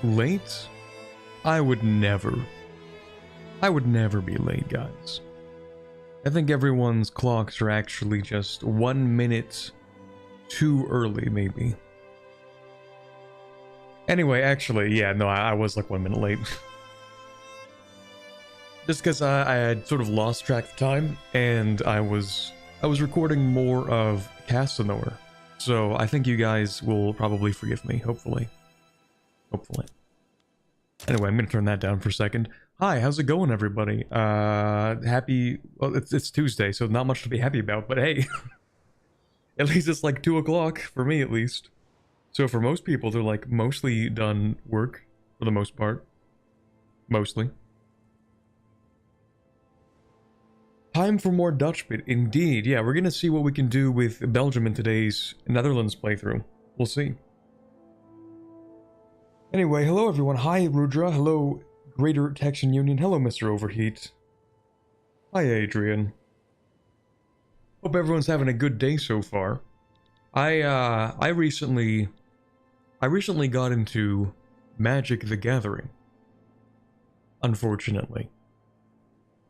Late? I would never be late, guys. I think everyone's clocks are actually just 1 minute too early, maybe. Anyway, actually, yeah, no, I was like 1 minute late. Just because I had sort of lost track of time, and I was recording more of Casanova. So I think you guys will probably forgive me, hopefully. Hopefully. Anyway, I'm gonna turn that down for a second. Hi, how's it going, everybody? Happy... Well, it's Tuesday, so not much to be happy about, but hey. At least it's like 2 o'clock, for me at least. So for most people, they're like mostly done work, for the most part. Mostly. Time for more Dutch bit, indeed. Yeah, we're gonna see what we can do with Belgium in today's Netherlands playthrough. We'll see. Anyway, hello everyone. Hi, Rudra. Hello, Greater Texan Union. Hello, Mr. Overheat. Hi, Adrian. Hope everyone's having a good day so far. I recently got into Magic the Gathering. Unfortunately.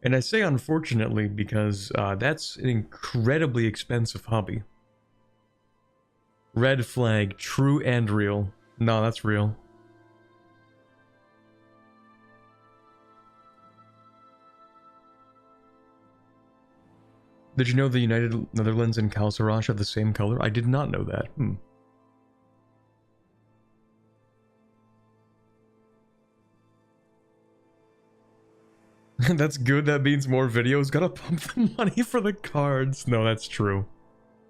And I say unfortunately because that's an incredibly expensive hobby. Red flag, true and real. No, that's real. Did you know the United Netherlands and Kalsaraj have the same color? I did not know that. That's good, that means more videos. Gotta pump the money for the cards. No, that's true.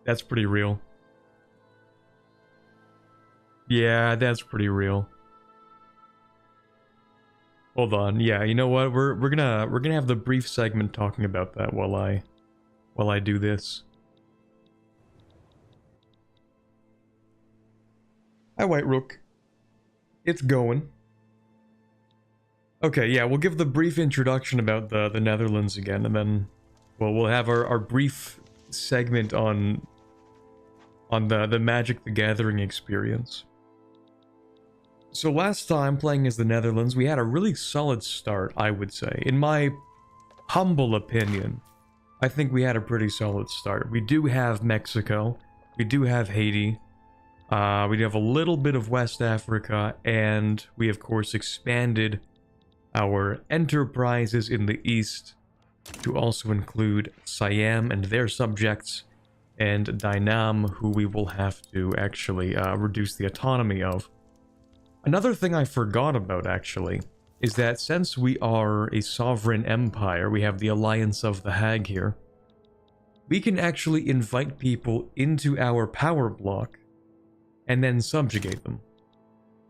That's pretty real. Yeah, that's pretty real. Hold on. Yeah, you know what? We're gonna have the brief segment talking about that while I do this. Hi, White Rook. It's going. Okay, yeah, we'll give the brief introduction about the Netherlands again, and then we'll have our brief segment on the Magic the Gathering experience. So last time playing as the Netherlands, we had a really solid start, I would say. In my humble opinion, I think we had a pretty solid start. We do have Mexico, we do have Haiti, we do have a little bit of West Africa, and we of course expanded our enterprises in the east to also include Siam and their subjects, and Dynam, who we will have to actually reduce the autonomy of. Another thing I forgot about, actually, is that since we are a sovereign empire, we have the Alliance of the Hag here, we can actually invite people into our power block and then subjugate them.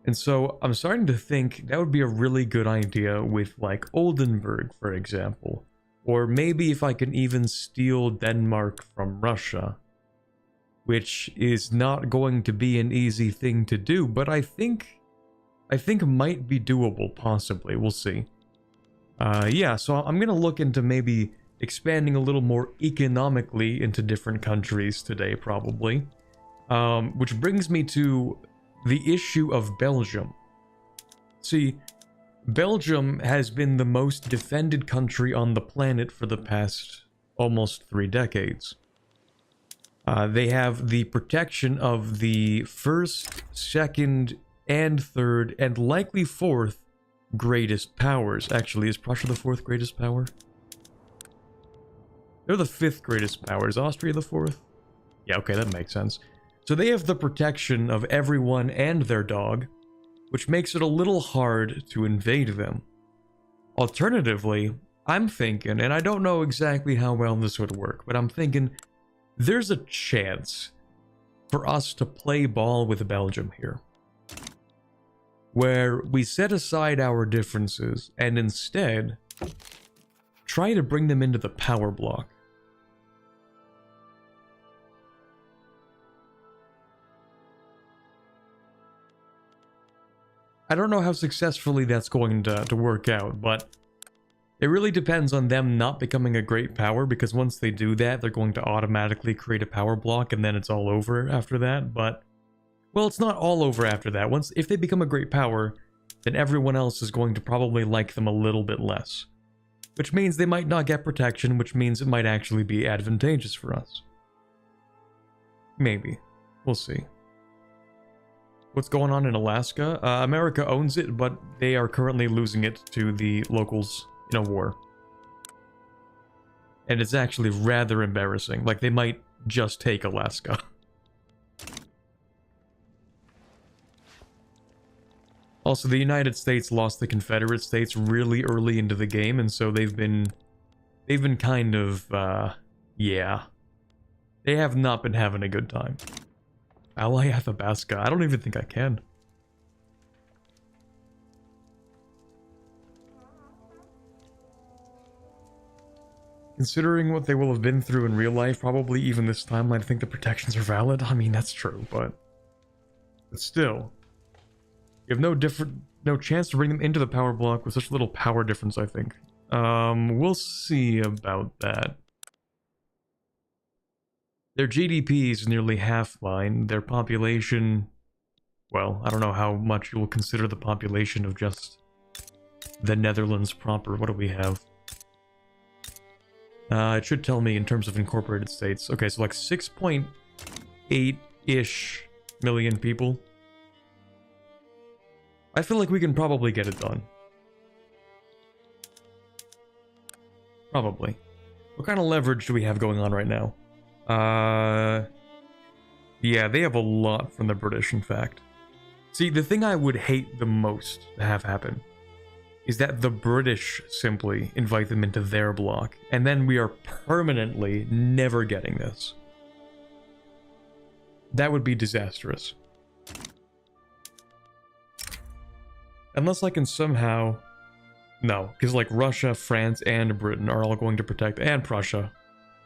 And so I'm starting to think that would be a really good idea with like Oldenburg, for example. Or maybe if I can even steal Denmark from Russia. Which is not going to be an easy thing to do, but I think might be doable, possibly. We'll see. Yeah, so I'm gonna look into maybe expanding a little more economically into different countries today, probably. Which brings me to the issue of Belgium. See, Belgium has been the most defended country on the planet for the past almost 3 decades. They have the protection of the first, second, and third, and likely 4th greatest powers. Actually, is Prussia the 4th greatest power? They're the 5th greatest power. Is Austria the 4th? Yeah, okay, that makes sense. So they have the protection of everyone and their dog, which makes it a little hard to invade them. Alternatively, I'm thinking, and I don't know exactly how well this would work, but I'm thinking there's a chance for us to play ball with Belgium here, where we set aside our differences and instead try to bring them into the power block. I don't know how successfully that's going to work out, but it really depends on them not becoming a great power, because once they do that, they're going to automatically create a power block, and then it's all over after that. But, well, it's not all over after that. If they become a great power, then everyone else is going to probably like them a little bit less. Which means they might not get protection, which means it might actually be advantageous for us. Maybe. We'll see. What's going on in Alaska? America owns it, but they are currently losing it to the locals in a war. And it's actually rather embarrassing. Like, they might just take Alaska. Also, the United States lost the Confederate States really early into the game, and so they've been kind of, yeah. They have not been having a good time. Ally Athabasca. I don't even think I can. Considering what they will have been through in real life, probably even this timeline, I think the protections are valid. I mean, that's true, but still. You have no chance to bring them into the power block with such little power difference, I think. We'll see about that. Their GDP is nearly half mine. Their population... Well, I don't know how much you will consider the population of just the Netherlands proper. What do we have? It should tell me in terms of incorporated states. Okay, so like 6.8-ish million people. I feel like we can probably get it done. Probably. What kind of leverage do we have going on right now? Yeah, they have a lot from the British, in fact. See, the thing I would hate the most to have happen is that the British simply invite them into their block, and then we are permanently never getting this. That would be disastrous. Unless I can somehow... No, because like Russia, France, and Britain are all going to protect, and Prussia,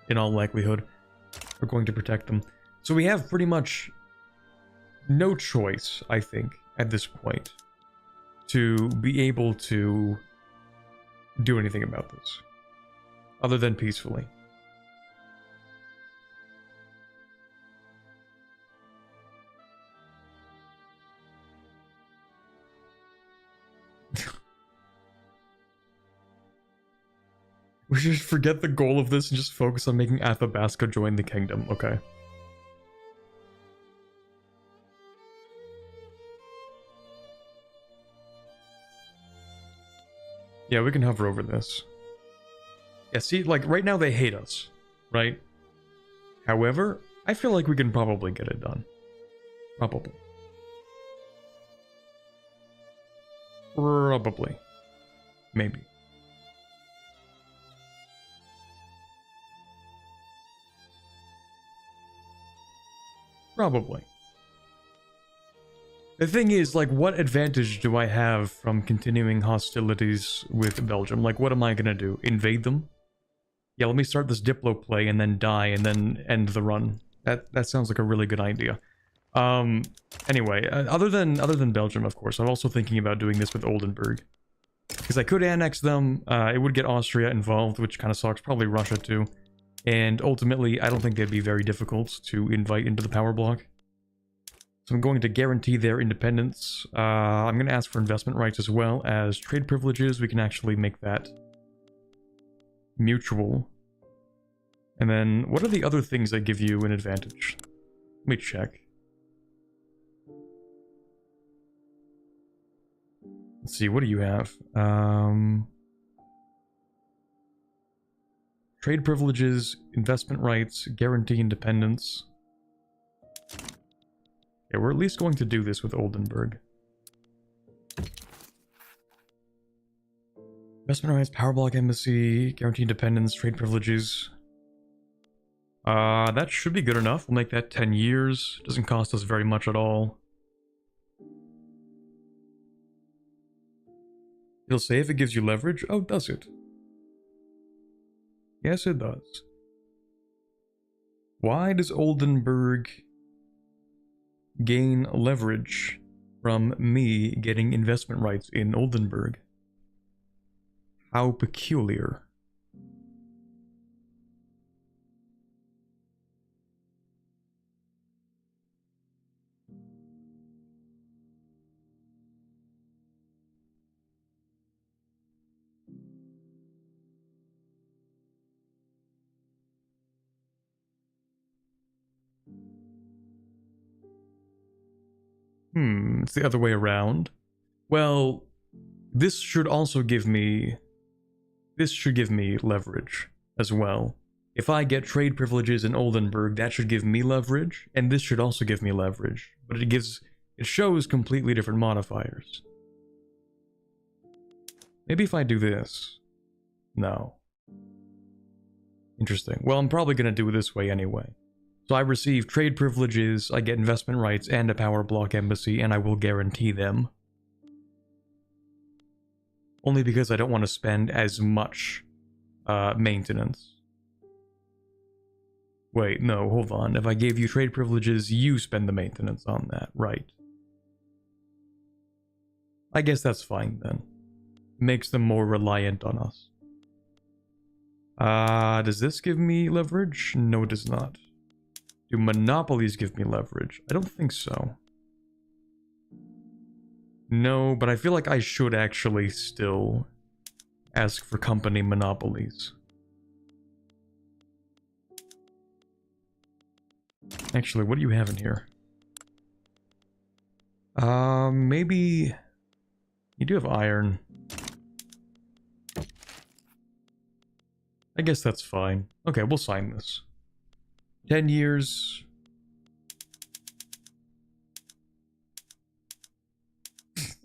in all likelihood, are going to protect them. So we have pretty much no choice, I think, at this point, to be able to do anything about this, other than peacefully. We should forget the goal of this and just focus on making Athabasca join the kingdom. Okay. Yeah, we can hover over this. Yeah, see, like, right now they hate us, right? However, I feel like we can probably get it done. Probably. Probably. Maybe. Probably. The thing is, like, what advantage do I have from continuing hostilities with Belgium? Like, what am I gonna do? Invade them? Yeah, let me start this Diplo play and then die and then end the run. That sounds like a really good idea. Anyway, other than Belgium, of course, I'm also thinking about doing this with Oldenburg. Because I could annex them, it would get Austria involved, which kind of sucks, probably Russia too. And ultimately, I don't think they'd be very difficult to invite into the power block. So I'm going to guarantee their independence. I'm going to ask for investment rights as well as trade privileges. We can actually make that mutual. And then, what are the other things that give you an advantage? Let me check. Let's see, what do you have? Trade privileges, investment rights, guarantee independence. Yeah, we're at least going to do this with Oldenburg. Investment rights, power block embassy, guarantee independence, trade privileges. That should be good enough. We'll make that 10 years. Doesn't cost us very much at all. It'll say if it gives you leverage. Oh, does it? Yes, it does. Why does Oldenburg gain leverage from me getting investment rights in Oldenburg? How peculiar. It's the other way around. Well, this should also give me... This should give me leverage as well. If I get trade privileges in Oldenburg, that should give me leverage, and this should also give me leverage. But it shows completely different modifiers. Maybe if I do this. No. Interesting. Well, I'm probably going to do it this way anyway. So I receive trade privileges, I get investment rights, and a power block embassy, and I will guarantee them. Only because I don't want to spend as much maintenance. Wait, no, hold on. If I gave you trade privileges, you spend the maintenance on that, right? I guess that's fine then. Makes them more reliant on us. Does this give me leverage? No, it does not. Do monopolies give me leverage? I don't think so. No, but I feel like I should actually still ask for company monopolies. Actually, what do you have in here? Maybe... You do have iron. I guess that's fine. Okay, we'll sign this. 10 years.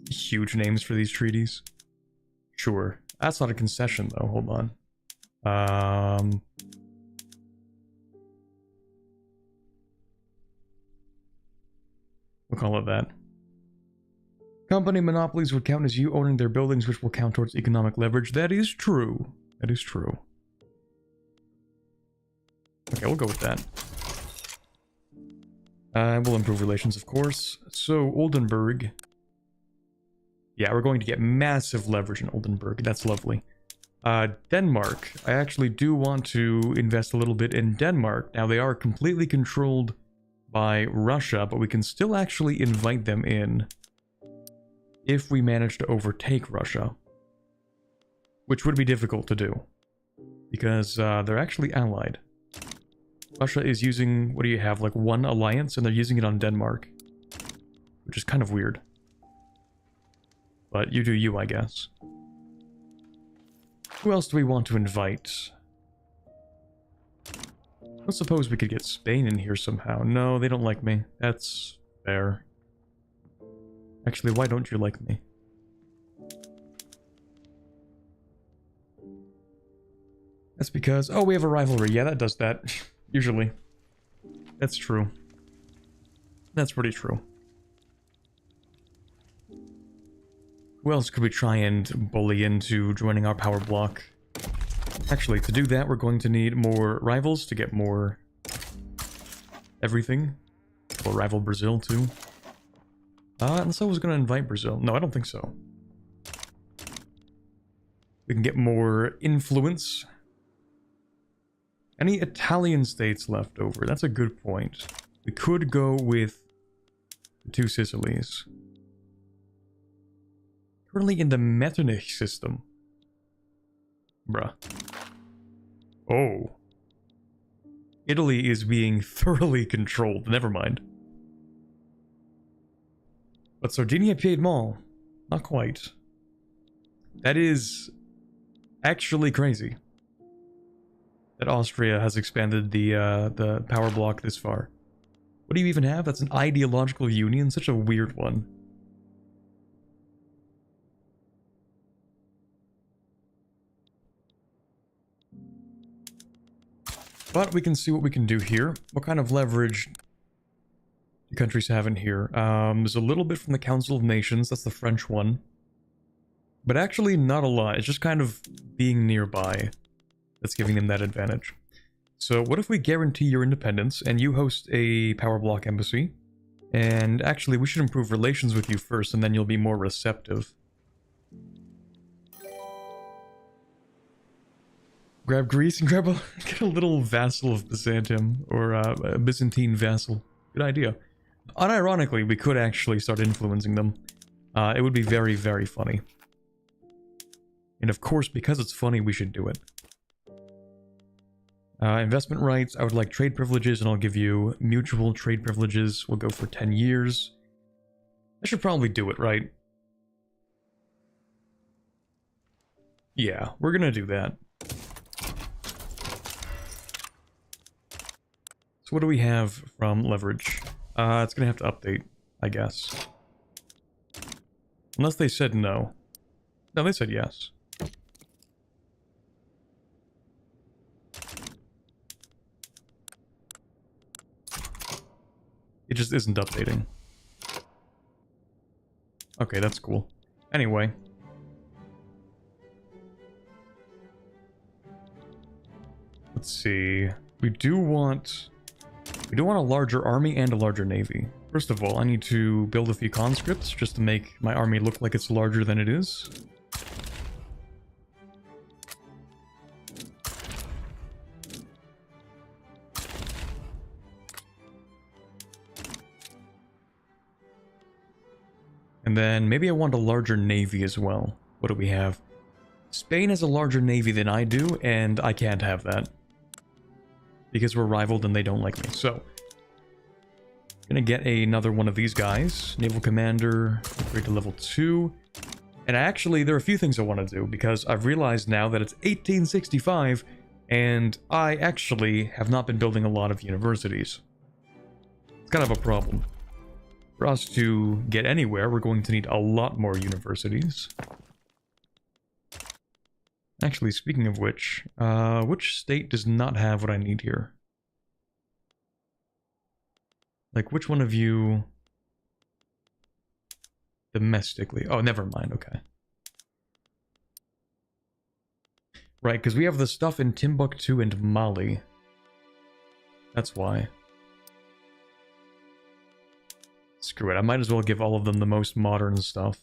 Huge names for these treaties. Sure. That's not a concession, though. Hold on. We'll call it that. Company monopolies would count as you owning their buildings, which will count towards economic leverage. That is true. That is true. Okay, we'll go with that. We'll improve relations, of course. So, Oldenburg. Yeah, we're going to get massive leverage in Oldenburg. That's lovely. Denmark. I actually do want to invest a little bit in Denmark. Now, they are completely controlled by Russia, but we can still actually invite them in if we manage to overtake Russia. Which would be difficult to do. Because they're actually allied. Russia is using, what do you have, like one alliance, and they're using it on Denmark. Which is kind of weird. But you do you, I guess. Who else do we want to invite? Let's suppose we could get Spain in here somehow. No, they don't like me. That's fair. Actually, why don't you like me? That's because... Oh, we have a rivalry. Yeah, that does that. Usually. That's true. That's pretty true. Who else could we try and bully into joining our power block? Actually, to do that, we're going to need more rivals to get more... everything. We'll rival Brazil, too. And so I was going to invite Brazil. No, I don't think so. We can get more influence. Any Italian states left over? That's a good point. We could go with the two Sicilies. Currently in the Metternich system. Bruh. Oh. Italy is being thoroughly controlled. Never mind. But Sardinia-Piedmont? Not quite. That is actually crazy. That Austria has expanded the power block this far. What do you even have? That's an ideological union? Such a weird one. But we can see what we can do here. What kind of leverage do countries have in here? There's a little bit from the Council of Nations. That's the French one. But actually not a lot. It's just kind of being nearby that's giving them that advantage. So what if we guarantee your independence and you host a power block embassy? And actually we should improve relations with you first and then you'll be more receptive. Grab Greece and grab get a little vassal of Byzantium, or a Byzantine vassal. Good idea. Unironically, we could actually start influencing them. It would be very, very funny. And of course, because it's funny, we should do it. Investment rights, I would like trade privileges, and I'll give you mutual trade privileges. We'll go for 10 years. I should probably do it, right? Yeah, we're gonna do that. So what do we have from leverage? It's gonna have to update, I guess. Unless they said no. No, they said yes. It just isn't updating. Okay, that's cool. Anyway. Let's see. We do want a larger army and a larger navy. First of all, I need to build a few conscripts just to make my army look like it's larger than it is. And then maybe I want a larger navy as well. What do we have? Spain has a larger navy than I do, and I can't have that. Because we're rivaled and they don't like me. So, gonna get another one of these guys. Naval Commander, upgrade to level 2. And actually, there are a few things I want to do, because I've realized now that it's 1865, and I actually have not been building a lot of universities. It's kind of a problem. For us to get anywhere, we're going to need a lot more universities. Actually, speaking of which state does not have what I need here? Like, which one of you... domestically? Oh, never mind, okay. Right, because we have the stuff in Timbuktu and Mali. That's why. Screw it, I might as well give all of them the most modern stuff.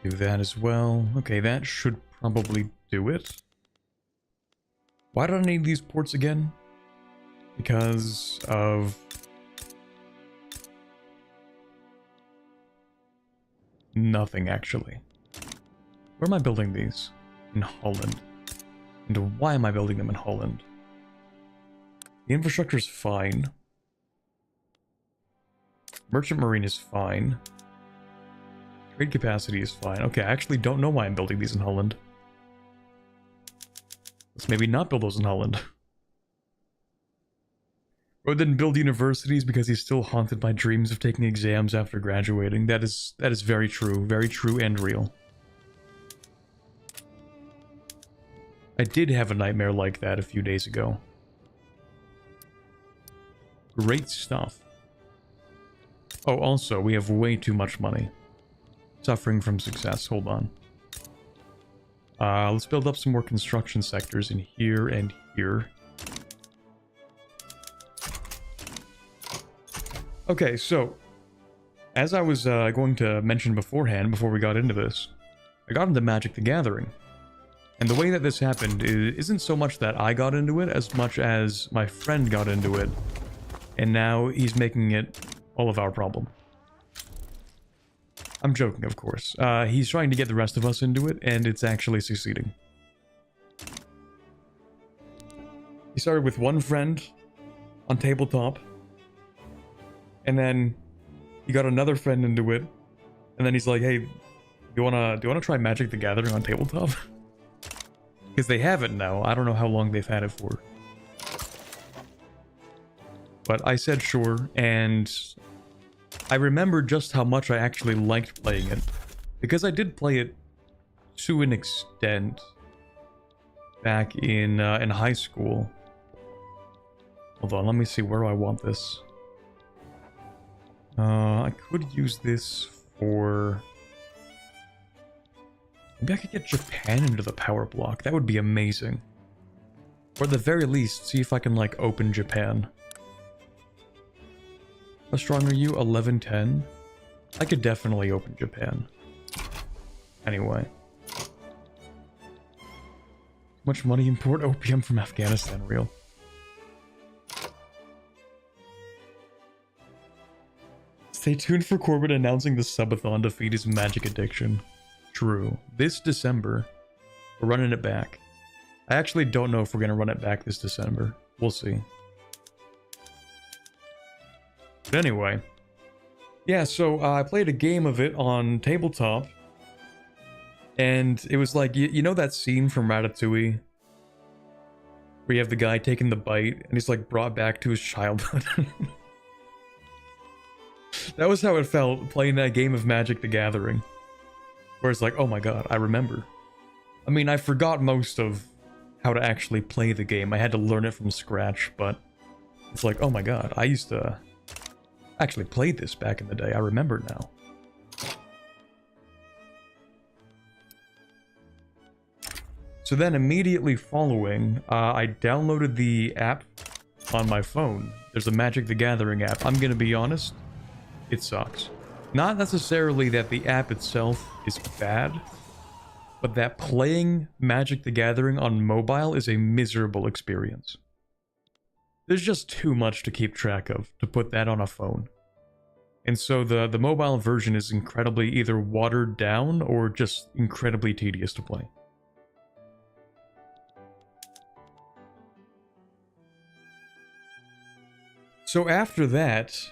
Do that as well. Okay, that should probably do it. Why do I need these ports again? Because of... nothing, actually. Where am I building these? In Holland. And why am I building them in Holland? The infrastructure is fine. Merchant Marine is fine. Trade capacity is fine. Okay, I actually don't know why I'm building these in Holland. Let's maybe not build those in Holland. Or didn't build universities because he's still haunted by dreams of taking exams after graduating. That is very true and real. I did have a nightmare like that a few days ago. Great stuff. Oh, also, we have way too much money. Suffering from success. Hold on. Let's build up some more construction sectors in here and here. Okay, so as I was going to mention beforehand, before we got into this, I got into Magic the Gathering. And the way that this happened isn't so much that I got into it, as much as my friend got into it. And now he's making it all of our problem. I'm joking, of course. He's trying to get the rest of us into it, and it's actually succeeding. He started with one friend on tabletop, and then he got another friend into it, and then he's like, "Hey, do you wanna try Magic the Gathering on tabletop?" Because they have it now. I don't know how long they've had it for. But I said sure, and I remember just how much I actually liked playing it. Because I did play it to an extent back in high school. Hold on, let me see, where do I want this? I could use this for... maybe I could get Japan into the power block. That would be amazing. Or at the very least, see if I can, like, open Japan. How strong are you? 1110? I could definitely open Japan. Anyway. Much money import opium from Afghanistan, real. Stay tuned for Corbett announcing the subathon to feed his magic addiction. True. This December, we're running it back. I actually don't know if we're going to run it back this December. We'll see. But anyway. Yeah, so I played a game of it on tabletop. And it was like, you know that scene from Ratatouille? Where you have the guy taking the bite, and he's like brought back to his childhood. That was how it felt playing that game of Magic the Gathering. Where it's like, oh my god, I remember. I mean, I forgot most of how to actually play the game. I had to learn it from scratch, but it's like, oh my god, I used to actually play this back in the day. I remember now. So then immediately following, I downloaded the app on my phone. There's a Magic the Gathering app. I'm gonna be honest, it sucks. Not necessarily that the app itself is bad, but that playing Magic the Gathering on mobile is a miserable experience. There's just too much to keep track of to put that on a phone. And so the mobile version is incredibly either watered down or just incredibly tedious to play. So after that,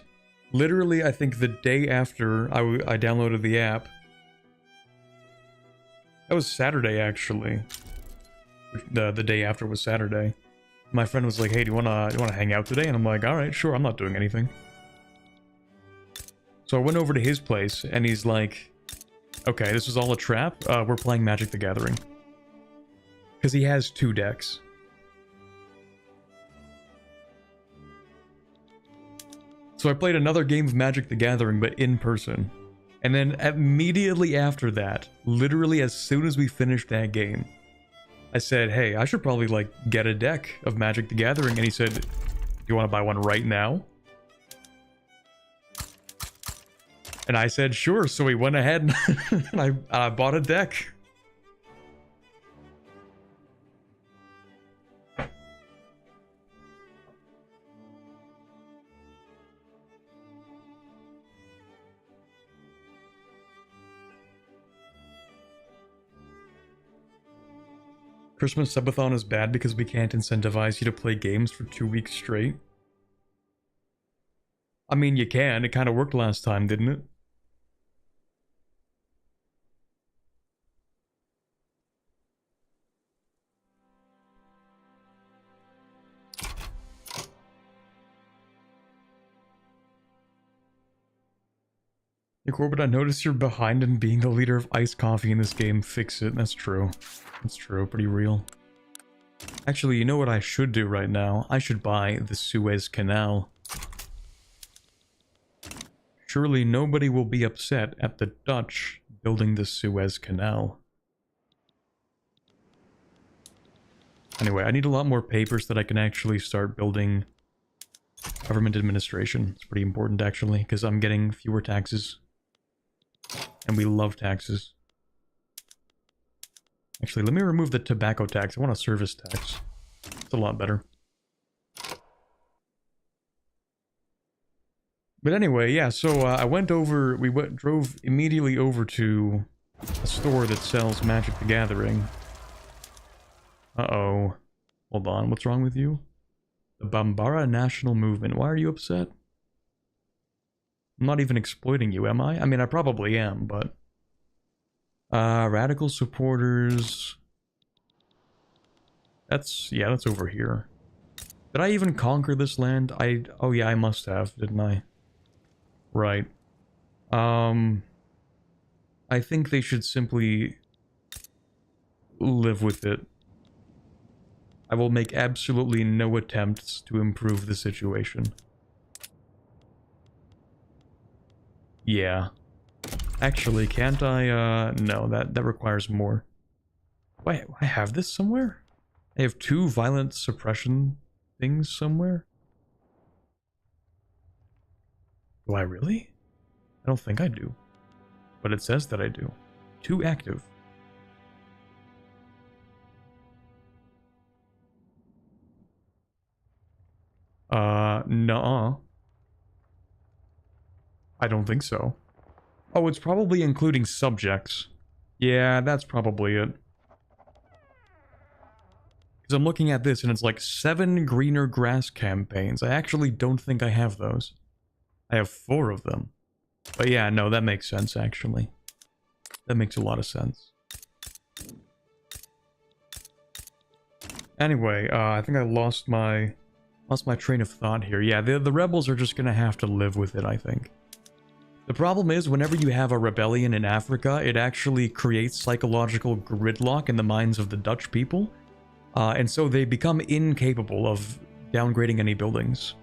literally I think the day after I downloaded the app, that was Saturday actually. The day after was Saturday. My friend was like, "Hey, do you wanna hang out today?" And I'm like, "All right, sure. I'm not doing anything." So I went over to his place, and he's like, "Okay, this is all a trap. We're playing Magic the Gathering." Because he has 2 decks. So I played another game of Magic the Gathering, but in person. And then immediately after that, literally as soon as we finished that game, I said, "Hey, I should probably, like, get a deck of Magic the Gathering." And he said, "Do you want to buy one right now?" And I said, "Sure." So we went ahead and I bought a deck. Christmas subathon is bad because we can't incentivize you to play games for 2 weeks straight. I mean, you can. It kind of worked last time, didn't it? Hey Corbett, I noticed you're behind in being the leader of iced coffee in this game. Fix it. That's true. That's true. Pretty real. Actually, you know what I should do right now? I should buy the Suez Canal. Surely nobody will be upset at the Dutch building the Suez Canal. Anyway, I need a lot more papers that I can actually start building government administration. It's pretty important, actually, because I'm getting fewer taxes. And we love taxes. Actually, let me remove the tobacco tax. I want a service tax. It's a lot better. But anyway, yeah, so I went over, drove immediately over to a store that sells Magic the Gathering. Uh-oh. Hold on, what's wrong with you? The Bambara National Movement. Why are you upset? I'm not even exploiting you, am I? I mean, I probably am, but... radical supporters... That's over here. Did I even conquer this land? Oh yeah, I must have, didn't I? Right. I think they should simply live with it. I will make absolutely no attempts to improve the situation. Yeah. Actually, can't I, no, that requires more. Wait, I have this somewhere? I have 2 violent suppression things somewhere? Do I really? I don't think I do. But it says that I do. 2 active. nuh-uh. I don't think so. Oh, it's probably including subjects. Yeah, that's probably it. Because I'm looking at this and it's like 7 greener grass campaigns. I actually don't think I have those. I have 4 of them. But yeah, no, that makes sense, actually. That makes a lot of sense. Anyway, I think I lost my train of thought here. Yeah, the rebels are just gonna have to live with it, I think. The problem is, whenever you have a rebellion in Africa, it actually creates psychological gridlock in the minds of the Dutch people. And so they become incapable of downgrading any buildings.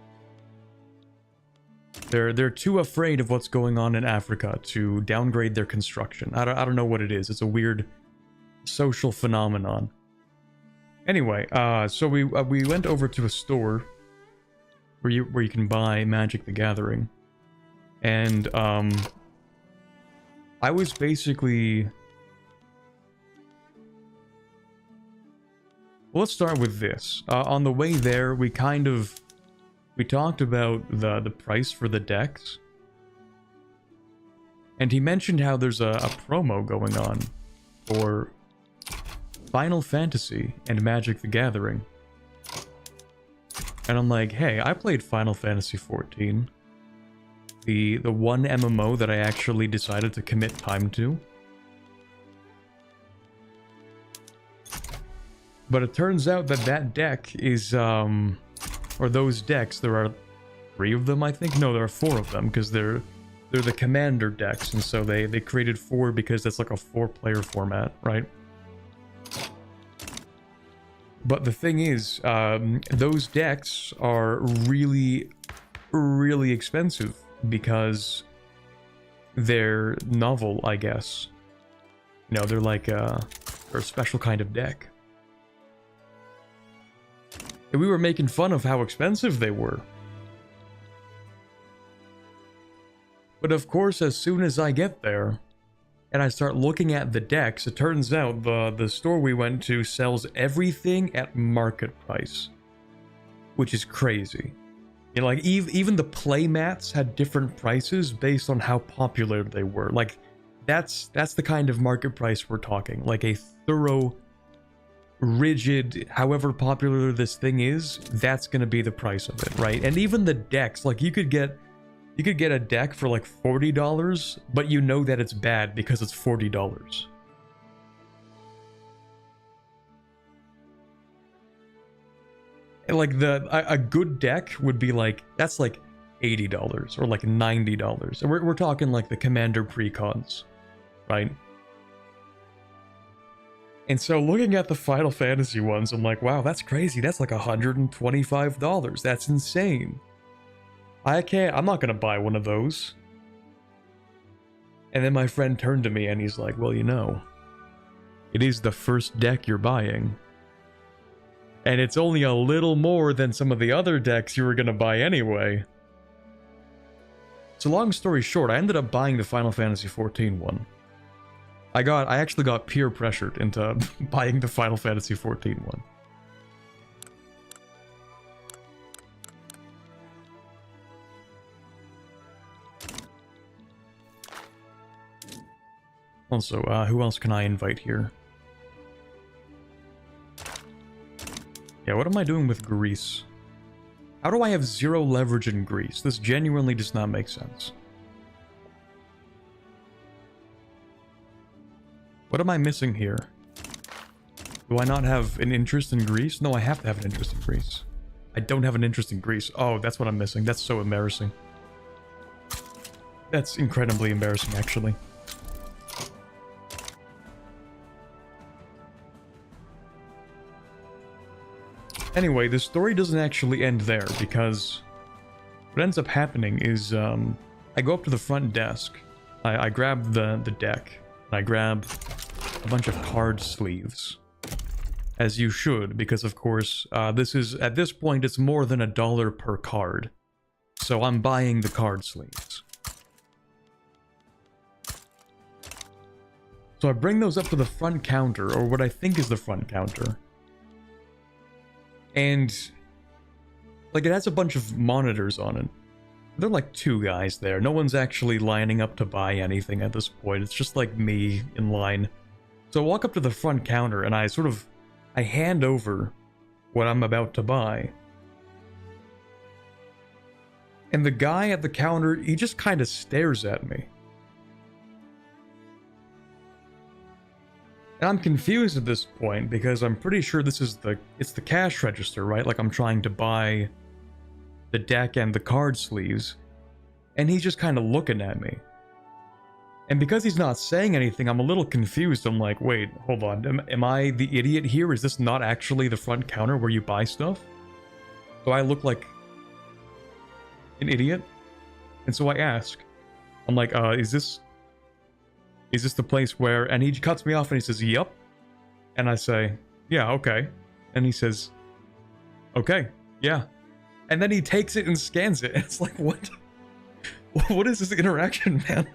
They're too afraid of what's going on in Africa to downgrade their construction. I don't know what it is. It's a weird social phenomenon. Anyway, so we went over to a store where you can buy Magic the Gathering, and I was basically. Well, let's start with this. On the way there, we talked about the price for the decks. And he mentioned how there's a promo going on for Final Fantasy and Magic the Gathering. And I'm like, hey, I played Final Fantasy 14. The one MMO that I actually decided to commit time to. But it turns out that that deck is, or those decks, there are 3 of them, I think? No, there are 4 of them, because they're the commander decks, and so they created 4 because that's like a 4-player format, right? But the thing is, those decks are really, really expensive, because they're novel, I guess. You know, they're like they're a special kind of deck. And we were making fun of how expensive they were. But of course, as soon as I get there, and I start looking at the decks, it turns out the store we went to sells everything at market price. Which is crazy. You know, like, even the playmats had different prices based on how popular they were. Like, that's the kind of market price we're talking. Like a thorough, rigid, however popular this thing is, that's gonna be the price of it, right? And even the decks, like, you could get a deck for like $40, but you know that it's bad because it's $40. And like a good deck would be like, that's like $80 or like $90. And we're talking like the Commander precons, right? And so looking at the Final Fantasy ones, I'm like, wow, that's crazy. That's like $125. That's insane. I'm not gonna buy one of those. And then my friend turned to me and he's like, well, you know, it is the first deck you're buying. And it's only a little more than some of the other decks you were gonna buy anyway. So long story short, I ended up buying the Final Fantasy 14 one. I actually got peer pressured into buying the Final Fantasy 14 one. Also, who else can I invite here? Yeah, what am I doing with Greece? How do I have 0 leverage in Greece? This genuinely does not make sense. What am I missing here? Do I not have an interest in Greece? No, I have to have an interest in Greece. I don't have an interest in Greece. Oh, that's what I'm missing. That's so embarrassing. That's incredibly embarrassing, actually. Anyway, the story doesn't actually end there, because what ends up happening is I go up to the front desk, I grab the deck, and I grab a bunch of card sleeves. As you should, because of course, at this point, it's more than $1 per card. So I'm buying the card sleeves. So I bring those up to the front counter, or what I think is the front counter. And Like, it has a bunch of monitors on it. There are like 2 guys there. No one's actually lining up to buy anything at this point. It's just like me in line. So I walk up to the front counter and I hand over what I'm about to buy. And the guy at the counter, he just kind of stares at me. And I'm confused at this point because I'm pretty sure this is it's the cash register, right? Like I'm trying to buy the deck and the card sleeves. And he's just kind of looking at me. And because he's not saying anything, I'm a little confused. I'm like, wait, hold on. Am I the idiot here? Is this not actually the front counter where you buy stuff? Do I look like an idiot? And so I ask. I'm like, is this the place where... And he cuts me off and he says, yup. And I say, yeah, okay. And he says, okay, yeah. And then he takes it and scans it. And it's like, what? What is this interaction, man?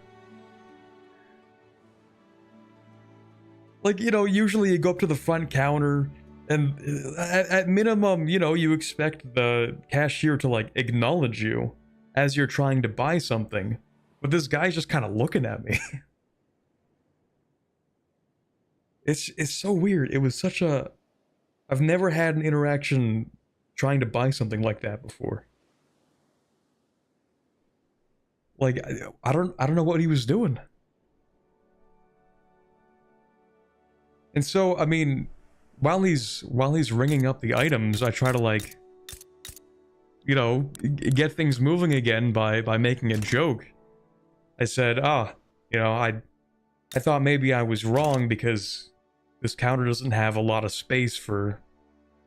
Like, you know, usually you go up to the front counter and at minimum, you know, you expect the cashier to like acknowledge you as you're trying to buy something. But this guy's just kind of looking at me. It's so weird. It was such a... I've never had an interaction trying to buy something like that before. Like, I don't know what he was doing. And so, I mean, while he's ringing up the items, I try to, like, you know, get things moving again by making a joke. I said, you know, I thought maybe I was wrong because this counter doesn't have a lot of space for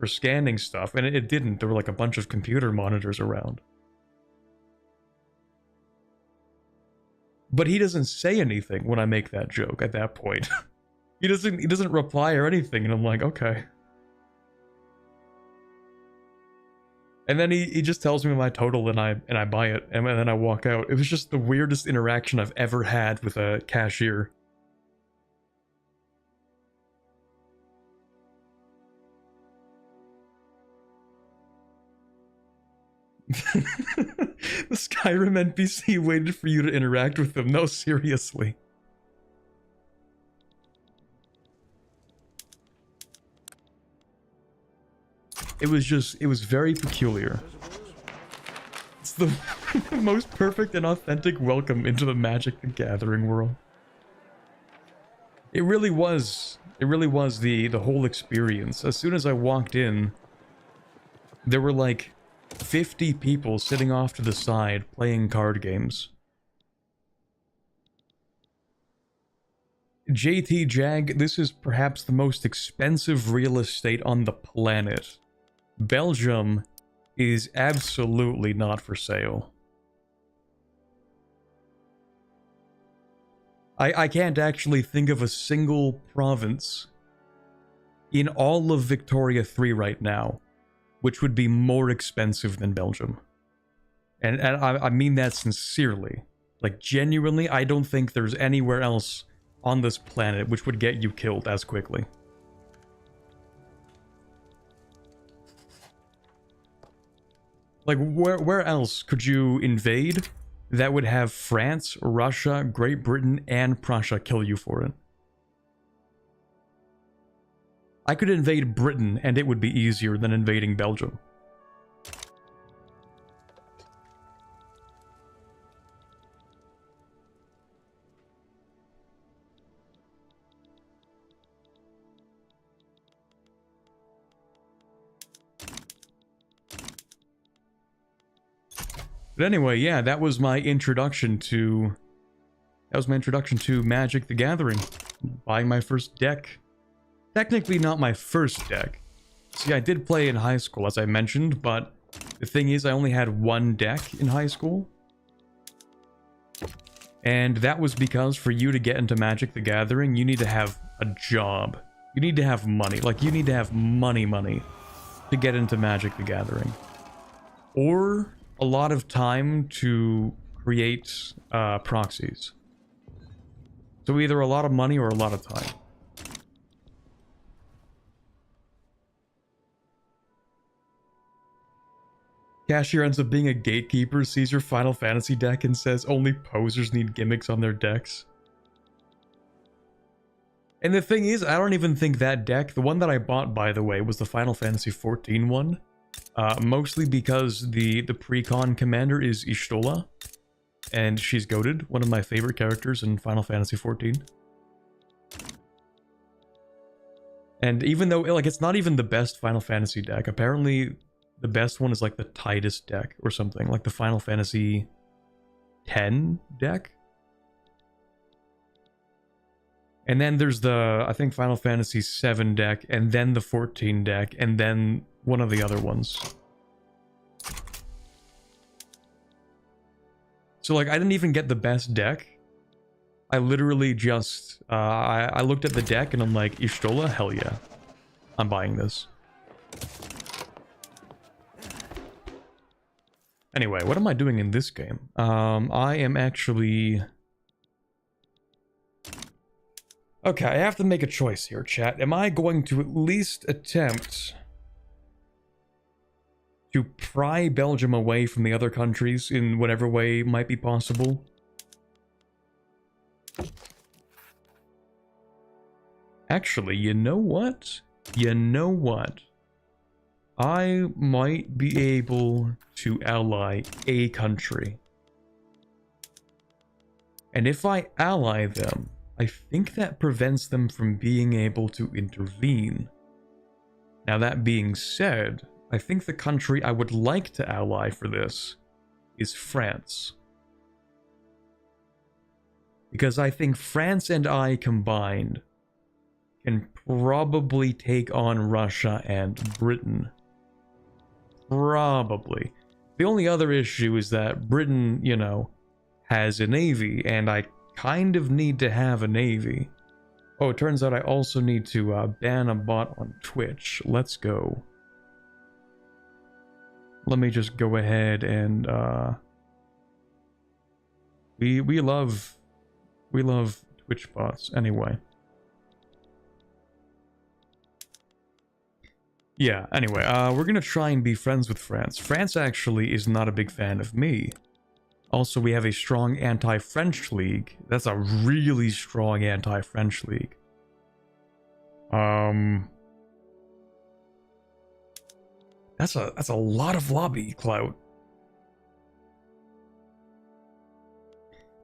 scanning stuff, and it didn't. There were like a bunch of computer monitors around. But he doesn't say anything when I make that joke at that point. He doesn't reply or anything, and I'm like, okay. And then he just tells me my total and I buy it, and then I walk out. It was just the weirdest interaction I've ever had with a cashier. The Skyrim NPC waited for you to interact with them. No, seriously. It was very peculiar. It's the most perfect and authentic welcome into the Magic the Gathering world. It really was the whole experience. As soon as I walked in, there were like 50 people sitting off to the side playing card games. JT Jag, this is perhaps the most expensive real estate on the planet. Belgium is absolutely not for sale. I can't actually think of a single province in all of Victoria 3 right now which would be more expensive than Belgium. And I mean that sincerely. Like, genuinely, I don't think there's anywhere else on this planet which would get you killed as quickly. Like, where else could you invade that would have France, Russia, Great Britain, and Prussia kill you for it? I could invade Britain, and it would be easier than invading Belgium. But anyway, yeah, that was my introduction to... Magic the Gathering. Buying my first deck. Technically not my first deck. See, I did play in high school, as I mentioned, but the thing is, I only had one deck in high school. And that was because for you to get into Magic the Gathering, you need to have a job. You need to have money. Like, you need to have money to get into Magic the Gathering. Or a lot of time to create proxies. So either a lot of money or a lot of time. Cashier ends up being a gatekeeper, sees your Final Fantasy deck and says only posers need gimmicks on their decks. And the thing is, I don't even think that deck, the one that I bought, by the way, was the Final Fantasy 14 one. Mostly because the pre-con commander is Y'shtola, and she's goated, one of my favorite characters in Final Fantasy 14. And even though, like, it's not even the best Final Fantasy deck, apparently the best one is like the tightest deck or something, like the Final Fantasy 10 deck. And then there's the, I think, Final Fantasy 7 deck, and then the 14 deck, and then one of the other ones. So, like, I didn't even get the best deck. I literally just, I looked at the deck, and I'm like, Y'shtola? Hell yeah. I'm buying this. Anyway, what am I doing in this game? I am actually... Okay, I have to make a choice here, chat. Am I going to at least attempt to pry Belgium away from the other countries in whatever way might be possible? Actually, you know what? You know what? I might be able to ally a country. And if I ally them, I think that prevents them from being able to intervene. Now, that being said, I think the country I would like to ally for this is France. Because I think France and I combined can probably take on Russia and Britain. Probably. The only other issue is that Britain, you know, has a navy, and I kind of need to have a navy. Oh, it turns out I also need to ban a bot on Twitch. Let's go. Let me just go ahead and we love Twitch bots anyway. Yeah, anyway, we're gonna try and be friends with France. France actually is not a big fan of me. Also, we have a strong anti-French league. That's a really strong anti-French league. That's a lot of lobby clout.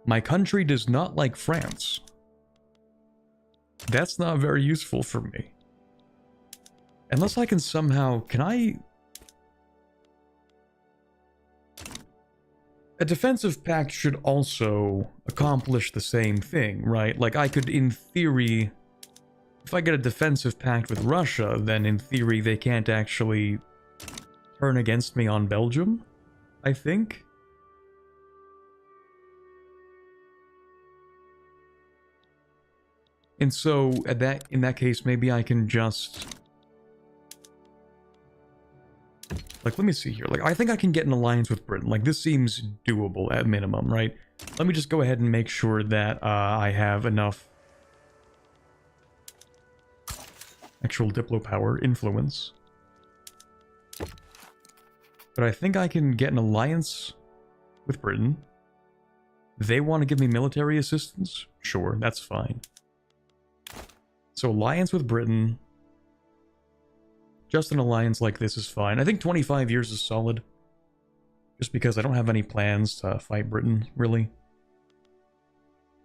My country does not like France. That's not very useful for me. Unless I can somehow... Can I... A defensive pact should also accomplish the same thing, right? Like, I could, in theory... If I get a defensive pact with Russia, then in theory they can't actually turn against me on Belgium, I think. And so, in that case, maybe I can just... Like, let me see here. Like, I think I can get an alliance with Britain. Like, this seems doable at minimum, right? Let me just go ahead and make sure that I have enough actual Diplo power, influence. But I think I can get an alliance with Britain. They want to give me military assistance? Sure, that's fine. So, alliance with Britain... Just an alliance like this is fine. I think 25 years is solid. Just because I don't have any plans to fight Britain, really.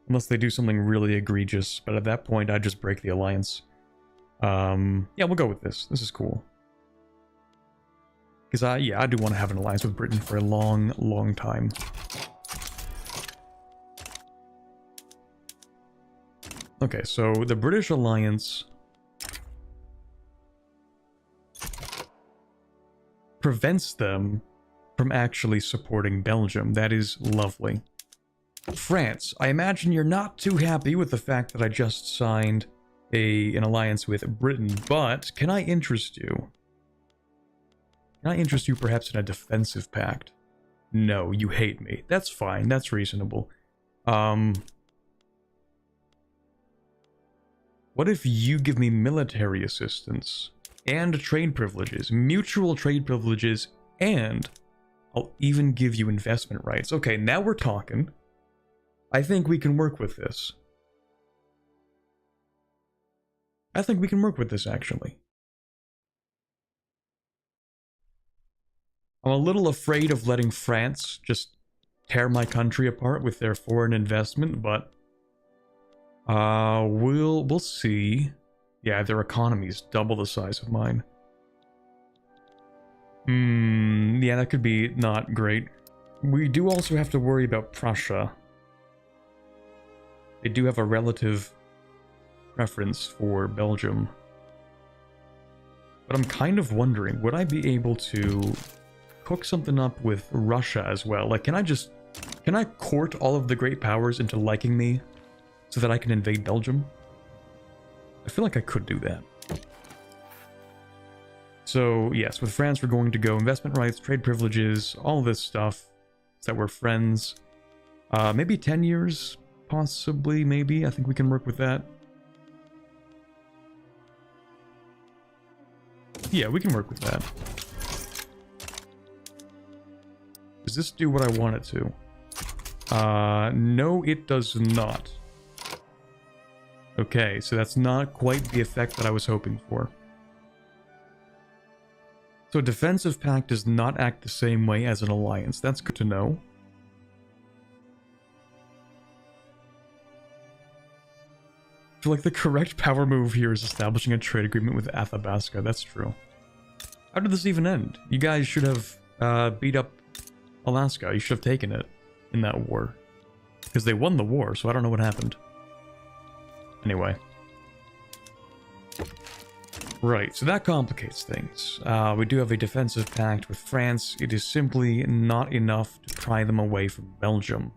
Unless they do something really egregious. But at that point, I'd just break the alliance. Yeah, we'll go with this. This is cool. Because, yeah, I do want to have an alliance with Britain for a long, long time. Okay, so the British alliance... prevents them from actually supporting Belgium. That is lovely. France, I imagine you're not too happy with the fact that I just signed an alliance with Britain, but can I interest you? Can I interest you perhaps in a defensive pact? No, you hate me. That's fine, that's reasonable. What if you give me military assistance? And trade privileges, mutual trade privileges, and I'll even give you investment rights. Okay, now we're talking. I think we can work with this. I think we can work with this, actually. I'm a little afraid of letting France just tear my country apart with their foreign investment, but we'll see. Yeah, their economy's double the size of mine. Yeah, that could be not great. We do also have to worry about Prussia. They do have a relative preference for Belgium. But I'm kind of wondering, would I be able to cook something up with Russia as well? Like, can I court all of the great powers into liking me so that I can invade Belgium? I feel like I could do that. So, yes, with France, we're going to go investment rights, trade privileges, all this stuff, so that we're friends. Maybe 10 years, possibly, maybe. I think we can work with that. Yeah, we can work with that. Does this do what I want it to? No, it does not. Okay, so that's not quite the effect that I was hoping for. So a defensive pact does not act the same way as an alliance. That's good to know. I feel like the correct power move here is establishing a trade agreement with Athabasca. That's true. How did this even end? You guys should have beat up Alaska. You should have taken it in that war. Because they won the war, so I don't know what happened. Anyway. Right, so that complicates things. We do have a defensive pact with France. It is simply not enough to pry them away from Belgium.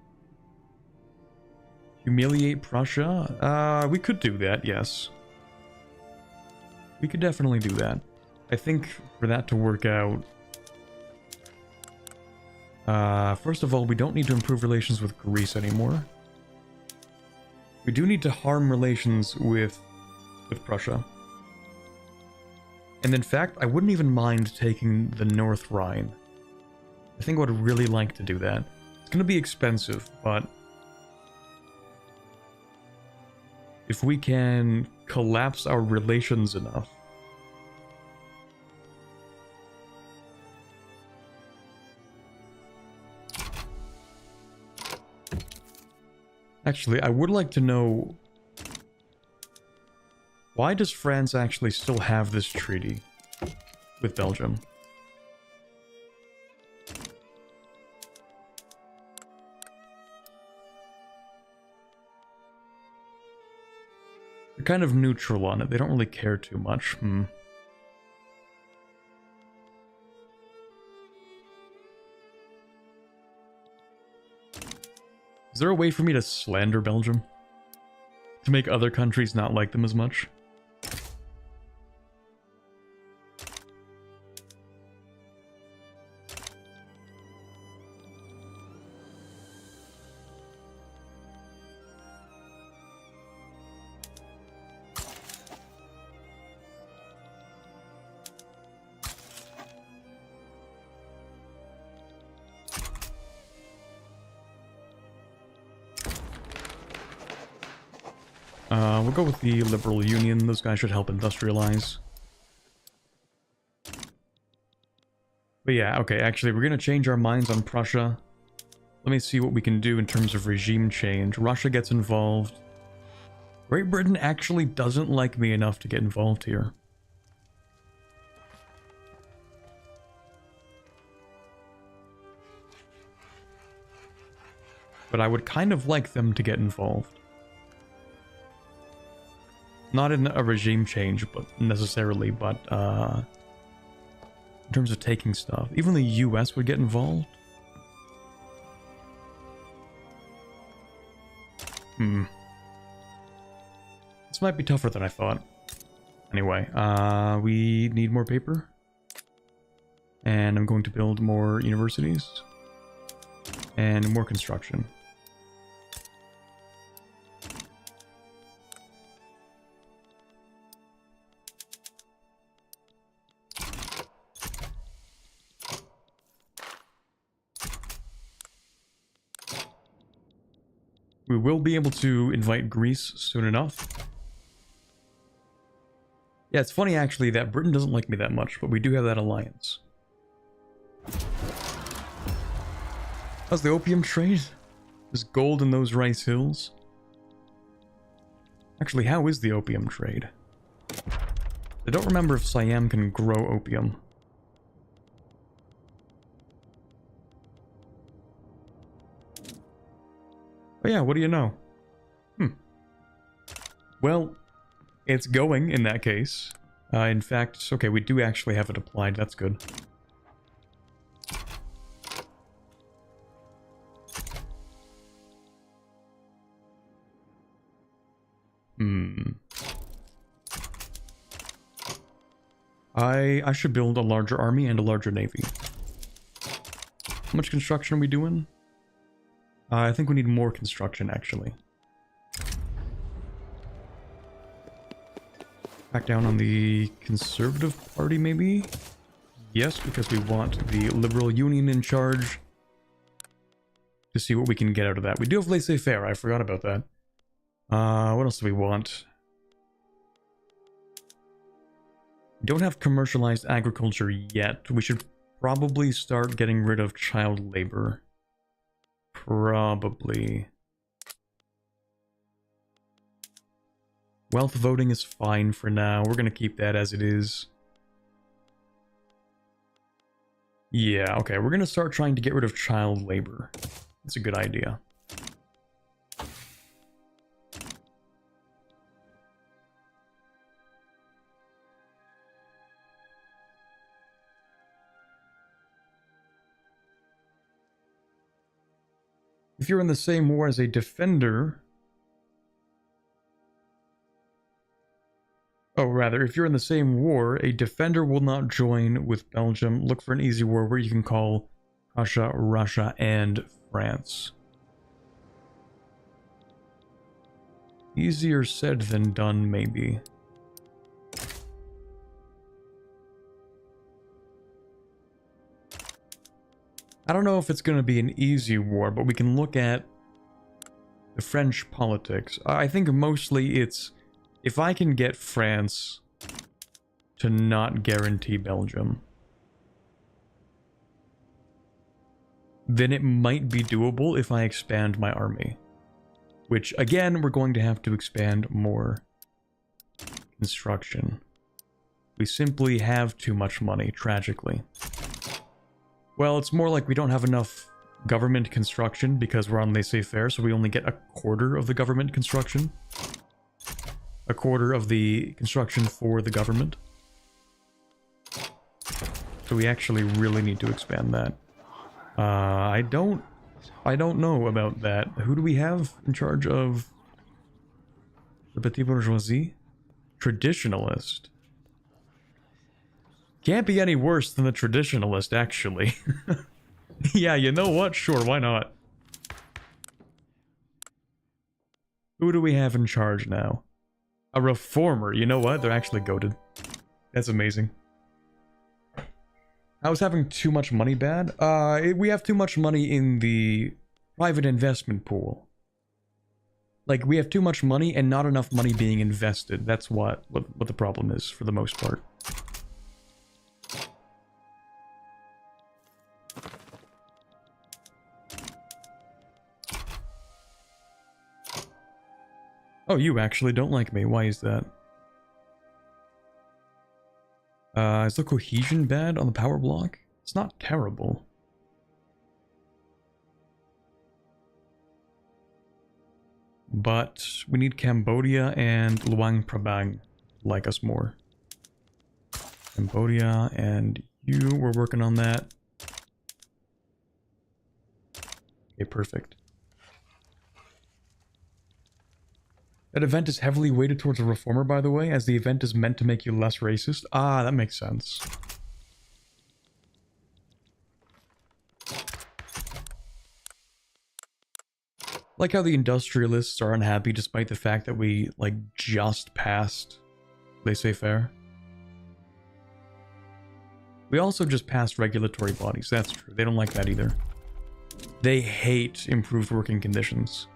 Humiliate Prussia? We could do that, yes. We could definitely do that. I think for that to work out... first of all, we don't need to improve relations with Greece anymore. We do need to harm relations with Prussia. And in fact, I wouldn't even mind taking the North Rhine. I think I would really like to do that. It's going to be expensive, but... if we can collapse our relations enough... Actually, I would like to know... why does France actually still have this treaty with Belgium? They're kind of neutral on it. They don't really care too much. Is there a way for me to slander Belgium? To make other countries not like them as much? We'll go with the Liberal Union. Those guys should help industrialize. But yeah, okay, actually, we're going to change our minds on Prussia. Let me see what we can do in terms of regime change. Russia gets involved. Great Britain actually doesn't like me enough to get involved here. But I would kind of like them to get involved. Not in a regime change, but necessarily, but in terms of taking stuff. Even the US would get involved. This might be tougher than I thought. Anyway, we need more paper. And I'm going to build more universities. And more construction. We will be able to invite Greece soon enough. Yeah, it's funny actually that Britain doesn't like me that much, but we do have that alliance. How's the opium trade? There's gold in those rice hills. Actually, how is the opium trade? I don't remember if Siam can grow opium. Oh yeah, what do you know? Well, it's going in that case. In fact, okay, we do actually have it applied. That's good. I should build a larger army and a larger navy. How much construction are we doing? I think we need more construction, actually. Back down on the Conservative Party, maybe? Yes, because we want the Liberal Union in charge. To see what we can get out of that. We do have laissez-faire, I forgot about that. What else do we want? We don't have commercialized agriculture yet. We should probably start getting rid of child labor. Probably. Wealth voting is fine for now. We're going to keep that as it is. Yeah, okay. We're going to start trying to get rid of child labor. That's a good idea. If you're in the same war as a defender... Oh, rather, if you're in the same war, a defender will not join with Belgium. Look for an easy war where you can call Russia, and France. Easier said than done, maybe. I don't know if it's going to be an easy war, but we can look at the French politics. I think mostly it's if I can get France to not guarantee Belgium, then it might be doable if I expand my army. Which, again, we're going to have to expand more construction. We simply have too much money, tragically. Well, it's more like we don't have enough government construction because we're on laissez-faire, so we only get a quarter of the government construction. A quarter of the construction for the government. So we actually really need to expand that. I don't know about that. Who do we have in charge of the Petit Bourgeoisie? Traditionalist. Can't be any worse than the traditionalist, actually. Yeah, you know what? Sure, why not? Who do we have in charge now? A reformer. You know what? They're actually goated. That's amazing. I was having too much money bad. We have too much money in the private investment pool. Like, we have too much money and not enough money being invested. That's what the problem is, for the most part. Oh, you actually don't like me. Why is that? Is the cohesion bad on the power block? It's not terrible. But we need Cambodia and Luang Prabang like us more. Cambodia and you, we're working on that. Okay, perfect. That event is heavily weighted towards a reformer, by the way, as the event is meant to make you less racist. Ah, that makes sense. Like how the industrialists are unhappy despite the fact that we, like, just passed laissez-faire. We also just passed regulatory bodies, that's true. They don't like that either. They hate improved working conditions.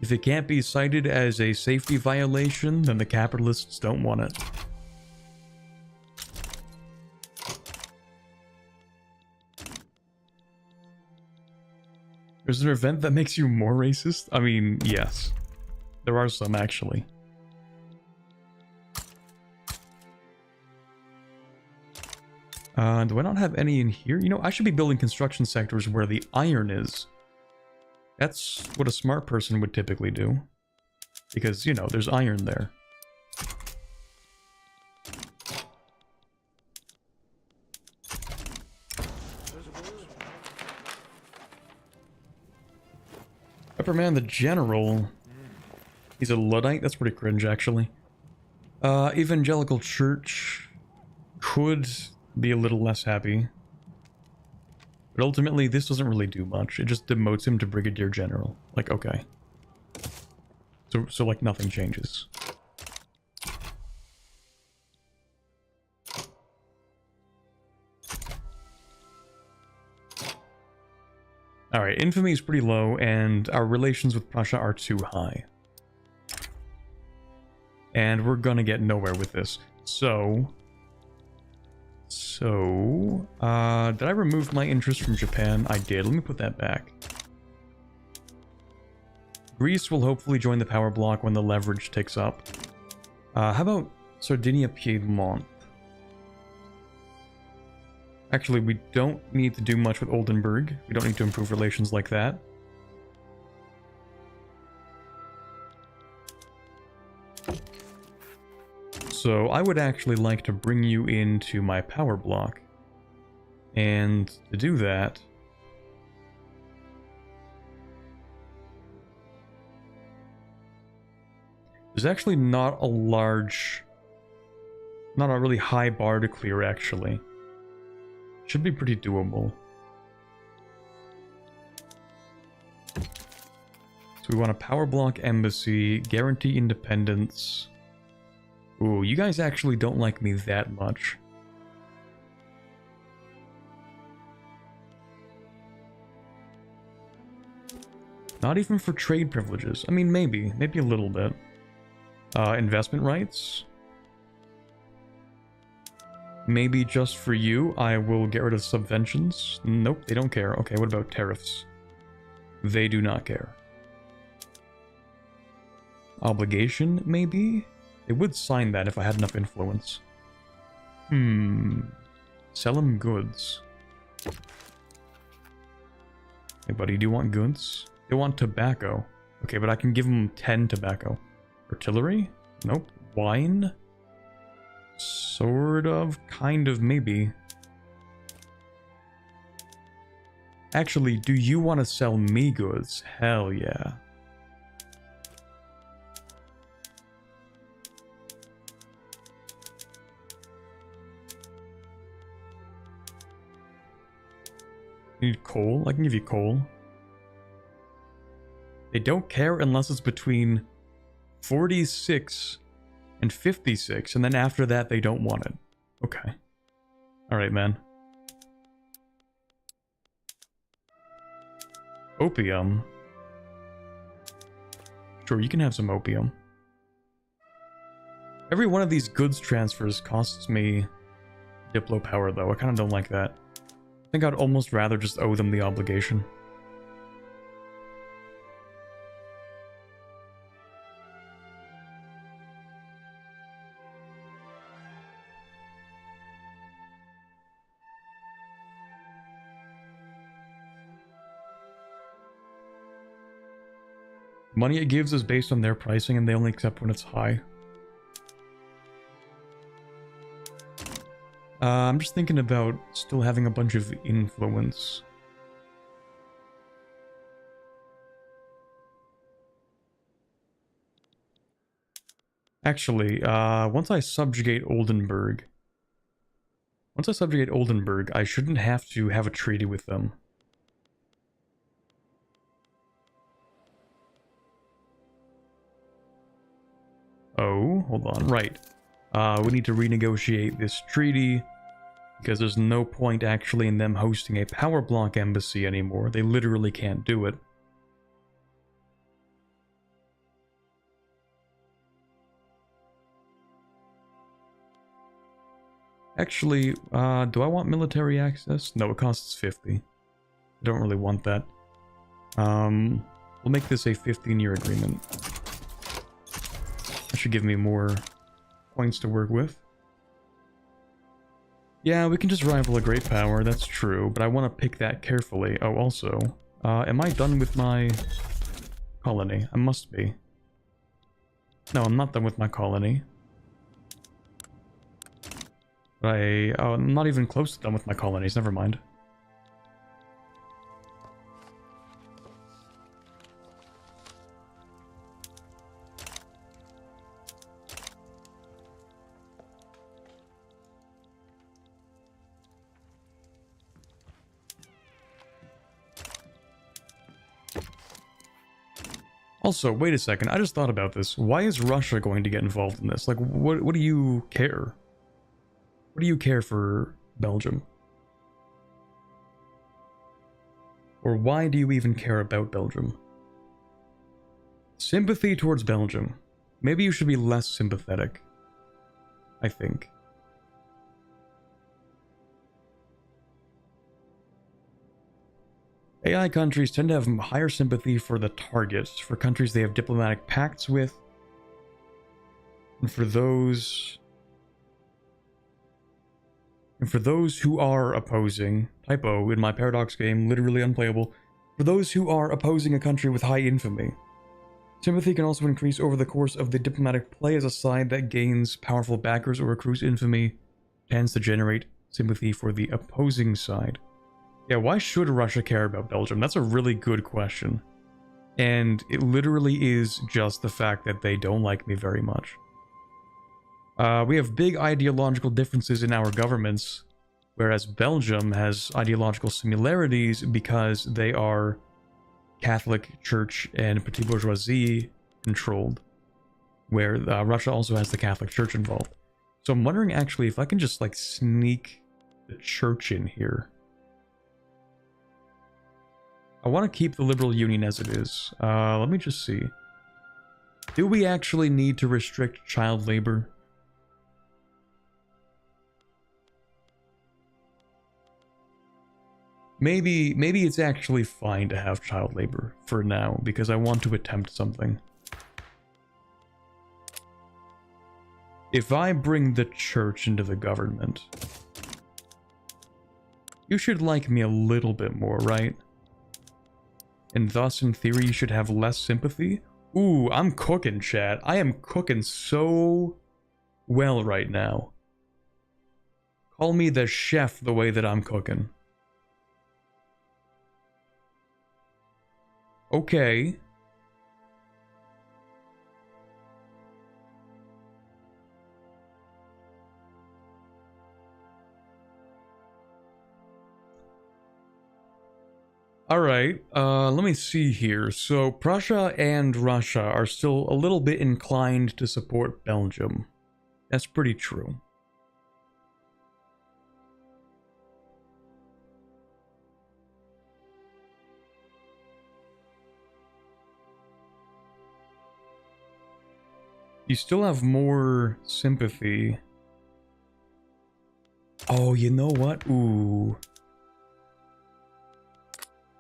If it can't be cited as a safety violation, then the capitalists don't want it. Is there an event that makes you more racist? I mean, yes. There are some, actually. Do I not have any in here? You know, I should be building construction sectors where the iron is. That's what a smart person would typically do. Because, you know, there's iron there. Pepperman the General. He's a Luddite? That's pretty cringe, actually. Evangelical Church could be a little less happy. But ultimately, this doesn't really do much. It just demotes him to Brigadier General. Like, okay. So like, nothing changes. Alright, infamy is pretty low, and our relations with Prussia are too high. And we're gonna get nowhere with this. So, did I remove my interest from Japan? I did. Let me put that back. Greece will hopefully join the power block when the leverage ticks up. How about Sardinia Piedmont? Actually, we don't need to do much with Oldenburg. We don't need to improve relations like that. So I would actually like to bring you into my power block. And to do that, there's actually not a really high bar to clear, actually. Should be pretty doable. So we want a power block embassy, guarantee independence. Ooh, you guys actually don't like me that much. Not even for trade privileges. I mean, maybe a little bit. Investment rights. Maybe just for you, I will get rid of subventions. Nope, they don't care. Okay, what about tariffs? They do not care. Obligation, maybe? They would sign that if I had enough influence. Sell them goods. Hey buddy, do you want goods? They want tobacco. Okay, but I can give them 10 tobacco. Artillery? Nope. Wine? Sort of, kind of, maybe. Actually, do you want to sell me goods? Hell yeah. You need coal? I can give you coal. They don't care unless it's between 46 and 56, and then after that they don't want it. Okay. Alright, man. Opium. Sure, you can have some opium. Every one of these goods transfers costs me Diplo power, though. I kind of don't like that. I think I'd almost rather just owe them the obligation. Money it gives is based on their pricing, and they only accept when it's high. I'm just thinking about still having a bunch of influence. Actually, once I subjugate Oldenburg, I shouldn't have to have a treaty with them. Oh, hold on, right. We need to renegotiate this treaty, because there's no point actually in them hosting a power block embassy anymore. They literally can't do it. Actually, do I want military access? No, it costs 50. I don't really want that. We'll make this a 15-year agreement. That should give me more points to work with. Yeah, we can just rival a great power, that's true, but I want to pick that carefully. Oh, also, am I done with my colony? I must be. No, I'm not done with my colony. I'm not even close to done with my colonies, never mind. Also, wait a second, I just thought about this. Why is Russia going to get involved in this? Like, what do you care? What do you care for Belgium? Or why do you even care about Belgium? Sympathy towards Belgium. Maybe you should be less sympathetic. I think. AI countries tend to have higher sympathy for the targets, for countries they have diplomatic pacts with, and for those who are opposing, typo in my Paradox game, literally unplayable, for those who are opposing a country with high infamy. Sympathy can also increase over the course of the diplomatic play as a side that gains powerful backers or accrues infamy tends to generate sympathy for the opposing side. Yeah, why should Russia care about Belgium? That's a really good question. And it literally is just the fact that they don't like me very much. We have big ideological differences in our governments, whereas Belgium has ideological similarities because they are Catholic Church and Petit Bourgeoisie controlled, where Russia also has the Catholic Church involved. So I'm wondering actually if I can just like sneak the church in here. I want to keep the liberal union as it is. Let me just see. Do we actually need to restrict child labor? Maybe it's actually fine to have child labor for now, because I want to attempt something. If I bring the church into the government, you should like me a little bit more, right? And thus, in theory, you should have less sympathy? Ooh, I'm cooking, chat. I am cooking so well right now. Call me the chef the way that I'm cooking. Okay. Alright, let me see here. So, Prussia and Russia are still a little bit inclined to support Belgium. That's pretty true. You still have more sympathy. Oh, you know what? Ooh.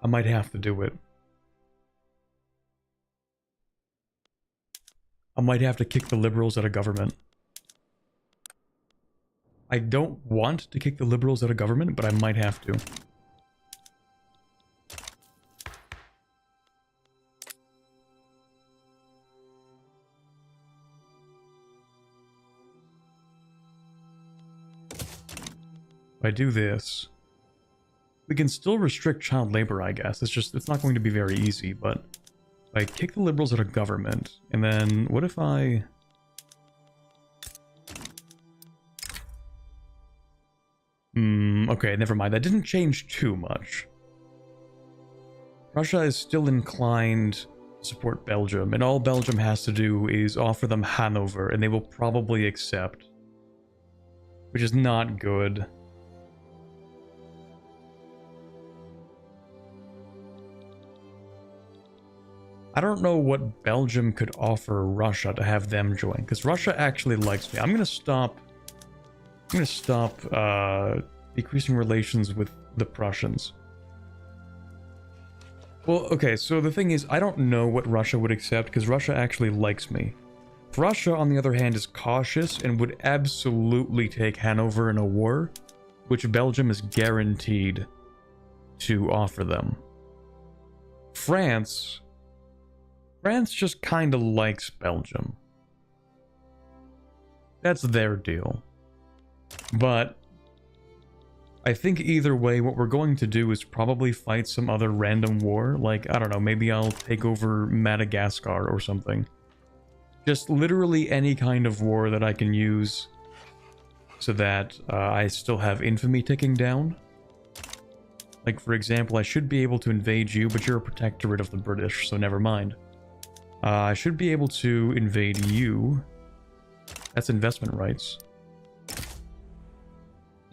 I might have to do it. I might have to kick the liberals out of government. I don't want to kick the liberals out of government, but I might have to. If I do this, we can still restrict child labor, I guess. It's not going to be very easy, but if I kick the liberals out of government, and then what if I... okay, never mind. That didn't change too much. Russia is still inclined to support Belgium, and all Belgium has to do is offer them Hanover, and they will probably accept. Which is not good. I don't know what Belgium could offer Russia to have them join, because Russia actually likes me. I'm going to stop going to stop decreasing relations with the Prussians. Well, okay, so the thing is, I don't know what Russia would accept, because Russia actually likes me. Prussia, on the other hand, is cautious and would absolutely take Hanover in a war, which Belgium is guaranteed to offer them. France just kind of likes Belgium. That's their deal. But I think either way, what we're going to do is probably fight some other random war. Like, I don't know, maybe I'll take over Madagascar or something. Just literally any kind of war that I can use so that I still have infamy ticking down. Like, for example, I should be able to invade you, but you're a protectorate of the British, so never mind. I should be able to invade you. That's investment rights.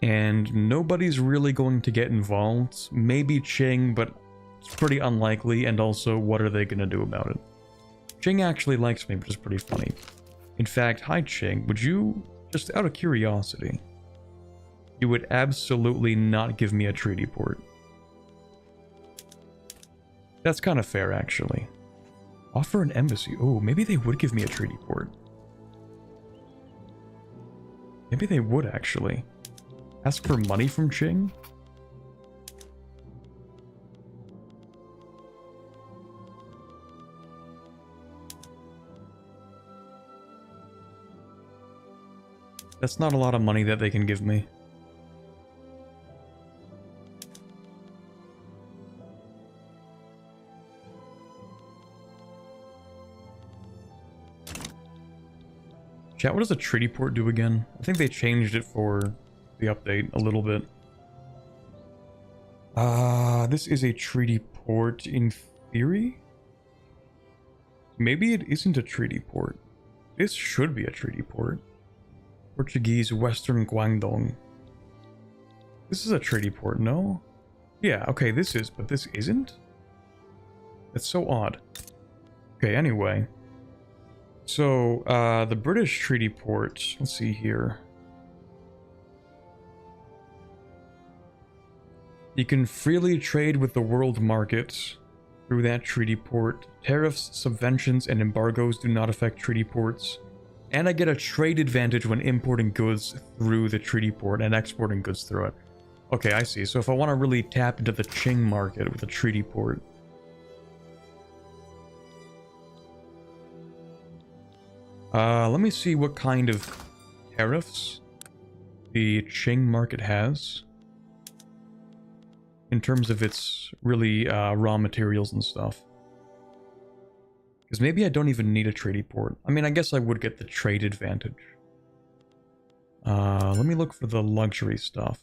And nobody's really going to get involved. Maybe Qing, but it's pretty unlikely, and also, what are they going to do about it? Qing actually likes me, which is pretty funny. In fact, hi Qing, would you, just out of curiosity, you would absolutely not give me a treaty port. That's kind of fair, actually. Offer an embassy. Oh, maybe they would give me a treaty port. Maybe they would, actually. Ask for money from Qing? That's not a lot of money that they can give me. Chat, what does a treaty port do again? I think they changed it for the update a little bit. This is a treaty port in theory? Maybe it isn't a treaty port. This should be a treaty port. Portuguese Western Guangdong. This is a treaty port, no? Yeah, okay, this is, but this isn't? That's so odd. Okay, anyway. So, the British treaty port, let's see here. You can freely trade with the world market through that treaty port. Tariffs, subventions, and embargoes do not affect treaty ports. And I get a trade advantage when importing goods through the treaty port and exporting goods through it. Okay, I see. So if I want to really tap into the Qing market with a treaty port. Let me see what kind of tariffs the Qing market has. In terms of its really raw materials and stuff. Because maybe I don't even need a treaty port. I mean, I guess I would get the trade advantage. Let me look for the luxury stuff.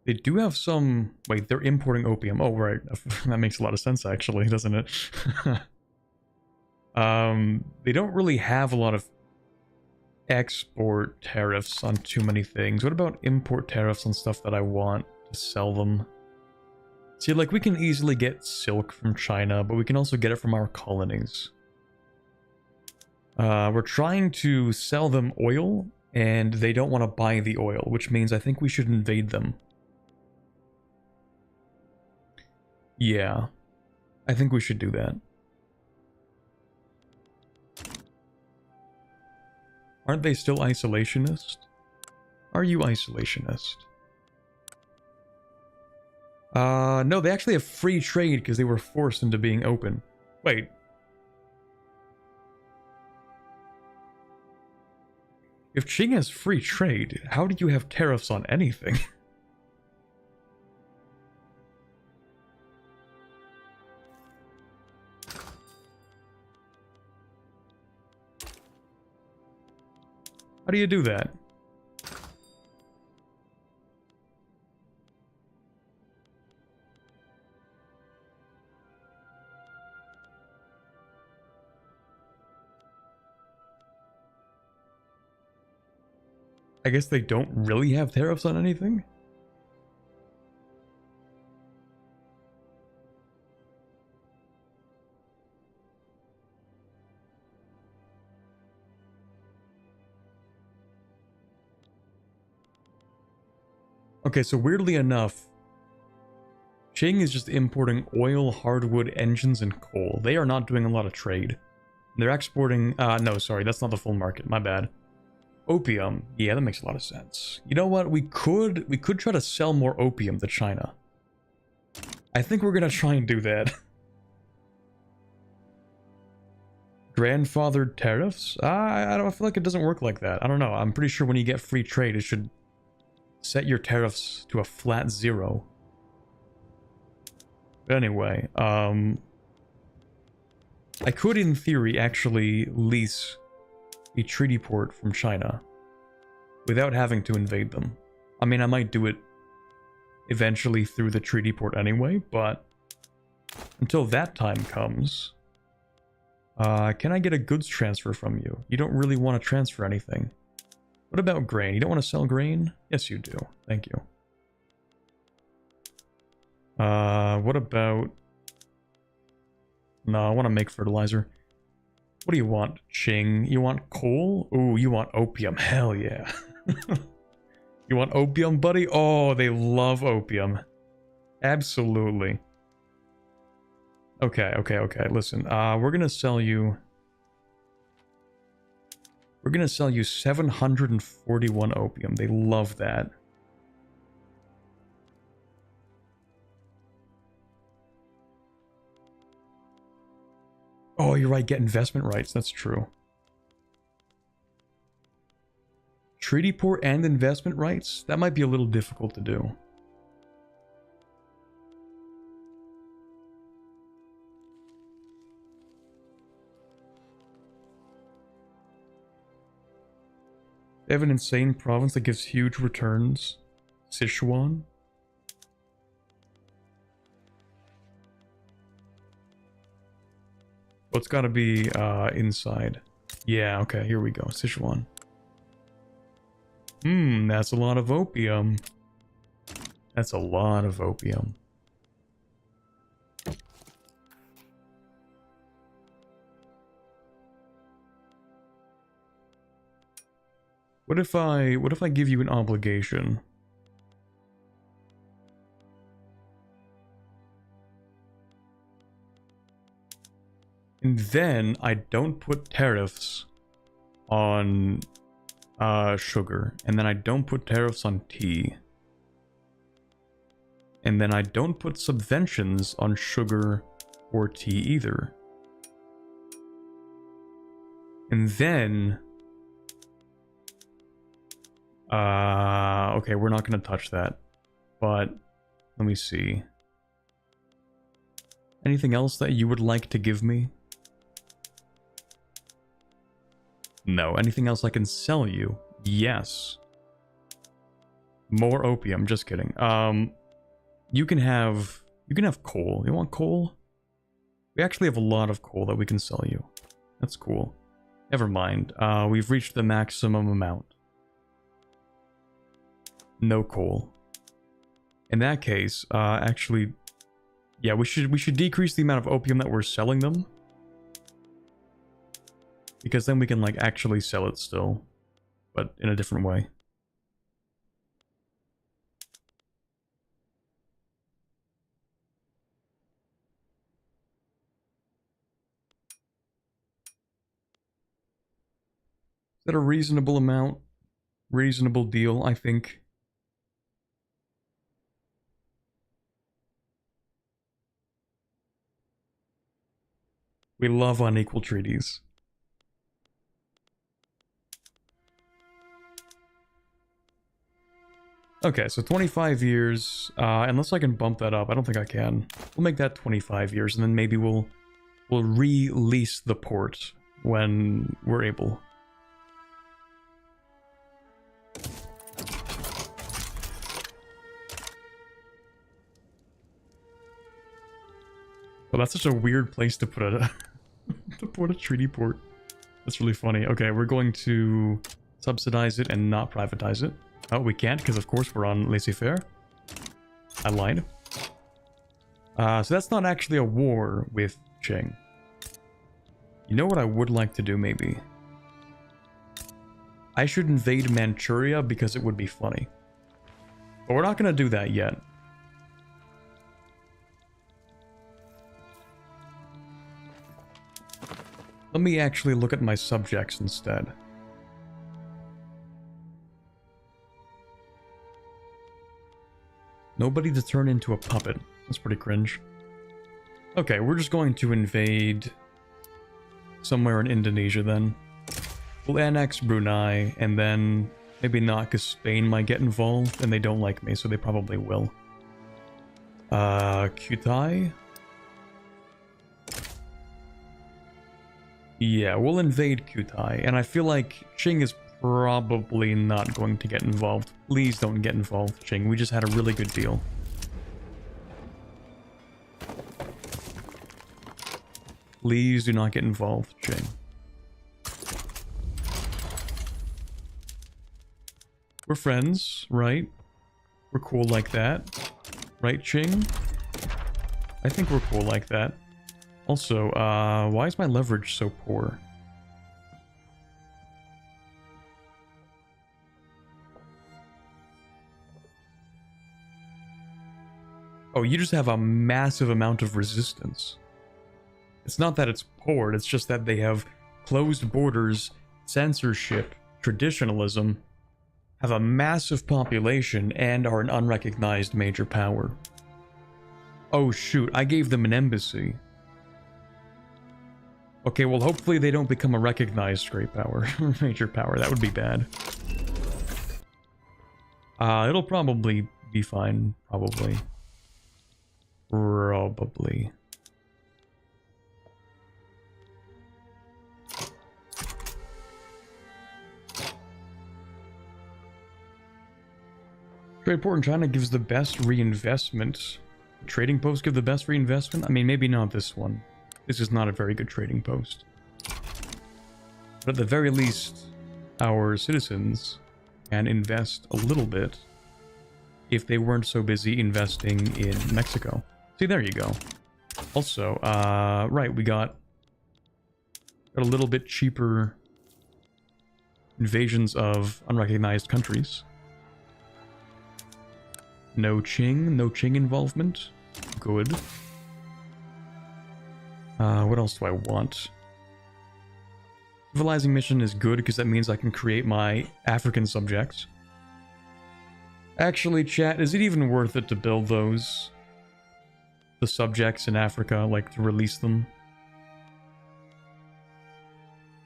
They do have some... Wait, they're importing opium. Oh, right. That makes a lot of sense, actually, doesn't it? They don't really have a lot of export tariffs on too many things. What about import tariffs on stuff that I want to sell them? See, like, we can easily get silk from China, but we can also get it from our colonies. We're trying to sell them oil, and they don't want to buy the oil, which means I think we should invade them. Yeah, I think we should do that. Aren't they still isolationist? Are you isolationist? No, they actually have free trade because they were forced into being open. Wait. If Qing has free trade, how do you have tariffs on anything? How do you do that? I guess they don't really have tariffs on anything? Okay, so weirdly enough, Qing is just importing oil, hardwood, engines, and coal. They are not doing a lot of trade. They're exporting... no, sorry, that's not the full market. My bad. Opium. Yeah, that makes a lot of sense. You know what? We could try to sell more opium to China. I think we're gonna try and do that. Grandfathered tariffs? I feel like it doesn't work like that. I don't know. I'm pretty sure when you get free trade, it should set your tariffs to a flat 0. But anyway, I could, in theory, actually lease a treaty port from China without having to invade them. I mean, I might do it eventually through the treaty port anyway, but until that time comes, can I get a goods transfer from you? You don't really want to transfer anything. What about grain? You don't want to sell grain? Yes, you do. Thank you. What about... No, I want to make fertilizer. What do you want, Qing? You want coal? Ooh, you want opium. Hell yeah. You want opium, buddy? Oh, they love opium. Absolutely. Okay. Listen, we're gonna sell you... We're gonna sell you 741 opium. They love that. Oh, you're right, get investment rights. That's true. Treaty port and investment rights? That might be a little difficult to do. They have an insane province that gives huge returns. Sichuan? Well, it's gotta be inside. Yeah, okay, here we go. Sichuan. That's a lot of opium. That's a lot of opium. What if I give you an obligation? And then I don't put tariffs on sugar, and then I don't put tariffs on tea, and then I don't put subventions on sugar or tea either. And then okay, we're not going to touch that, but let me see. Anything else that you would like to give me? No. Anything else I can sell you? Yes. More opium. Just kidding. You can have coal. You want coal? We actually have a lot of coal that we can sell you. That's cool. Never mind. We've reached the maximum amount. No coal. In that case, actually, yeah, we should decrease the amount of opium that we're selling them. Because then we can, like, actually sell it still. But in a different way. Is that a reasonable amount? Reasonable deal, I think. We love unequal treaties. Okay, so 25 years, unless I can bump that up, I don't think I can. We'll make that 25 years, and then maybe we'll re-lease the port when we're able. Well, that's such a weird place to put a to put a treaty port. That's really funny. Okay, we're going to subsidize it and not privatize it. Oh, we can't, because of course we're on laissez-faire. I lied. So that's not actually a war with Qing. You know what I would like to do, maybe? I should invade Manchuria because it would be funny. But we're not going to do that yet. Let me actually look at my subjects instead. Nobody to turn into a puppet. That's pretty cringe. Okay, we're just going to invade somewhere in Indonesia then. We'll annex Brunei, and then maybe not, because Spain might get involved, and they don't like me, so they probably will. Kutai? Yeah, we'll invade Kutai, and I feel like Qing is probably not going to get involved. Please don't get involved, Qing. We just had a really good deal. Please do not get involved, Qing. We're friends, right? We're cool like that. Right, Qing? I think we're cool like that. Also, why is my leverage so poor? Oh, you just have a massive amount of resistance. It's not that it's poor, it's just that they have closed borders, censorship, traditionalism, have a massive population, and are an unrecognized major power. Oh shoot, I gave them an embassy. Okay, well hopefully they don't become a recognized great power, major power. That would be bad. It'll probably be fine, probably. Probably. Trade port in China gives the best reinvestment. Trading post give the best reinvestment? I mean, maybe not this one. This is not a very good trading post. But at the very least, our citizens can invest a little bit if they weren't so busy investing in Mexico. See, there you go. Also, right, we got a little bit cheaper invasions of unrecognized countries. No Qing involvement. Good. What else do I want? Finalizing mission is good because that means I can create my African subjects. Actually, chat, is it even worth it to build those? The subjects in Africa, like to release them?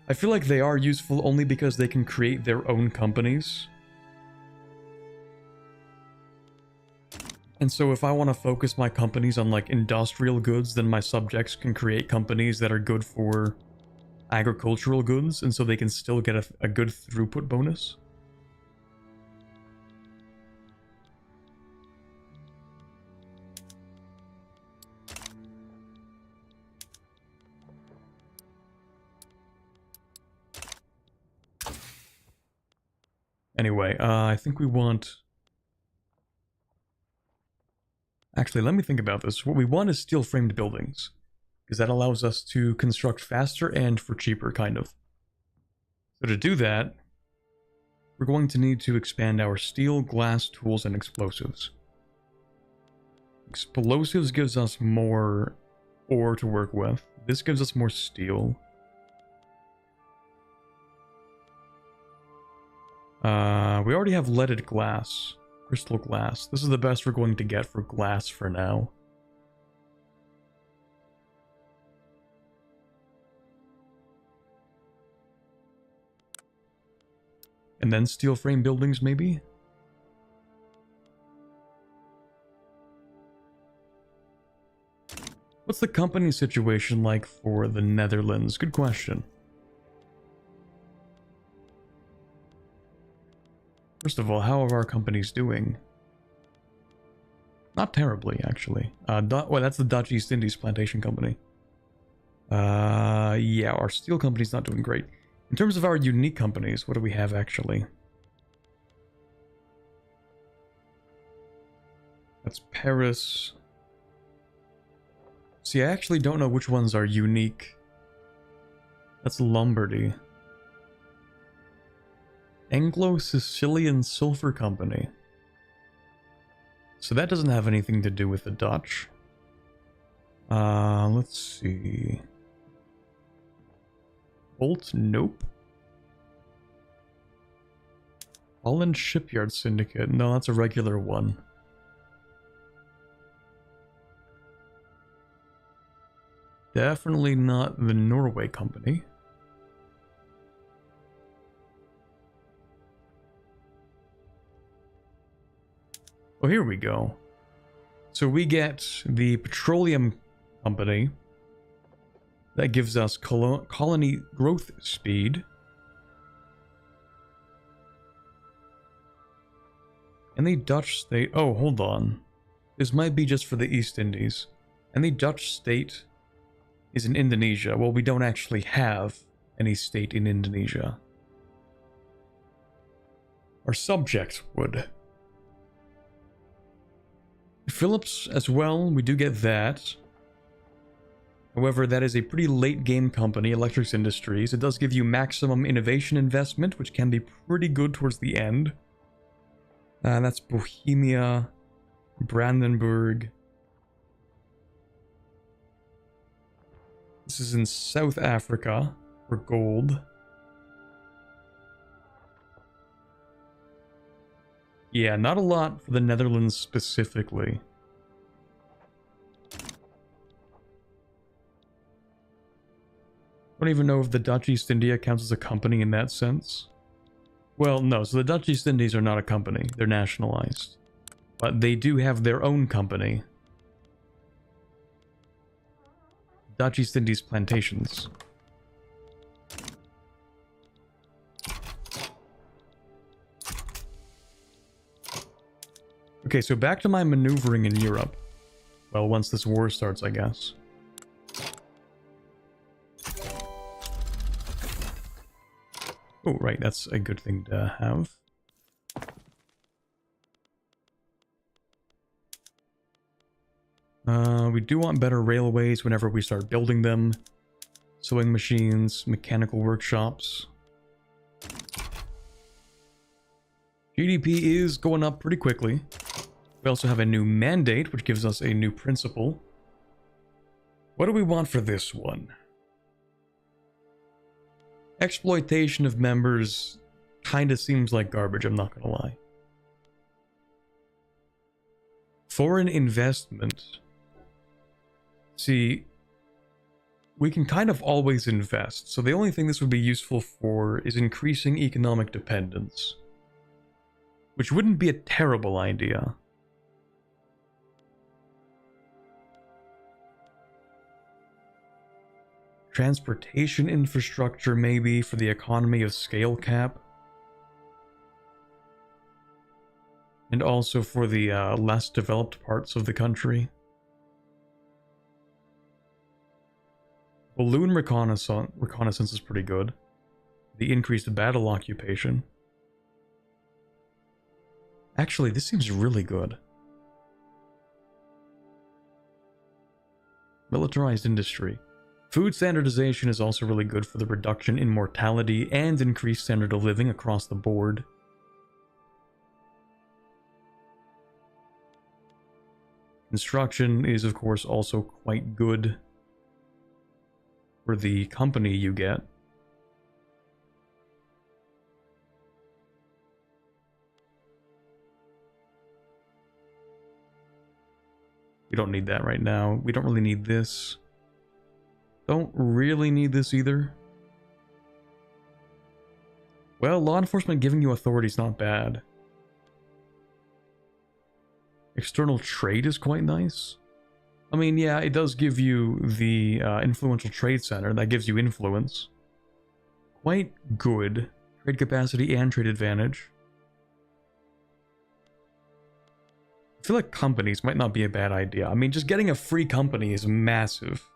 I feel like they are useful only because they can create their own companies. And so if I want to focus my companies on like industrial goods, then my subjects can create companies that are good for agricultural goods, and so they can still get a good throughput bonus. Anyway, I think we want... Actually, let me think about this. What we want is steel-framed buildings, because that allows us to construct faster and for cheaper, kind of. So to do that, we're going to need to expand our steel, glass, tools, and explosives. Explosives gives us more ore to work with. This gives us more steel. We already have leaded glass. Crystal glass. This is the best we're going to get for glass for now. And then steel frame buildings, maybe? What's the company situation like for the Netherlands? Good question. First of all, how are our companies doing? Not terribly, actually. Well, that's the Dutch East Indies Plantation Company. Yeah, our steel company's not doing great. In terms of our unique companies, what do we have, actually? That's Paris. See, I actually don't know which ones are unique. That's Lombardy. Anglo-Sicilian Sulfur Company. So that doesn't have anything to do with the Dutch. Let's see. Bolt? Nope. Holland Shipyard Syndicate. No, that's a regular one. Definitely not the Norway company. Oh, here we go. So we get the petroleum company that gives us colony growth speed. And the Dutch state... Oh, hold on. This might be just for the East Indies. And the Dutch state is in Indonesia. Well, we don't actually have any state in Indonesia. Our subject would. Philips as well, we do get that. However, that is a pretty late game company, Electrics Industries. It does give you maximum innovation investment, which can be pretty good towards the end. That's Bohemia, Brandenburg. This is in South Africa for gold. Yeah, not a lot for the Netherlands specifically. I don't even know if the Dutch East India counts as a company in that sense. Well, no, so the Dutch East Indies are not a company. They're nationalized. But they do have their own company. Dutch East Indies Plantations. Okay, so back to my maneuvering in Europe. Well, once this war starts, I guess. Oh, right, that's a good thing to have. We do want better railways whenever we start building them. Sewing machines, mechanical workshops. GDP is going up pretty quickly. We also have a new mandate, which gives us a new principle. What do we want for this one? Exploitation of members kind of seems like garbage, I'm not gonna lie. Foreign investment. See, we can kind of always invest, so the only thing this would be useful for is increasing economic dependence. Which wouldn't be a terrible idea. Transportation infrastructure, maybe, for the economy of scale cap. And also for the less developed parts of the country. Balloon reconnaissance is pretty good. The increased battle occupation. Actually, this seems really good. Militarized industry. Food standardization is also really good for the reduction in mortality and increased standard of living across the board. Construction is, of course, also quite good for the company you get. We don't need that right now. We don't really need this. Don't really need this either. Well, law enforcement giving you authority is not bad. External trade is quite nice. I mean, yeah, it does give you the influential trade center. That gives you influence. Quite good. Trade capacity and trade advantage. I feel like companies might not be a bad idea. I mean, just getting a free company is massive.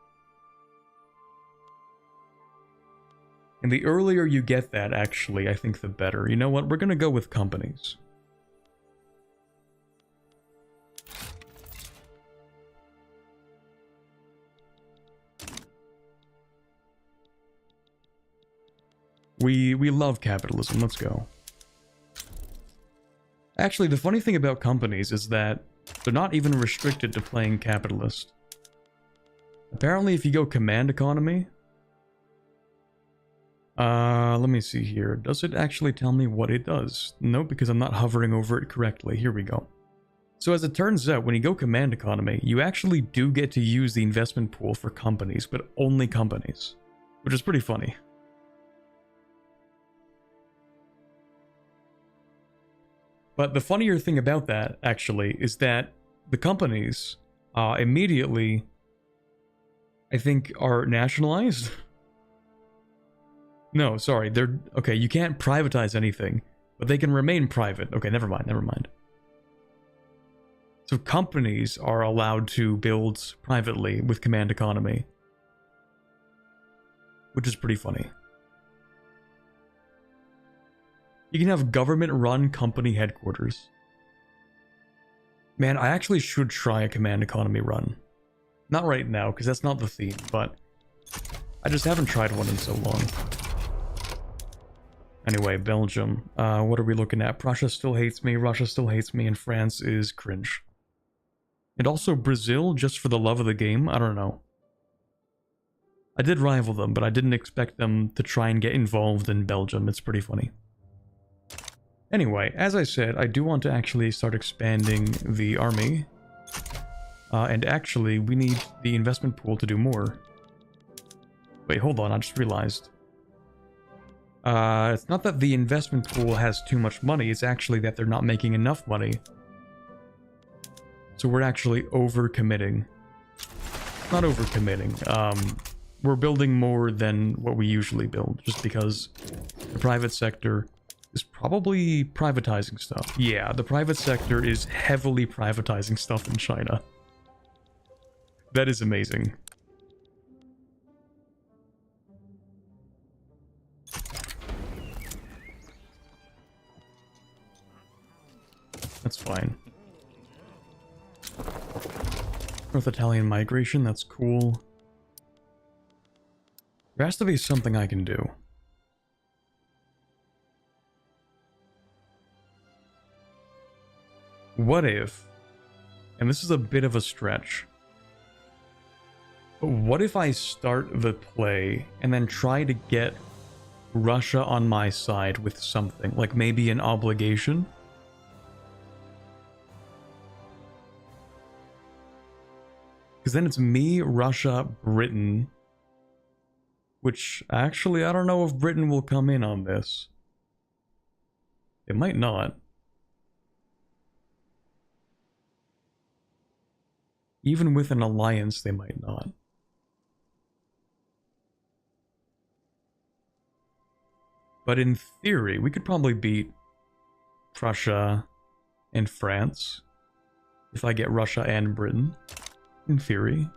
And the earlier you get that, actually, I think the better. You know what? We're gonna go with companies. We love capitalism. Let's go. Actually, the funny thing about companies is that They're not even restricted to playing capitalist. Apparently, if you go command economy... let me see here. Does it actually tell me what it does? No, because I'm not hovering over it correctly. Here we go. So as it turns out, when you go command economy, you actually do get to use the investment pool for companies, but only companies. Which is pretty funny. But the funnier thing about that, actually, is that the companies immediately, I think, are nationalized. No, sorry, they're... Okay, you can't privatize anything, but they can remain private. Okay, never mind, never mind. So companies are allowed to build privately with command economy. Which is pretty funny. You can have government-run company headquarters. Man, I actually should try a command economy run. Not right now, because that's not the theme, but... I just haven't tried one in so long. Anyway, Belgium. What are we looking at? Prussia still hates me, Russia still hates me, and France is cringe. And also Brazil, just for the love of the game? I don't know. I did rival them, but I didn't expect them to try and get involved in Belgium. It's pretty funny. Anyway, as I said, I do want to actually start expanding the army. And actually, we need the investment pool to do more. Wait, hold on, I just realized. It's not that the investment pool has too much money, it's actually that they're not making enough money. So we're actually overcommitting. Not overcommitting, we're building more than what we usually build, just because the private sector is probably privatizing stuff. Yeah, the private sector is heavily privatizing stuff in China. That is amazing. That's fine. North Italian migration, that's cool. There has to be something I can do. What if, and this is a bit of a stretch, but what if I start the play and then try to get Russia on my side with something, like maybe an obligation? Because then it's me, Russia, Britain, which actually I don't know if Britain will come in on this. It might not. Even with an alliance, they might not. But in theory, we could probably beat Prussia and France if I get Russia and Britain. In theory.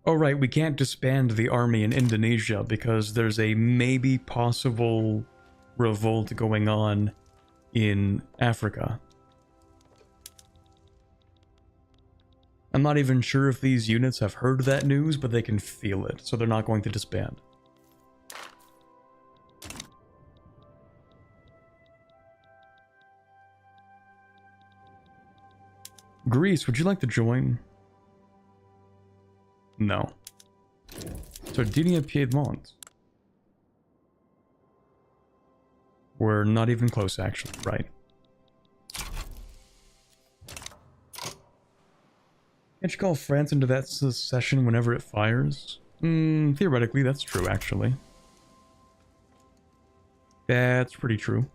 Oh right, we can't disband the army in Indonesia because there's a maybe possible revolt going on in Africa. I'm not even sure if these units have heard that news, but they can feel it, so they're not going to disband. Greece, would you like to join? No. Sardinia, Piedmont. We're not even close, actually, right? Can't you call France into that secession whenever it fires? Theoretically, that's true, actually. That's pretty true.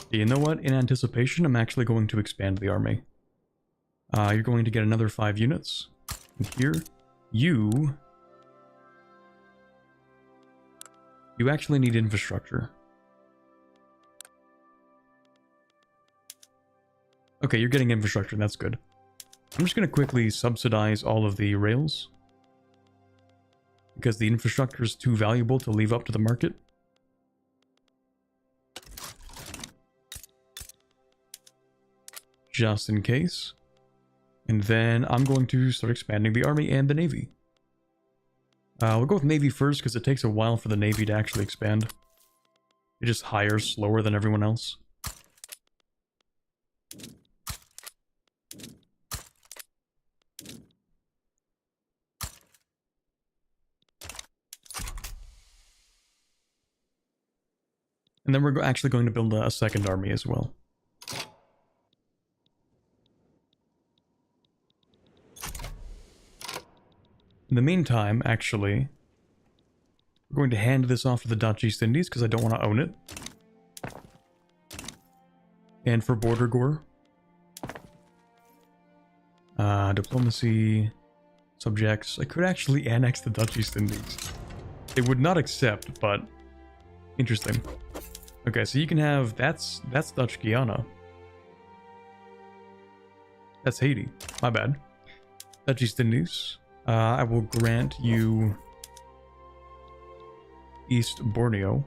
You know what? In anticipation, I'm actually going to expand the army. You're going to get another 5 units. And here, you actually need infrastructure. Okay, you're getting infrastructure, that's good. I'm just going to quickly subsidize all of the rails, because the infrastructure is too valuable to leave up to the market. just in case. And then I'm going to start expanding the army and the navy. We'll go with navy first because it takes a while for the navy to actually expand. It just hires slower than everyone else. And then we're actually going to build a second army as well. In the meantime, actually, we're going to hand this off to the Dutch East Indies because I don't want to own it. And for border gore, diplomacy, subjects. I could actually annex the Dutch East Indies. They would not accept, but interesting. Okay, so you can have, that's Dutch Guiana. That's Haiti. My bad. Dutch East Indies. I will grant you East Borneo.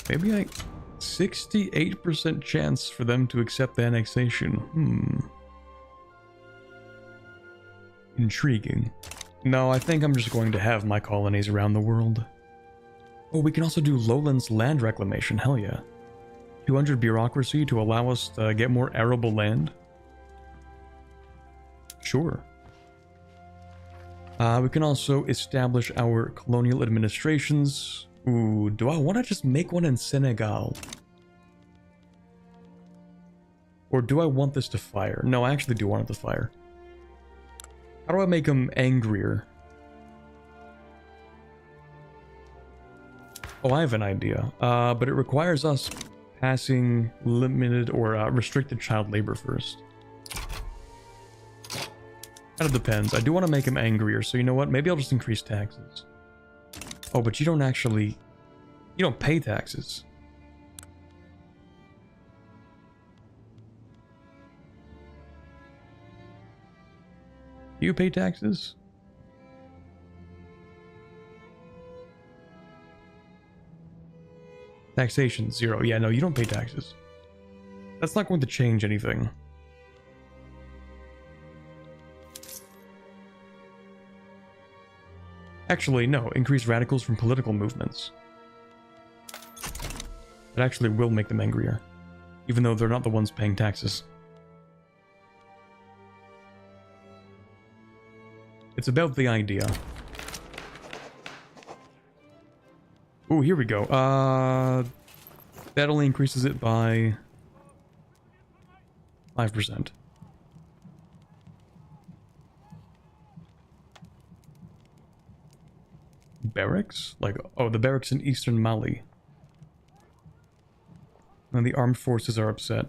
Maybe 68% chance for them to accept the annexation. Intriguing. No, I think I'm just going to have my colonies around the world. Oh, we can also do lowlands land reclamation, hell yeah. 200 bureaucracy to allow us to get more arable land. Sure. We can also establish our colonial administrations. Ooh, do I want to just make one in Senegal? Or do I want this to fire? No, I actually do want it to fire. How do I make them angrier? Oh, I have an idea. But it requires us passing limited or restricted child labor first. Kind of depends. I do want to make him angrier, so you know what? Maybe I'll just increase taxes. Oh, but you don't actually... You don't pay taxes. Do you pay taxes? Taxation, 0. Yeah, no, you don't pay taxes. That's not going to change anything. Actually, no. Increase radicals from political movements. It actually will make them angrier. Even though they're not the ones paying taxes. It's about the idea. Oh, here we go. That only increases it by 5%. Barracks? Like, oh, the barracks in eastern Mali. And the armed forces are upset.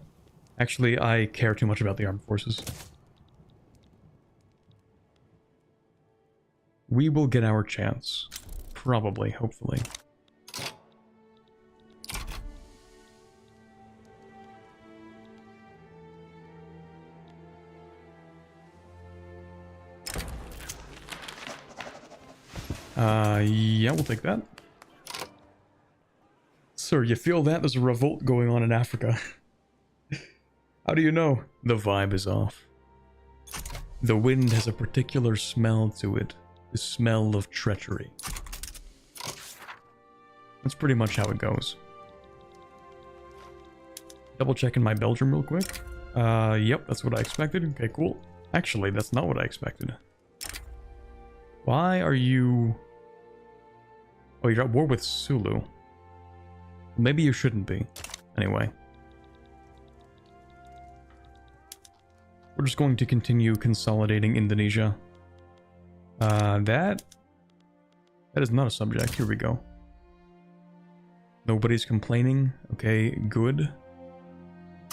Actually, I care too much about the armed forces. We will get our chance. Probably, hopefully. Yeah, we'll take that. Sir, you feel that? There's a revolt going on in Africa. How do you know? The vibe is off. The wind has a particular smell to it. The smell of treachery. That's pretty much how it goes. Double checking my Belgium real quick. Yep, that's what I expected. Okay, cool. Actually, that's not what I expected. Why are you... Oh, you're at war with Sulu. Maybe you shouldn't be. Anyway. We're just going to continue consolidating Indonesia. That is not a subject. Here we go. Nobody's complaining. Okay, good.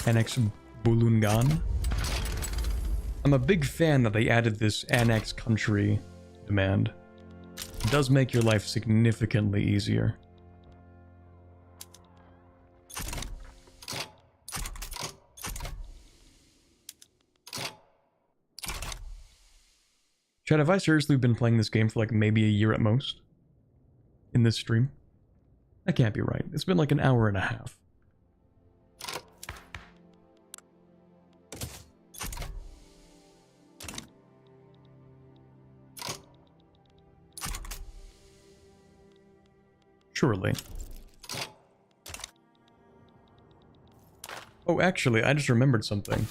Annex Bulungan. I'm a big fan that they added this annex country demand. It does make your life significantly easier. Chad, have I seriously been playing this game for like maybe a year at most? In this stream? That can't be right. It's been like an hour and a half. Surely. Oh, actually, I just remembered something.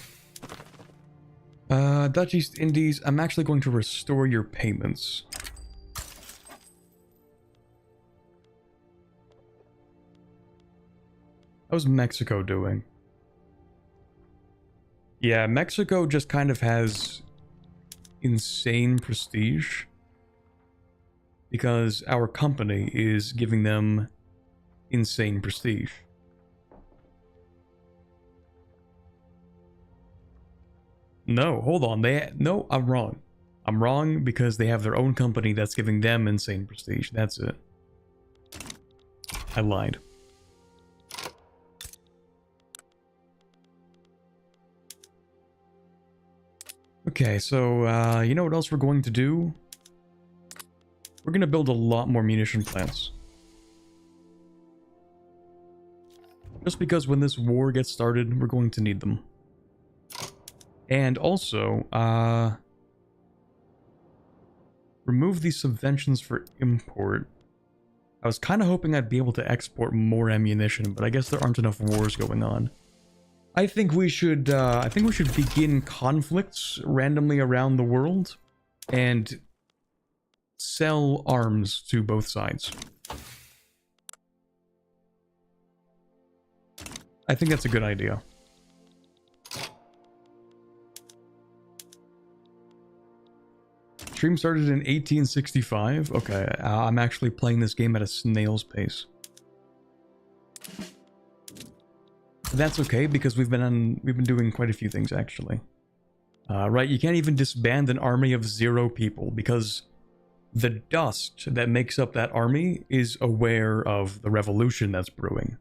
Dutch East Indies, I'm actually going to restore your payments. How's Mexico doing? Yeah, Mexico just kind of has insane prestige because our company is giving them insane prestige. No, hold on. No, I'm wrong. I'm wrong because they have their own company that's giving them insane prestige. That's it. I lied. Okay, so, you know what else we're going to do? We're going to build a lot more munition plants. Just because when this war gets started, we're going to need them. And also, remove these subventions for import. I was kind of hoping I'd be able to export more ammunition, but I guess there aren't enough wars going on. I think we should begin conflicts randomly around the world and sell arms to both sides. I think that's a good idea. Stream started in 1865. Okay, I'm actually playing this game at a snail's pace. That's okay because we've been doing quite a few things actually. Right, you can't even disband an army of 0 people because the dust that makes up that army is aware of the revolution that's brewing.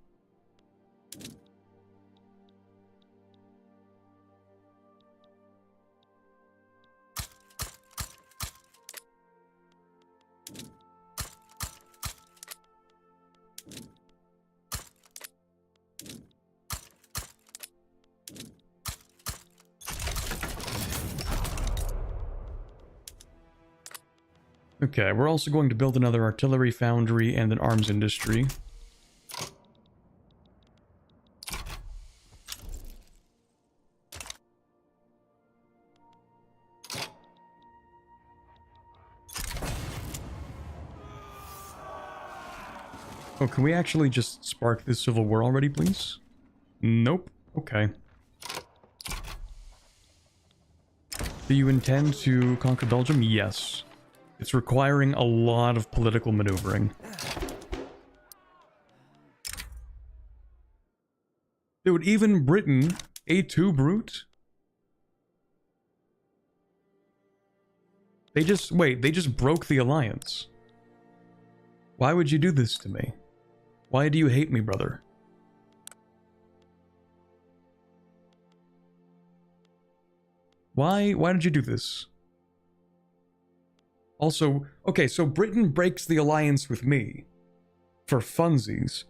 Okay, we're also going to build another artillery foundry and an arms industry. Oh, can we actually just spark this civil war already, please? Nope. Okay. Do you intend to conquer Belgium? Yes. It's requiring a lot of political maneuvering. Dude, even Britain, A2 brute? They just broke the alliance. Why would you do this to me? Why do you hate me, brother? Why did you do this? Also, okay, so Britain breaks the alliance with me for funsies,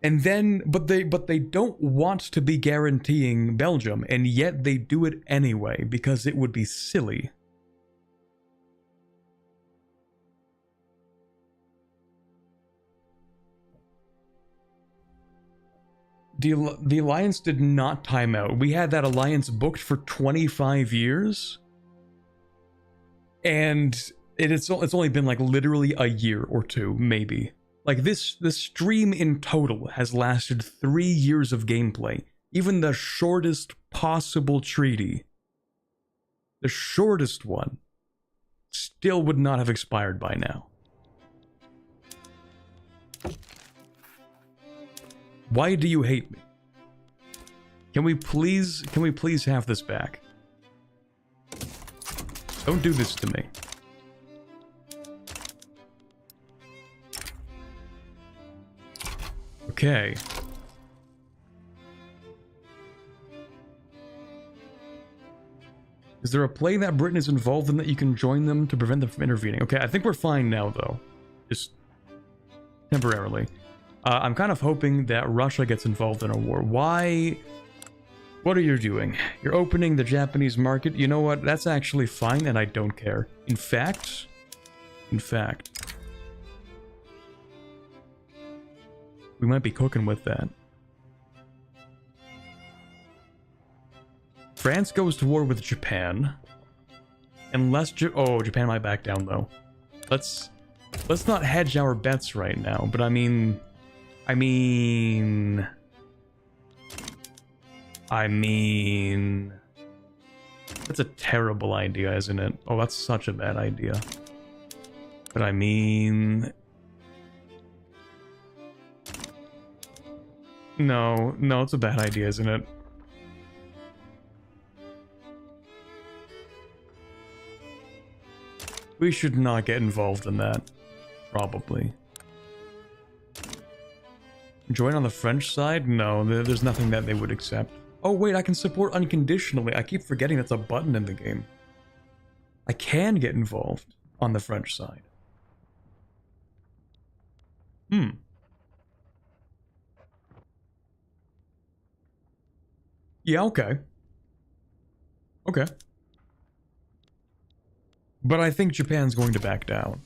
and then, but they don't want to be guaranteeing Belgium, and yet they do it anyway because it would be silly. The alliance did not time out. We had that alliance booked for 25 years, and it's only been like literally a year or two, maybe. Like this stream in total has lasted 3 years of gameplay. Even the shortest possible treaty, the shortest one, still would not have expired by now. Why do you hate me? Can we please have this back? Don't do this to me. Okay. Is there a play that Britain is involved in that you can join them to prevent them from intervening? Okay, I think we're fine now, though. Just temporarily. I'm kind of hoping that Russia gets involved in a war. Why? What are you doing? You're opening the Japanese market. You know what? That's actually fine, and I don't care. In fact, We might be cooking with that. France goes to war with Japan. Unless Japan might back down though. Let's not hedge our bets right now, but I mean that's a terrible idea, isn't it? Oh, that's such a bad idea. But I mean, no, it's a bad idea, isn't it? We should not get involved in that, probably. Join on the French side? No, there's nothing that they would accept. Oh wait, I can support unconditionally. I keep forgetting that's a button in the game. I can get involved on the French side. Yeah, okay. Okay. But I think Japan's going to back down.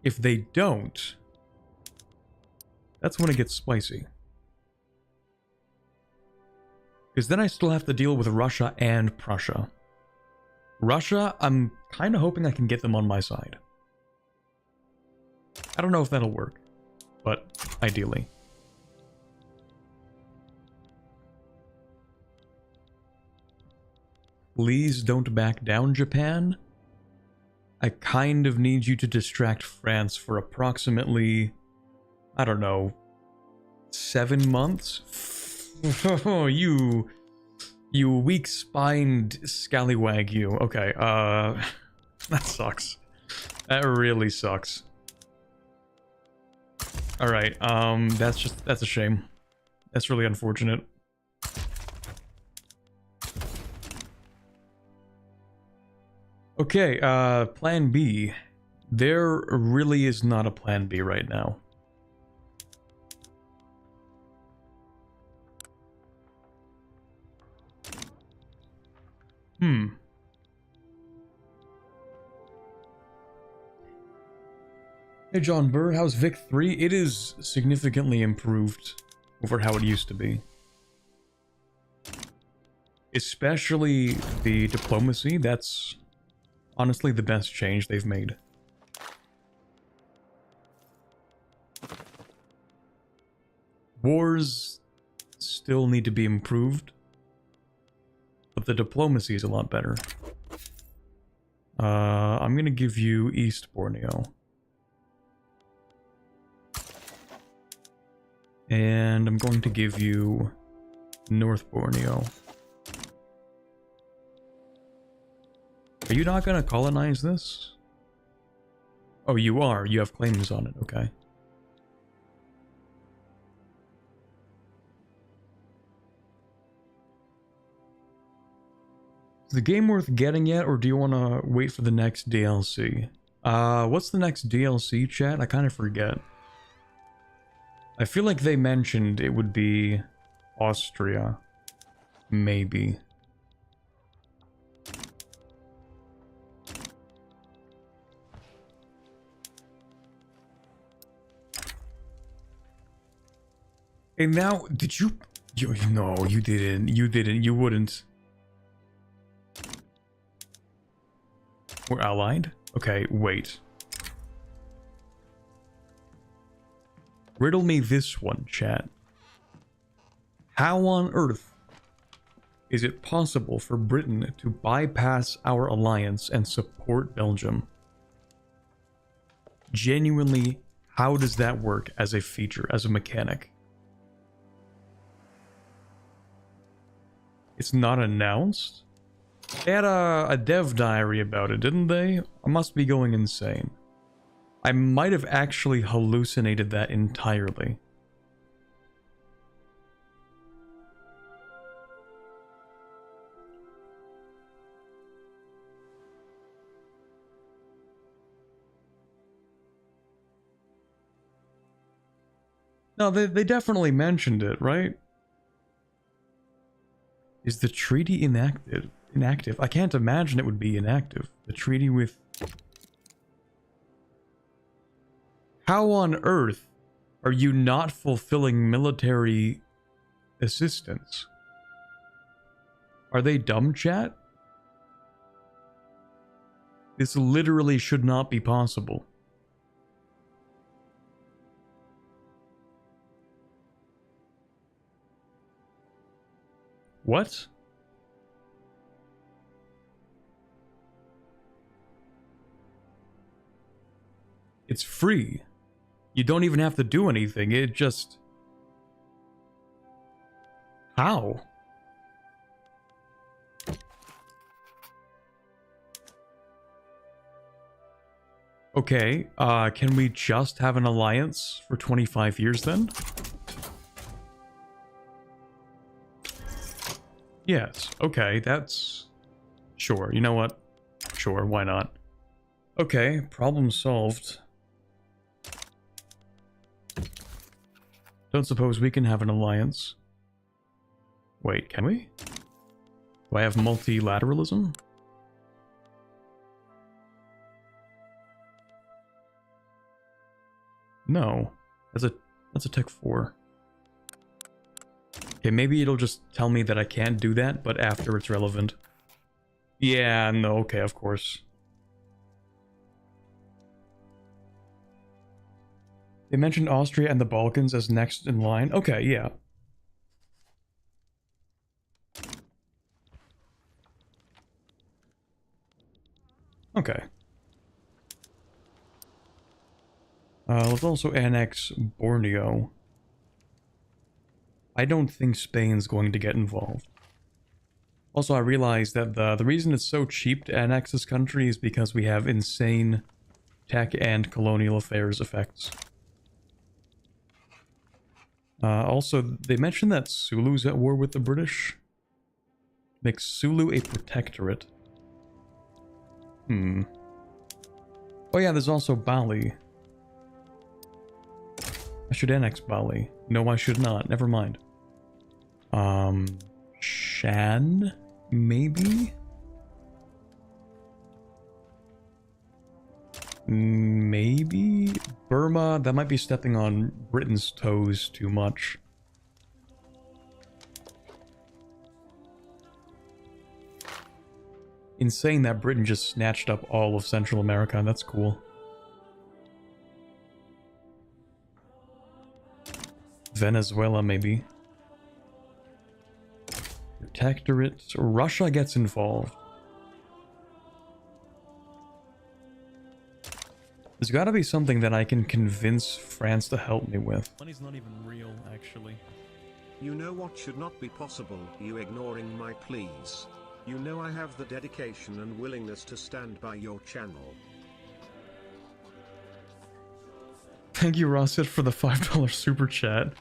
If they don't, that's when it gets spicy. Because then I still have to deal with Russia and Prussia. Russia, I'm kind of hoping I can get them on my side. I don't know if that'll work, but ideally. Please don't back down, Japan. I kind of need you to distract France for approximately, I don't know, 7 months? you weak-spined scallywag, you. Okay, that sucks. That really sucks. Alright, that's a shame. That's really unfortunate. Okay, plan B. There really is not a plan B right now. Hey John Burr, how's Vic3? It is significantly improved over how it used to be. Especially the diplomacy, that's honestly the best change they've made. Wars still need to be improved, but the diplomacy is a lot better. I'm gonna give you East Borneo. And I'm going to give you North Borneo. Are you not going to colonize this? Oh, you are. You have claims on it. Okay. Is the game worth getting yet, or do you want to wait for the next DLC? What's the next DLC, chat? I kind of forget. I feel like they mentioned it would be Austria. Maybe. And now, did you no, you didn't. You didn't. You wouldn't. We're allied? Okay, wait. Riddle me this one, chat. How on earth is it possible for Britain to bypass our alliance and support Belgium? Genuinely, how does that work as a feature, as a mechanic? It's not announced? They had a dev diary about it, didn't they? I must be going insane. I might have actually hallucinated that entirely. No, they definitely mentioned it, right? Is the treaty inactive? Inactive? I can't imagine it would be inactive. The treaty with... How on earth Are you not fulfilling military assistance? Are they dumb, chat? This literally should not be possible. What? It's free. You don't even have to do anything. It just... How? Okay, can we just have an alliance for 25 years then? Yes, okay, that's... Sure, you know what? Sure, why not? Okay, problem solved. Don't suppose we can have an alliance. Wait, can we? Do I have multilateralism? No. That's a Tech 4. Okay, maybe it'll just tell me that I can't do that, but after it's relevant. Yeah, no, okay, of course. They mentioned Austria and the Balkans as next in line. Okay, yeah. Okay. Let's also annex Borneo. I don't think Spain's going to get involved. Also, I realized that the reason it's so cheap to annex this country is because we have insane tech and colonial affairs effects. Also, they mentioned that Sulu's at war with the British. Makes Sulu a protectorate. Oh yeah, there's also Bali. I should annex Bali. No, I should not. Never mind. Shan? Maybe? Maybe? Burma? That might be stepping on Britain's toes too much. Insane that Britain just snatched up all of Central America. That's cool. Venezuela, maybe. Protectorate. Russia gets involved. There's gotta be something that I can convince France to help me with. Money's not even real, actually. You know what should not be possible? You ignoring my pleas. You know I have the dedication and willingness to stand by your channel. Thank you, Rosset, for the $5 super chat.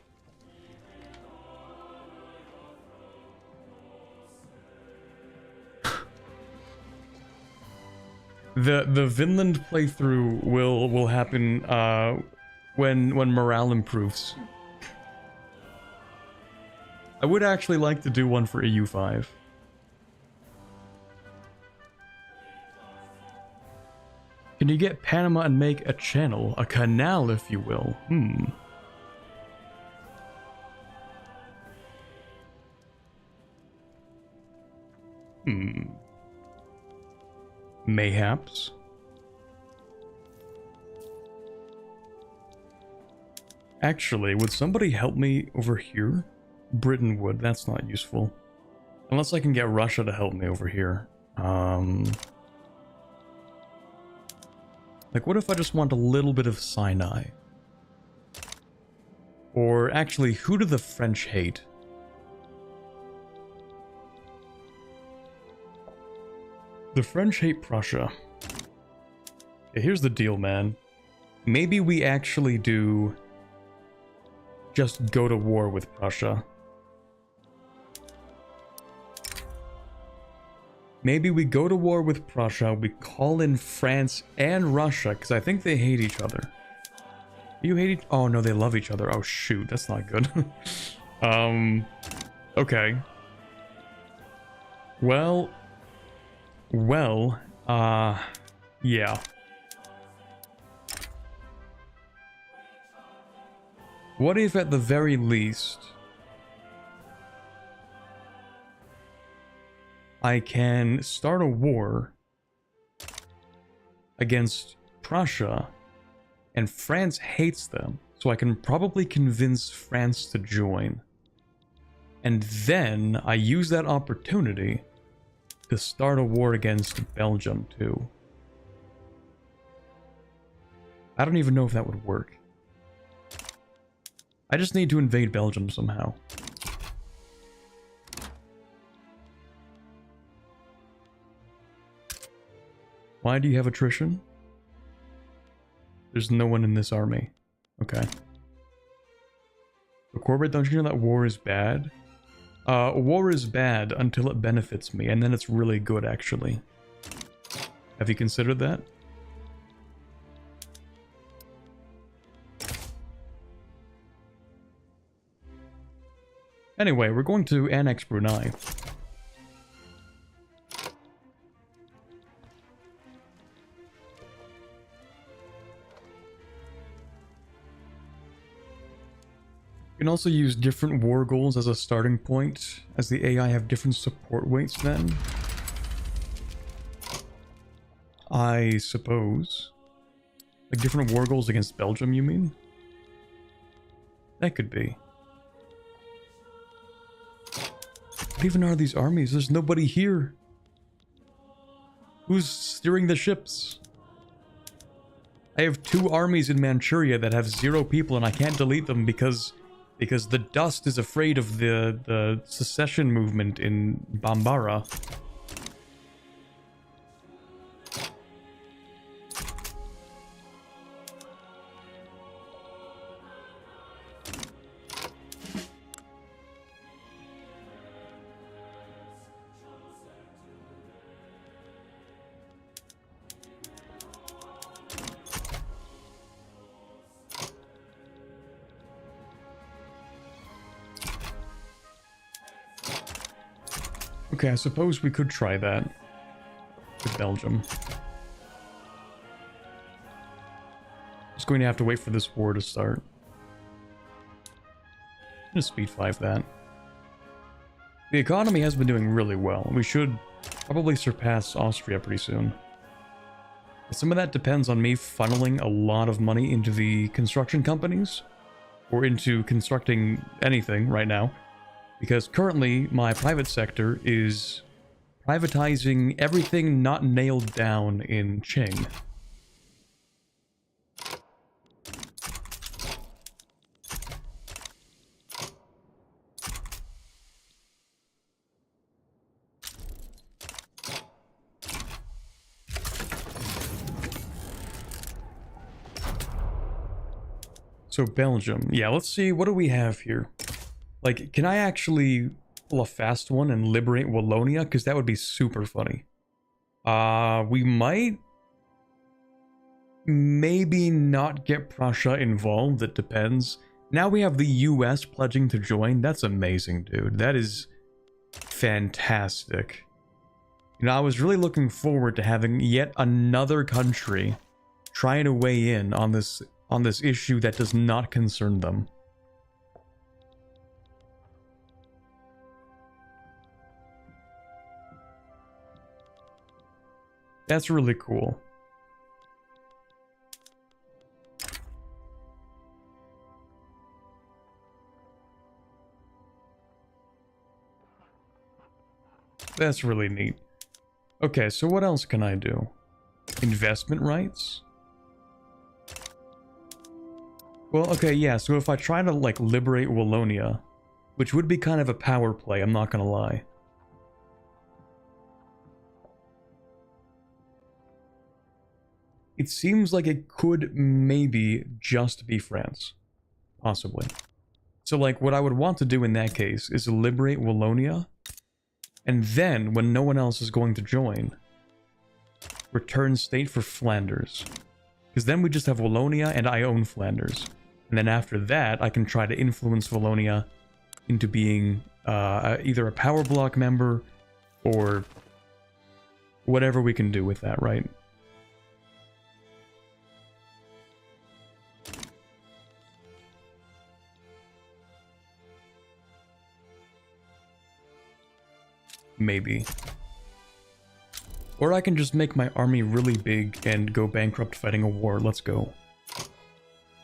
The Vinland playthrough will happen when morale improves. I would actually like to do one for EU5. Can you get Panama and make a channel, a canal, if you will? Mayhaps. Actually, would somebody help me over here? Britain would. That's not useful. Unless I can get Russia to help me over here. Like, what if I just want a little bit of Sinai? Or actually, who do the French hate? The French hate Prussia. Okay, here's the deal, man. Maybe we actually do just go to war with Prussia. Maybe we go to war with Prussia, we call in France and Russia, because I think they hate each other. You hate each... Oh, no, they love each other. Oh, shoot, that's not good. Okay. Well, yeah. What if at the very least I can start a war against Prussia, and France hates them, so I can probably convince France to join. And then I use that opportunity to start a war against Belgium too. I don't even know if that would work. I just need to invade Belgium somehow. Why do you have attrition? There's no one in this army. Okay. But Corbett, don't you know that war is bad? War is bad until it benefits me, and then it's really good, actually. Have you considered that? Anyway, we're going to annex Brunei. You can also use different war goals as a starting point, as the AI have different support weights then. I suppose. Like different war goals against Belgium, you mean? That could be. What even are these armies? There's nobody here. Who's steering the ships? I have 2 armies in Manchuria that have 0 people and I can't delete them because the dust is afraid of the secession movement in Bambara. Okay, I suppose we could try that with Belgium. Just going to have to wait for this war to start. I'm gonna speed 5 that. The economy has been doing really well. We should probably surpass Austria pretty soon. But some of that depends on me funneling a lot of money into the construction companies, or into constructing anything right now. Because currently, my private sector is privatizing everything not nailed down in Qing. So Belgium. Yeah, let's see. What do we have here? Like, can I actually pull a fast one and liberate Wallonia? Because that would be super funny. We might maybe not get Prussia involved. It depends. Now we have the US pledging to join. That's amazing, dude. That is fantastic. You know, I was really looking forward to having yet another country trying to weigh in on this issue that does not concern them. That's really cool. That's really neat. Okay, so what else can I do? Investment rights? Well, okay, yeah, so if I try to, like, liberate Wallonia, which would be kind of a power play, I'm not gonna lie. It seems like it could maybe just be France. Possibly. So, like, what I would want to do in that case is liberate Wallonia, and then, when no one else is going to join, return state for Flanders. Because then we just have Wallonia, and I own Flanders. And then after that, I can try to influence Wallonia into being either a power block member, or whatever we can do with that, right? Maybe. Or I can just make my army really big and go bankrupt fighting a war. Let's go.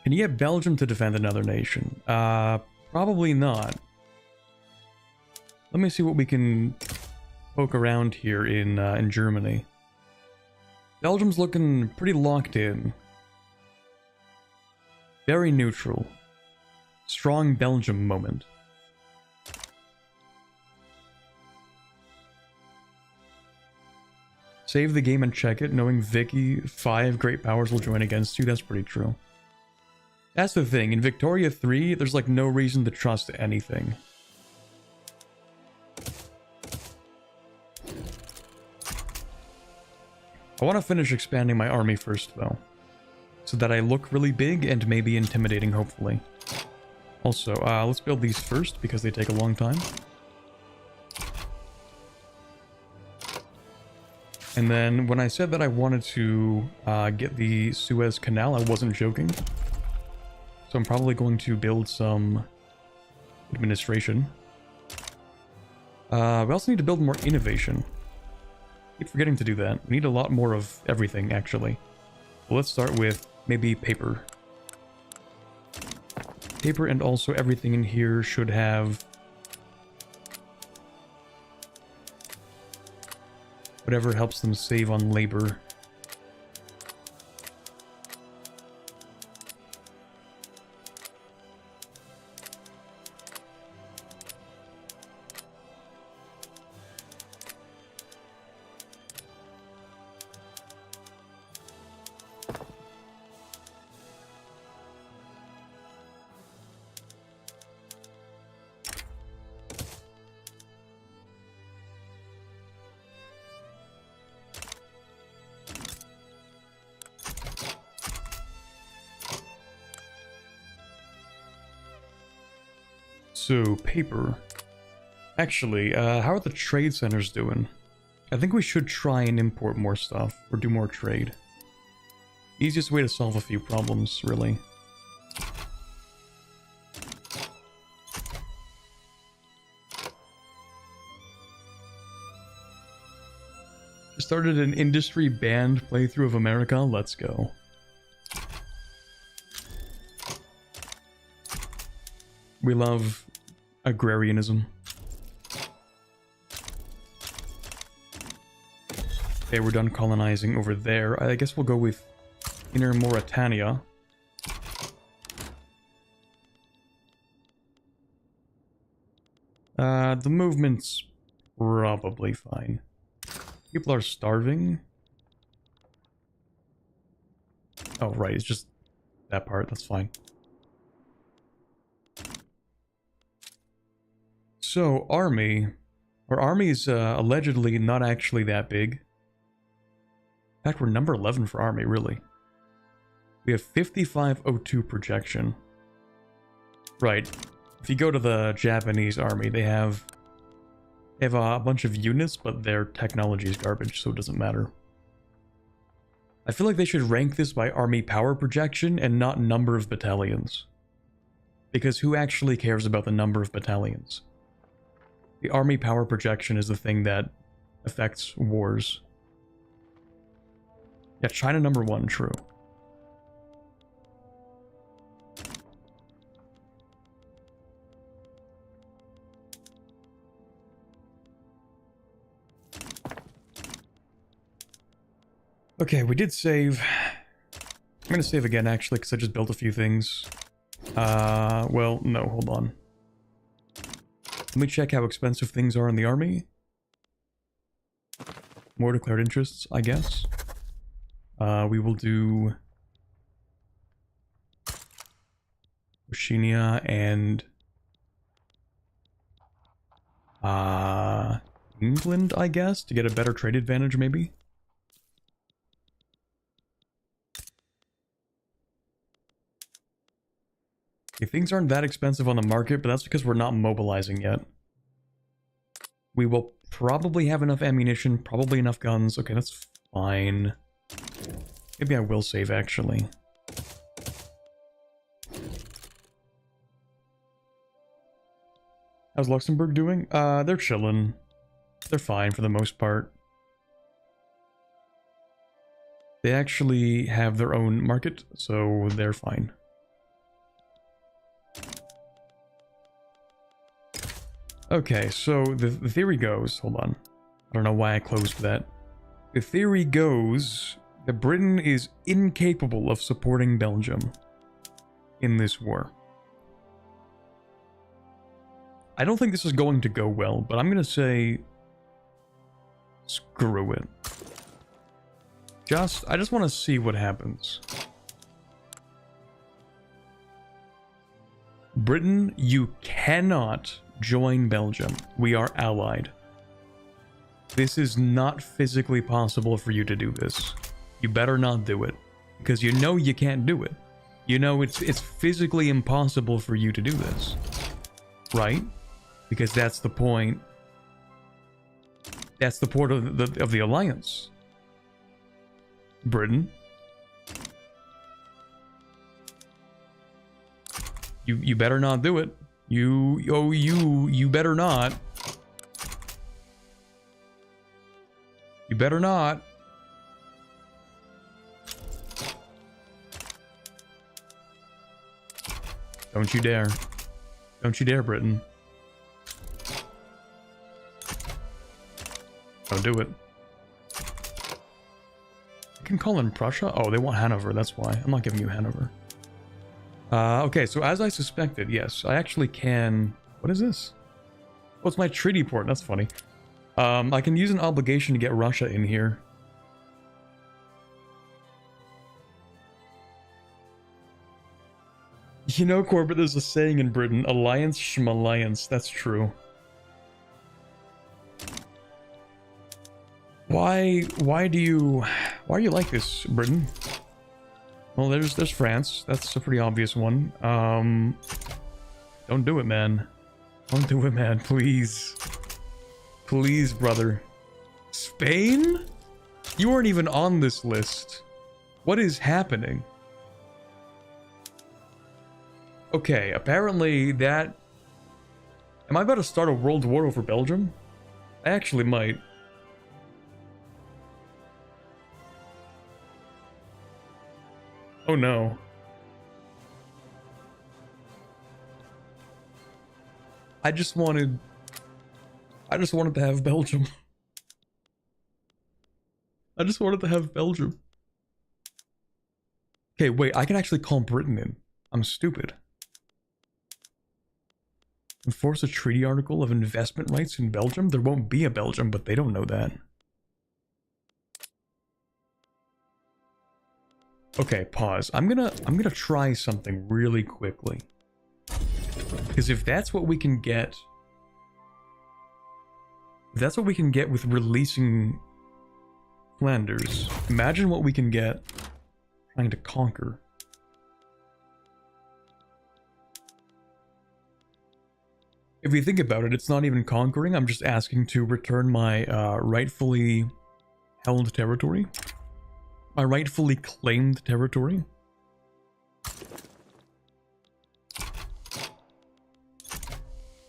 Can you get Belgium to defend another nation? Probably not. Let me see what we can poke around here in Germany. Belgium's looking pretty locked in. Very neutral. Strong Belgium moment. Save the game and check it, knowing Vic3 great powers will join against you. That's pretty true. That's the thing. In Victoria 3, there's like no reason to trust anything. I want to finish expanding my army first, though. So that I look really big and maybe intimidating, hopefully. Also, let's build these first because they take a long time. And then when I said that I wanted to get the Suez Canal, I wasn't joking. So I'm probably going to build some administration. We also need to build more innovation. Keep forgetting to do that. We need a lot more of everything, actually. Well, let's start with maybe paper. Paper, and also everything in here should have whatever helps them save on labor. So, paper. Actually, how are the trade centers doing? I think we should try and import more stuff, or do more trade. Easiest way to solve a few problems, really. Just started an industry banned playthrough of America, let's go. We love agrarianism. Okay, we're done colonizing over there. I guess we'll go with Inner Mauritania. The movement's probably fine. People are starving. Oh, right, it's just that part, that's fine. So, army. Our army's allegedly not actually that big. In fact, we're number 11 for army, really. We have 5502 projection. Right. If you go to the Japanese army, they have a bunch of units, but their technology is garbage, so it doesn't matter. I feel like they should rank this by army power projection and not number of battalions. Because who actually cares about the number of battalions? The army power projection is the thing that affects wars. Yeah, China number 1, true. Okay, we did save. I'm gonna save again, actually, because I just built a few things. Well, no, hold on. Let me check how expensive things are in the army. More declared interests, I guess. We will do Oceania and England, I guess, to get a better trade advantage, maybe. Okay, things aren't that expensive on the market, but that's because we're not mobilizing yet. We will probably have enough ammunition, probably enough guns. Okay, that's fine. Maybe I will save, actually. How's Luxembourg doing? They're chilling. They're fine for the most part. They actually have their own market, so they're fine. Okay, so the theory goes... Hold on. I don't know why I closed that. The theory goes that Britain is incapable of supporting Belgium in this war. I don't think this is going to go well, but I'm going to say... Screw it. I just want to see what happens. Britain, you cannot join Belgium. We are allied. This is not physically possible for you to do this. You better not do it. Because you know you can't do it. You know it's physically impossible for you to do this. Right? Because that's the point. That's the point of the alliance. Britain. You better not do it. You better not. You better not. Don't you dare. Don't you dare, Britain. Don't do it. I can call in Prussia? Oh, they want Hanover, that's why. I'm not giving you Hanover. Okay, so as I suspected, yes, I actually can... What is this? Oh, it's my treaty port, that's funny. I can use an obligation to get Russia in here. You know, Corbett, there's a saying in Britain, alliance schmalliance, that's true. Why are you like this, Britain? Well, there's France. That's a pretty obvious one. Don't do it, man. Don't do it, man. Please. Please, brother. Spain? You aren't even on this list. What is happening? Okay, apparently that... Am I about to start a world war over Belgium? I actually might. Oh no. I just wanted to have Belgium. I just wanted to have Belgium. Okay, wait, I can actually call Britain in. I'm stupid. Enforce a treaty article of investment rights in Belgium? There won't be a Belgium, but they don't know that. Okay, pause. I'm gonna try something really quickly. Because if that's what we can get... If that's what we can get with releasing Flanders, imagine what we can get trying to conquer. If we think about it, it's not even conquering, I'm just asking to return my rightfully held territory. My rightfully claimed territory.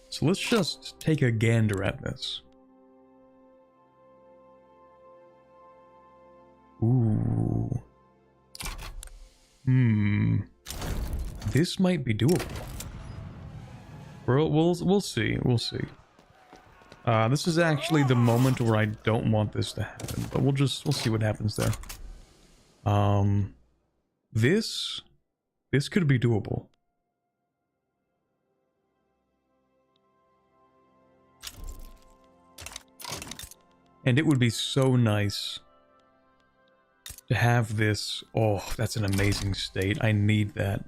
So let's just take a gander at this. Ooh. This might be doable. We'll see. We'll see. This is actually the moment where I don't want this to happen, but we'll see what happens there. This could be doable. And it would be so nice to have this. Oh, that's an amazing state. I need that.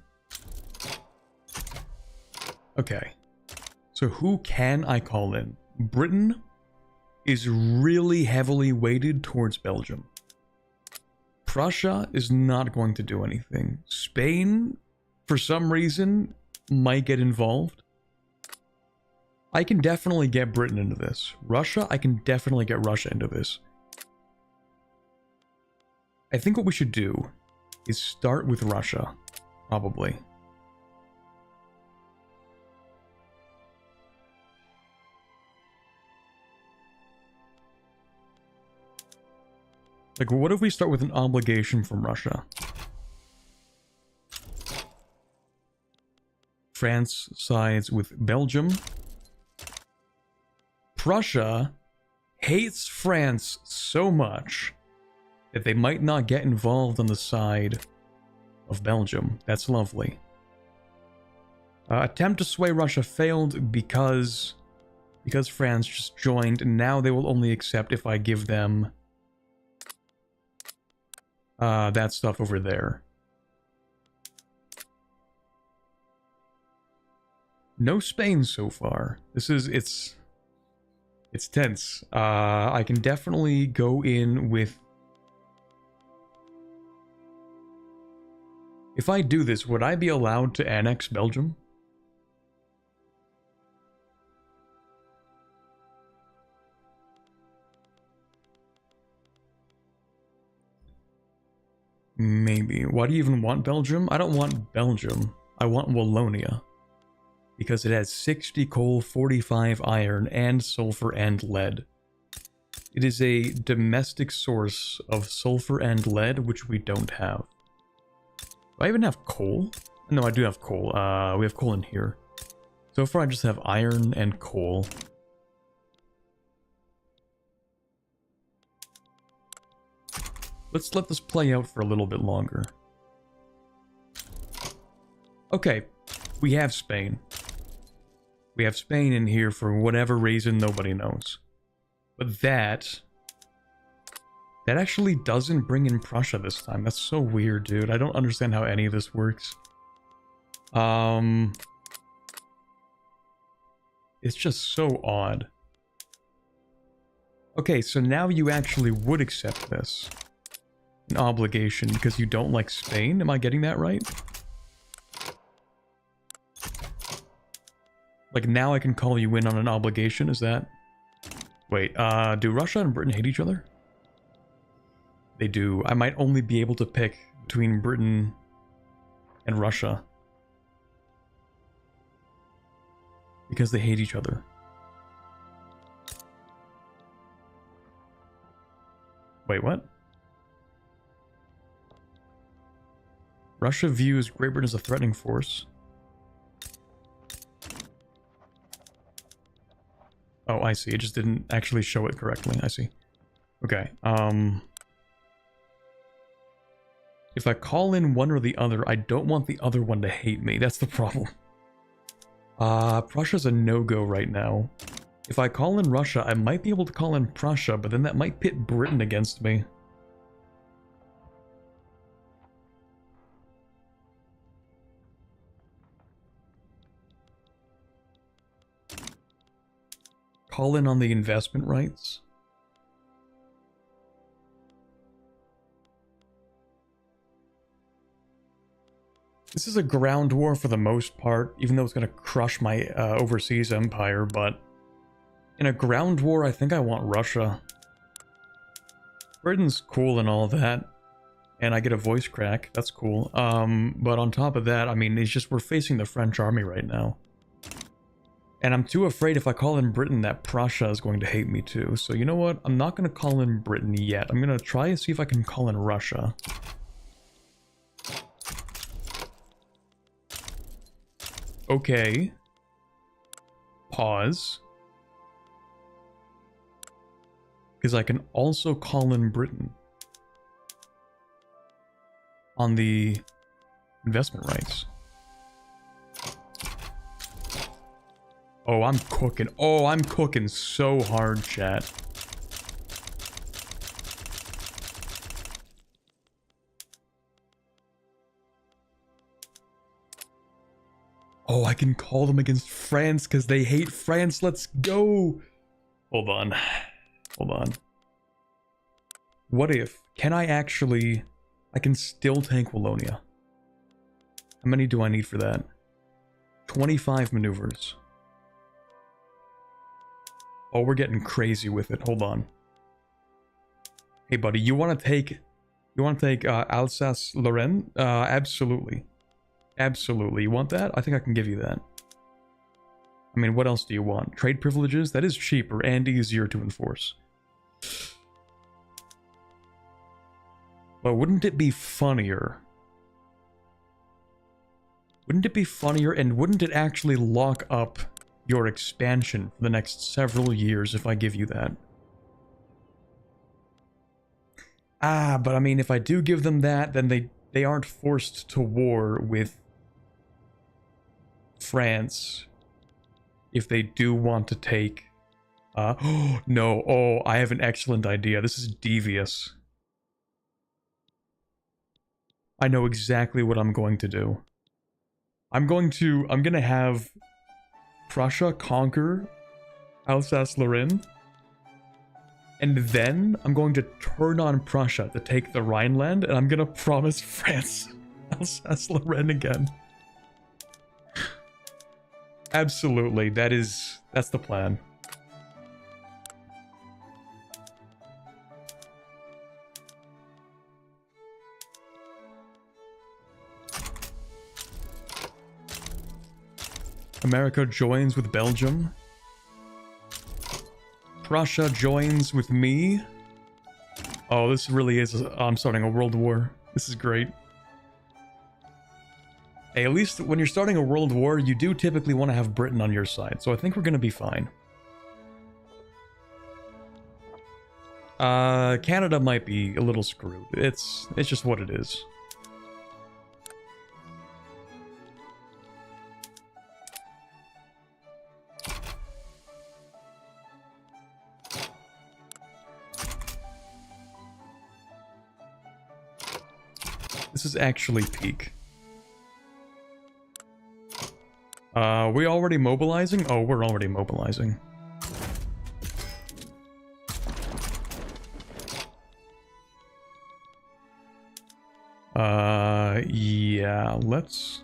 Okay. So who can I call in? Britain is really heavily weighted towards Belgium. Prussia is not going to do anything. Spain, for some reason, might get involved. I can definitely get Britain into this. Russia, I can definitely get Russia into this. I think what we should do is start with Russia, probably. Like, what if we start with an obligation from Russia? France sides with Belgium. Prussia hates France so much that they might not get involved on the side of Belgium. That's lovely. Attempt to sway Russia failed because France just joined, and now they will only accept if I give them that stuff over there. No Spain so far. It's tense. I can definitely go in with... If I do this, would I be allowed to annex Belgium? Maybe. Why do you even want Belgium? I don't want Belgium. I want Wallonia. Because it has 60 coal, 45 iron, and sulfur and lead. It is a domestic source of sulfur and lead, which we don't have. Do I even have coal? No, I do have coal. We have coal in here. So far I just have iron and coal. Let's let this play out for a little bit longer. Okay, we have Spain. We have Spain in here for whatever reason nobody knows. But that actually doesn't bring in Prussia this time. That's so weird, dude. I don't understand how any of this works. It's just so odd. Okay, so now you actually would accept this. An obligation because you don't like Spain? Am I getting that right? Like, now I can call you in on an obligation, is that... Wait, do Russia and Britain hate each other? They do. I might only be able to pick between Britain and Russia. Because they hate each other. Wait, what? Russia views Great Britain as a threatening force. Oh, I see. It just didn't actually show it correctly. I see. Okay. If I call in one or the other, I don't want the other one to hate me. That's the problem. Prussia's a no-go right now. If I call in Russia, I might be able to call in Prussia, but then that might pit Britain against me. Call in on the investment rights. This is a ground war for the most part, even though it's going to crush my overseas empire, but in a ground war, I think I want Russia. Britain's cool and all that, and I get a voice crack, that's cool. But on top of that, I mean, it's just we're facing the French army right now. And I'm too afraid if I call in Britain that Prussia is going to hate me too. So you know what? I'm not going to call in Britain yet. I'm going to try and see if I can call in Russia. Okay. Pause. Because I can also call in Britain. On the investment rights. Oh, I'm cooking. Oh, I'm cooking so hard, chat. Oh, I can call them against France because they hate France. Let's go. Hold on. Hold on. What if... Can I actually... I can still tank Wallonia. How many do I need for that? 25 maneuvers. Oh, we're getting crazy with it. Hold on. Hey, buddy, you want to take... Alsace-Lorraine? Absolutely. Absolutely. You want that? I think I can give you that. I mean, what else do you want? Trade privileges? That is cheaper and easier to enforce. But wouldn't it be funnier? Wouldn't it be funnier, and wouldn't it actually lock up your expansion for the next several years if I give you that? Ah, but I mean, if I do give them that, then they aren't forced to war with France if they do want to take... oh, no. Oh, I have an excellent idea. This is devious. I know exactly what I'm going to do. I'm gonna have Prussia conquer Alsace-Lorraine, and then I'm going to turn on Prussia to take the Rhineland, and I'm gonna promise France Alsace-Lorraine again. Absolutely, that's the plan. America joins with Belgium. Prussia joins with me. Oh, this really is... I'm starting a world war. This is great. Hey, at least when you're starting a world war, you do typically want to have Britain on your side, so I think we're going to be fine. Canada might be a little screwed. It's just what it is. This is actually peak. We already mobilizing? Oh, we're already mobilizing. Yeah, let's...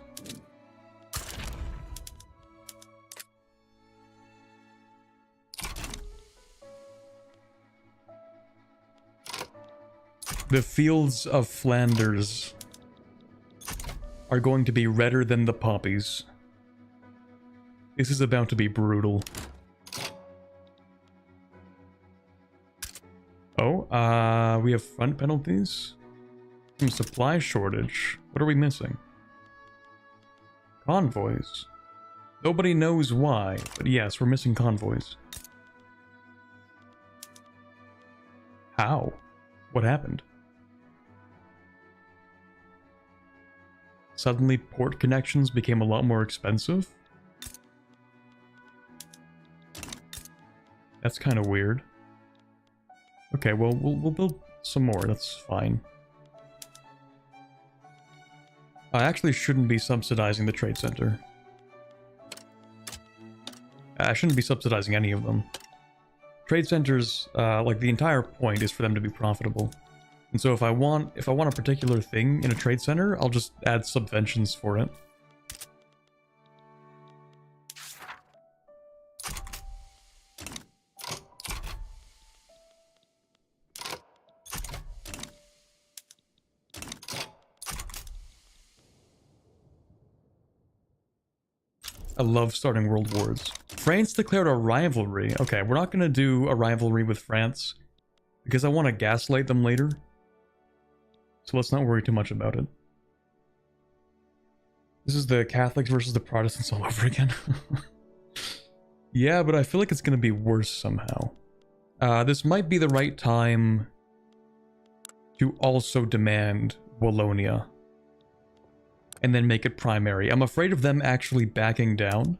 The fields of Flanders are going to be redder than the poppies. This is about to be brutal. Oh, we have front penalties. Supply shortage. What are we missing? Convoys. Nobody knows why, but yes, we're missing convoys. How? What happened? Suddenly, port connections became a lot more expensive? That's kind of weird. Okay, well, we'll build some more, that's fine. I actually shouldn't be subsidizing the trade center. I shouldn't be subsidizing any of them. Trade centers, like the entire point is for them to be profitable. And so if I want a particular thing in a trade center, I'll just add subventions for it. I love starting world wars. France declared a rivalry. Okay, we're not going to do a rivalry with France because I want to gaslight them later. So let's not worry too much about it. This is the Catholics versus the Protestants all over again. Yeah, but I feel like it's going to be worse somehow. This might be the right time to also demand Wallonia. And then make it primary. I'm afraid of them actually backing down.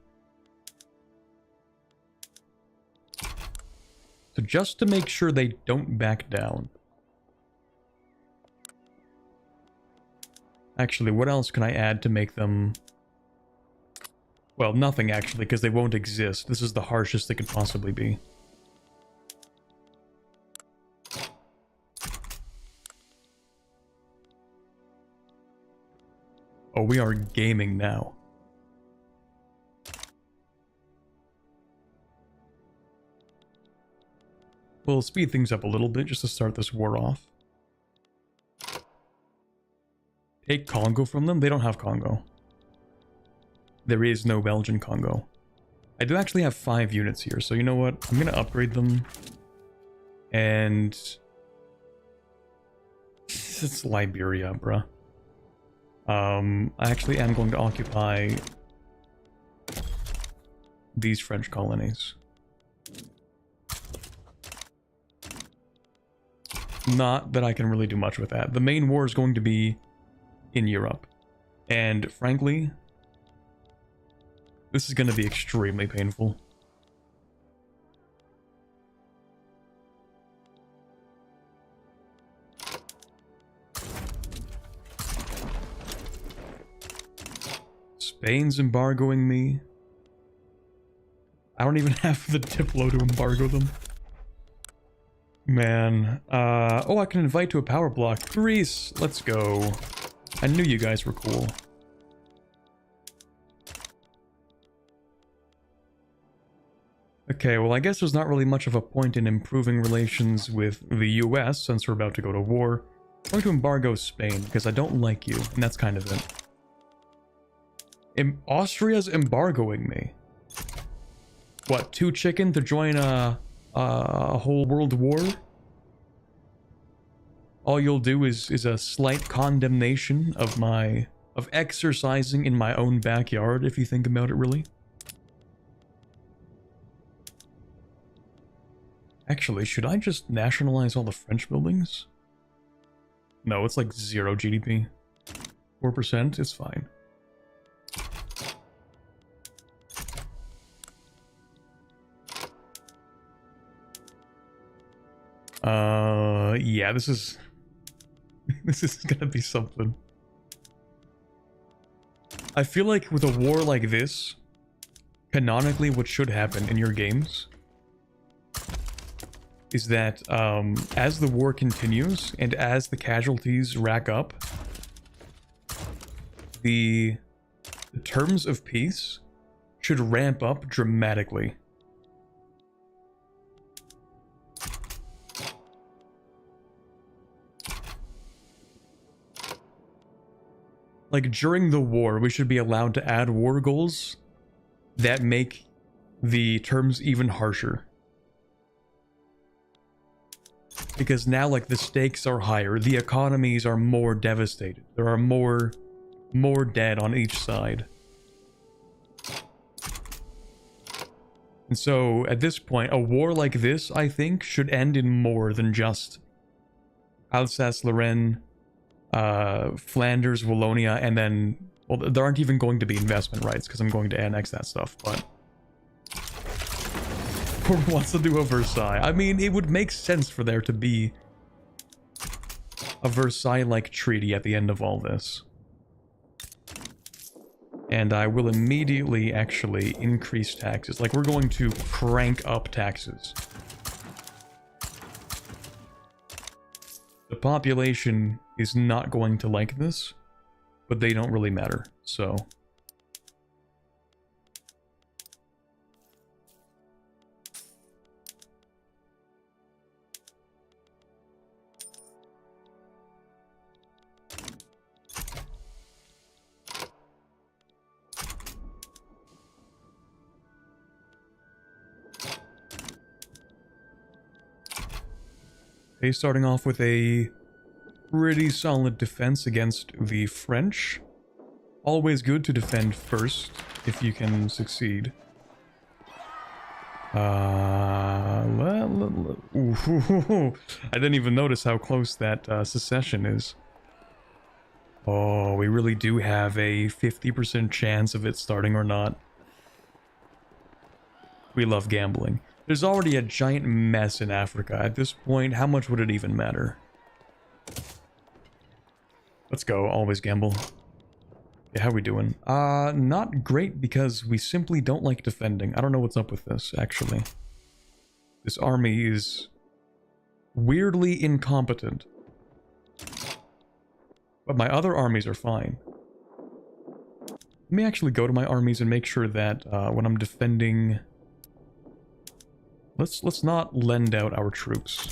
So just to make sure they don't back down. Actually, what else can I add to make them... Well, nothing actually, because they won't exist. This is the harshest they could possibly be. Oh, we are gaming now. We'll speed things up a little bit just to start this war off. Take Congo from them? They don't have Congo. There is no Belgian Congo. I do actually have 5 units here, so you know what? I'm gonna upgrade them. And... It's Liberia, bruh. I actually am going to occupy these French colonies. Not that I can really do much with that. The main war is going to be in Europe. And frankly, this is going to be extremely painful. Spain's embargoing me. I don't even have the Diplo to embargo them. Man. Oh, I can invite to a power block. Greece, let's go. I knew you guys were cool. Okay, well I guess there's not really much of a point in improving relations with the US since we're about to go to war. I'm going to embargo Spain because I don't like you, and that's kind of it. Austria's embargoing me. What, 2 chicken to join a whole world war? All you'll do is a slight condemnation of exercising in my own backyard, if you think about it, really. Actually, should I just nationalize all the French buildings? No, it's like 0 GDP. 4%, it's fine. Yeah, this is gonna be something. I feel like with a war like this, canonically what should happen in your games is that as the war continues and as the casualties rack up, the terms of peace should ramp up dramatically. Like, during the war, we should be allowed to add war goals that make the terms even harsher. Because now, like, the stakes are higher, the economies are more devastated, there are more dead on each side. And so, at this point, a war like this, I think, should end in more than just Alsace-Lorraine, Flanders, Wallonia, and then, well, there aren't even going to be investment rights because I'm going to annex that stuff, but who wants to do a Versailles? I mean, it would make sense for there to be a Versailles-like treaty at the end of all this. And I will immediately actually increase taxes. Like, we're going to crank up taxes. The population is not going to like this, but they don't really matter, so. Okay, starting off with a pretty solid defense against the French. Always good to defend first, if you can succeed. I didn't even notice how close that secession is. Oh, we really do have a 50% chance of it starting or not. We love gambling. There's already a giant mess in Africa. At this point, how much would it even matter? Let's go. Always gamble. Yeah, how we doing? Not great because we simply don't like defending. I don't know what's up with this, actually. This army is weirdly incompetent. But my other armies are fine. Let me actually go to my armies and make sure that when I'm defending... Let's not lend out our troops.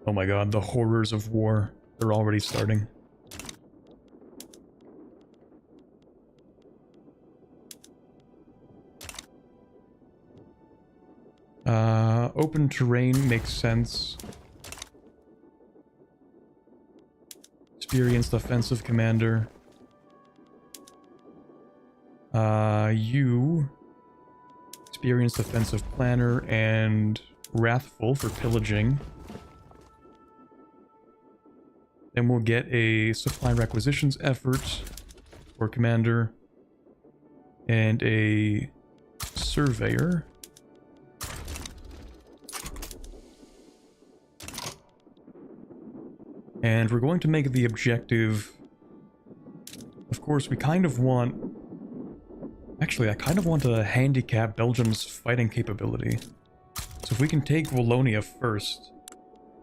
Oh my god, the horrors of war. They're already starting. open terrain makes sense. Experienced offensive commander. You experienced offensive planner and wrathful for pillaging. Then we'll get a supply requisitions effort for commander and a surveyor. And we're going to make the objective. Of course, we kind of want. Actually, I kind of want to handicap Belgium's fighting capability. So if we can take Wallonia first.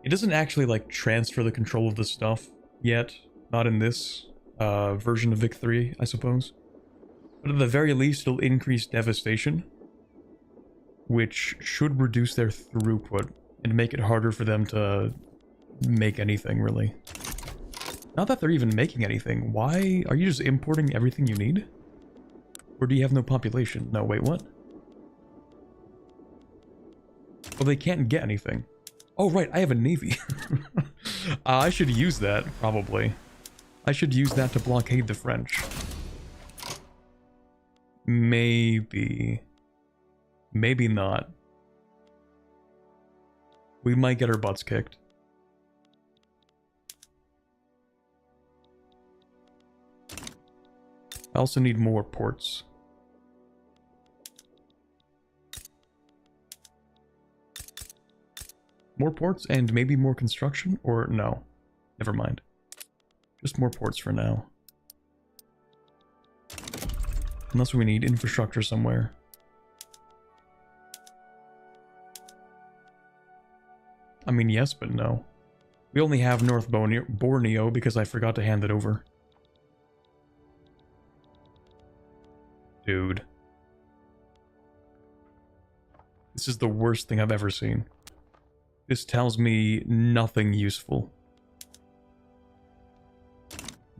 It doesn't actually, like, transfer the control of the stuff yet. Not in this version of Vic3, I suppose. But at the very least, it'll increase devastation. Which should reduce their throughput and make it harder for them to make anything, really. Not that they're even making anything. Why? Are you just importing everything you need? Or do you have no population? No, wait, what? Well, they can't get anything. Oh, right, I have a navy. I should use that, probably. I should use that to blockade the French. Maybe. Maybe not. We might get our butts kicked. I also need more ports. More ports and maybe more construction? Or no. Never mind. Just more ports for now. Unless we need infrastructure somewhere. I mean, yes, but no. We only have North Borneo because I forgot to hand it over. Dude. This is the worst thing I've ever seen. This tells me nothing useful.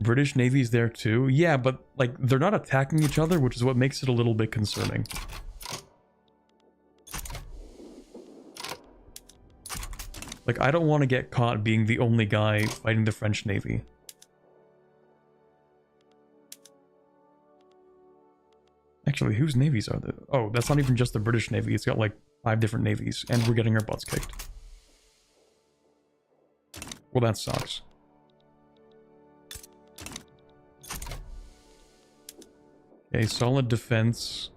British Navy's there too? Yeah, but, like, they're not attacking each other, which is what makes it a little bit concerning. Like, I don't want to get caught being the only guy fighting the French Navy. Actually, whose navies are there? Oh, that's not even just the British Navy. It's got, like, 5 different navies, and we're getting our butts kicked. Well, that sucks. Okay, solid defense.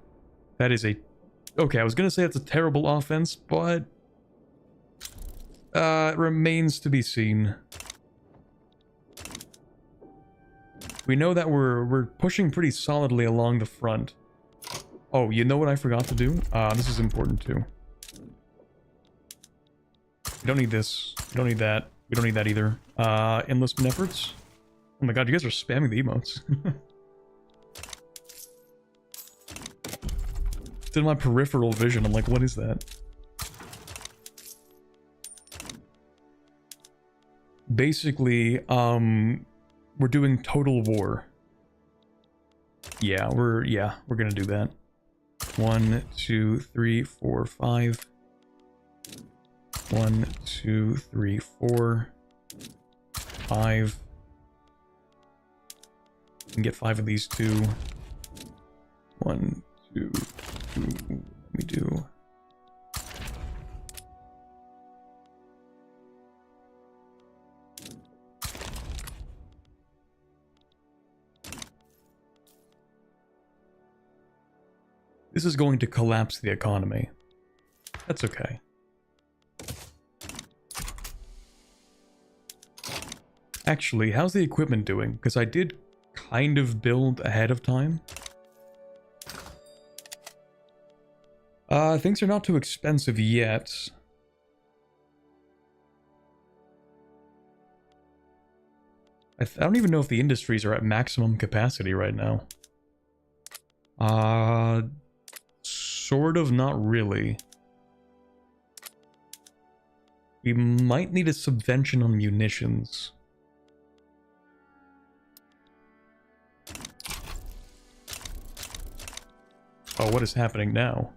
That is a... Okay, I was gonna say it's a terrible offense, but... it remains to be seen. We know that we're pushing pretty solidly along the front. Oh, you know what I forgot to do? This is important too. We don't need this. We don't need that. We don't need that either. Enlistment efforts. Oh my god, you guys are spamming the emotes. It's in my peripheral vision. I'm like, what is that? Basically, we're doing total war. Yeah, we're gonna do that. 1, 2, 3, 4, 5. 1, 2, 3, 4, 5. You can get 5 of these too. 1, 2, 2. Let me do. This is going to collapse the economy. That's okay. Actually, how's the equipment doing? Because I did kind of build ahead of time. Things are not too expensive yet. I don't even know if the industries are at maximum capacity right now. Sort of, not really. We might need a subvention on munitions. Oh, what is happening now?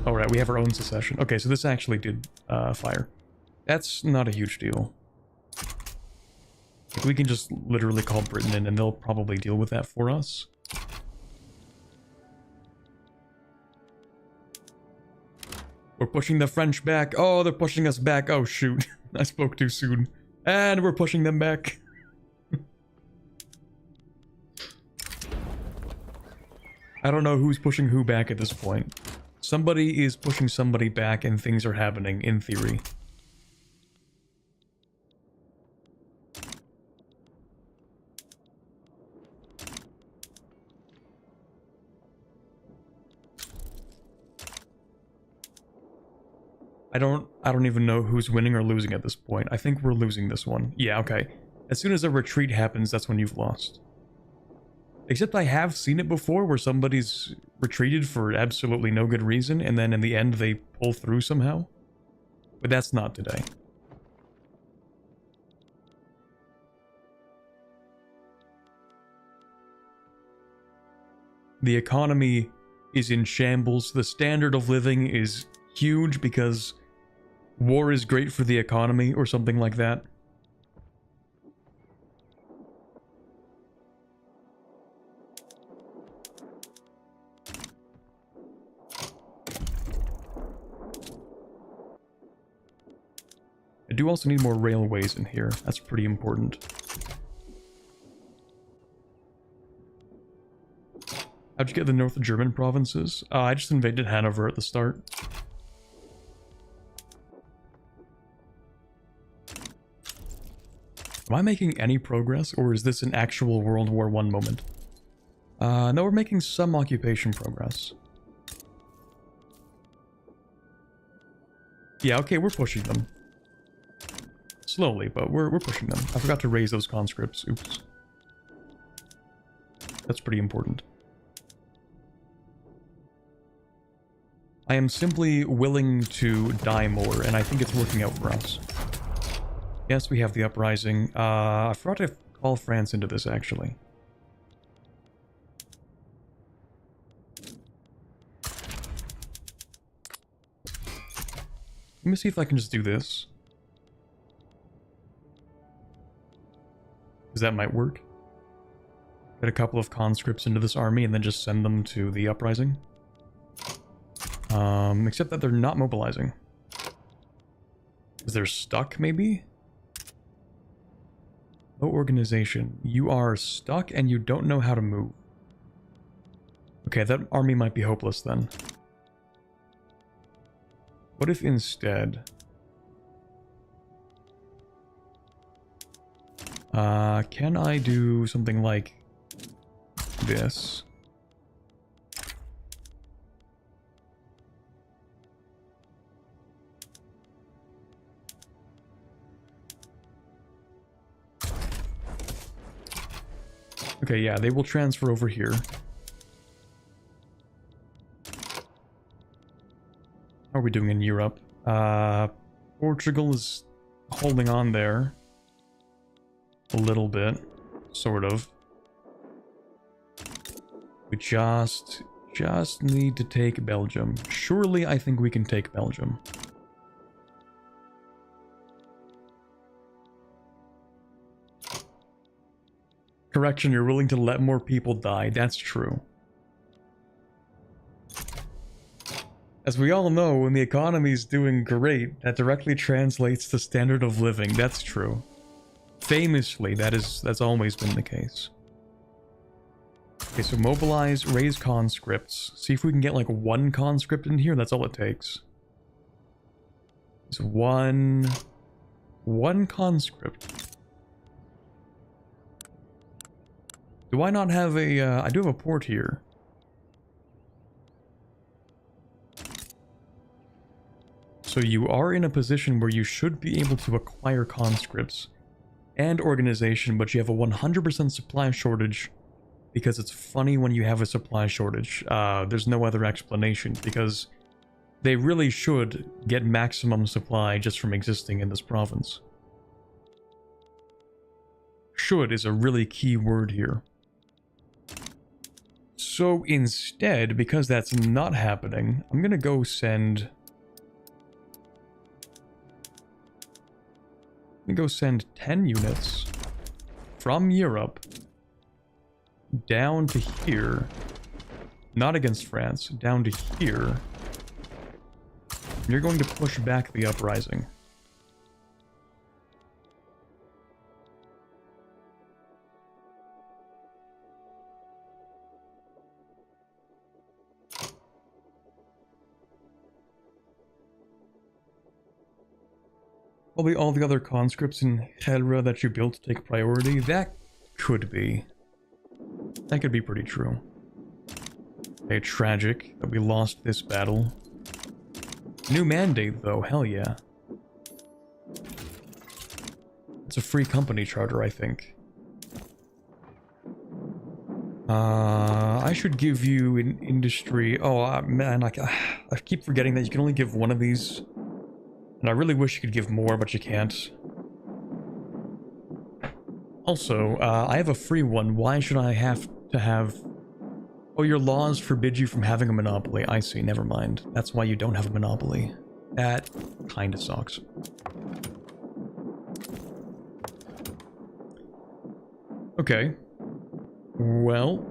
All right, we have our own secession. Okay, so this actually did fire. That's not a huge deal. Like, we can just literally call Britain in and they'll probably deal with that for us. We're pushing the French back. Oh, they're pushing us back. Oh, shoot. I spoke too soon. And we're pushing them back. I don't know who's pushing who back at this point. Somebody is pushing somebody back and things are happening, in theory. I don't even know who's winning or losing at this point. I think we're losing this one. Yeah, okay. As soon as a retreat happens, that's when you've lost. Except I have seen it before where somebody's retreated for absolutely no good reason, and then in the end they pull through somehow. But that's not today. The economy is in shambles. The standard of living is huge because war is great for the economy or something like that. I do also need more railways in here. That's pretty important. How'd you get the North German provinces? I just invaded Hanover at the start. Am I making any progress, or is this an actual World War I moment? No, we're making some occupation progress. Yeah, okay, we're pushing them. Slowly, but we're pushing them. I forgot to raise those conscripts. Oops. That's pretty important. I am simply willing to die more, and I think it's working out for us. Yes, we have the uprising. I forgot to call France into this, actually. Let me see if I can just do this. Because that might work. Get a couple of conscripts into this army and then just send them to the uprising. Except that they're not mobilizing. Because they're stuck, maybe? No organization. You are stuck and you don't know how to move. Okay, that army might be hopeless then. What if instead... can I do something like this? Okay, yeah, they will transfer over here. How are we doing in Europe? Portugal is holding on there. A little bit. Sort of. We just need to take Belgium. Surely I think we can take Belgium. Correction, you're willing to let more people die. That's true. As we all know, when the economy's doing great, that directly translates to standard of living. That's true. Famously, that's always been the case. Okay, so mobilize, raise conscripts. See if we can get like one conscript in here. That's all it takes. It's one conscript. Do I not have a, I do have a port here. So you are in a position where you should be able to acquire conscripts and organization, but you have a 100% supply shortage because it's funny when you have a supply shortage. There's no other explanation because they really should get maximum supply just from existing in this province. Should is a really key word here. So instead, because that's not happening, I'm gonna go send... I'm gonna go send 10 units from Europe down to here. Not against France, down to here. You're going to push back the uprising. Probably all the other conscripts in Helra that you built take priority. That could be. That could be pretty true. Okay, tragic that we lost this battle. New mandate, though. Hell yeah. It's a free company charter, I think. I should give you an industry... Oh, man, I keep forgetting that you can only give one of these. And I really wish you could give more, but you can't. Also, I have a free one. Why should I have to have... Oh, your laws forbid you from having a monopoly. I see, never mind. That's why you don't have a monopoly. That kinda sucks. Okay. Well,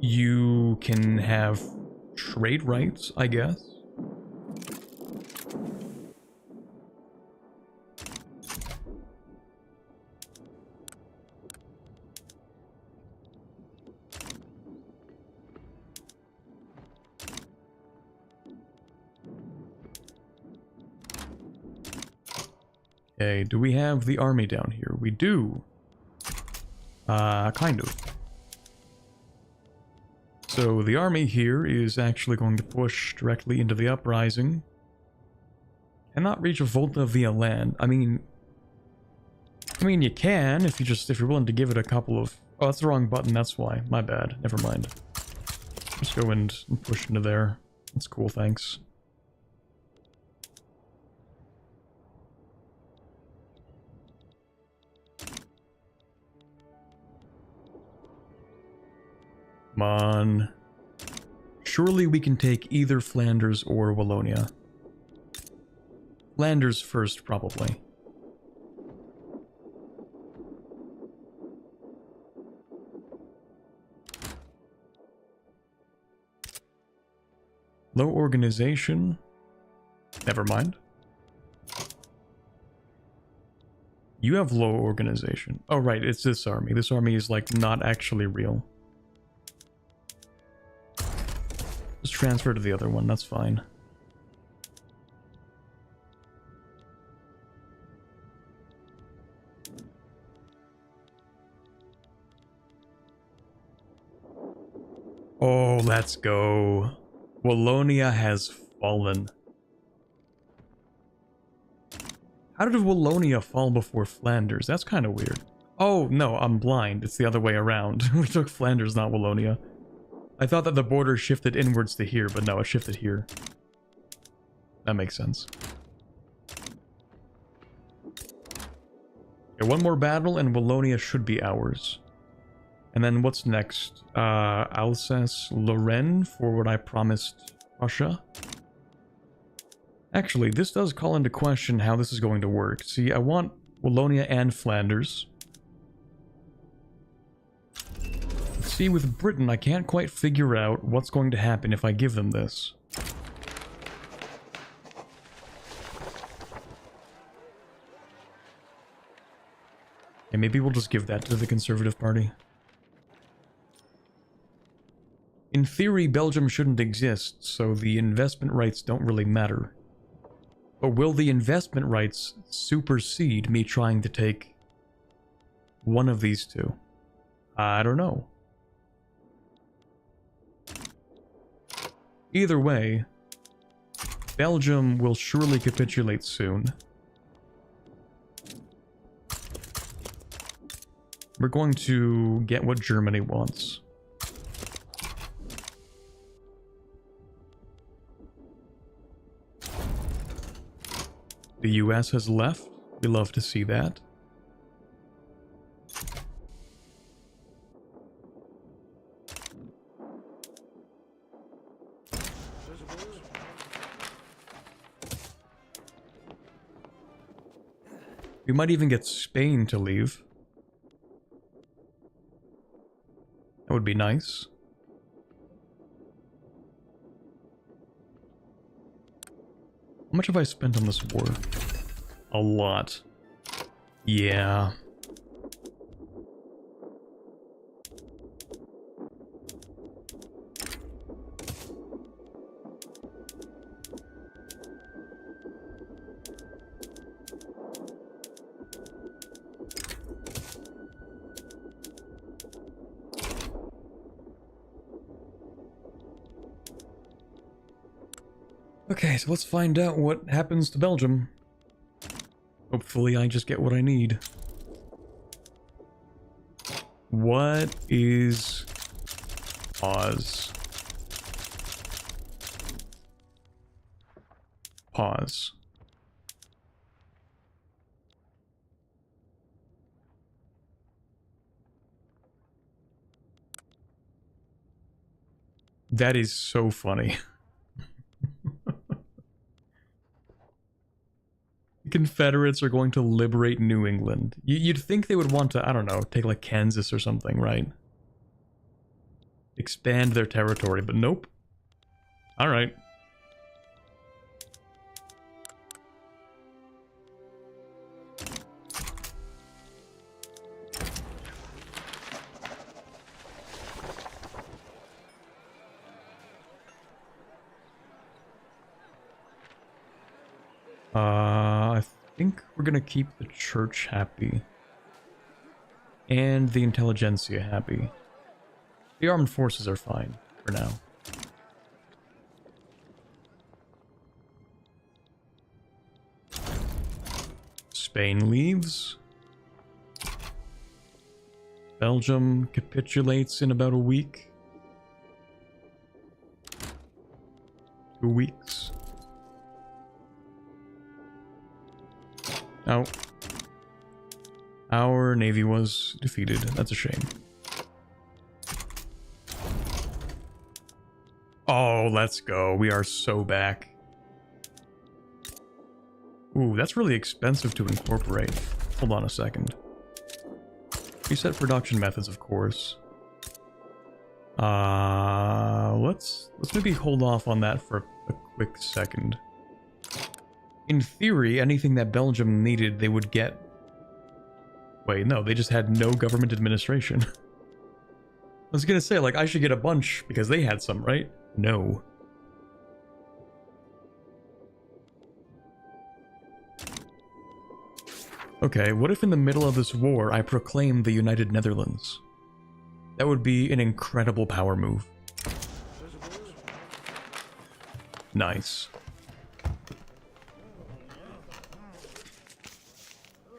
you can have trade rights, I guess. Okay, do we have the army down here? We do. Kind of. So the army here is actually going to push directly into the uprising. Cannot reach a Volta via land. I mean you can if you're willing to give it a couple of... Oh, that's the wrong button, that's why. My bad. Never mind. Just go and push into there. That's cool, thanks. Come on. Surely we can take either Flanders or Wallonia. Flanders first, probably. Low organization. Never mind. You have low organization. Oh, right, it's this army. This army is, like, not actually real. Just transfer to the other one, that's fine. Oh, let's go. Wallonia has fallen. How did Wallonia fall before Flanders? That's kind of weird. Oh, no, I'm blind. It's the other way around. We took Flanders, not Wallonia. I thought that the border shifted inwards to here, but no, it shifted here. That makes sense. Okay, one more battle and Wallonia should be ours. And then what's next? Alsace-Lorraine for what I promised Prussia. Actually, this does call into question how this is going to work. See, I want Wallonia and Flanders. See, with Britain, I can't quite figure out what's going to happen if I give them this. And maybe we'll just give that to the Conservative Party. In theory, Belgium shouldn't exist, so the investment rights don't really matter. But will the investment rights supersede me trying to take one of these two? I don't know. Either way, Belgium will surely capitulate soon. We're going to get what Germany wants. The US has left. We love to see that. We might even get Spain to leave. That would be nice. How much have I spent on this war? A lot. Yeah. Okay, so let's find out what happens to Belgium. Hopefully I just get what I need. What is... Pause. Pause. That is so funny. The Confederates are going to liberate New England. You'd think they would want to, I don't know, take like Kansas or something, right? Expand their territory, but nope. Alright. I think we're gonna keep the church happy. And the intelligentsia happy. The armed forces are fine for now. Spain leaves. Belgium capitulates in about a week. 2 weeks. Oh. Our navy was defeated. That's a shame. Oh, let's go. We are so back. Ooh, that's really expensive to incorporate. Hold on a second. Reset production methods, of course. Let's maybe hold off on that for a quick second. In theory, anything that Belgium needed, they would get. Wait, no, they just had no government administration. I was gonna say, like, I should get a bunch because they had some, right? No. Okay, what if in the middle of this war I proclaim the United Netherlands? That would be an incredible power move. Nice.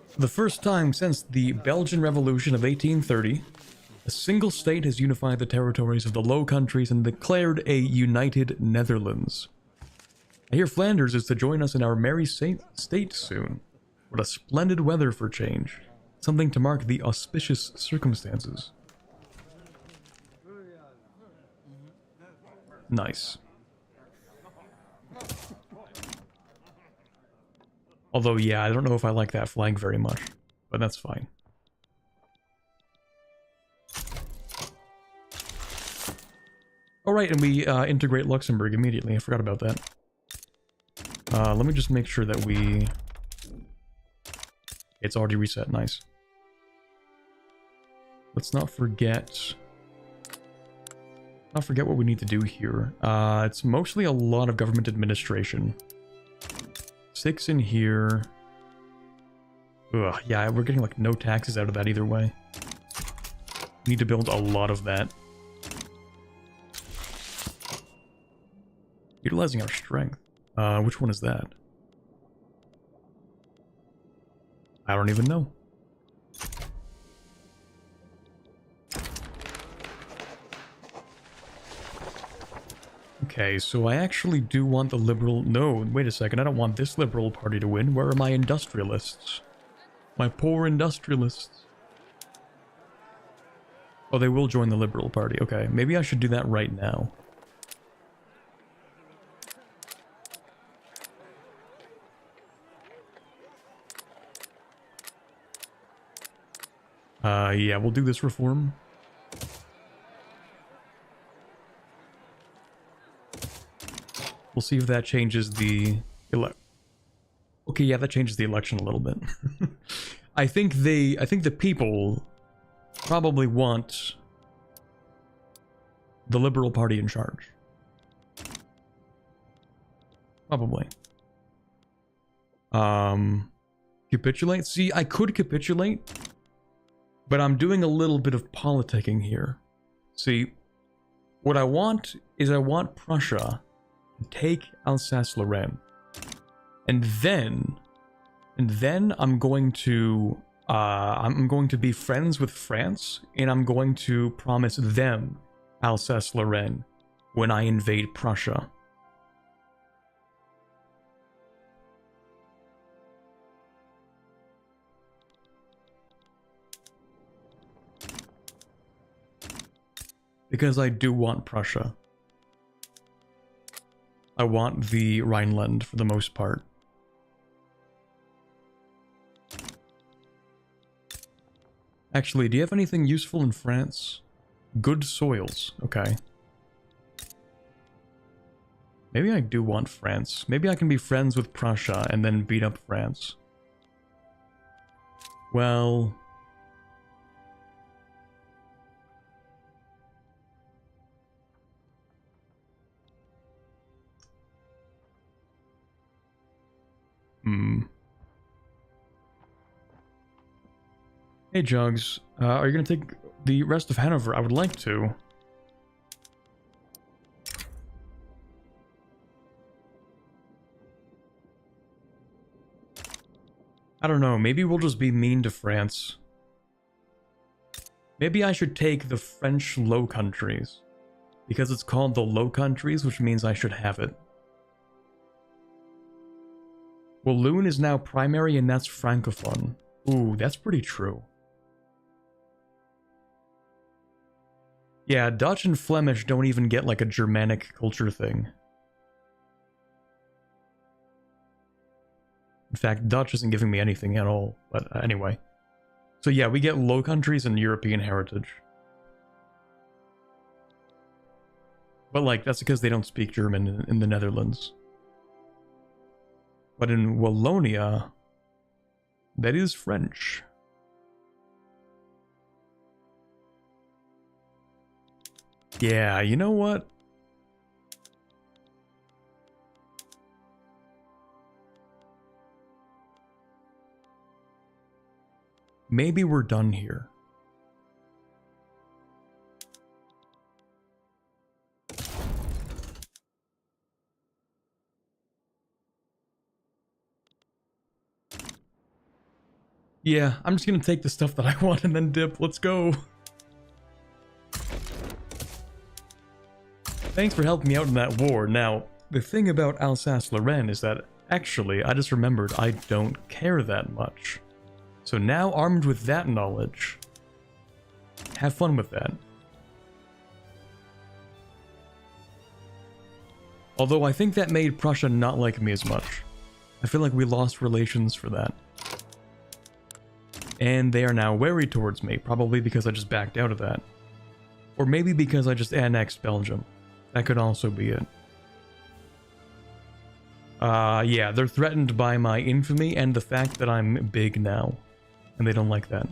For the first time since the Belgian Revolution of 1830, a single state has unified the territories of the Low Countries and declared a United Netherlands. I hear Flanders is to join us in our merry state soon. What a splendid weather for change. Something to mark the auspicious circumstances. Nice. Although, yeah, I don't know if I like that flag very much, but that's fine. Alright, and we integrate Luxembourg immediately. I forgot about that. Let me just make sure that we... It's already reset. Nice. Let's not forget... Not forget what we need to do here. It's mostly a lot of government administration. 6 in here. Ugh, yeah, we're getting like no taxes out of that either way. Need to build a lot of that. Utilizing our strength. Which one is that? I don't even know. Okay, so I actually do want the liberal... No, wait a second, I don't want this liberal party to win. Where are my industrialists? My poor industrialists. Oh, they will join the liberal party. Okay, maybe I should do that right now. Yeah, we'll do this reform. We'll see if that changes the okay, yeah, that changes the election a little bit. I think the people probably want the Liberal Party in charge. Probably. Capitulate? See, I could capitulate, but I'm doing a little bit of politicking here. See, what I want is I want Prussia to take Alsace-Lorraine. And then I'm going to be friends with France, and I'm going to promise them Alsace-Lorraine when I invade Prussia. Because I do want Prussia. I want the Rhineland for the most part. Actually, do you have anything useful in France? Good soils, okay. Maybe I do want France. Maybe I can be friends with Prussia and then beat up France. Well... Hey, Jugs. Are you going to take the rest of Hanover? I would like to. I don't know. Maybe we'll just be mean to France. Maybe I should take the French Low Countries. Because it's called the Low Countries, which means I should have it. Walloon is now primary, and that's Francophone. Ooh, that's pretty true. Yeah, Dutch and Flemish don't even get like a Germanic culture thing. In fact, Dutch isn't giving me anything at all, but anyway. So yeah, we get Low Countries and European heritage. But like, that's because they don't speak German in the Netherlands. But in Wallonia, that is French. Yeah, you know what? Maybe we're done here. Yeah, I'm just gonna take the stuff that I want and then dip. Let's go. Thanks for helping me out in that war. Now, the thing about Alsace-Lorraine is that, actually, I just remembered I don't care that much. So now, armed with that knowledge, have fun with that. Although I think that made Prussia not like me as much. I feel like we lost relations for that. And they are now wary towards me, probably because I just backed out of that. Or maybe because I just annexed Belgium. That could also be it. Yeah, they're threatened by my infamy and the fact that I'm big now. And they don't like that.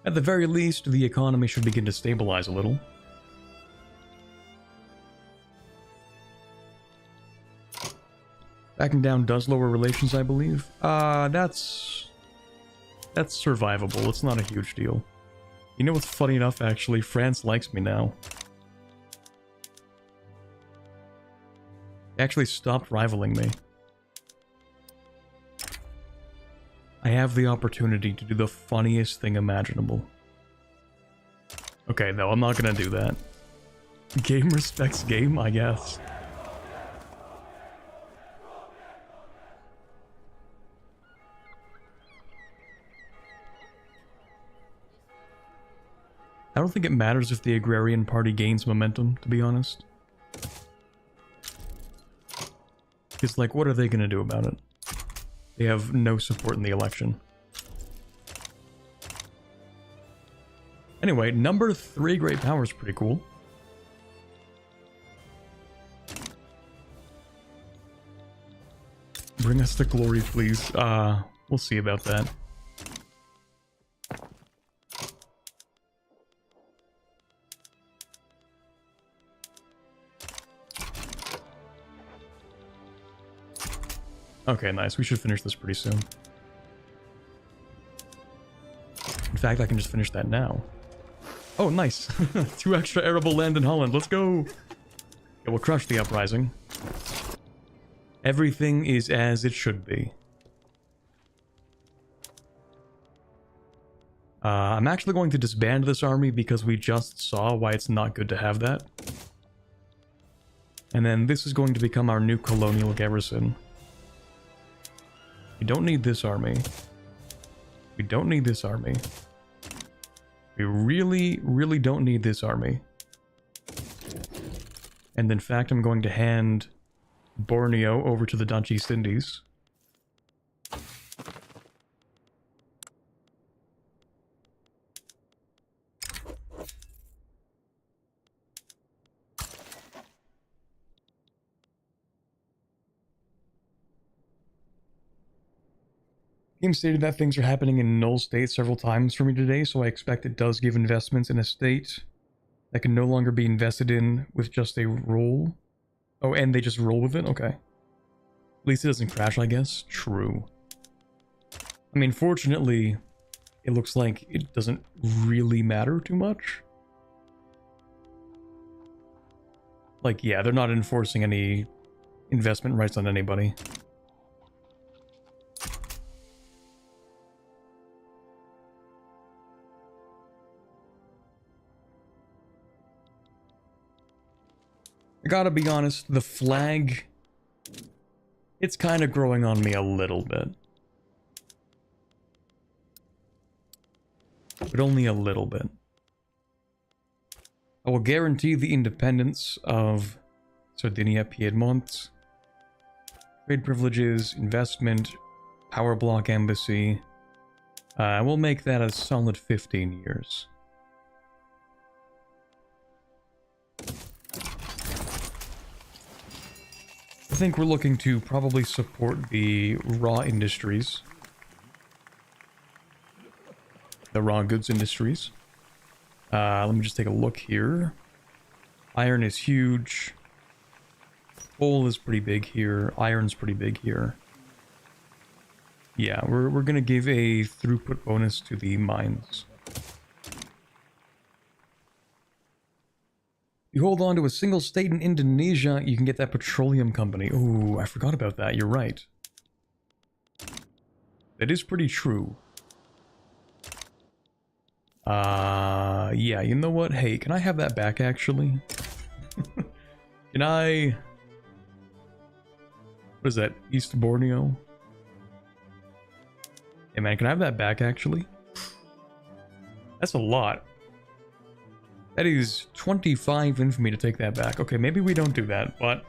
At the very least, the economy should begin to stabilize a little. Backing down does lower relations, I believe. That's survivable. It's not a huge deal. You know what's funny enough, actually? France likes me now. They actually stopped rivaling me. I have the opportunity to do the funniest thing imaginable. Okay, no, I'm not gonna do that. Game respects game, I guess. I don't think it matters if the Agrarian Party gains momentum, to be honest. Because, like, what are they gonna do about it? They have no support in the election. Anyway, number 3 great power is pretty cool. Bring us to glory, please. We'll see about that. Okay, nice. We should finish this pretty soon. In fact, I can just finish that now. Oh, nice. 2 extra arable land in Holland. Let's go. It will crush the uprising. Everything is as it should be. I'm actually going to disband this army because we just saw why it's not good to have that. And then this is going to become our new colonial garrison. We don't need this army. We don't need this army. We really, really don't need this army. And in fact, I'm going to hand Borneo over to the Dutch East Indies. Game stated that things are happening in null state several times for me today, so I expect it does give investments in a state that can no longer be invested in with just a roll. Oh, and they just roll with it? Okay. At least it doesn't crash, I guess. True. I mean, fortunately, it looks like it doesn't really matter too much. Like, yeah, they're not enforcing any investment rights on anybody. I gotta be honest, the flag, it's kind of growing on me a little bit. But only a little bit. I will guarantee the independence of Sardinia, Piedmont. Trade privileges, investment, power block embassy. We'll make that a solid 15 years. I think we're looking to probably support the raw industries. The raw goods industries. Let me just take a look here. Iron is huge. Coal is pretty big here. Iron's pretty big here. Yeah, we're gonna give a throughput bonus to the mines. You hold on to a single state in Indonesia, you can get that petroleum company. Ooh, I forgot about that. You're right. That is pretty true. Yeah, you know what? Hey, can I have that back, actually? Can I... What is that? East Borneo? Hey, man, can I have that back, actually? That's a lot. That is 25 in for me to take that back. Okay, maybe we don't do that, but...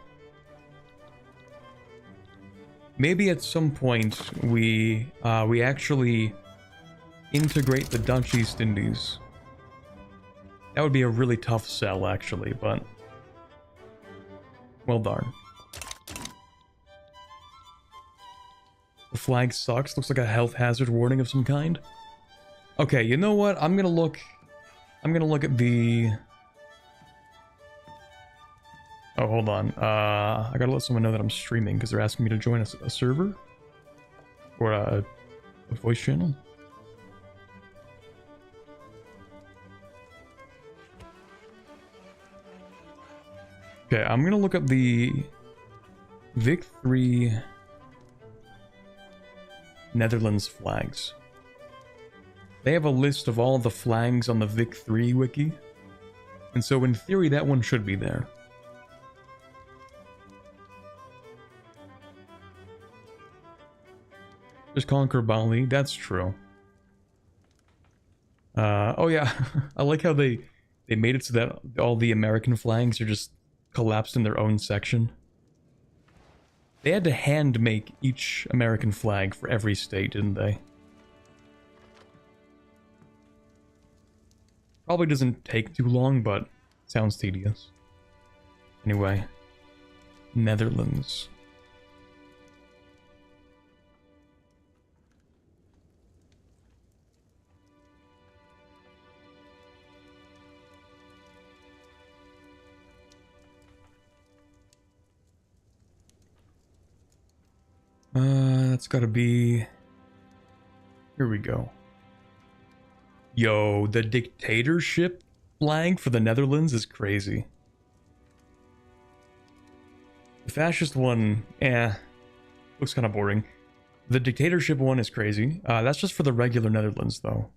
Maybe at some point we actually integrate the Dutch East Indies. That would be a really tough sell, actually, but... Well, darn. The flag sucks. Looks like a health hazard warning of some kind. Okay, you know what? I'm gonna look at the... Oh, hold on. I gotta let someone know that I'm streaming because they're asking me to join a server? Or a voice channel? Okay, I'm gonna look up the Vic3 Netherlands flags. They have a list of all the flags on the Vic3 wiki, and so in theory that one should be there. Just conquer Bali, that's true. Oh yeah, I like how they made it so that all the American flags are just collapsed in their own section. They had to hand make each American flag for every state, didn't they? Probably doesn't take too long, but sounds tedious. Anyway, Netherlands. That's gotta be... Here we go. Yo, the dictatorship flag for the Netherlands is crazy. The fascist one, looks kind of boring. The dictatorship one is crazy. That's just for the regular Netherlands, though.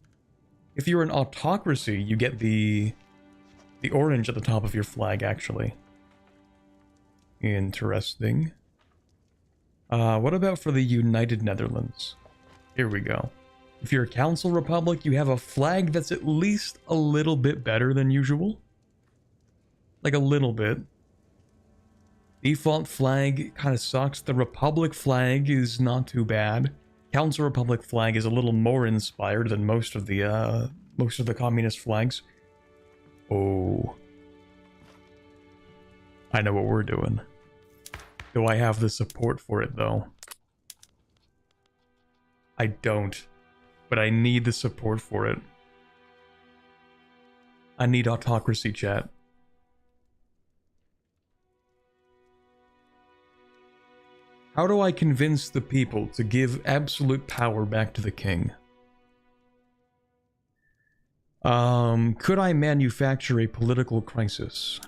If you're an autocracy, you get the orange at the top of your flag, actually. Interesting. What about for the United Netherlands? Here we go. If you're a council republic, you have a flag that's at least a little bit better than usual. Like a little bit. Default flag kind of sucks. The republic flag is not too bad. Council republic flag is a little more inspired than most of the communist flags. Oh. I know what we're doing. Do I have the support for it, though? I don't. But I need the support for it. I need autocracy, chat. How do I convince the people to give absolute power back to the king? Could I manufacture a political crisis?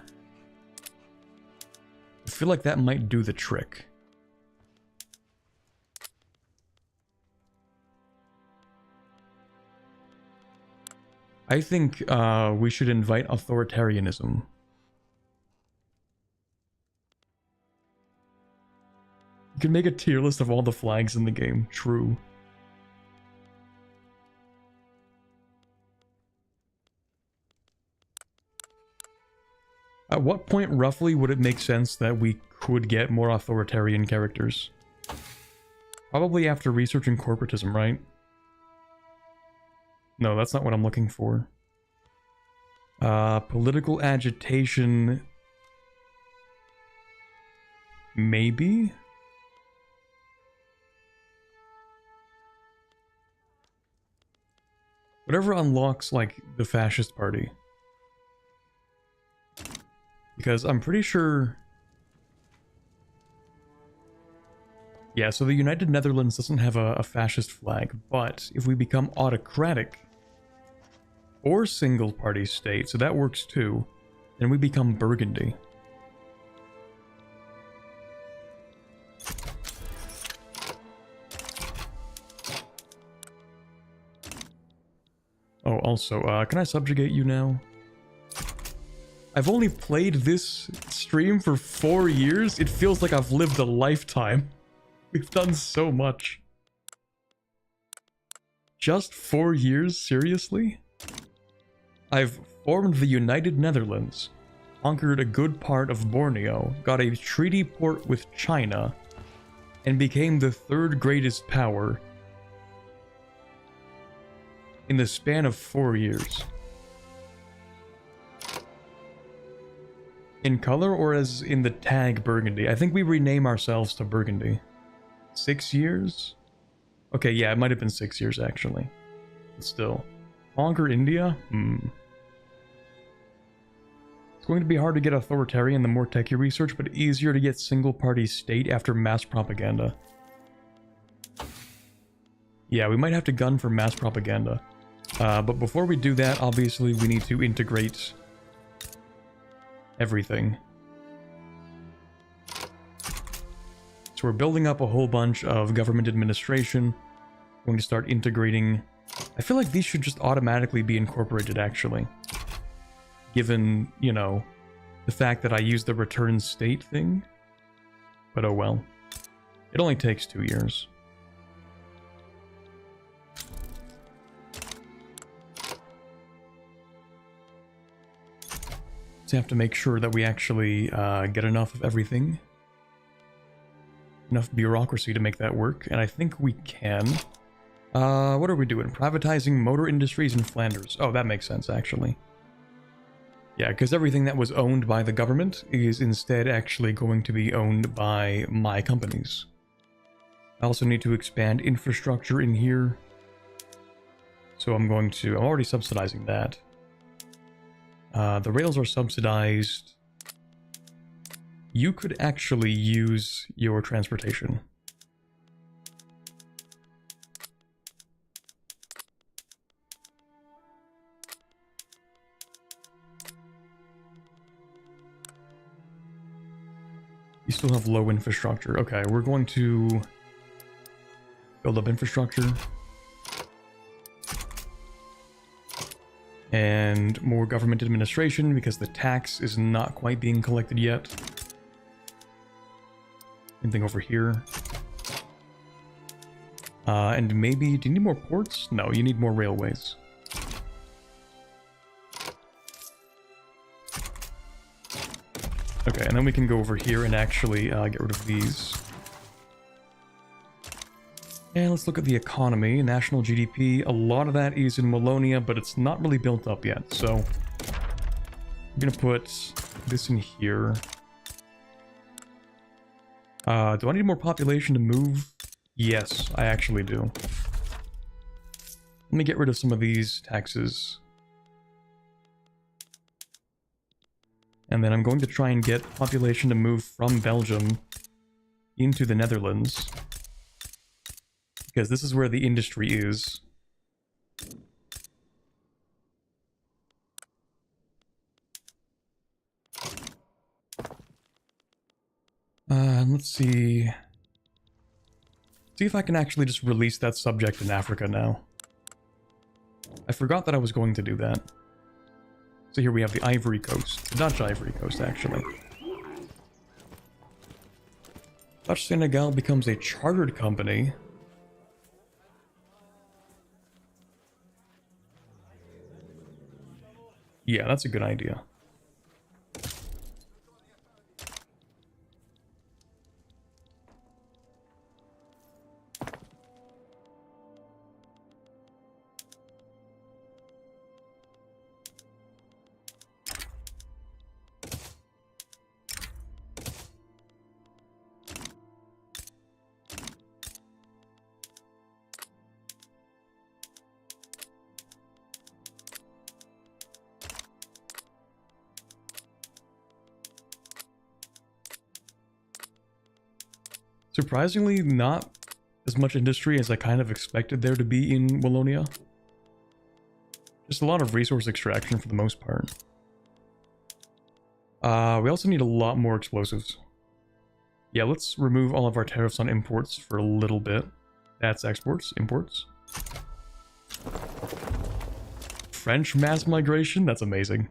I feel like that might do the trick. I think we should invite authoritarianism. You can make a tier list of all the flags in the game. True. At what point, roughly, would it make sense that we could get more authoritarian characters? Probably after researching corporatism, right? No, that's not what I'm looking for. Political agitation... Maybe? Whatever unlocks, like, the fascist party. Because I'm pretty sure... Yeah, so the United Netherlands doesn't have a fascist flag, but if we become autocratic, or single-party state, so that works too, then we become Burgundy. Oh, also, can I subjugate you now? I've only played this stream for 4 years. It feels like I've lived a lifetime. We've done so much. Just 4 years? Seriously? I've formed the United Netherlands, conquered a good part of Borneo, got a treaty port with China, and became the 3rd greatest power in the span of 4 years. In color or as in the tag Burgundy? I think we rename ourselves to Burgundy. 6 years? Okay, yeah, it might have been 6 years actually. But still. Conquer India? It's going to be hard to get authoritarian the more tech you research, but easier to get single-party state after mass propaganda. Yeah, we might have to gun for mass propaganda. But before we do that, obviously we need to integrate everything. So we're building up a whole bunch of government administration. We're going to start integrating. I feel like these should just automatically be incorporated, actually. Given, you know, the fact that I use the return state thing. But oh well. It only takes 2 years. So have to make sure that we actually get enough of everything. Enough bureaucracy to make that work, and I think we can. What are we doing? Privatizing motor industries in Flanders. Oh, that makes sense, actually. Yeah, because everything that was owned by the government is instead actually going to be owned by my companies. I also need to expand infrastructure in here. So I'm already subsidizing that. The rails are subsidized. You could actually use your transportation. You still have low infrastructure. Okay, we're going to build up infrastructure. And more government administration because the tax is not quite being collected yet. Anything over here? And maybe, do you need more ports? No, you need more railways. Okay, and then we can go over here and actually get rid of these. And let's look at the economy, national GDP. A lot of that is in Wallonia, but it's not really built up yet. So I'm gonna put this in here. Do I need more population to move? Yes, I actually do. Let me get rid of some of these taxes. And then I'm going to try and get population to move from Belgium into the Netherlands. Because this is where the industry is. Let's see. See if I can actually just release that subject in Africa now. I forgot that I was going to do that. So here we have the Ivory Coast. The Dutch Ivory Coast, actually. Dutch Senegal becomes a chartered company. Yeah, that's a good idea. Surprisingly, not as much industry as I kind of expected there to be in Wallonia. Just a lot of resource extraction for the most part. We also need a lot more explosives. Yeah, let's remove all of our tariffs on imports for a little bit. That's exports, imports. French mass migration? That's amazing.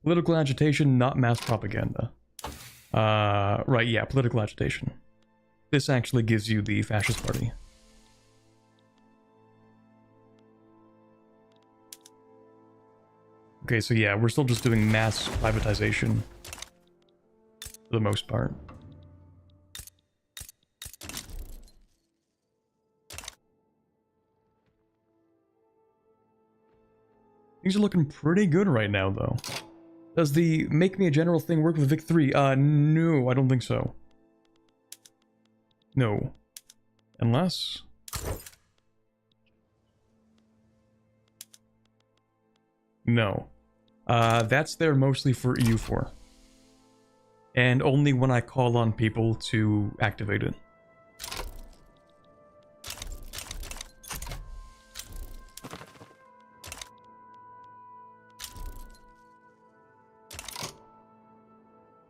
Political agitation, not mass propaganda. Right, yeah, political agitation. This actually gives you the fascist party. Okay, so yeah, we're still just doing mass privatization for the most part. Things are looking pretty good right now, though. Does the make me a general thing work with Vic3? No, I don't think so. No. Unless... No. That's there mostly for EU4. And only when I call on people to activate it.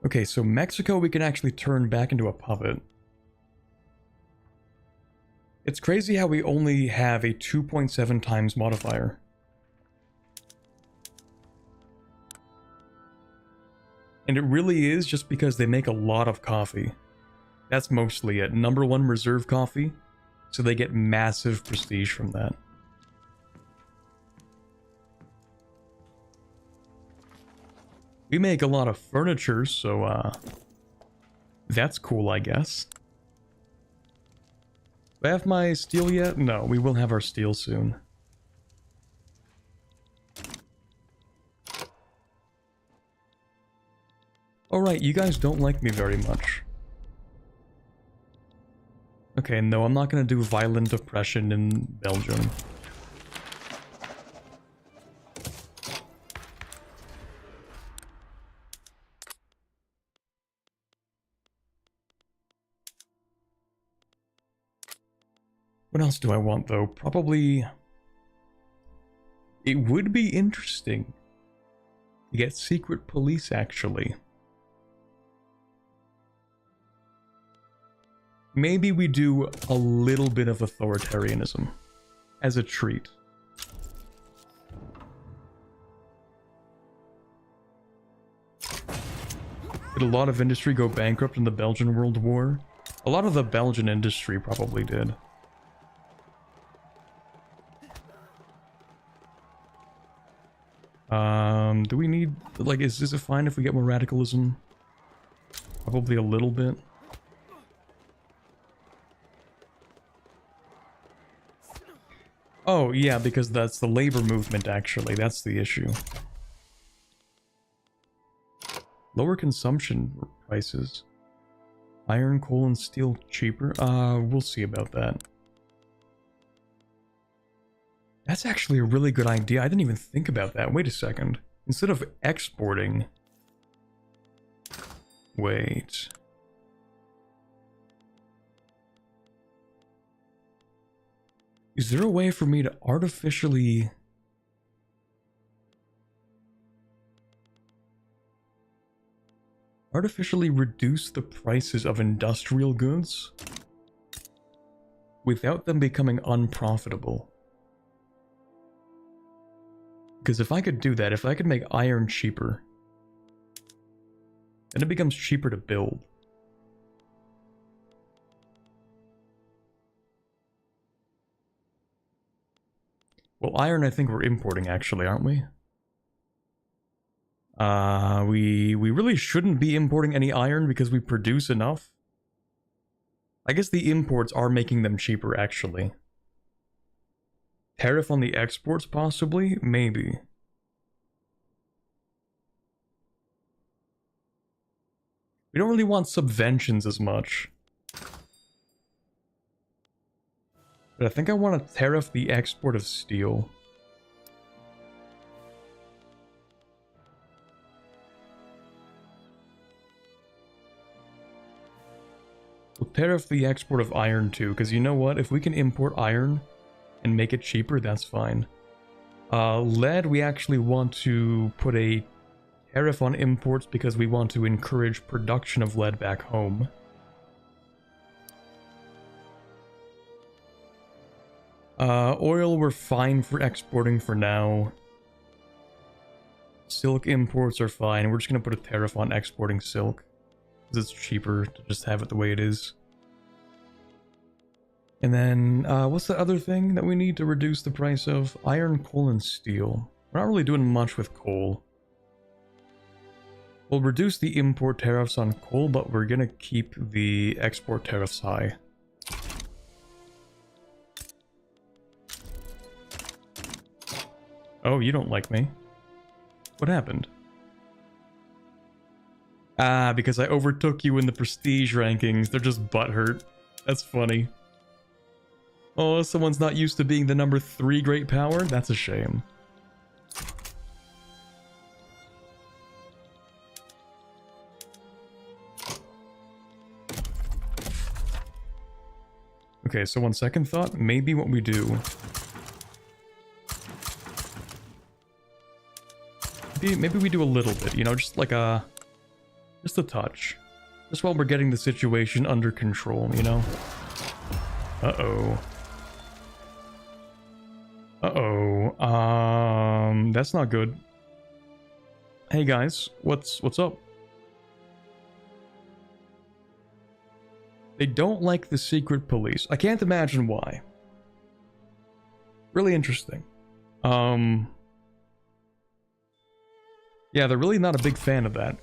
Okay, so Mexico we can actually turn back into a puppet. It's crazy how we only have a 2.7 times modifier. And it really is just because they make a lot of coffee. That's mostly it. #1 reserve coffee, so they get massive prestige from that. We make a lot of furniture, so that's cool, I guess. Do I have my steel yet? No, we will have our steel soon. Alright, you guys don't like me very much. Okay, no, I'm not gonna do violent oppression in Belgium. What else do I want, though? Probably... It would be interesting to get secret police, actually. Maybe we do a little bit of authoritarianism as a treat. Did a lot of industry go bankrupt in the Belgian World War? A lot of the Belgian industry probably did. Do we need, like, is it fine if we get more radicalism? Probably a little bit. Oh, yeah, because that's the labor movement, actually. That's the issue. Lower consumption prices. Iron, coal, and steel cheaper? We'll see about that. That's actually a really good idea. I didn't even think about that. Wait a second. Instead of exporting... Wait... Is there a way for me to artificially reduce the prices of industrial goods without them becoming unprofitable? Because if I could do that, if I could make iron cheaper, then it becomes cheaper to build. Well, iron I think we're importing actually, aren't we? We really shouldn't be importing any iron because we produce enough. I guess the imports are making them cheaper actually. Tariff on the exports possibly? Maybe. We don't really want subventions as much. But I think I want to tariff the export of steel. We'll tariff the export of iron too, because you know what? If we can import iron and make it cheaper, that's fine. Lead, we actually want to put a tariff on imports because we want to encourage production of lead back home. Oil, we're fine for exporting for now. Silk imports are fine. We're just going to put a tariff on exporting silk, because it's cheaper to just have it the way it is. And then, what's the other thing that we need to reduce the price of? Iron, coal, and steel. We're not really doing much with coal. We'll reduce the import tariffs on coal, but we're going to keep the export tariffs high. Oh, you don't like me. What happened? Ah, because I overtook you in the prestige rankings. They're just butthurt. That's funny. Oh, someone's not used to being the #3 great power? That's a shame. Okay, so on second thought, maybe what we do... Maybe we do a little bit, you know, just Just a touch. Just while we're getting the situation under control, you know? Uh-oh. Uh-oh. That's not good. Hey guys, what's up? They don't like the secret police. I can't imagine why. Really interesting. Yeah, they're really not a big fan of that.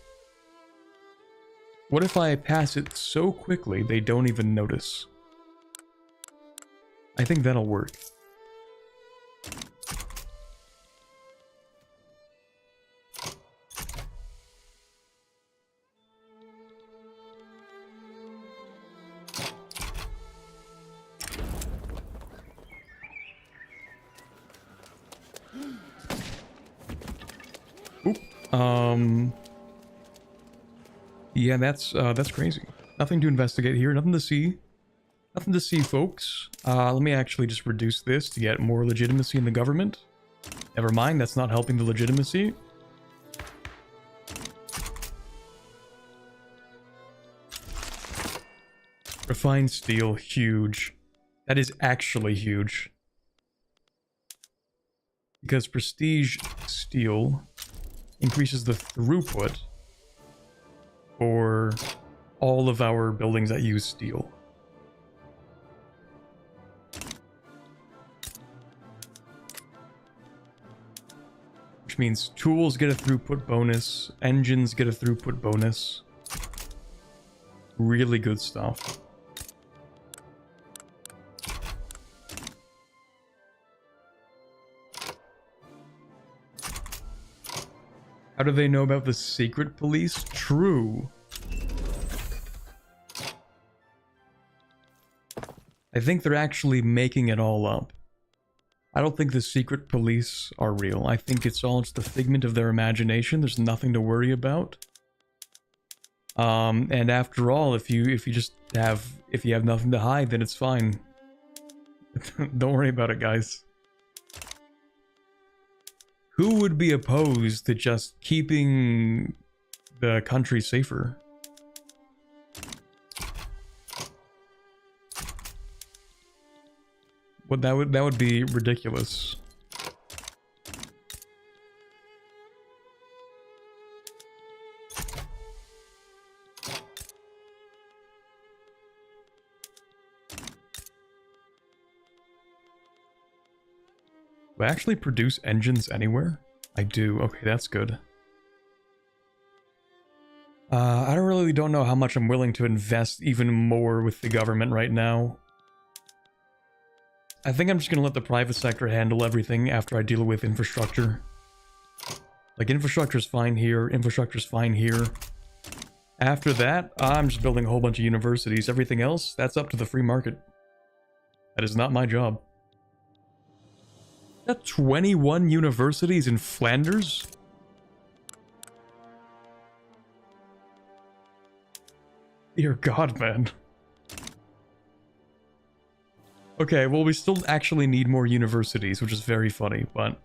What if I pass it so quickly they don't even notice? I think that'll work. Oop. Yeah, that's crazy. Nothing to investigate here, nothing to see. Nothing to see, folks. Let me actually just reduce this to get more legitimacy in the government. Never mind, that's not helping the legitimacy. Refined steel, huge. That is actually huge. Because prestige steel increases the throughput for all of our buildings that use steel. Which means tools get a throughput bonus, engines get a throughput bonus. Really good stuff. How do they know about the secret police? True. I think they're actually making it all up. I don't think the secret police are real. I think it's all just a figment of their imagination. There's nothing to worry about. And after all, if you have nothing to hide, then it's fine. Don't worry about it, guys. Who would be opposed to just keeping the country safer? What that would be ridiculous. Do I actually produce engines anywhere? I do. Okay, that's good. I don't know how much I'm willing to invest even more with the government right now. I think I'm just gonna let the private sector handle everything after I deal with infrastructure. Like, infrastructure's fine here, infrastructure's fine here. After that, I'm just building a whole bunch of universities. Everything else, that's up to the free market. That is not my job. Got 21 universities in Flanders? Dear God, man. Okay, well, we still actually need more universities, which is very funny, but...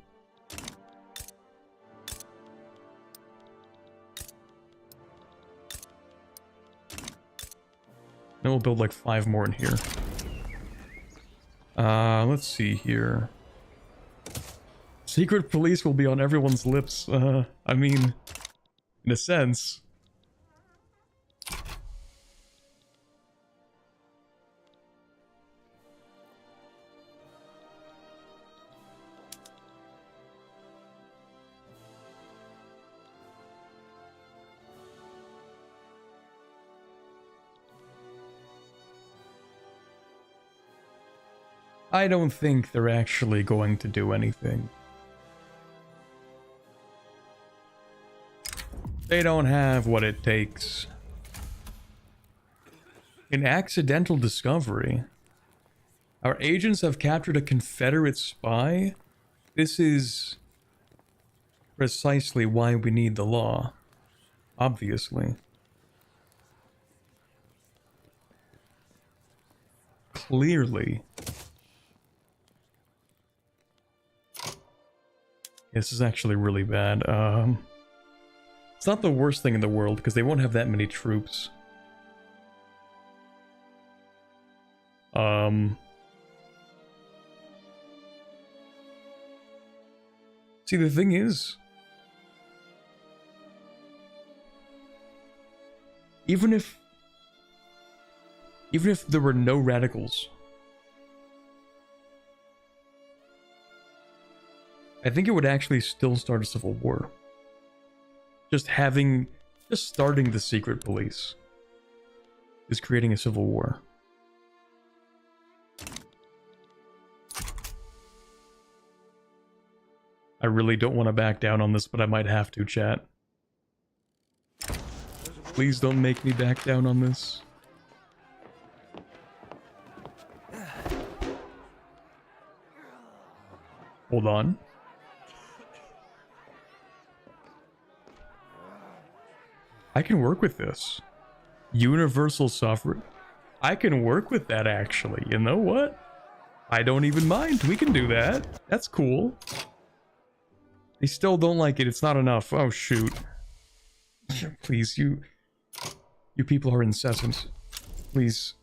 Then we'll build like 5 more in here. Let's see here. Secret police will be on everyone's lips. I mean, in a sense. I don't think they're actually going to do anything. They don't have what it takes. An accidental discovery. Our agents have captured a Confederate spy. This is precisely why we need the law. Obviously. Clearly. This is actually really bad. Let's not the worst thing in the world, because they won't have that many troops. See, the thing is, even if there were no radicals, I think it would actually still start a civil war. Just starting the secret police is creating a civil war. I really don't want to back down on this, but I might have to, chat. Please don't make me back down on this. Hold on. I can work with this. Universal software. I can work with that, actually. You know what? I don't even mind. We can do that. That's cool. They still don't like it. It's not enough. Oh, shoot. Please, you people are incessant. Please.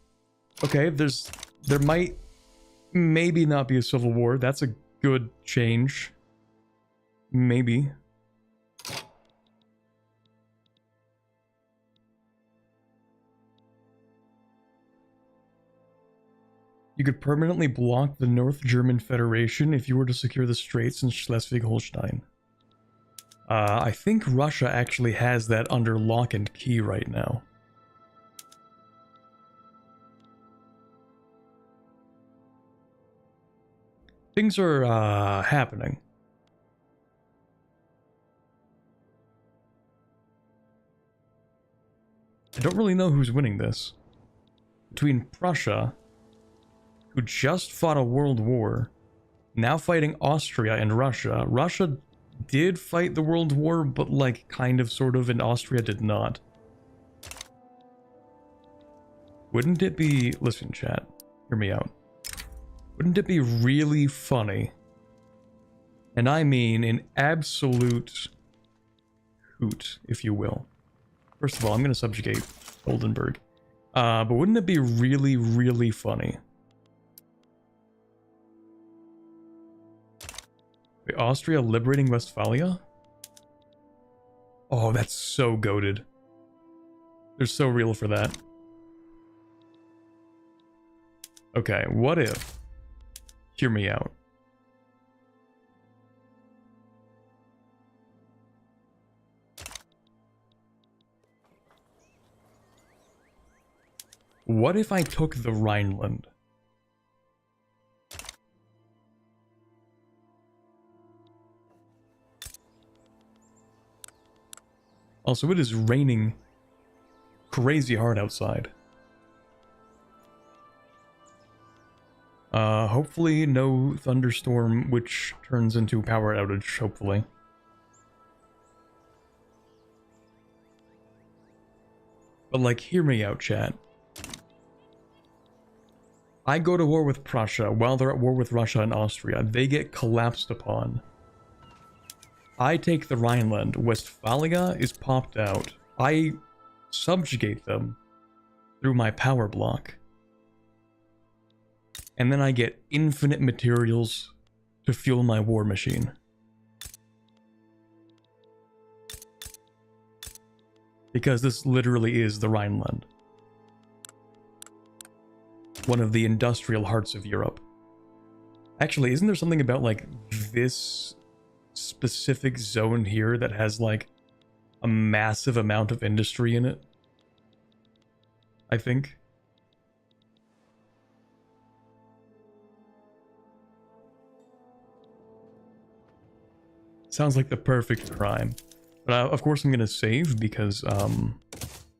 Okay, there might maybe not be a civil war. That's a good change. Maybe. You could permanently block the North German Federation if you were to secure the Straits in Schleswig-Holstein. I think Russia actually has that under lock and key right now. Things are happening. I don't really know who's winning this. Between Prussia, who just fought a world war, now fighting Austria and Russia. Russia did fight the world war, but like kind of sort of, and Austria did not. Wouldn't it be, listen chat, hear me out. Wouldn't it be really funny, and I mean an absolute hoot, if you will. First of all, I'm going to subjugate Oldenburg. But wouldn't it be really, really funny? Wait, Austria liberating Westphalia? Oh, that's so goated. They're so real for that. Okay, what if... Hear me out. What if I took the Rhineland? Also, it is raining crazy hard outside. Hopefully no thunderstorm, which turns into power outage, hopefully. But, like, hear me out, chat. I go to war with Prussia while they're at war with Russia and Austria. They get collapsed upon. I take the Rhineland. Westphalia is popped out. I subjugate them through my power block. And then I get infinite materials to fuel my war machine. Because this literally is the Rhineland. One of the industrial hearts of Europe. Actually, isn't there something about, like, this specific zone here that has, like, a massive amount of industry in it? I think. Sounds like the perfect crime. But of course I'm gonna save because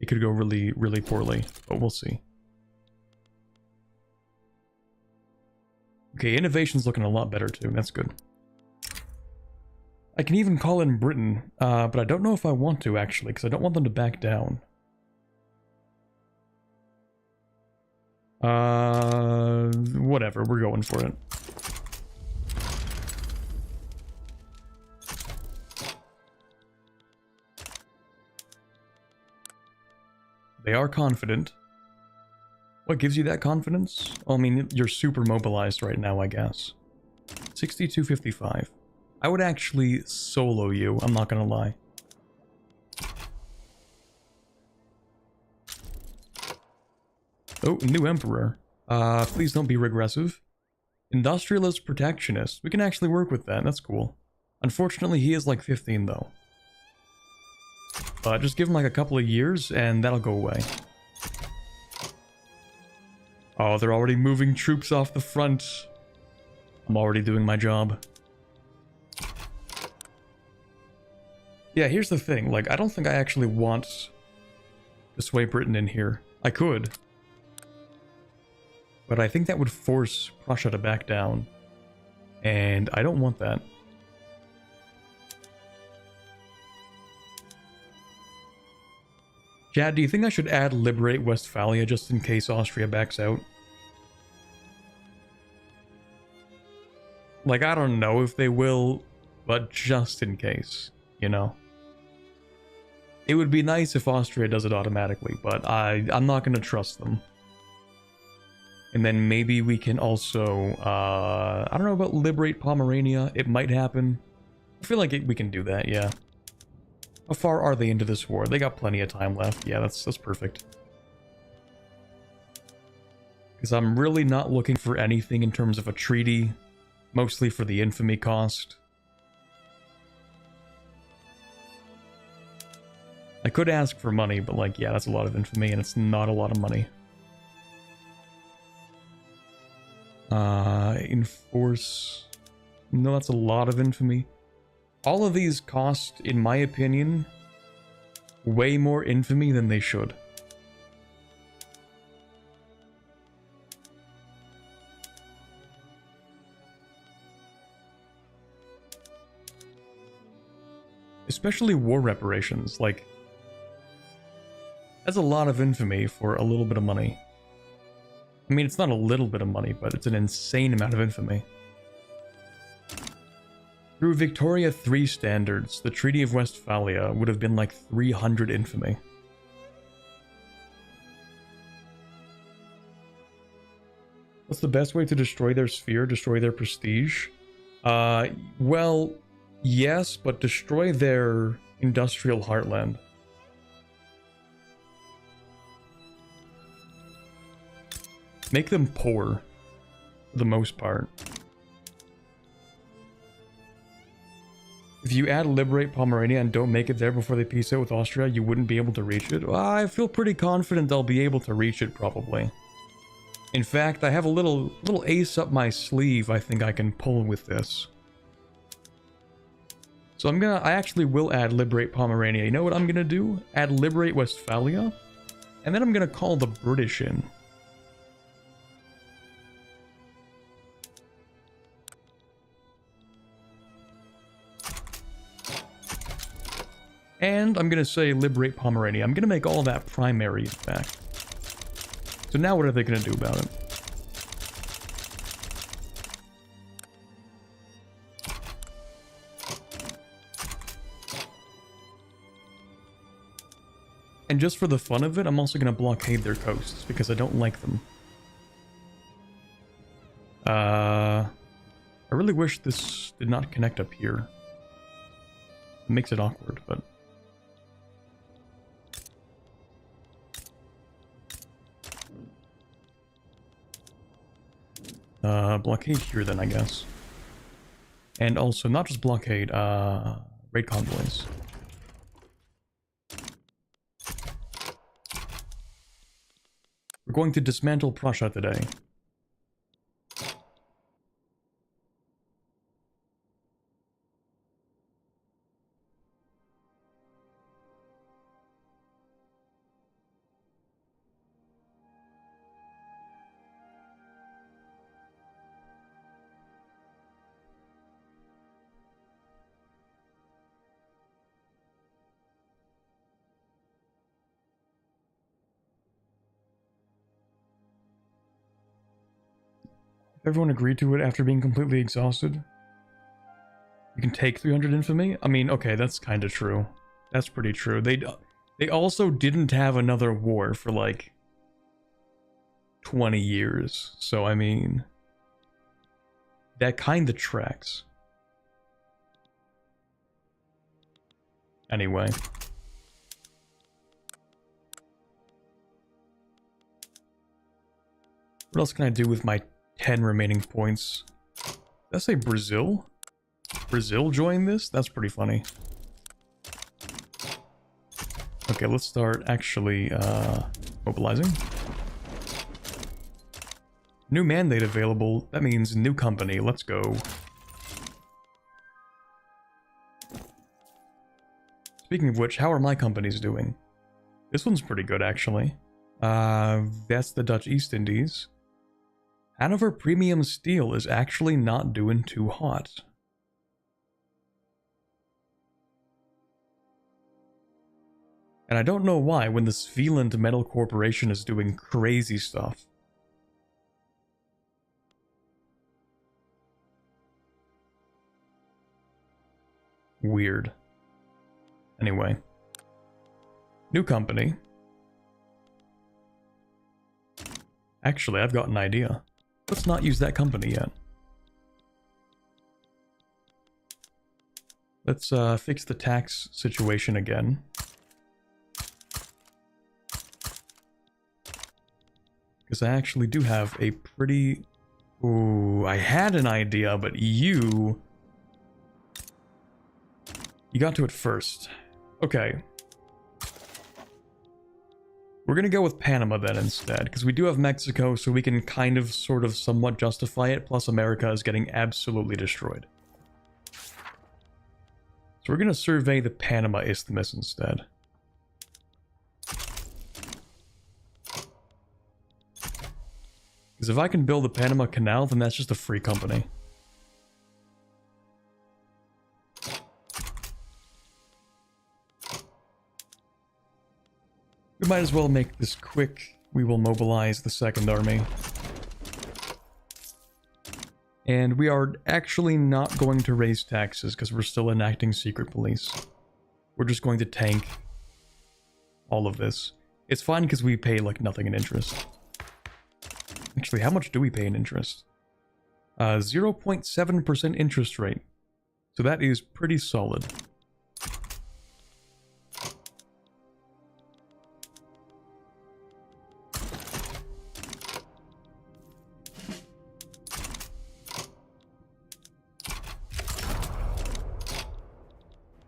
it could go really, really poorly. But we'll see. Okay, innovation's looking a lot better too. That's good. I can even call in Britain, but I don't know if I want to actually, because I don't want them to back down. Whatever, we're going for it. They are confident. What gives you that confidence? Well, I mean, you're super mobilized right now, I guess. 6255. I would actually solo you, I'm not gonna lie. Oh, new emperor. Please don't be regressive. Industrialist protectionist. We can actually work with that, that's cool. Unfortunately, he is like 15 though. Just give him like a couple of years and that'll go away. Oh, they're already moving troops off the front. I'm already doing my job. Yeah, here's the thing. Like, I don't think I actually want to sway Britain in here. I could. But I think that would force Prussia to back down. And I don't want that. Chad, do you think I should add Liberate Westphalia just in case Austria backs out? Like, I don't know if they will, but just in case, you know? It would be nice if Austria does it automatically, but I'm not going to trust them. And then maybe we can also, I don't know about Liberate Pomerania. It might happen. I feel like we can do that, yeah. How far are they into this war? They got plenty of time left. Yeah, that's perfect. Because I'm really not looking for anything in terms of a treaty. Mostly for the infamy cost. I could ask for money, but like, yeah, that's a lot of infamy and it's not a lot of money. Enforce. No, that's a lot of infamy. All of these cost, in my opinion, way more infamy than they should. Especially war reparations, like, that's a lot of infamy for a little bit of money. I mean, it's not a little bit of money, but it's an insane amount of infamy. Through Victoria 3 standards, the Treaty of Westphalia would have been like 300 infamy. What's the best way to destroy their sphere, destroy their prestige? Well, yes, but destroy their industrial heartland. Make them poor, for the most part. If you add Liberate Pomerania and don't make it there before they peace out with Austria, you wouldn't be able to reach it. Well, I feel pretty confident they'll be able to reach it, probably. In fact, I have a little ace up my sleeve I think I can pull with this. So I actually will add Liberate Pomerania. You know what I'm gonna do? Add Liberate Westphalia, and then I'm gonna call the British in. And I'm gonna say Liberate Pomerania. I'm gonna make all that primary back. So now what are they gonna do about it? And just for the fun of it, I'm also gonna blockade their coasts because I don't like them. I really wish this did not connect up here. It makes it awkward, but... blockade here then, I guess. And also, not just blockade, raid convoys. We're going to dismantle Prussia today. Everyone agreed to it after being completely exhausted. You can take 300 infamy? I mean, okay, that's kind of true. That's pretty true. They also didn't have another war for like 20 years. So, I mean, that kind of tracks. Anyway. What else can I do with my 10 remaining points? Did I say Brazil? Brazil joined this? That's pretty funny. Okay, let's start actually mobilizing. New mandate available. That means new company. Let's go. Speaking of which, how are my companies doing? This one's pretty good, actually. That's the Dutch East Indies. Hanover Premium Steel is actually not doing too hot. And I don't know why when the Svealand Metal Corporation is doing crazy stuff. Weird. Anyway. New company. Actually, I've got an idea. Let's not use that company yet. Let's fix the tax situation again. Because I actually do have a pretty... Ooh, I had an idea, but you got to it first. Okay. We're gonna go with Panama then instead, because we do have Mexico, so we can kind of, sort of, somewhat justify it, plus America is getting absolutely destroyed. So we're gonna survey the Panama Isthmus instead. Because if I can build the Panama Canal, then that's just a free company. We might as well make this quick. We will mobilize the Second Army. And we are actually not going to raise taxes because we're still enacting secret police. We're just going to tank all of this. It's fine because we pay like nothing in interest. Actually, how much do we pay in interest? 0.7% interest rate. So that is pretty solid.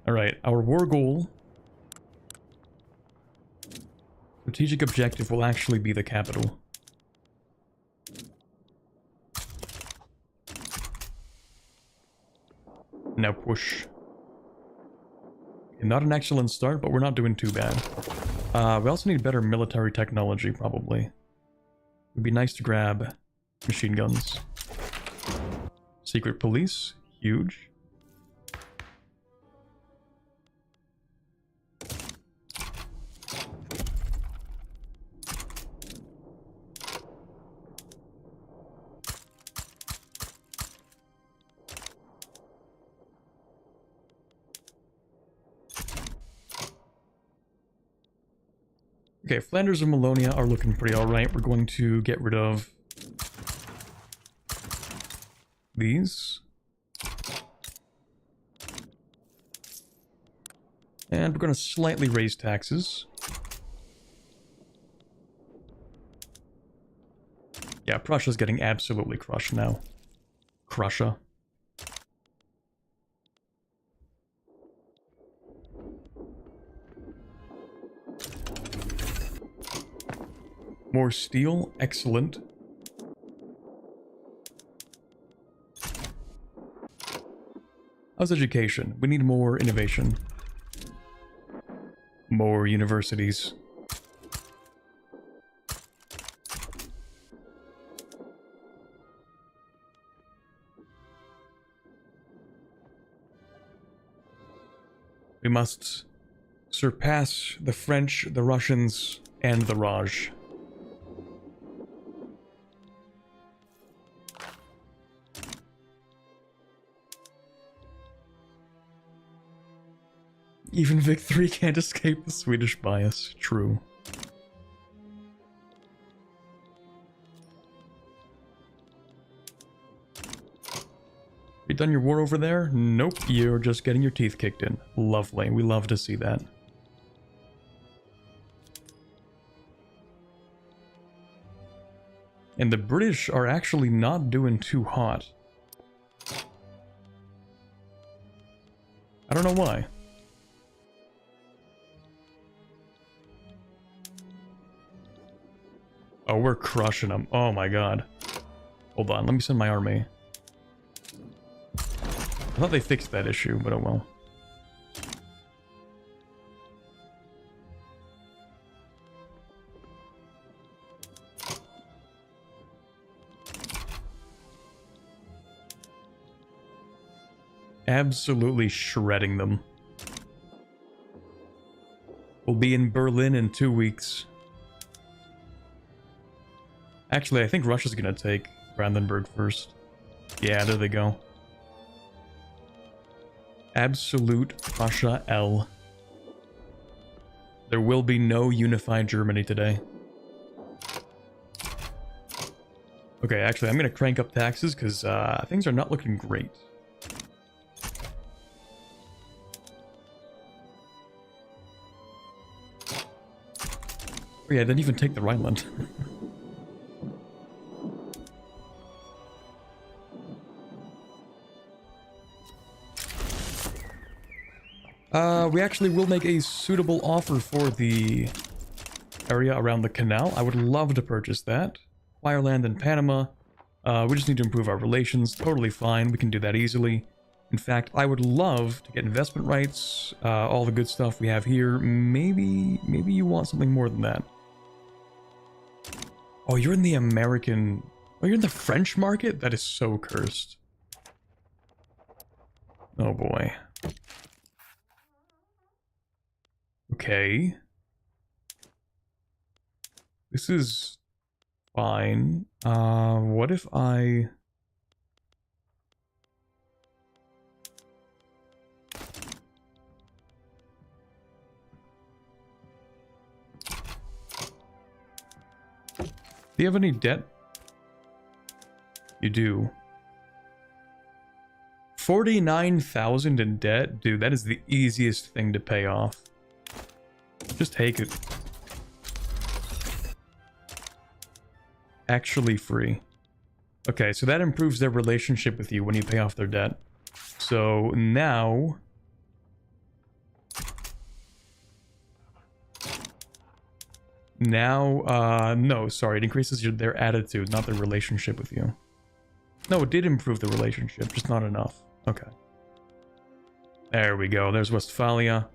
Alright, our war goal. Strategic objective will actually be the capital. Now push. Not an excellent start, but we're not doing too bad. We also need better military technology, probably. It'd be nice to grab machine guns. Secret police, huge. Okay, Flanders and Wallonia are looking pretty alright. We're going to get rid of these. And we're going to slightly raise taxes. Yeah, Prussia's getting absolutely crushed now. Prussia. More steel, excellent. How's education? We need more innovation. More universities. We must surpass the French, the Russians, and the Raj. Even Vic3 can't escape the Swedish bias. True. You done your war over there? Nope, you're just getting your teeth kicked in. Lovely, we love to see that. And the British are actually not doing too hot. I don't know why. Oh, we're crushing them. Oh my god. Hold on, let me send my army. I thought they fixed that issue, but oh well. Absolutely shredding them. We'll be in Berlin in 2 weeks. Actually, I think Russia's gonna take Brandenburg first. Yeah, there they go. Absolute Russia L. There will be no unified Germany today. Okay, actually, I'm gonna crank up taxes because things are not looking great. Oh yeah, I didn't even take the Rhineland. We actually will make a suitable offer for the area around the canal. I would love to purchase that. Acquire land in Panama. We just need to improve our relations. Totally fine. We can do that easily. In fact, I would love to get investment rights, all the good stuff we have here. Maybe you want something more than that. Oh, you're in the American... Oh, you're in the French market? That is so cursed. Oh boy. Okay. This is fine. What if I... Do you have any debt? You do. 49,000 in debt? Dude, that is the easiest thing to pay off. Just take it. Actually free. Okay, so that improves their relationship with you when you pay off their debt. So now... no, sorry, it increases their attitude, not their relationship with you. No, it did improve the relationship, just not enough. Okay. There we go, there's Westphalia.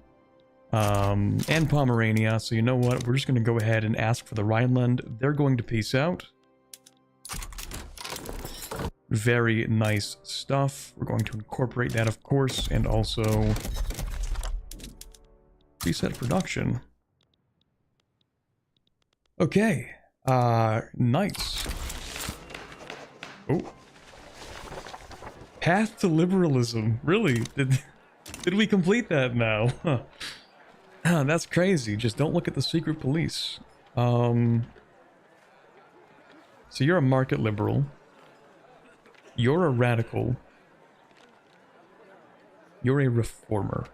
And Pomerania, so you know what, we're just going to go ahead and ask for the Rhineland. They're going to peace out. Very nice stuff. We're going to incorporate that, of course, and also reset production. Okay, nice. Oh. Path to liberalism, really? Did we complete that now? Huh. That's crazy, just don't look at the secret police. So you're a market liberal. You're a radical. You're a reformer.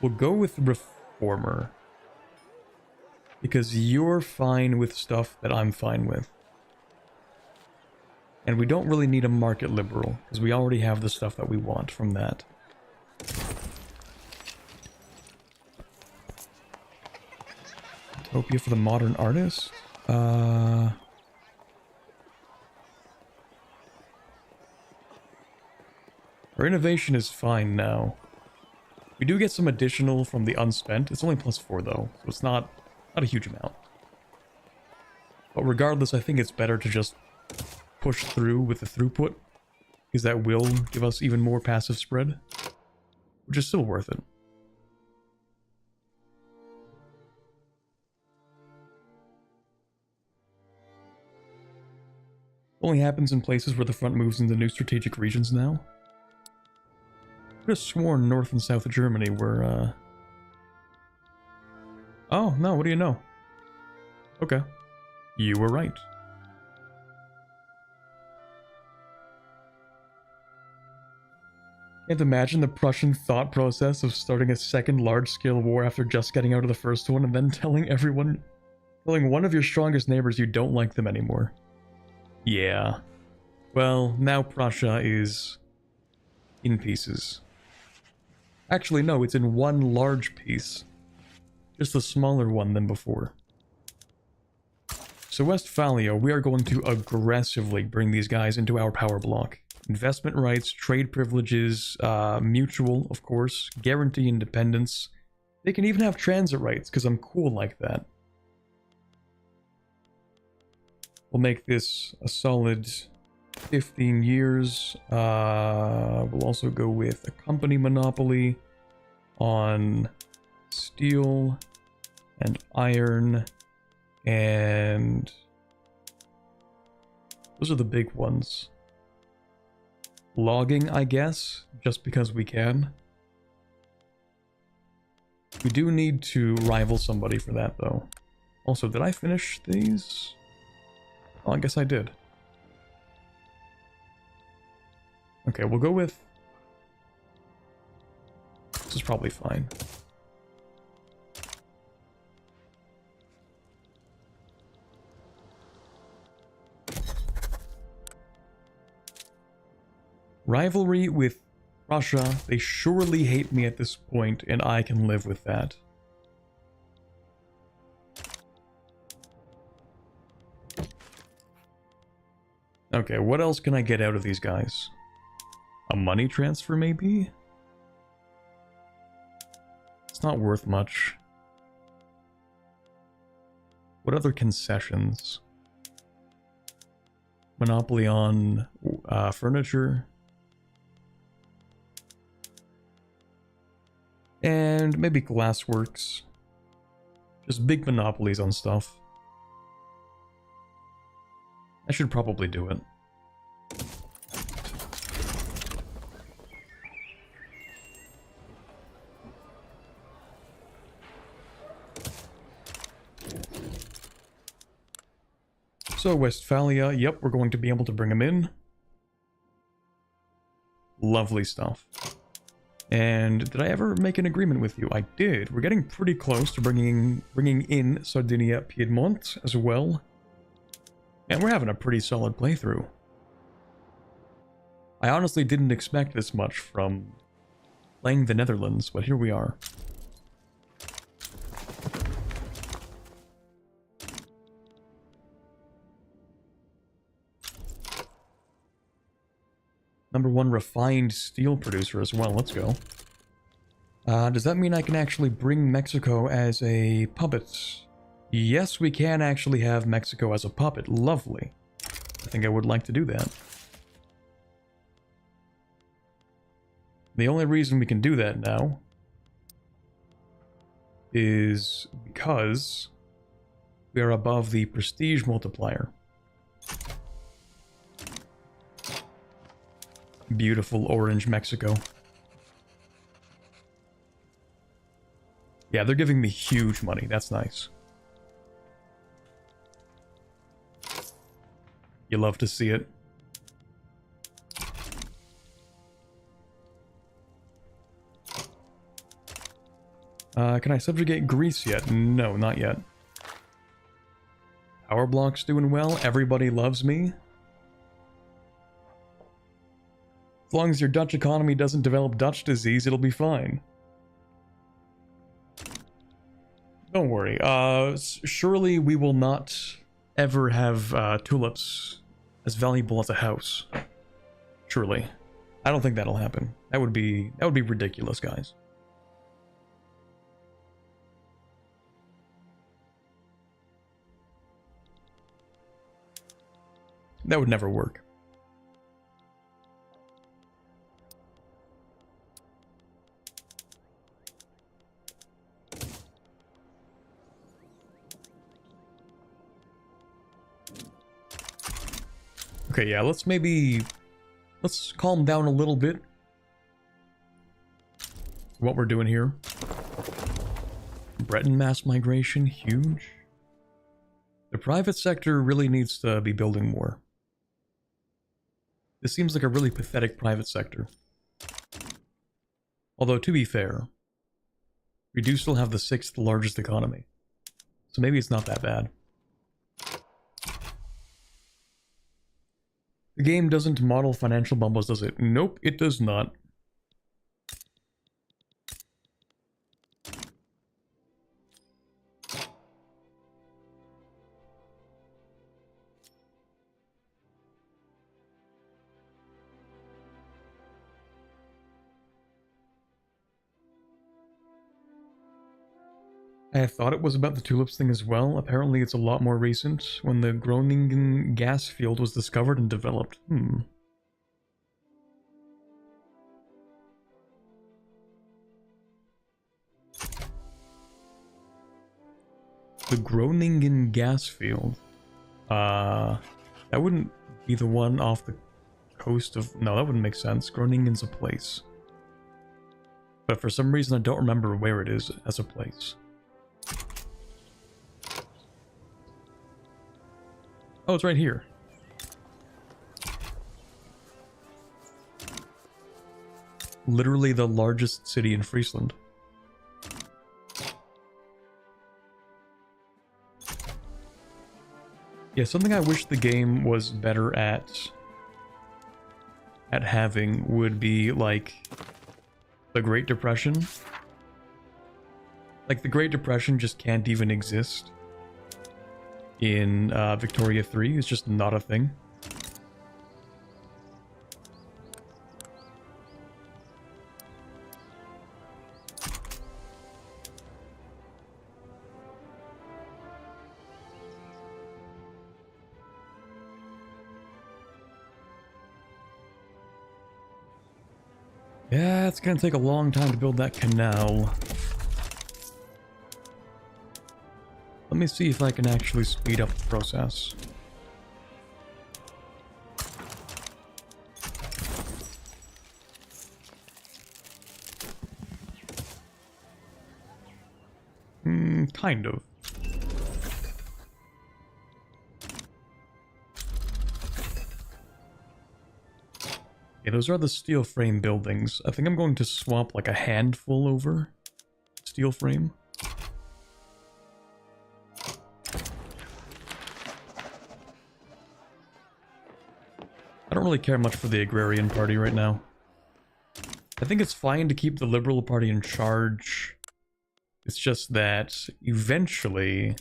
We'll go with reformer. Because you're fine with stuff that I'm fine with. And we don't really need a market liberal, because we already have the stuff that we want from that. Utopia for the modern artist? Our innovation is fine now. We do get some additional from the unspent. It's only +4 though, so it's not a huge amount. But regardless, I think it's better to just push through with the throughput, because that will give us even more passive spread, which is still worth it. Only happens in places where the front moves into new strategic regions now. I could have sworn North and South Germany were, Oh, no, what do you know? Okay. You were right. Can't imagine the Prussian thought process of starting a second large-scale war after just getting out of the first one and then telling one of your strongest neighbors you don't like them anymore. Yeah. Well, now Prussia is in pieces. Actually, no, it's in one large piece. Just a smaller one than before. So Westphalia, we are going to aggressively bring these guys into our power block. Investment rights, trade privileges, mutual, of course, guarantee independence. They can even have transit rights, because I'm cool like that. We'll make this a solid 15 years. We'll also go with a company monopoly on steel and iron, and those are the big ones. Logging, I guess, just because we can. We do need to rival somebody for that, though. Also, did I finish these? Oh, I guess I did. Okay, we'll go with... This is probably fine. Rivalry with Russia. They surely hate me at this point, and I can live with that. Okay, what else can I get out of these guys? A money transfer, maybe? It's not worth much. What other concessions? Monopoly on furniture. And maybe glassworks. Just big monopolies on stuff. I should probably do it. So Westphalia, yep, we're going to be able to bring them in. Lovely stuff. And did I ever make an agreement with you? I did. We're getting pretty close to bringing in Sardinia Piedmont as well. And we're having a pretty solid playthrough. I honestly didn't expect this much from playing the Netherlands, but here we are. #1 refined steel producer as well. Let's go. Does that mean I can actually bring Mexico as a puppet? Yes, we can actually have Mexico as a puppet. Lovely. I think I would like to do that. The only reason we can do that now is because we are above the prestige multiplier. Beautiful orange Mexico. Yeah, they're giving me huge money. That's nice. You love to see it. Can I subjugate Greece yet? No, not yet. Power block's doing well. Everybody loves me. As long as your Dutch economy doesn't develop Dutch disease, it'll be fine. Don't worry. Surely we will not ever have tulips as valuable as a house. Surely. I don't think that'll happen. That would be ridiculous, guys. That would never work. Okay, yeah, let's calm down a little bit. What we're doing here. Breton mass migration, huge. The private sector really needs to be building more. This seems like a really pathetic private sector. Although, to be fair, we do still have the 6th largest economy. So maybe it's not that bad. The game doesn't model financial bubbles, does it? Nope, it does not. I thought it was about the tulips thing as well. Apparently it's a lot more recent, when the Groningen gas field was discovered and developed. The Groningen gas field. That wouldn't be the one off the coast of... No, that wouldn't make sense. Groningen's a place. But for some reason I don't remember where it is as a place. Oh, it's right here. Literally the largest city in Friesland. Yeah, something I wish the game was better at having would be like the Great Depression. Like the Great Depression just can't even exist in Victoria 3. It's just not a thing. Yeah, it's gonna take a long time to build that canal. Let me see if I can actually speed up the process. Kind of. Yeah, those are the steel frame buildings. I think I'm going to swap like a handful over steel frame. I don't really care much for the Agrarian Party right now. I think it's fine to keep the Liberal Party in charge. It's just that eventually...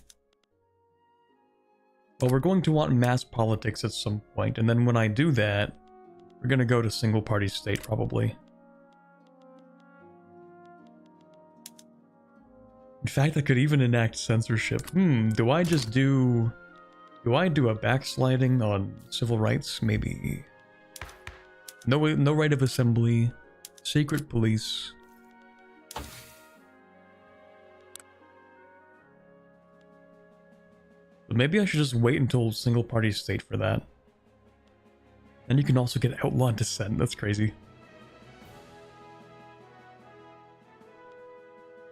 Well, we're going to want mass politics at some point, and then when I do that, we're gonna go to single-party state, probably. In fact, I could even enact censorship. Do I do a backsliding on civil rights? Maybe. No right of assembly. Secret police. But maybe I should just wait until single-party state for that. And you can also get outlaw dissent. That's crazy.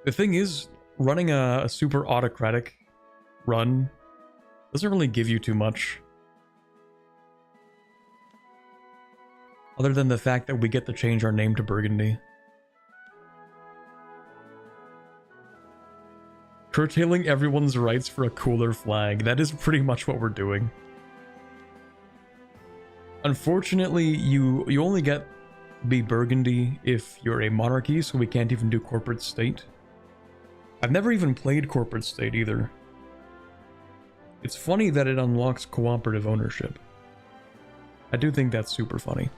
The thing is, running a super autocratic run doesn't really give you too much. Other than the fact that we get to change our name to Burgundy. Curtailing everyone's rights for a cooler flag. That is pretty much what we're doing. Unfortunately, you only get be Burgundy if you're a monarchy, so we can't even do corporate state. I've never even played corporate state either. It's funny that it unlocks cooperative ownership. I do think that's super funny.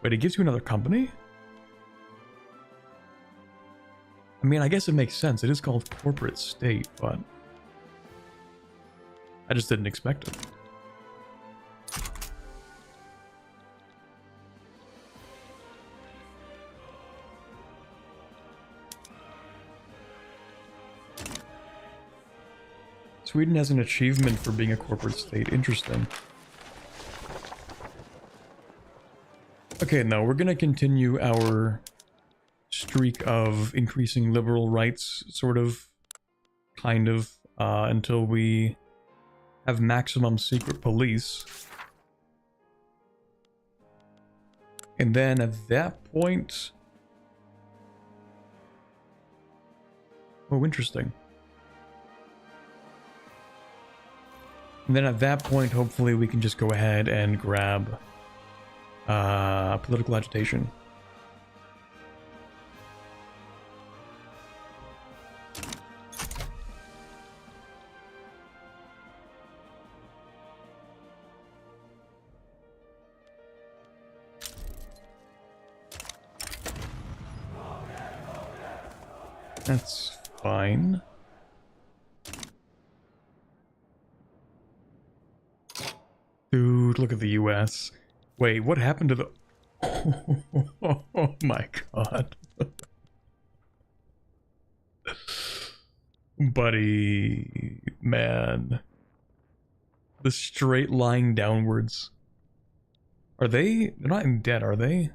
Wait, it gives you another company? I mean, I guess it makes sense. It is called corporate state, but I just didn't expect it. Sweden has an achievement for being a corporate state. Interesting. Okay, no, we're gonna continue our streak of increasing liberal rights, sort of, kind of, until we have maximum secret police. And then at that point... Oh, interesting. And then at that point, hopefully we can just go ahead and grab political agitation. That's fine. Dude, look at the US. Wait, what happened to the... Oh my god. Buddy, man. The straight line downwards. Are they... They're not in debt, are they?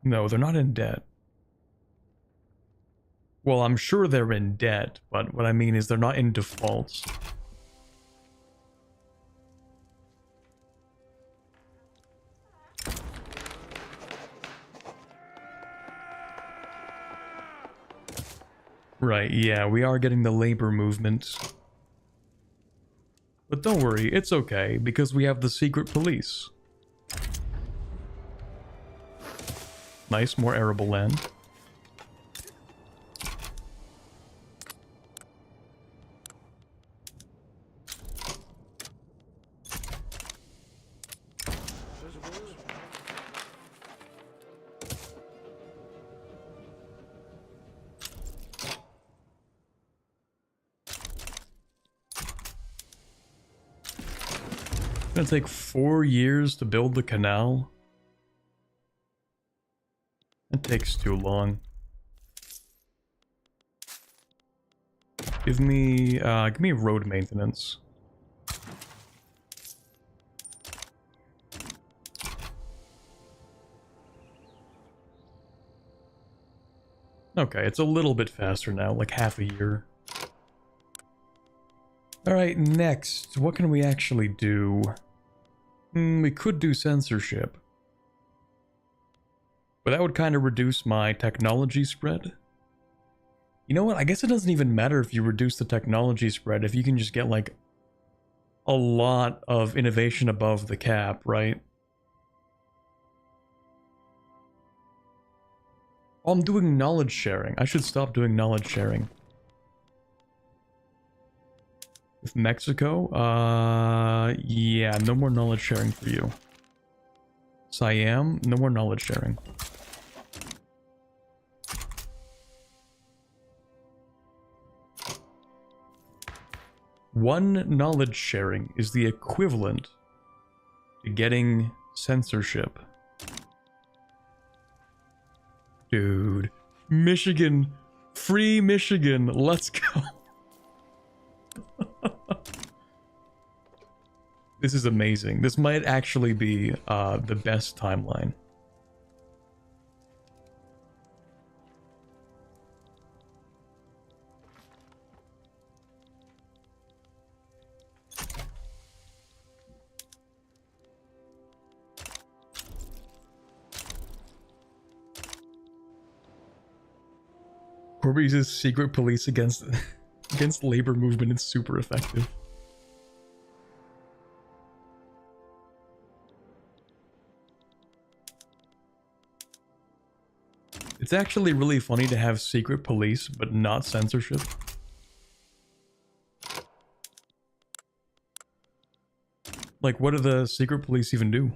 No, they're not in debt. Well, I'm sure they're in debt, but what I mean is they're not in defaults. Right, yeah, we are getting the labor movement. But don't worry, it's okay, because we have the secret police. Nice, more arable land. It's gonna take 4 years to build the canal. That takes too long. Give me road maintenance. Okay, it's a little bit faster now, like half a year. Alright, next, what can we actually do? We could do censorship. But that would kind of reduce my technology spread. You know what, I guess it doesn't even matter if you reduce the technology spread if you can just get like a lot of innovation above the cap, right? Oh, I'm doing knowledge sharing. I should stop doing knowledge sharing. With Mexico? Yeah, no more knowledge sharing for you. Siam, no more knowledge sharing. One knowledge sharing is the equivalent to getting censorship. Dude, Michigan, free Michigan, let's go. This is amazing. This might actually be the best timeline. Corby uses secret police against labor movement. It's super effective. It's actually really funny to have secret police, but not censorship. Like, what do the secret police even do?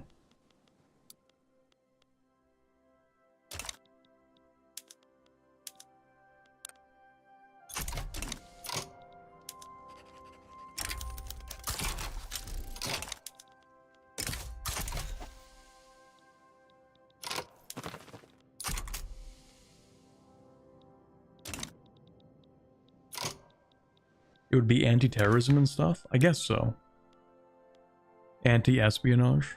It would be anti-terrorism and stuff? I guess so. Anti-espionage?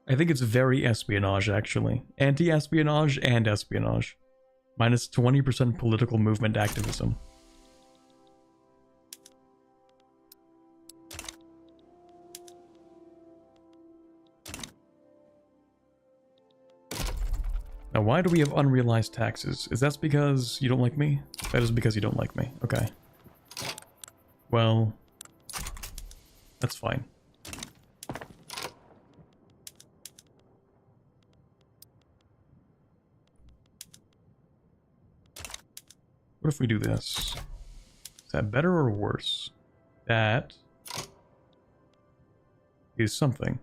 I think it's very espionage, actually. Anti-espionage and espionage. Minus 20% political movement activism. Now, why do we have unrealized taxes? Is that because you don't like me? That is because you don't like me. Okay. Well, that's fine. What if we do this? Is that better or worse? That is something.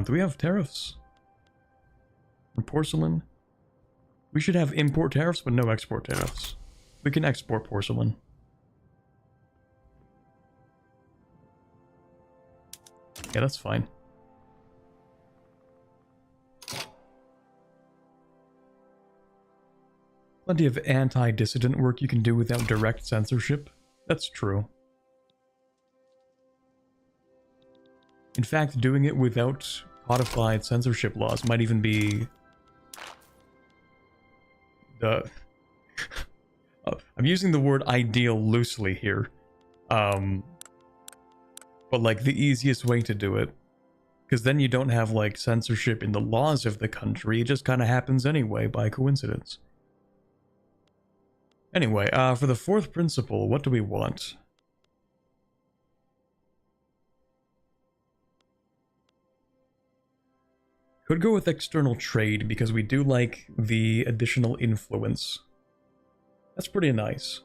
Do we have tariffs? On porcelain? We should have import tariffs, but no export tariffs. We can export porcelain. Yeah, that's fine. Plenty of anti-dissident work you can do without direct censorship. That's true. In fact, doing it without codified censorship laws might even be the... I'm using the word ideal loosely here. But like the easiest way to do it. Because then you don't have like censorship in the laws of the country, it just kind of happens anyway by coincidence. Anyway, for the fourth principle, what do we want? Could go with external trade because we do like the additional influence. That's pretty nice.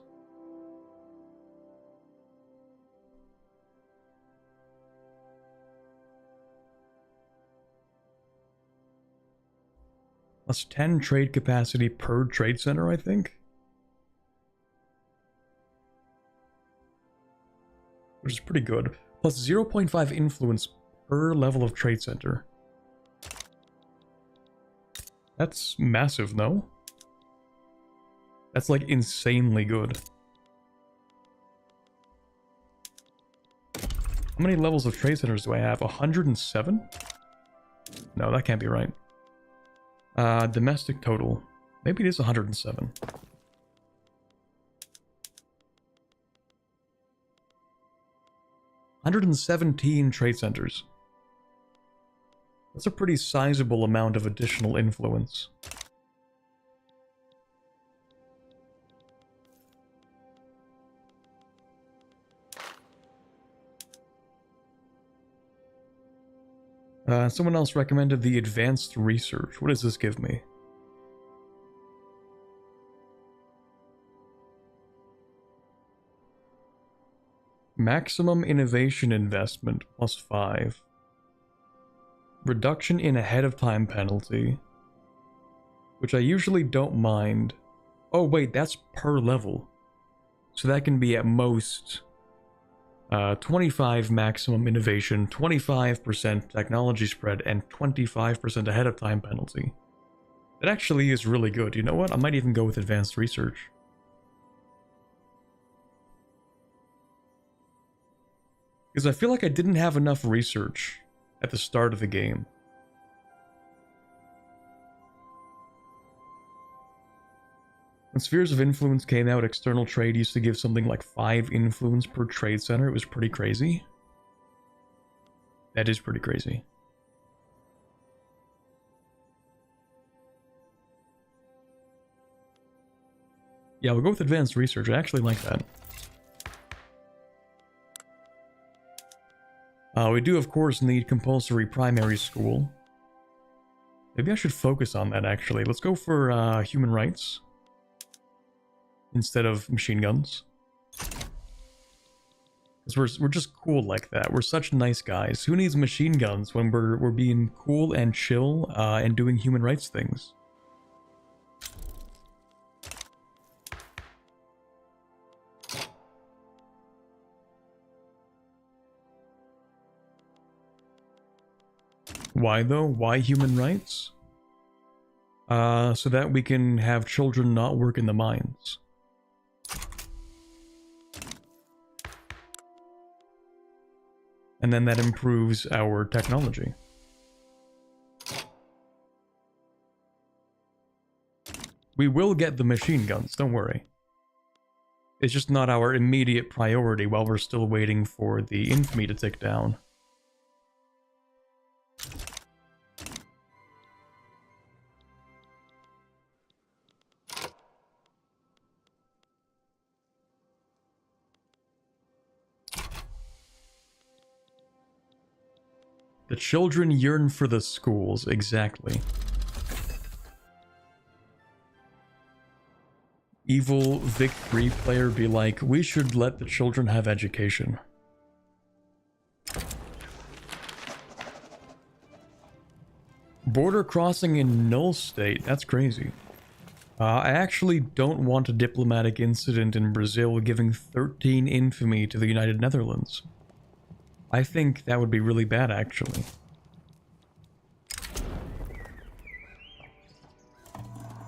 Plus 10 trade capacity per trade center, I think. Which is pretty good. Plus 0.5 influence per level of trade center. That's massive, no? That's like insanely good. How many levels of trade centers do I have? 107? No, that can't be right. Domestic total. Maybe it is 107. $117 trade centers. That's a pretty sizable amount of additional influence. Someone else recommended the advanced research. What does this give me? Maximum innovation investment plus 5. Reduction in ahead of time penalty. Which I usually don't mind. Oh wait, that's per level. So that can be at most 25 maximum innovation, 25% technology spread, and 25% ahead of time penalty. That actually is really good. You know what? I might even go with advanced research. Because I feel like I didn't have enough research at the start of the game. When Spheres of Influence came out, external trade used to give something like 5 influence per trade center. It was pretty crazy. That is pretty crazy. Yeah, we'll go with advanced research. I actually like that. We do, of course, need compulsory primary school. Maybe I should focus on that, actually. Let's go for human rights instead of machine guns. Because we're just cool like that. We're such nice guys. Who needs machine guns when we're being cool and chill and doing human rights things? Why though? Why human rights? So that we can have children not work in the mines. And then that improves our technology. We will get the machine guns, don't worry. It's just not our immediate priority while we're still waiting for the infamy to tick down. The children yearn for the schools, exactly. Evil Vic3 player be like, we should let the children have education. Border crossing in null state, that's crazy. I actually don't want a diplomatic incident in Brazil giving 13 infamy to the United Netherlands. I think that would be really bad, actually.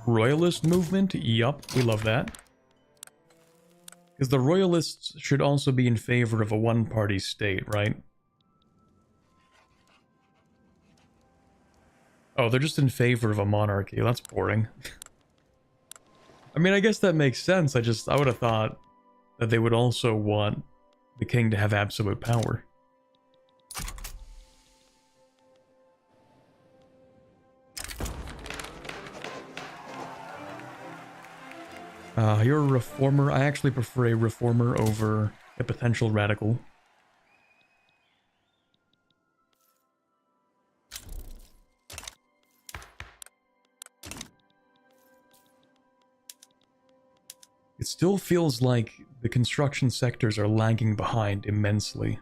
Royalist movement? Yup, we love that. Because the Royalists should also be in favor of a one-party state, right? Oh, they're just in favor of a monarchy. That's boring. I mean, I guess that makes sense. I would have thought that they would also want the king to have absolute power. You're a reformer. I actually prefer a reformer over a potential radical. It still feels like the construction sectors are lagging behind immensely.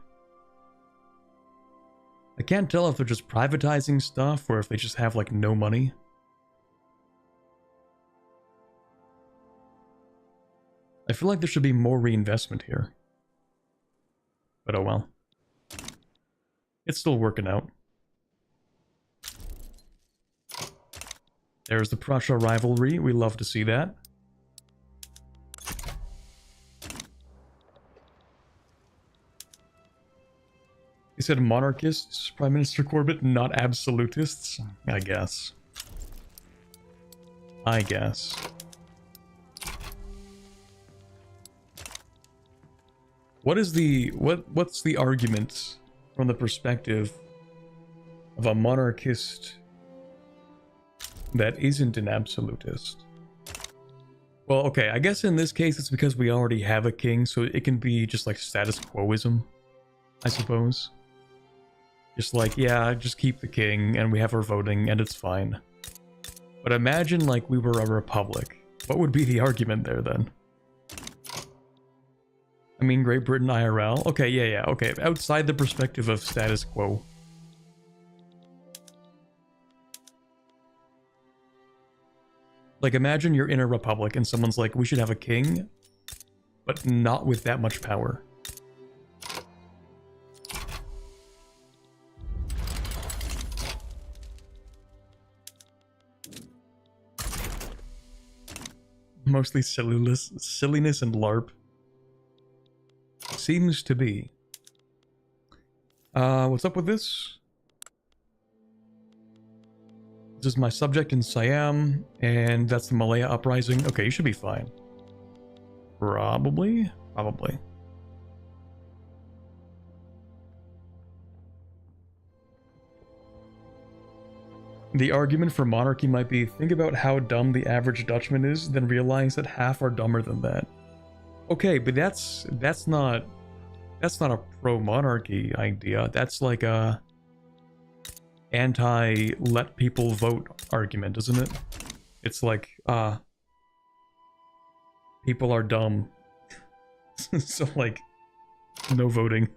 I can't tell if they're just privatizing stuff or if they just have, like, no money. I feel like there should be more reinvestment here. But oh well. It's still working out. There's the Prussia rivalry. We love to see that. He said monarchists, Prime Minister Corbett, not absolutists? I guess. I guess. What's the argument from the perspective of a monarchist that isn't an absolutist? Well, okay, I guess in this case it's because we already have a king, so it can be just like status quoism, I suppose. Just like, yeah, just keep the king and we have our voting and it's fine. But imagine like we were a republic. What would be the argument there then? I mean, Great Britain IRL? Okay, yeah, okay. Outside the perspective of status quo. Like, imagine you're in a republic and someone's like, we should have a king, but not with that much power. Mostly silliness and LARP. Seems to be. What's up with this? This is my subject in Siam, and that's the Malaya uprising. Okay, you should be fine. Probably? Probably. The argument for monarchy might be, think about how dumb the average Dutchman is, then realize that half are dumber than that. Okay, but that's not a pro-monarchy idea. That's like a anti-let people vote argument, isn't it? It's like, people are dumb. So like, no voting.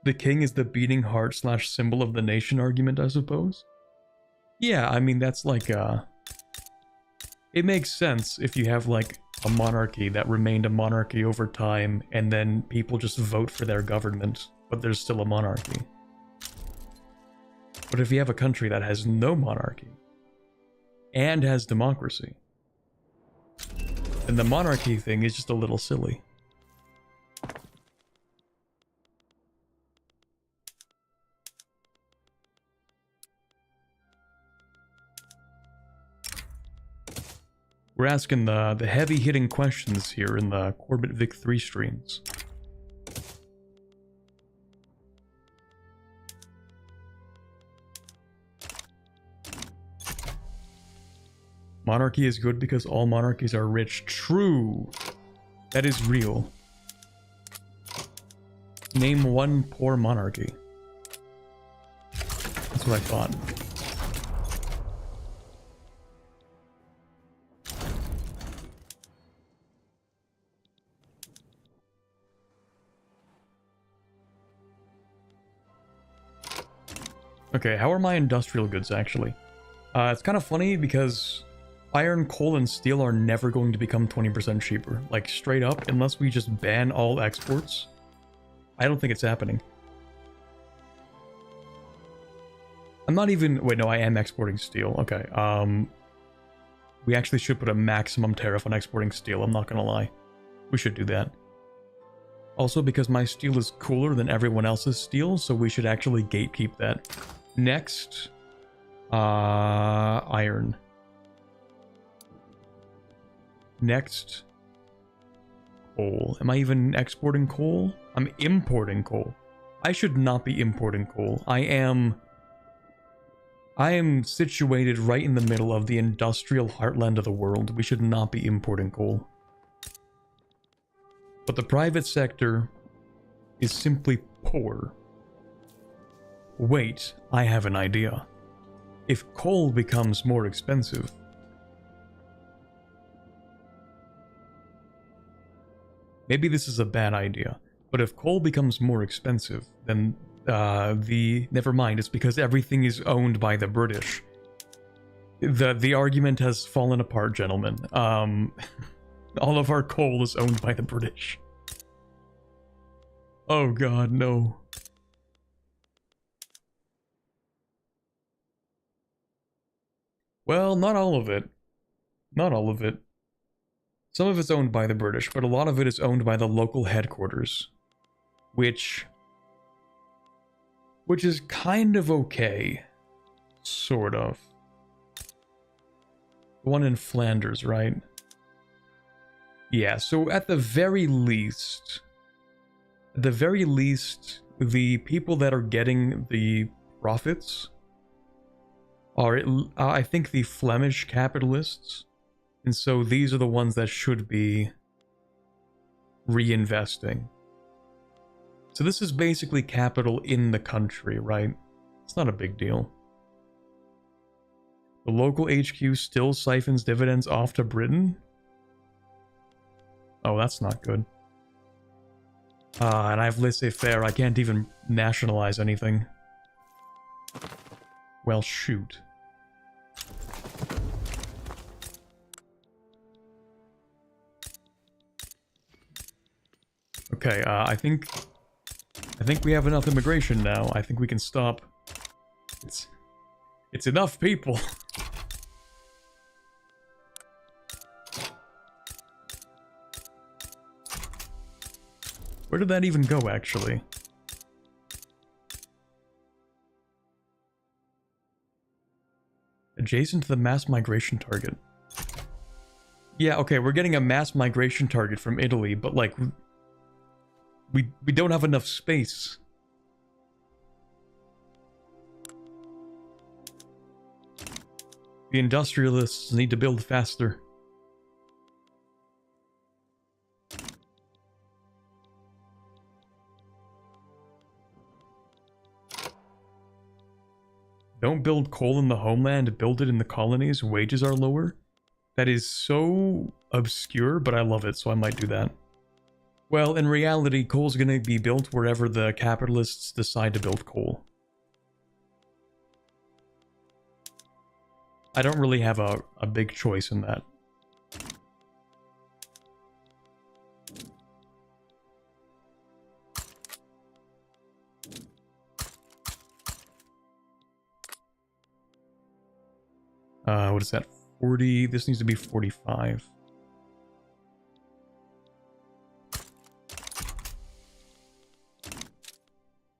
The king is the beating heart / symbol of the nation argument, I suppose? Yeah, I mean, that's like, it makes sense if you have, like, a monarchy that remained a monarchy over time, and then people just vote for their government, but there's still a monarchy. But if you have a country that has no monarchy, and has democracy, then the monarchy thing is just a little silly. We're asking the heavy-hitting questions here in the Corbett Vic3 streams. Monarchy is good because all monarchies are rich. True. That is real. Name one poor monarchy. That's what I thought. Okay, how are my industrial goods actually? It's kind of funny because iron, coal, and steel are never going to become 20% cheaper. Like, straight up, unless we just ban all exports. I don't think it's happening. I'm not even... Wait, no, I am exporting steel. Okay, we actually should put a maximum tariff on exporting steel, I'm not gonna lie. We should do that. Also, because my steel is cooler than everyone else's steel, so we should actually gatekeep that. Next, iron. Next, coal. Am I even exporting coal? I'm importing coal. I should not be importing coal. I am situated right in the middle of the industrial heartland of the world. We should not be importing coal. But the private sector is simply poor. Wait, I have an idea. If coal becomes more expensive, maybe this is a bad idea, but if coal becomes more expensive, then never mind, it's because everything is owned by the British. The argument has fallen apart, gentlemen. All of our coal is owned by the British. Oh god, no. Well, not all of it. Not all of it. Some of it's owned by the British, but a lot of it is owned by the local headquarters. Which is kind of okay. Sort of. The one in Flanders, right? Yeah, so at the very least, the people that are getting the profits are, I think, the Flemish capitalists. And so these are the ones that should be reinvesting. So this is basically capital in the country, right? It's not a big deal. The local HQ still siphons dividends off to Britain? Oh, that's not good. And I have laissez-faire. I can't even nationalize anything. Well, shoot. Okay, I think we have enough immigration now. I think we can stop. It's enough people. Where did that even go, actually? Adjacent to the mass migration target. Yeah, okay, we're getting a mass migration target from Italy, but, like, we don't have enough space. The industrialists need to build faster. Don't build coal in the homeland, build it in the colonies, wages are lower. That is so obscure, but I love it, so I might do that. Well, in reality, coal's gonna be built wherever the capitalists decide to build coal. I don't really have a big choice in that. What is that? 40? This needs to be 45.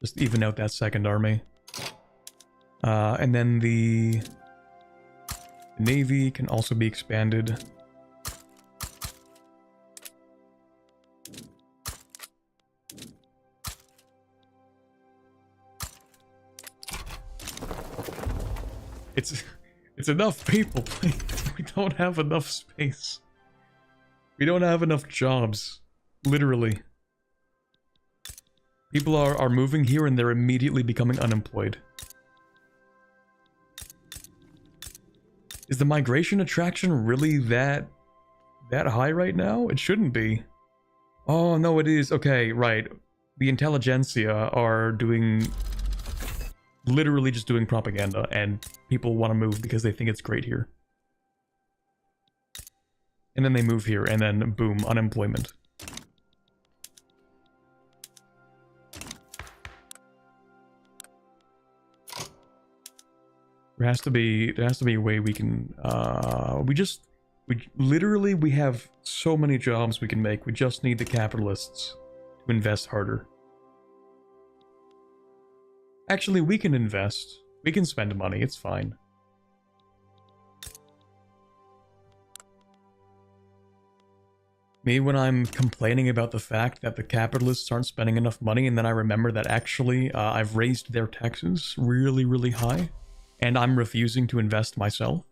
Just even out that second army. And then the Navy can also be expanded. It's enough people. We don't have enough space. We don't have enough jobs. Literally. People are moving here and they're immediately becoming unemployed. Is the migration attraction really that high right now? It shouldn't be. Oh, no, it is. Okay, right. The intelligentsia are doing... literally just doing propaganda, and people want to move because they think it's great here. And then they move here, and then boom, unemployment. There has to be a way we can, we have so many jobs we can make. We just need the capitalists to invest harder. Actually, we can invest. We can spend money, it's fine. Me, when I'm complaining about the fact that the capitalists aren't spending enough money, and then I remember that actually I've raised their taxes really, really high. And I'm refusing to invest myself.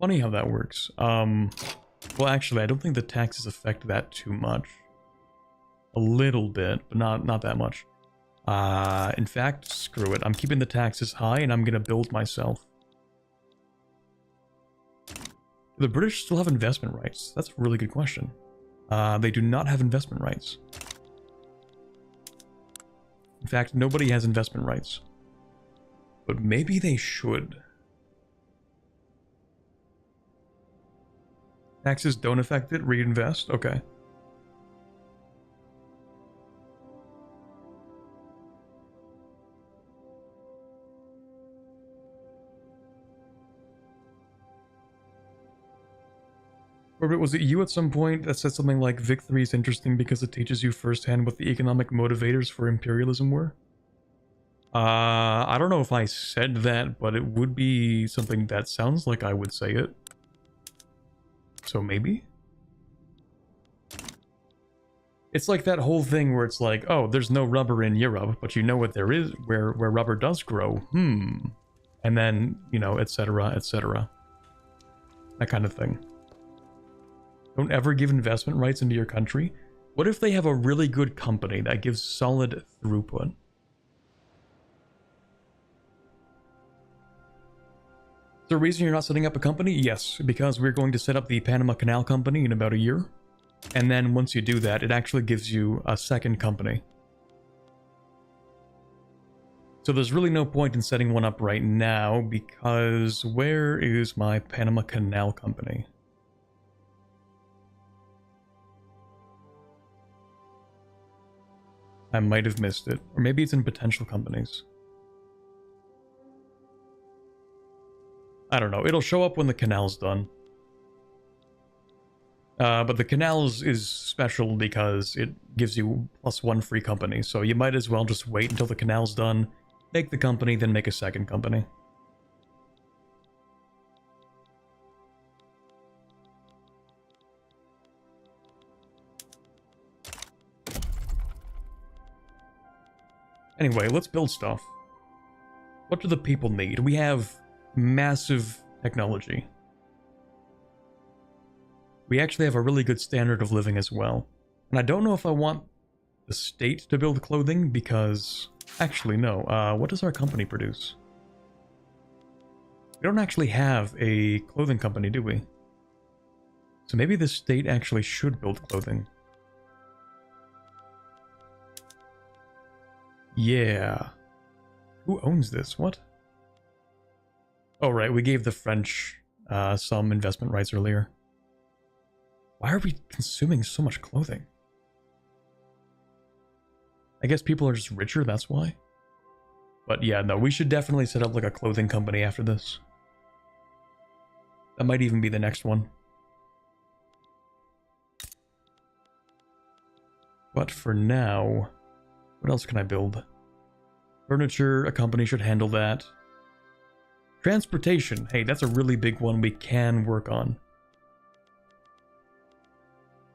Funny how that works. Well, actually, I don't think the taxes affect that too much. A little bit, but not that much. In fact, screw it. I'm keeping the taxes high, and I'm gonna build myself. Do the British still have investment rights? That's a really good question. They do not have investment rights. In fact, nobody has investment rights. But maybe they should. Taxes don't affect it, reinvest? Okay. Robert, was it you at some point that said something like Vic3 is interesting because it teaches you firsthand what the economic motivators for imperialism were? I don't know if I said that, but it would be something that sounds like I would say it. So maybe? It's like that whole thing where it's like, oh, there's no rubber in Europe, but you know what there is, where rubber does grow. And then, you know, etc., etc. That kind of thing. Don't ever give investment rights into your country. What if they have a really good company that gives solid throughput? The reason you're not setting up a company? Yes, because we're going to set up the Panama Canal company in about a year. And then once you do that, it actually gives you a second company. So there's really no point in setting one up right now, because where is my Panama Canal company? I might have missed it. Or maybe it's in potential companies. I don't know. It'll show up when the canal's done. But the canal is special because it gives you +1 free company. So you might as well just wait until the canal's done, make the company, then make a second company. Anyway, let's build stuff. What do the people need? We have massive technology. We actually have a really good standard of living as well. And I don't know if I want the state to build clothing because... Actually, no. What does our company produce? We don't actually have a clothing company, do we? So maybe the state actually should build clothing. Yeah. Who owns this? What? Oh, right. We gave the French some investment rights earlier. Why are we consuming so much clothing? I guess people are just richer, that's why. But yeah, no, we should definitely set up like a clothing company after this. That might even be the next one. But for now, what else can I build? Furniture, a company should handle that. Transportation, hey, that's a really big one we can work on.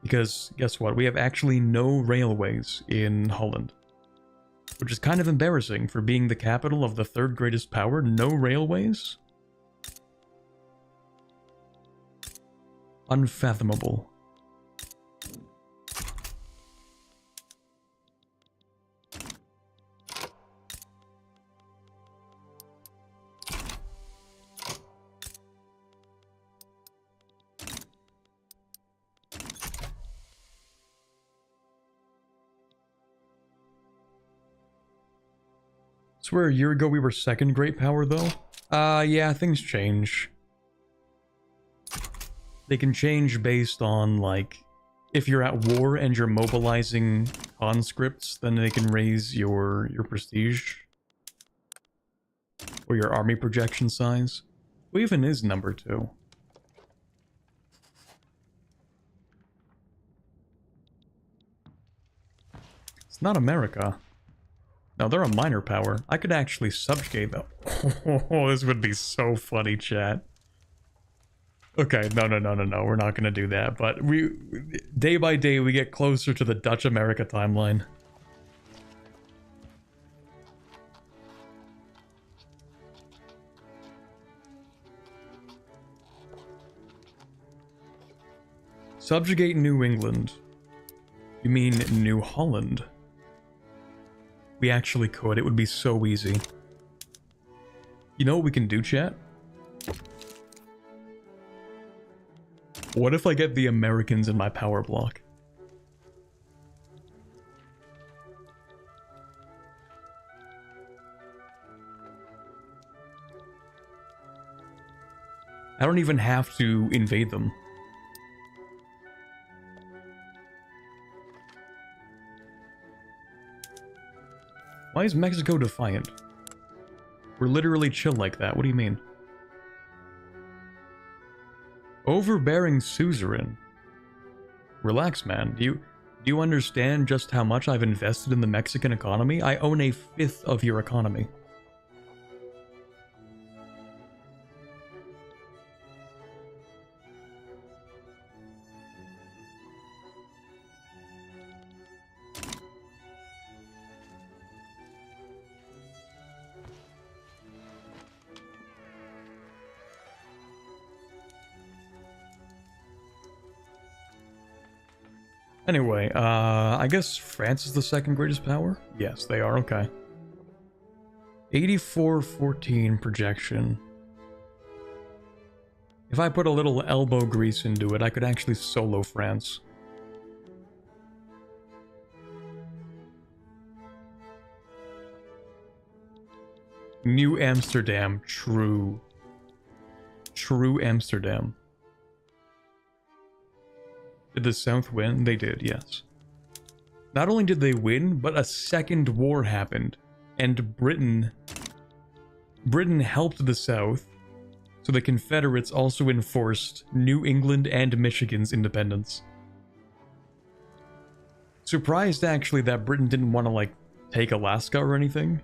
Because, guess what? We have actually no railways in Holland. Which is kind of embarrassing for being the capital of the third greatest power. No railways? Unfathomable. Swear a year ago we were second great power though? Yeah, things change. They can change based on, like, if you're at war and you're mobilizing conscripts, then they can raise your prestige. Or your army projection size. Who even is number 2? It's not America. No, they're a minor power. I could actually subjugate them. Oh, this would be so funny, chat. Okay, no, we're not gonna do that, but day by day, we get closer to the Dutch-America timeline. Subjugate New England. You mean New Holland? We actually could, it would be so easy. You know what we can do, chat? What if I get the Americans in my power block? I don't even have to invade them. Why is Mexico defiant? We're literally chill like that, what do you mean? Overbearing suzerain. Relax, man. Do you understand just how much I've invested in the Mexican economy? I own 1/5 of your economy. Anyway, I guess France is the second greatest power? Yes, they are, okay. 84-14 projection. If I put a little elbow grease into it, I could actually solo France. New Amsterdam, true. True Amsterdam. Did the South win? They did, yes. Not only did they win, but a second war happened. And Britain helped the South, so the Confederates also enforced New England and Michigan's independence. Surprised, actually, that Britain didn't want to, like, take Alaska or anything.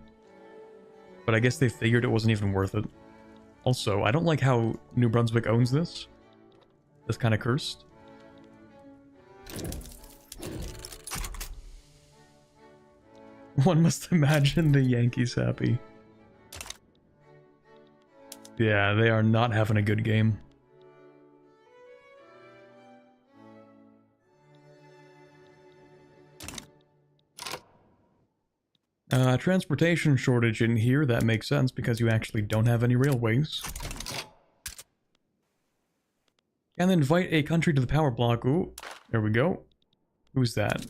But I guess they figured it wasn't even worth it. Also, I don't like how New Brunswick owns this. That's kind of cursed. One must imagine the Yankees happy. Yeah, they are not having a good game. Transportation shortage in here, that makes sense because you actually don't have any railways. And invite a country to the power block. Ooh, there we go. Who's that?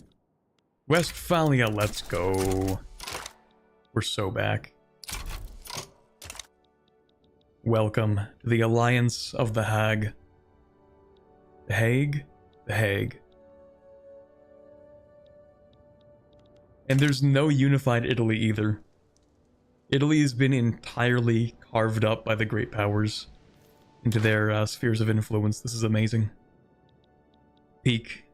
Westphalia, let's go. We're so back. Welcome to the Alliance of the Hague. The Hague? The Hague. And there's no unified Italy either. Italy has been entirely carved up by the great powers into their spheres of influence. This is amazing. Peak.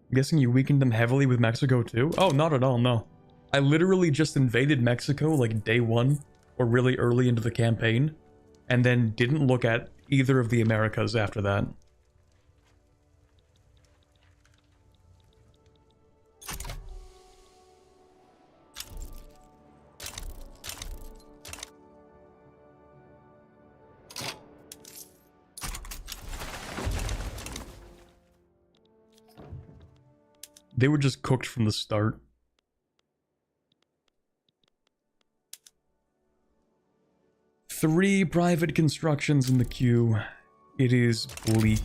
I'm guessing you weakened them heavily with Mexico too? Oh, not at all, no. I literally just invaded Mexico like day 1, or really early into the campaign, and then didn't look at either of the Americas after that. They were just cooked from the start. Three private constructions in the queue. It is bleak.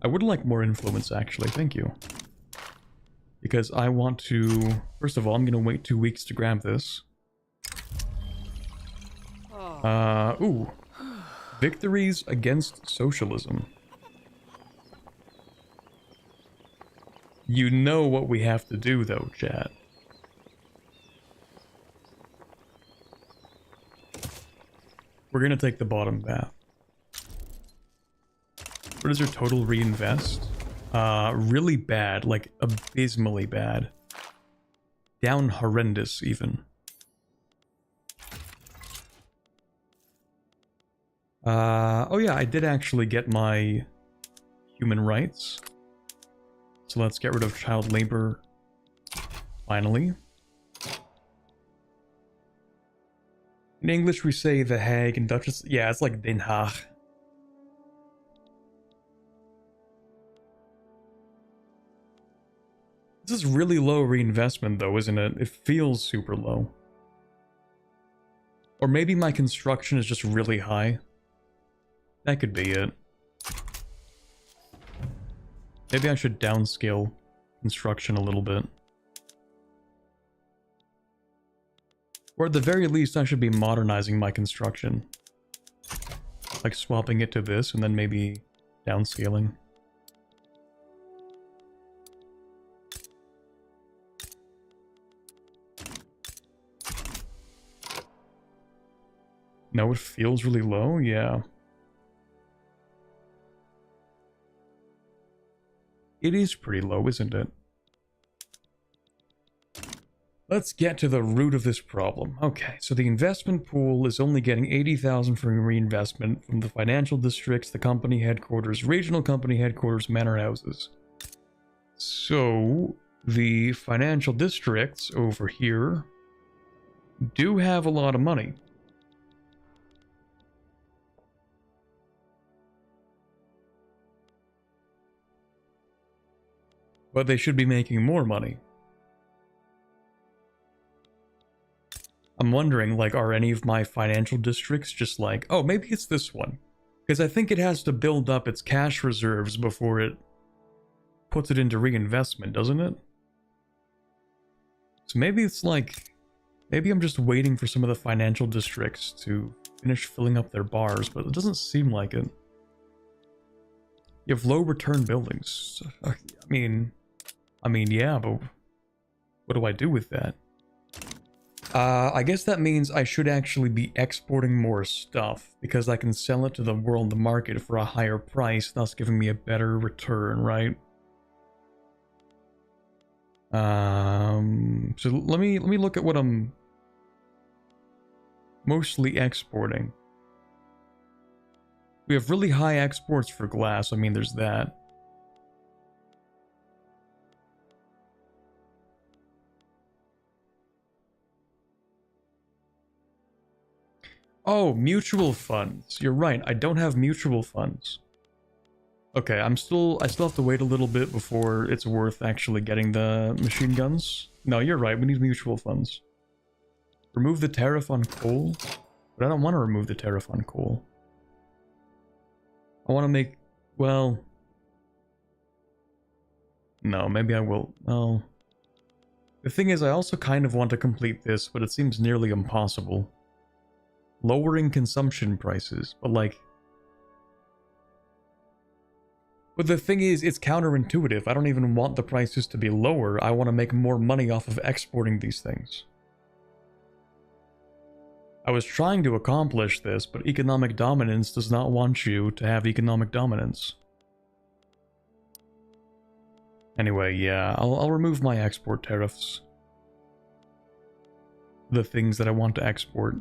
I would like more influence, actually. Thank you. Because I want to... First of all, I'm going to wait 2 weeks to grab this. Ooh. Victories against socialism. You know what we have to do, though, chat. We're gonna take the bottom path. What is your total reinvest? Really bad, like abysmally bad. Down horrendous, even. Oh yeah, I did actually get my human rights. So let's get rid of child labor. Finally. In English we say The Hague, in Dutch it's, yeah, it's like Den Haag. This is really low reinvestment though, isn't it? It feels super low. Or maybe my construction is just really high. That could be it. Maybe I should downscale construction a little bit. Or at the very least, I should be modernizing my construction. Like swapping it to this and then maybe downscaling. No, it feels really low? Yeah. It is pretty low, isn't it? Let's get to the root of this problem. Okay, so the investment pool is only getting 80,000 from reinvestment from the financial districts, the company headquarters, regional company headquarters, manor houses. So, the financial districts over here do have a lot of money. But they should be making more money. I'm wondering, like, are any of my financial districts just like, oh, maybe it's this one? Because I think it has to build up its cash reserves before it puts it into reinvestment, doesn't it? So maybe it's like, maybe I'm just waiting for some of the financial districts to finish filling up their bars, but it doesn't seem like it. You have low return buildings. I mean, yeah, but what do I do with that? I guess that means I should actually be exporting more stuff, because I can sell it to the world market for a higher price, thus giving me a better return, right? So let me look at what I'm mostly exporting. We have really high exports for glass, I mean, there's that. Oh, mutual funds. You're right, I don't have mutual funds. Okay, I still have to wait a little bit before it's worth actually getting the machine guns. No, you're right, we need mutual funds. Remove the tariff on coal? But I don't want to remove the tariff on coal. I want to make... well... no, maybe I will... well... the thing is, I also kind of want to complete this, but it seems nearly impossible. Lowering consumption prices, but like... but the thing is, it's counterintuitive. I don't even want the prices to be lower. I want to make more money off of exporting these things. I was trying to accomplish this, but economic dominance does not want you to have economic dominance. Anyway, yeah, I'll remove my export tariffs. The things that I want to export.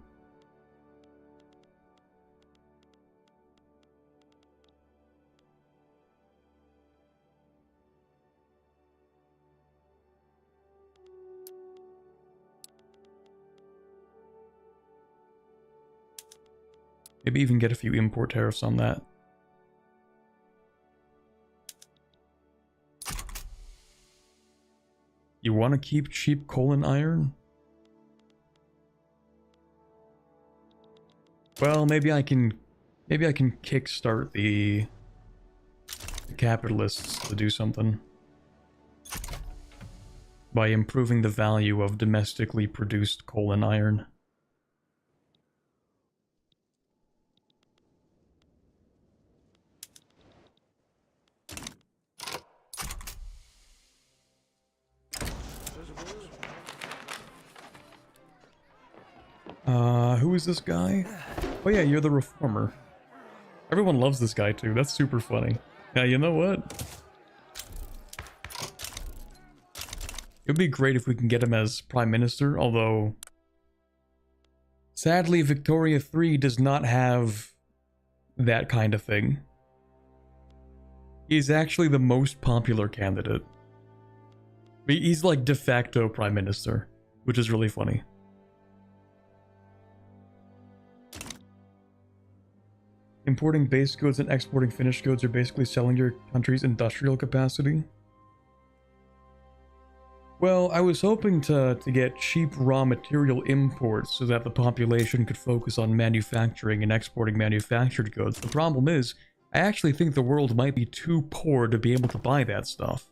Maybe even get a few import tariffs on that. You want to keep cheap coal and iron? Well, maybe I can kickstart the capitalists to do something by improving the value of domestically produced coal and iron. Who is this guy? Oh yeah, you're the reformer. Everyone loves this guy too, that's super funny. Yeah, you know what? It'd be great if we can get him as Prime Minister, although... sadly, Victoria 3 does not have that kind of thing. He's actually the most popular candidate. He's like de facto Prime Minister, which is really funny. Importing base goods and exporting finished goods are basically selling your country's industrial capacity. Well, I was hoping to get cheap raw material imports so that the population could focus on manufacturing and exporting manufactured goods. The problem is, I actually think the world might be too poor to be able to buy that stuff.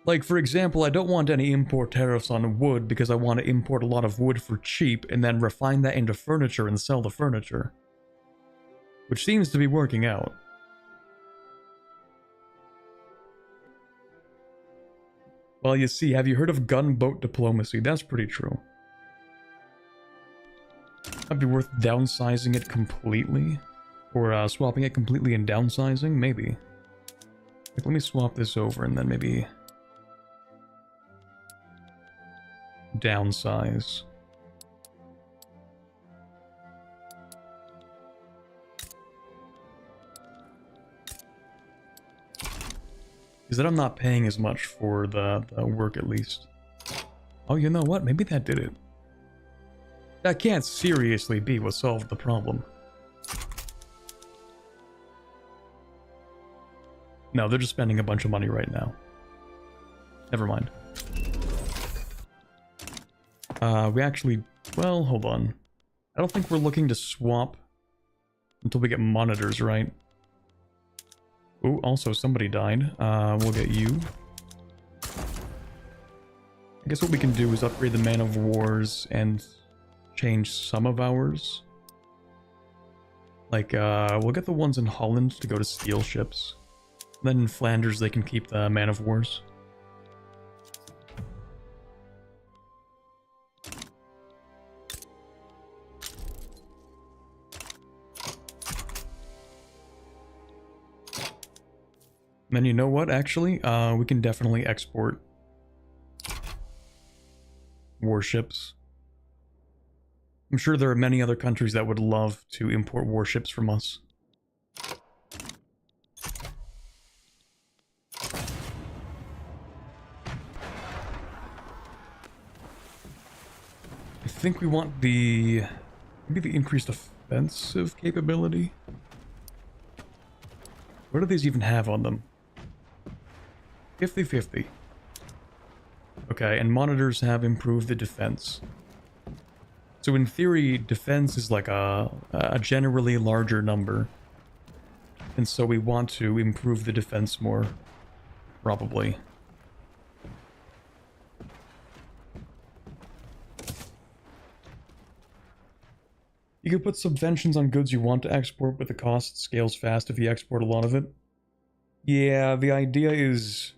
Like, for example, I don't want any import tariffs on wood because I want to import a lot of wood for cheap and then refine that into furniture and sell the furniture. Which seems to be working out. Well, you see, have you heard of gunboat diplomacy? That's pretty true. Might be worth downsizing it completely. Or swapping it completely and downsizing? Maybe. Like, let me swap this over and then maybe... downsize. Is that I'm not paying as much for the work at least. Oh, you know what? Maybe that did it. That can't seriously be what solved the problem. No, they're just spending a bunch of money right now. Never mind. We actually... well, hold on. I don't think we're looking to swap until we get monitors, right? Oh, also somebody died. We'll get you. I guess what we can do is upgrade the man of wars and change some of ours. Like, we'll get the ones in Holland to go to steel ships. Then in Flanders they can keep the man of wars. Then you know what, actually? We can definitely export warships. I'm sure there are many other countries that would love to import warships from us. I think we want the... maybe the increased offensive capability? What do these even have on them? 50-50. Okay, and monitors have improved the defense. So in theory, defense is like a generally larger number. And so we want to improve the defense more. Probably. You can put subventions on goods you want to export, but the cost scales fast if you export a lot of it. Yeah, the idea is...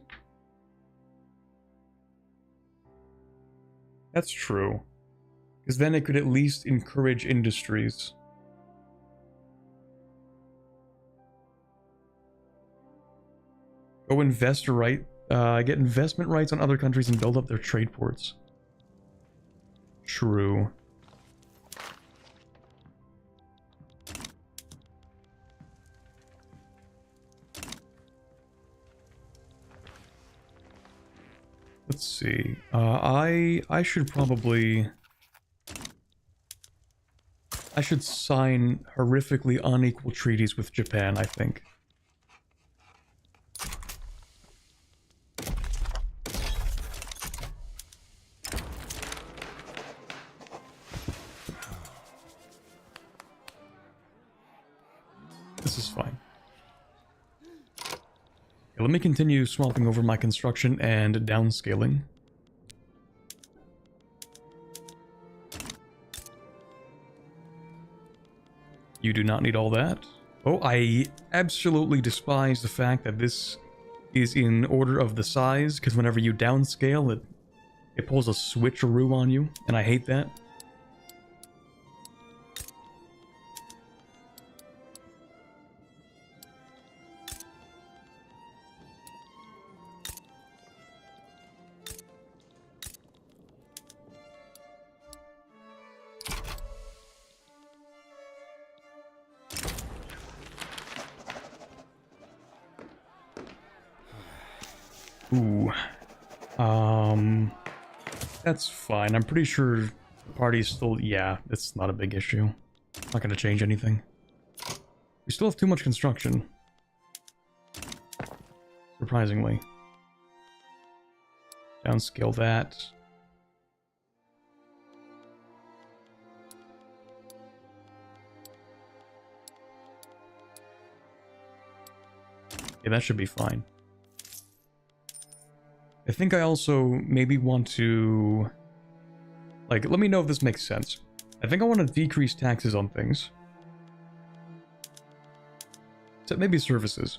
that's true. Because then it could at least encourage industries. Go invest right, get investment rights on other countries and build up their trade ports. True. Let's see. I should probably I should sign horrifically unequal treaties with Japan, I think. This is fine. Okay, let me continue swapping over my construction and downscaling. You do not need all that. Oh, I absolutely despise the fact that this is in order of the size, because whenever you downscale, it pulls a switcheroo on you, and I hate that. Ooh. That's fine. I'm pretty sure the party's still... Yeah, it's not a big issue. Not gonna change anything. We still have too much construction. Surprisingly. Downscale that. Yeah, that should be fine. I think I also maybe want to... Like, let me know if this makes sense. I think I want to decrease taxes on things. So maybe services.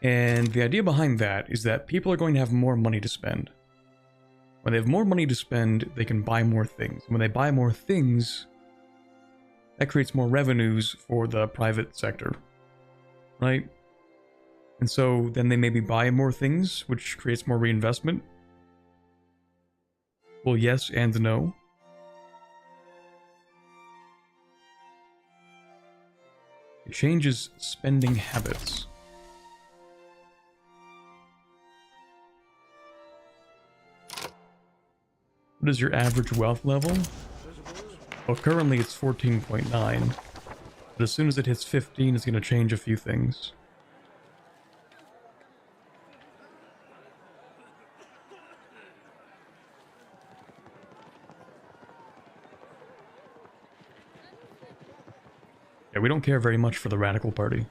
And the idea behind that is that people are going to have more money to spend. When they have more money to spend, they can buy more things. When they buy more things, that creates more revenues for the private sector. Right? And so then they maybe buy more things, which creates more reinvestment. Well, yes and no. It changes spending habits. What is your average wealth level? Well, currently it's 14.9. But as soon as it hits 15, it's going to change a few things. Yeah, we don't care very much for the Radical Party.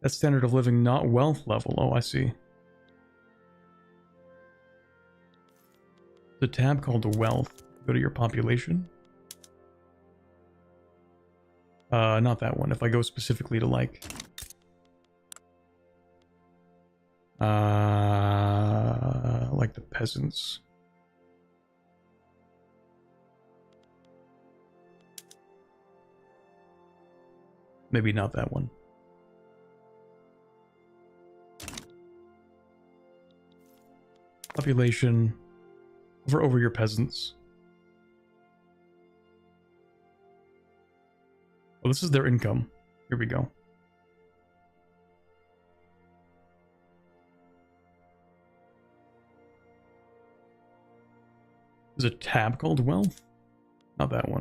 That's standard of living, not wealth level. Oh, I see. The tab called wealth. Go to your population. Not that one. If I go specifically to like... like the peasants. Maybe not that one. Population. Hover over your peasants. Oh, this is their income. Here we go. There's a tab called wealth? Not that one.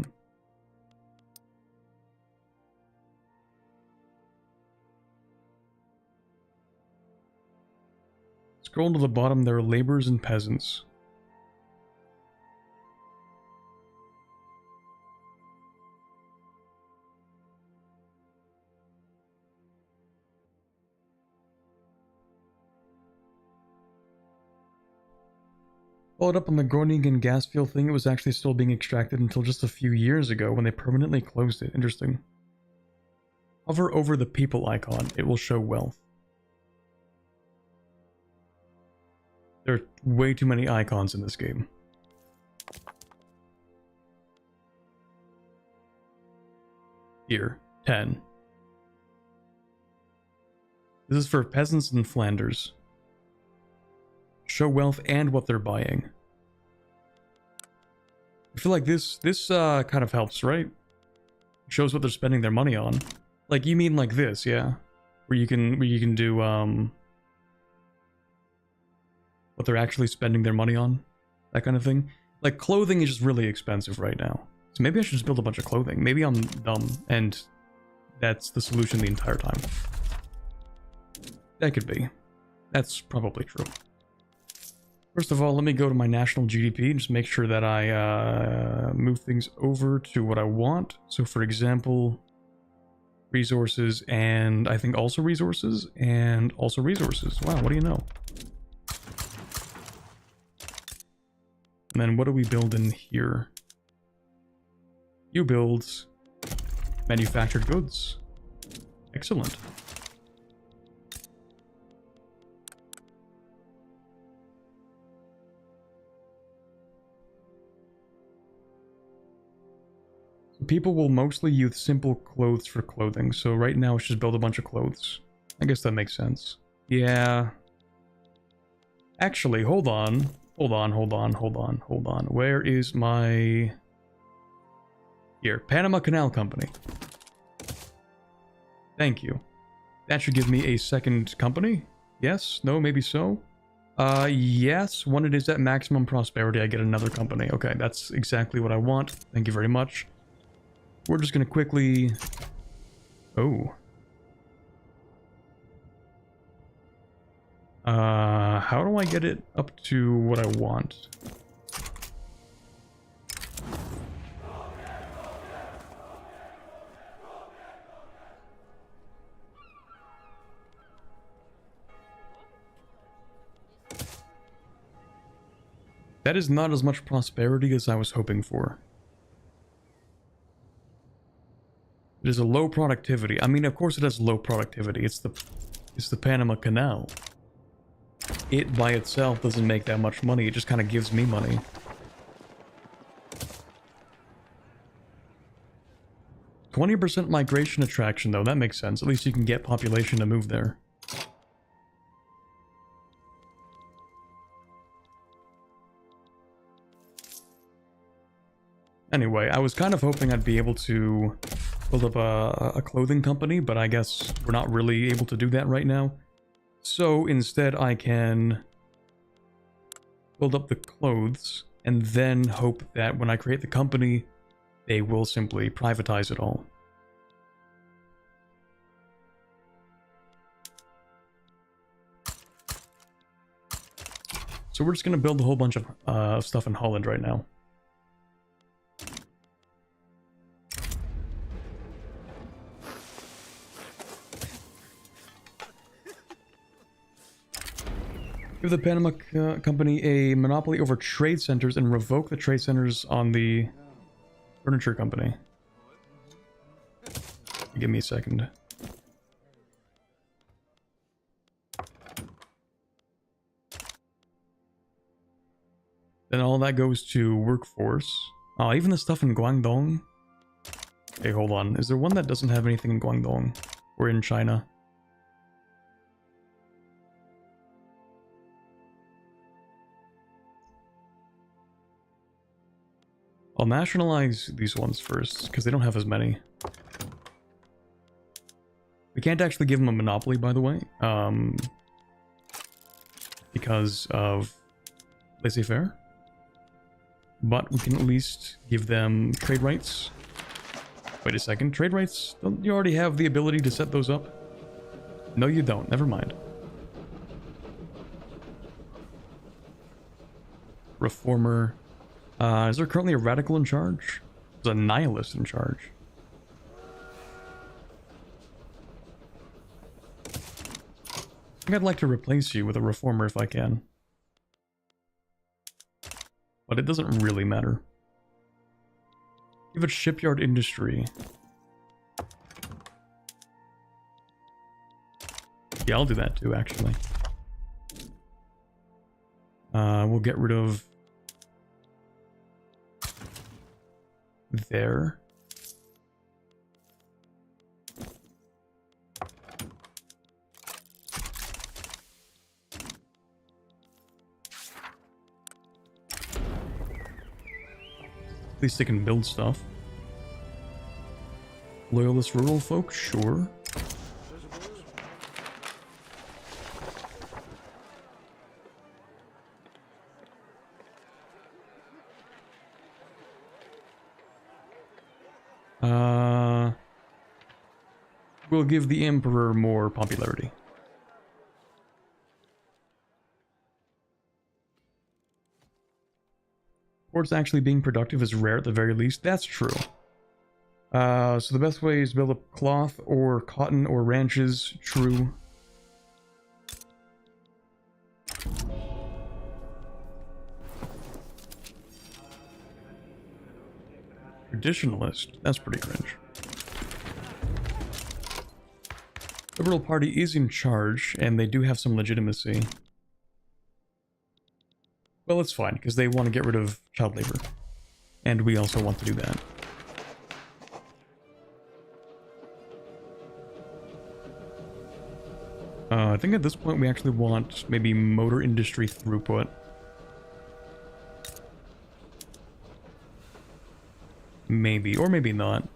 Scroll to the bottom, there are laborers and peasants. Followed up on the Groningen gas field thing, it was actually still being extracted until just a few years ago when they permanently closed it. Interesting. Hover over the people icon, it will show wealth. There are way too many icons in this game. Here, 10. This is for peasants in Flanders. Show wealth and what they're buying. I feel like this kind of helps, right? Shows what they're spending their money on. Like, you mean like this, yeah? Where you can do, what they're actually spending their money on, that kind of thing. Like, clothing is just really expensive right now. So maybe I should just build a bunch of clothing. Maybe I'm dumb, and that's the solution the entire time. That could be. That's probably true. First of all, let me go to my national GDP and just make sure that I move things over to what I want. So, for example, resources, and I think also resources, and also resources. Wow, what do you know? And then what do we build in here? You build manufactured goods. Excellent. People will mostly use simple clothes for clothing, so right now let's just build a bunch of clothes. I guess that makes sense. Yeah. Actually, hold on. Hold on. Where is my... Here, Panama Canal Company. Thank you. That should give me a second company? Yes? No? Maybe so? Yes. When it is at maximum prosperity, I get another company. Okay, that's exactly what I want. Thank you very much. We're just gonna quickly... Oh. How do I get it up to what I want? That is not as much prosperity as I was hoping for. It is a low productivity. I mean, of course it has low productivity. It's the Panama Canal. It by itself doesn't make that much money. It just kind of gives me money. %, migration attraction, though. That makes sense. At least you can get population to move there. Anyway, I was kind of hoping I'd be able to build up a clothing company, but I guess we're not really able to do that right now. So instead I can build up the clothes and then hope that when I create the company, they will simply privatize it all. So we're just going to build a whole bunch of stuff in Holland right now. Give the Panama Company a monopoly over trade centers and revoke the trade centers on the furniture company. Give me a second. Then all that goes to workforce. Oh, even the stuff in Guangdong. Okay, hold on. Is there one that doesn't have anything in Guangdong? Or in China? I'll nationalize these ones first, because they don't have as many. We can't actually give them a monopoly, by the way. Because of laissez-faire. But we can at least give them trade rights. Wait a second, trade rights? Don't you already have the ability to set those up? No, you don't. Never mind. Reformer. Is there currently a radical in charge? There's a nihilist in charge. I think I'd like to replace you with a reformer if I can. But it doesn't really matter. Give it shipyard industry. Yeah, I'll do that too, actually. We'll get rid of... there. At least they can build stuff. Loyalist rural folk? Sure. will give the Emperor more popularity. Ports actually being productive is rare at the very least. That's true. So the best way is to build up cloth or cotton or ranches. True. Traditionalist. That's pretty cringe. Liberal Party is in charge, and they do have some legitimacy. Well, it's fine, because they want to get rid of child labor. And we also want to do that. I think at this point we actually want maybe motor industry throughput. Maybe, or maybe not.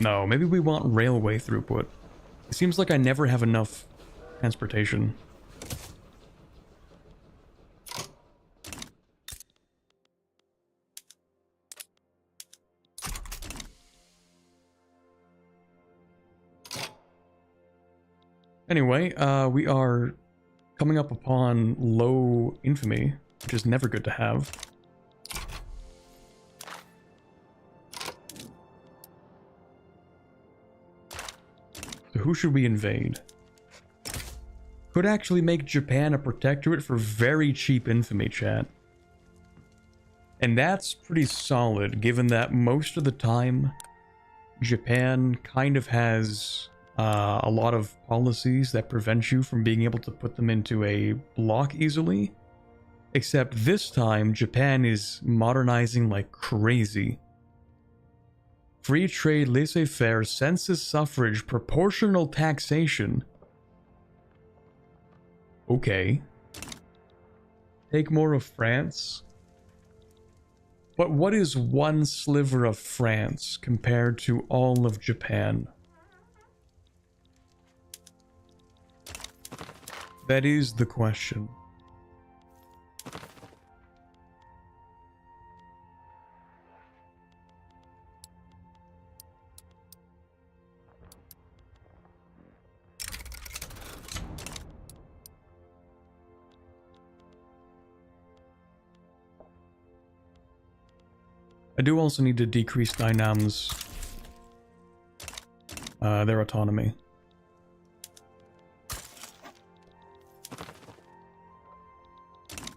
No, maybe we want railway throughput. It seems like I never have enough transportation. Anyway, we are coming up upon low infamy, which is never good to have. So who should we invade? Could actually make Japan a protectorate for very cheap infamy, chat. And that's pretty solid, given that most of the time, Japan kind of has a lot of policies that prevent you from being able to put them into a block easily. Except this time, Japan is modernizing like crazy. Free trade, laissez-faire, census suffrage, proportional taxation. Okay. Take more of France. But what is one sliver of France compared to all of Japan? That is the question. I do also need to decrease Dynam's their autonomy.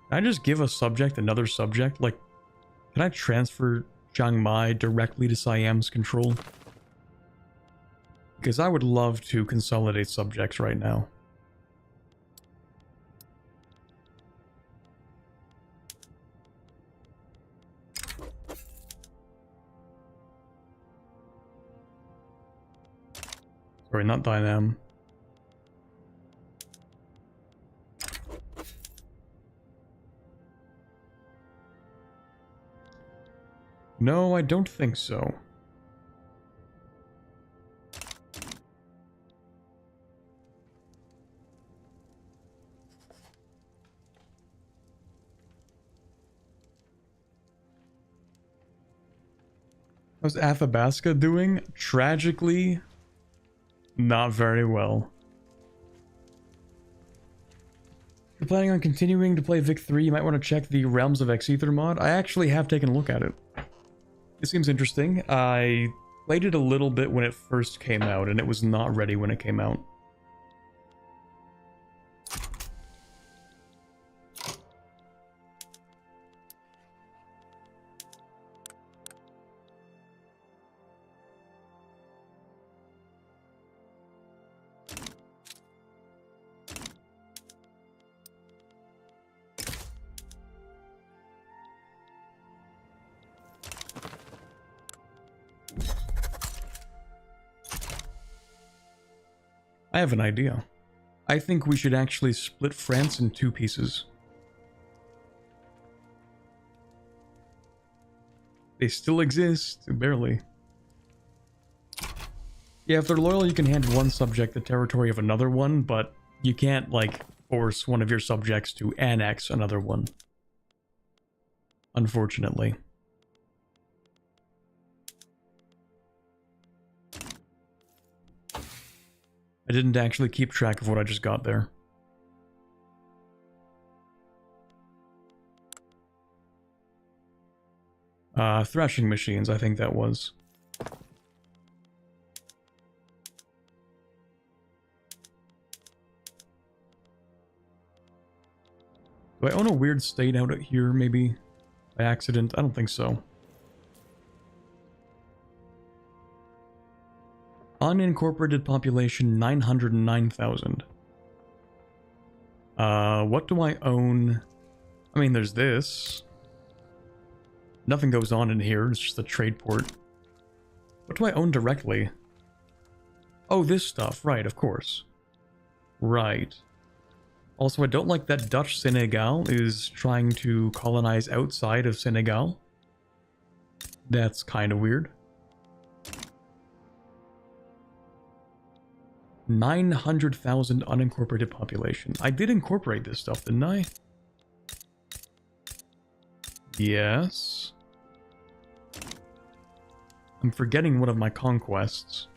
Can I just give a subject another subject? Like, can I transfer Chiang Mai directly to Siam's control? Because I would love to consolidate subjects right now. Sorry, not Dynam. No, I don't think so. How's Athabasca doing? Tragically, not very well. If you're planning on continuing to play Vic3, you might want to check the Realms of Exether mod. I actually have taken a look at it. It seems interesting. I played it a little bit when it first came out, and it was not ready when it came out. I have an idea. I think we should actually split France in two pieces. They still exist, barely. Yeah, if they're loyal, you can hand one subject the territory of another one, but you can't, like, force one of your subjects to annex another one. Unfortunately. didn't actually keep track of what I just got there. Threshing machines, I think that was. Do I own a weird state out here, maybe? By accident? I don't think so. Unincorporated population, 909,000. What do I own? I mean, there's this. Nothing goes on in here, it's just a trade port. What do I own directly? Oh, this stuff, right, of course. Right. Also, I don't like that Dutch Senegal is trying to colonize outside of Senegal. That's kind of weird. 900,000 unincorporated population. I did incorporate this stuff, didn't I? Yes. I'm forgetting one of my conquests.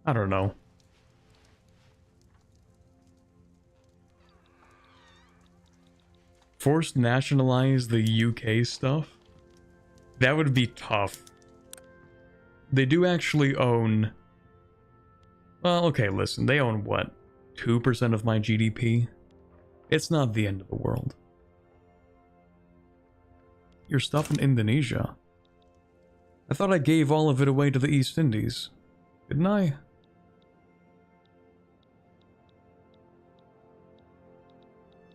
I don't know. Forced nationalize the UK stuff? That would be tough. They do actually own... Well, okay, listen, they own what? 2% of my GDP? It's not the end of the world. Your stuff in Indonesia? I thought I gave all of it away to the East Indies. Didn't I?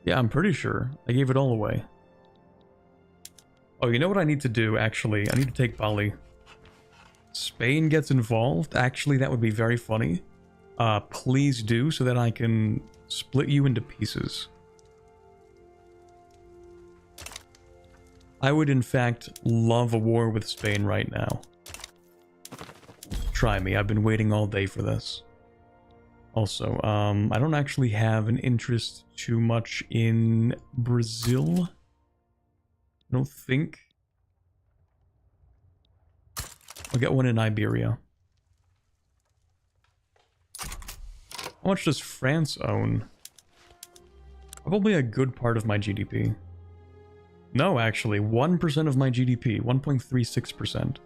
Yeah, I'm pretty sure. I gave it all away. Oh, you know what I need to do, actually? I need to take Bali. Spain gets involved? Actually, that would be very funny. Please do, so that I can split you into pieces. I would, in fact, love a war with Spain right now. Try me, I've been waiting all day for this. Also, I don't actually have an interest too much in Brazil. I don't think. I'll get one in Iberia. How much does France own? Probably a good part of my GDP. No, actually, 1% of my GDP, 1.36%.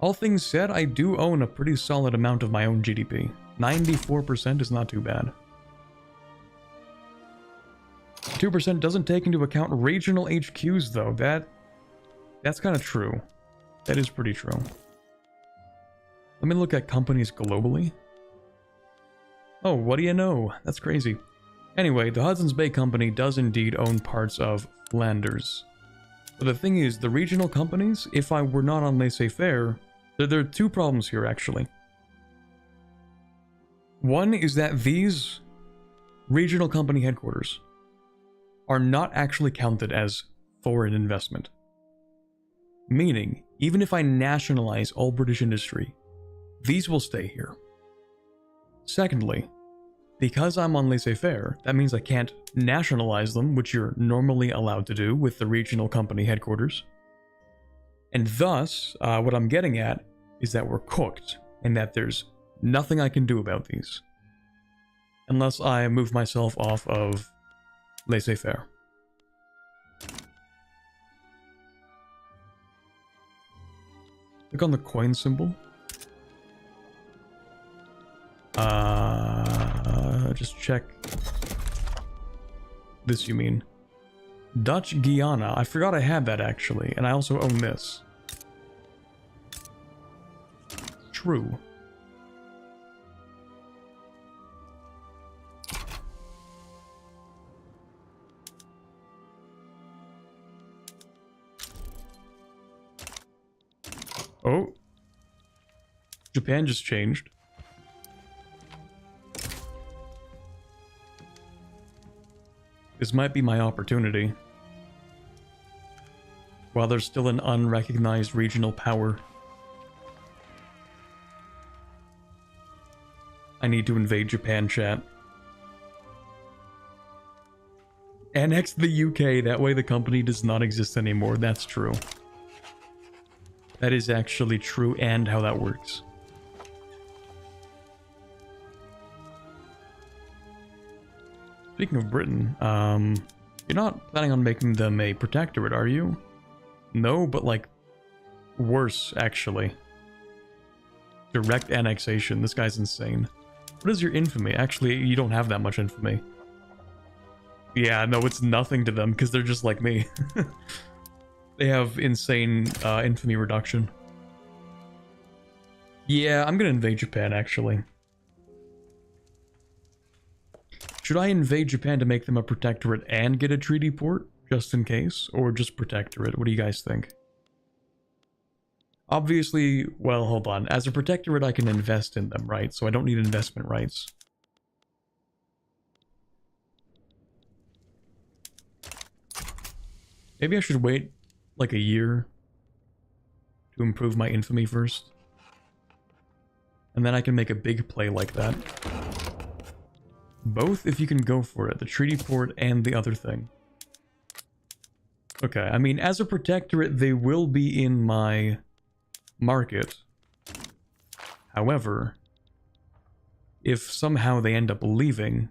All things said, I do own a pretty solid amount of my own GDP. 94% is not too bad. 2% doesn't take into account regional HQs, though. That's kind of true. That is pretty true. Let me look at companies globally. Oh, what do you know? That's crazy. Anyway, the Hudson's Bay Company does indeed own parts of Flanders. But the thing is, the regional companies, if I were not on laissez-faire, there are two problems here, actually. One is that these regional company headquarters are not actually counted as foreign investment. Meaning, even if I nationalize all British industry, these will stay here. Secondly, because I'm on laissez-faire, that means I can't nationalize them, which you're normally allowed to do with the regional company headquarters. And thus, what I'm getting at is that we're cooked, and that there's nothing I can do about these. Unless I move myself off of laissez-faire. Click on the coin symbol. Just check. This, you mean? Dutch Guiana. I forgot I had that, actually. And I also own this. True. Oh. Japan just changed. This might be my opportunity. While there's still an unrecognized regional power. I need to invade Japan, chat. Annex the UK, that way the company does not exist anymore. That's true. That is actually true, and how that works. Speaking of Britain, you're not planning on making them a protectorate, are you? No, but like, worse, actually. Direct annexation. This guy's insane. What is your infamy? Actually, you don't have that much infamy. Yeah, no, it's nothing to them, because they're just like me. They have insane infamy reduction. Yeah, I'm gonna invade Japan, actually. Should I invade Japan to make them a protectorate and get a treaty port, just in case? Or just protectorate? What do you guys think? Obviously, well, hold on. As a protectorate, I can invest in them, right? So I don't need investment rights. Maybe I should wait like a year to improve my infamy first. And then I can make a big play like that. Both if you can go for it. The treaty port and the other thing. Okay, I mean, as a protectorate, they will be in my market. However, if somehow they end up leaving,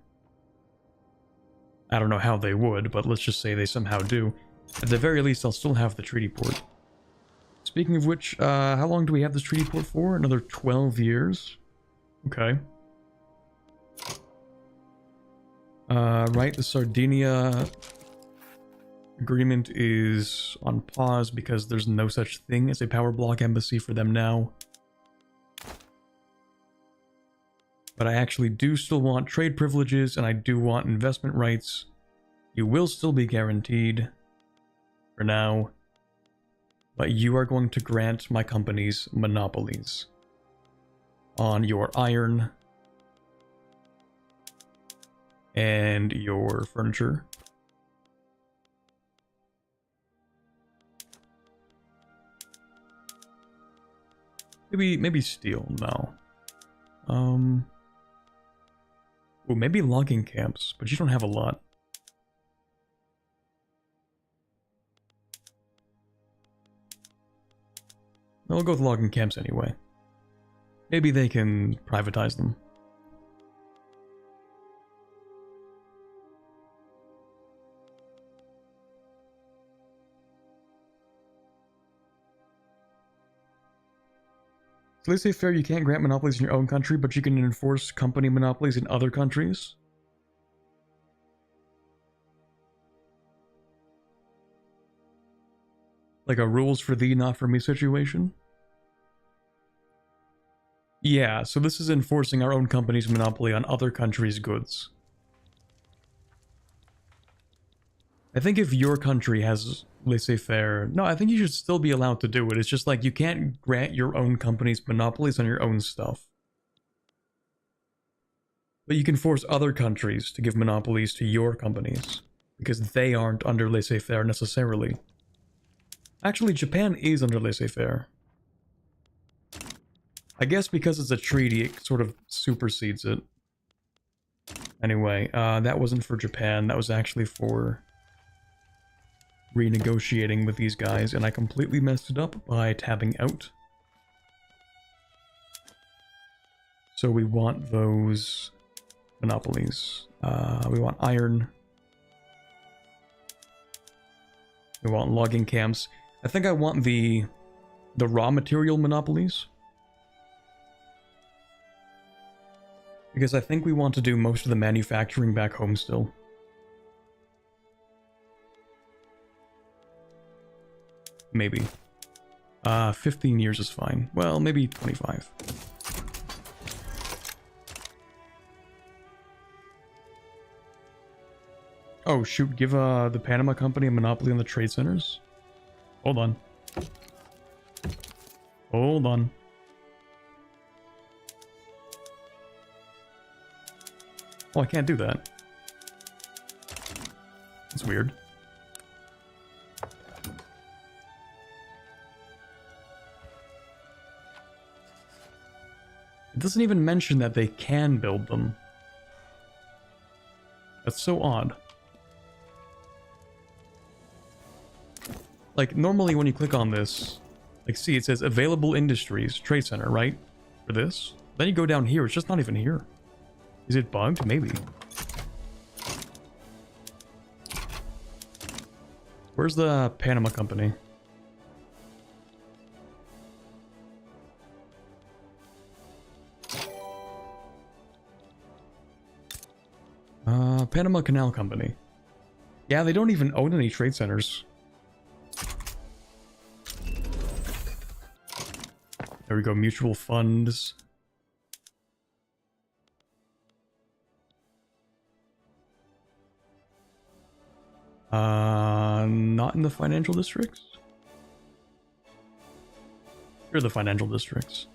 I don't know how they would, but let's just say they somehow do. At the very least, I'll still have the treaty port. Speaking of which, how long do we have this treaty port for? Another 12 years? Okay. Right, the Sardinia agreement is on pause because there's no such thing as a power block embassy for them now. But I actually do still want trade privileges, and I do want investment rights. You will still be guaranteed for now, but you are going to grant my companies monopolies on your iron and your furniture. Maybe steel, no. Well, maybe logging camps, but you don't have a lot. I'll go with logging camps anyway. Maybe they can privatize them. So they say fair, you can't grant monopolies in your own country, but you can enforce company monopolies in other countries. Like a rules for thee, not for me situation? Yeah, so this is enforcing our own company's monopoly on other countries' goods. I think if your country has laissez-faire, no, I think you should still be allowed to do it. It's just like you can't grant your own company's monopolies on your own stuff. But you can force other countries to give monopolies to your companies, because they aren't under laissez-faire necessarily. Actually, Japan is under laissez-faire. I guess because it's a treaty, it sort of supersedes it. Anyway, that wasn't for Japan, that was actually for renegotiating with these guys, and I completely messed it up by tabbing out. So we want those monopolies. We want iron. We want logging camps. I think I want the raw material monopolies. Because I think we want to do most of the manufacturing back home still. Maybe. 15 years is fine. Well, maybe 25. Oh shoot, give the Panama Company a monopoly on the trade centers? Hold on. Hold on. Oh, I can't do that. That's weird. It doesn't even mention that they can build them. That's so odd. Like, normally when you click on this, like, see, it says available industries, trade center, right? For this. Then you go down here, it's just not even here. Is it bugged? Maybe. Where's the Panama company? Panama Canal Company. Yeah, they don't even own any trade centers. There we go, mutual funds. Not in the financial districts? Here are the financial districts.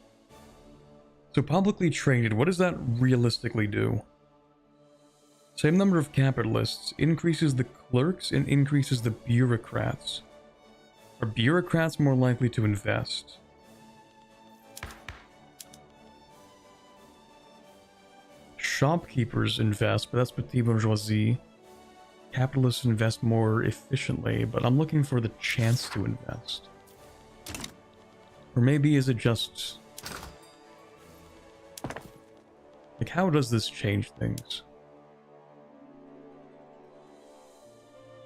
So publicly traded, what does that realistically do? Same number of capitalists increases the clerks and increases the bureaucrats. Are bureaucrats more likely to invest? Shopkeepers invest, but that's petit bourgeoisie. Capitalists invest more efficiently, but I'm looking for the chance to invest. Or maybe is it just... like, how does this change things?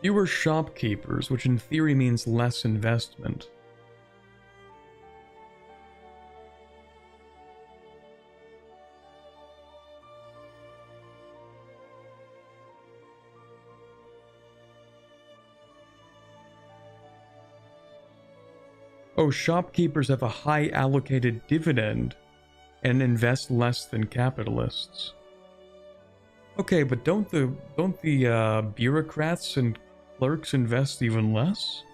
Fewer shopkeepers, which in theory means less investment. Oh, shopkeepers have a high allocated dividend and invest less than capitalists. Okay, but don't the bureaucrats and clerks invest even less?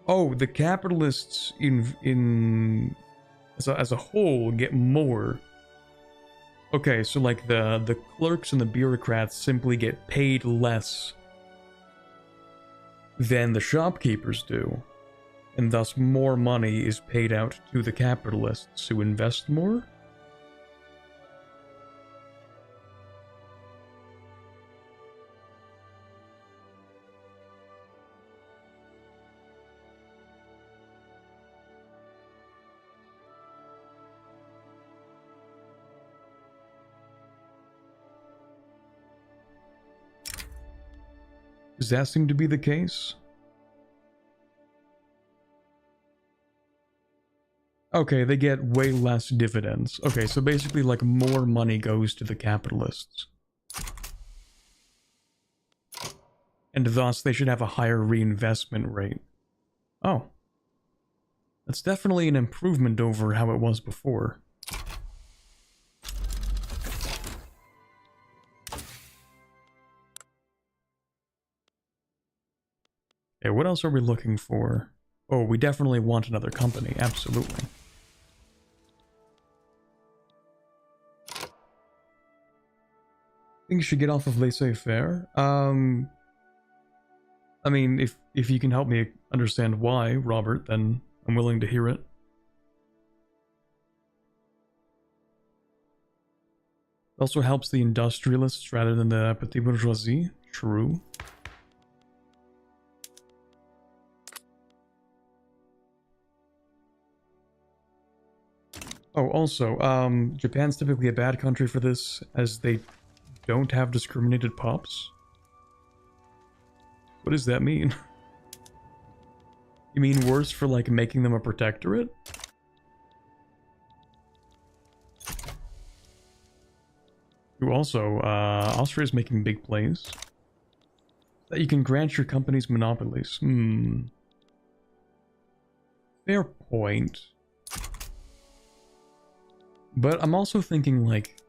Oh, the capitalists as a whole get more. Okay, so like the clerks and the bureaucrats simply get paid less than the shopkeepers do, and thus more money is paid out to the capitalists who invest more? Does that seem to be the case? Okay, they get way less dividends. Okay, so basically like more money goes to the capitalists. And thus they should have a higher reinvestment rate. Oh. That's definitely an improvement over how it was before. Okay, what else are we looking for? Oh, we definitely want another company, absolutely. Think you should get off of laissez-faire? I mean, if you can help me understand why, Robert, then I'm willing to hear it. Also helps the industrialists rather than the petit bourgeoisie. True. Oh, also, Japan's typically a bad country for this, as they don't have discriminated pops. What does that mean? You mean worse for, like, making them a protectorate? Who also, Austria's making big plays. That you can grant your companies monopolies. Fair point. But I'm also thinking, like...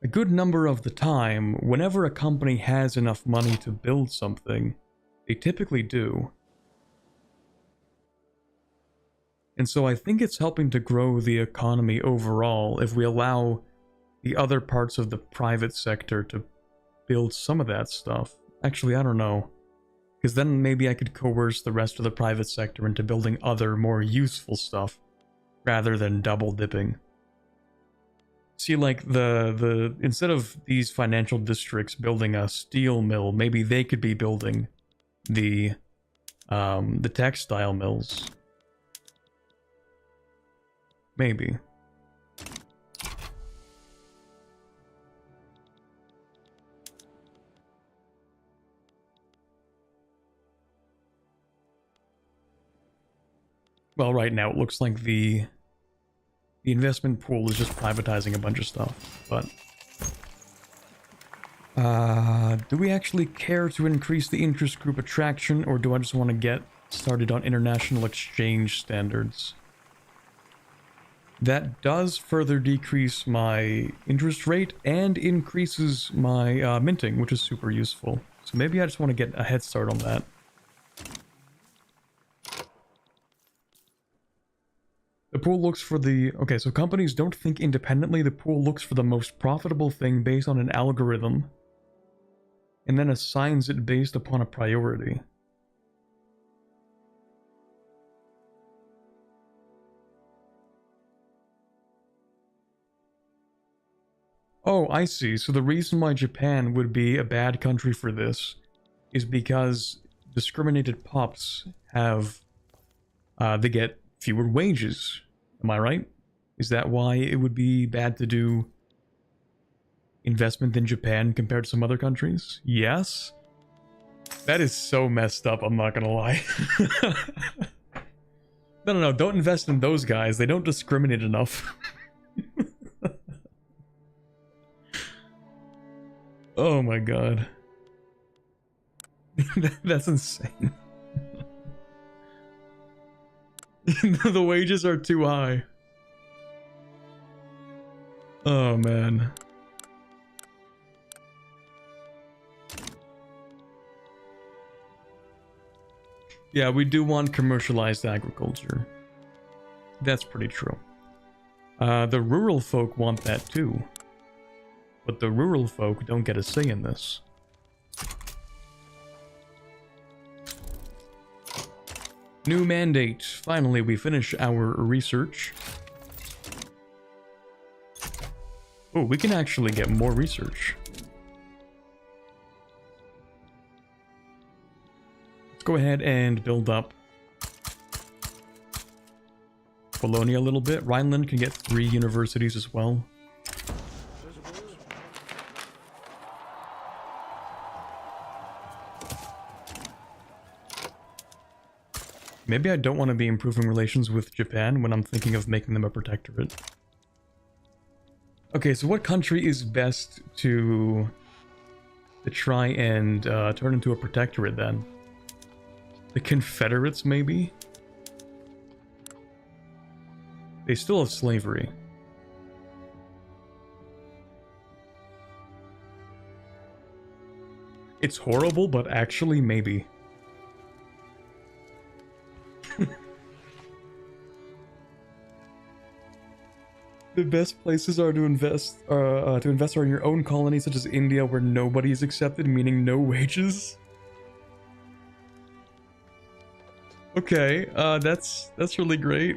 a good number of the time, whenever a company has enough money to build something, they typically do. And so I think it's helping to grow the economy overall if we allow the other parts of the private sector to build some of that stuff. Actually, I don't know. Because then maybe I could coerce the rest of the private sector into building other, more useful stuff, rather than double dipping. See, like the instead of these financial districts building a steel mill, maybe they could be building the textile mills. Maybe. Well, right now it looks like the investment pool is just privatizing a bunch of stuff, but do we actually care to increase the interest group attraction, or do I just want to get started on international exchange standards? That does further decrease my interest rate and increases my minting, which is super useful. So maybe I just want to get a head start on that. The pool looks for the... Okay, so companies don't think independently. The pool looks for the most profitable thing based on an algorithm, and then assigns it based upon a priority. Oh, I see. So the reason why Japan would be a bad country for this is because discriminated pups have... they get fewer wages. Am I right? Is that why it would be bad to do investment in Japan compared to some other countries? Yes? That is so messed up, I'm not gonna lie. No, don't invest in those guys. They don't discriminate enough. Oh my god. That's insane. The wages are too high. Oh man. Yeah, we do want commercialized agriculture. That's pretty true. The rural folk want that too. But the rural folk don't get a say in this. New mandate. Finally, we finish our research. Oh, we can actually get more research. Let's go ahead and build up Bologna a little bit. Rhineland can get 3 universities as well. Maybe I don't want to be improving relations with Japan when I'm thinking of making them a protectorate. Okay, so what country is best to try and turn into a protectorate then? The Confederates, maybe? They still have slavery. It's horrible, but actually, maybe. The best places are to invest are in your own colonies, such as India, where nobody is accepted, meaning no wages. Okay, that's really great.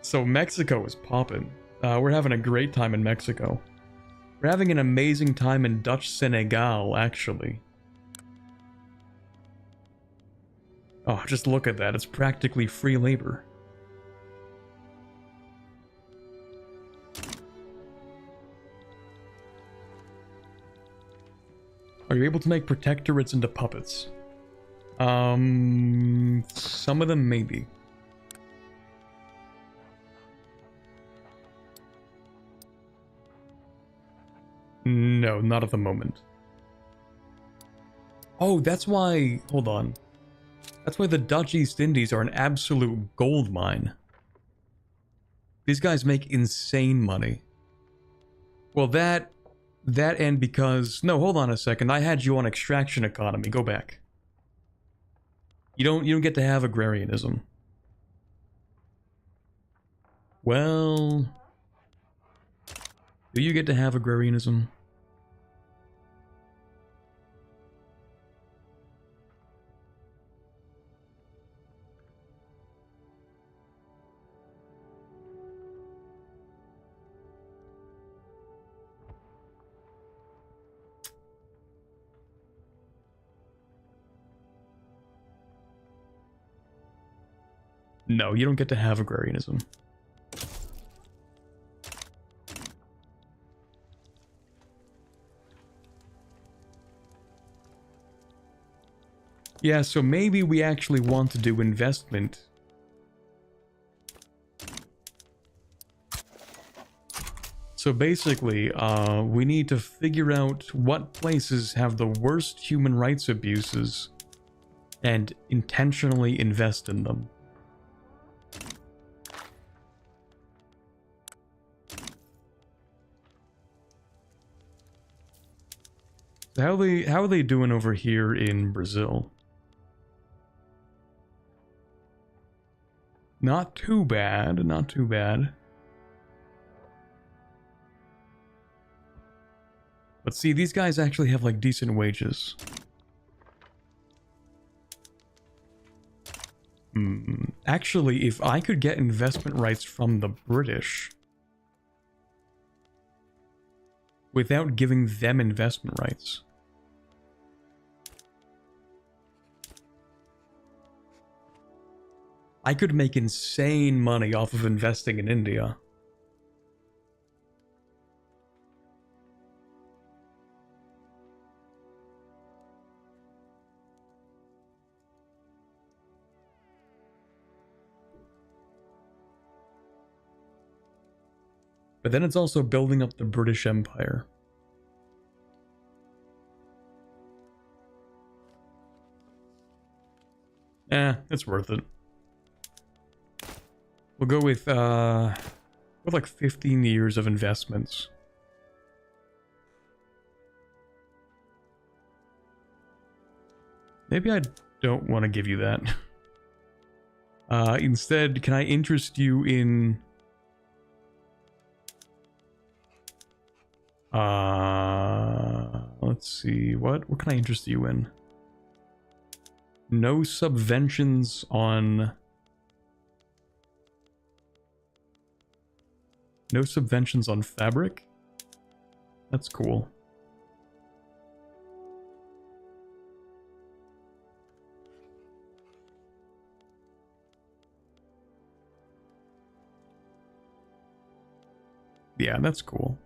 So Mexico is popping. We're having a great time in Mexico. We're having an amazing time in Dutch Senegal, actually. Oh, just look at that. It's practically free labor. Are you able to make protectorates into puppets? Some of them maybe. No, not at the moment. Oh, that's why... Hold on. That's why the Dutch East Indies are an absolute gold mine. These guys make insane money. Well, that and because... No, hold on a second. I had you on extraction economy. Go back. You don't get to have agrarianism. Well... Do you get to have agrarianism? No, you don't get to have agrarianism. Yeah, so maybe we actually want to do investment. So basically, we need to figure out what places have the worst human rights abuses and intentionally invest in them. So how are they doing over here in Brazil? Not too bad, not too bad. But see, these guys actually have like decent wages. Actually, if I could get investment rights from the British without giving them investment rights, I could make insane money off of investing in India. But then it's also building up the British Empire. It's worth it. We'll go with like 15 years of investments. Maybe I don't want to give you that. Instead, can I interest you in... let's see, what can I interest you in? No subventions on... No subventions on fabric? That's cool. Yeah, that's cool.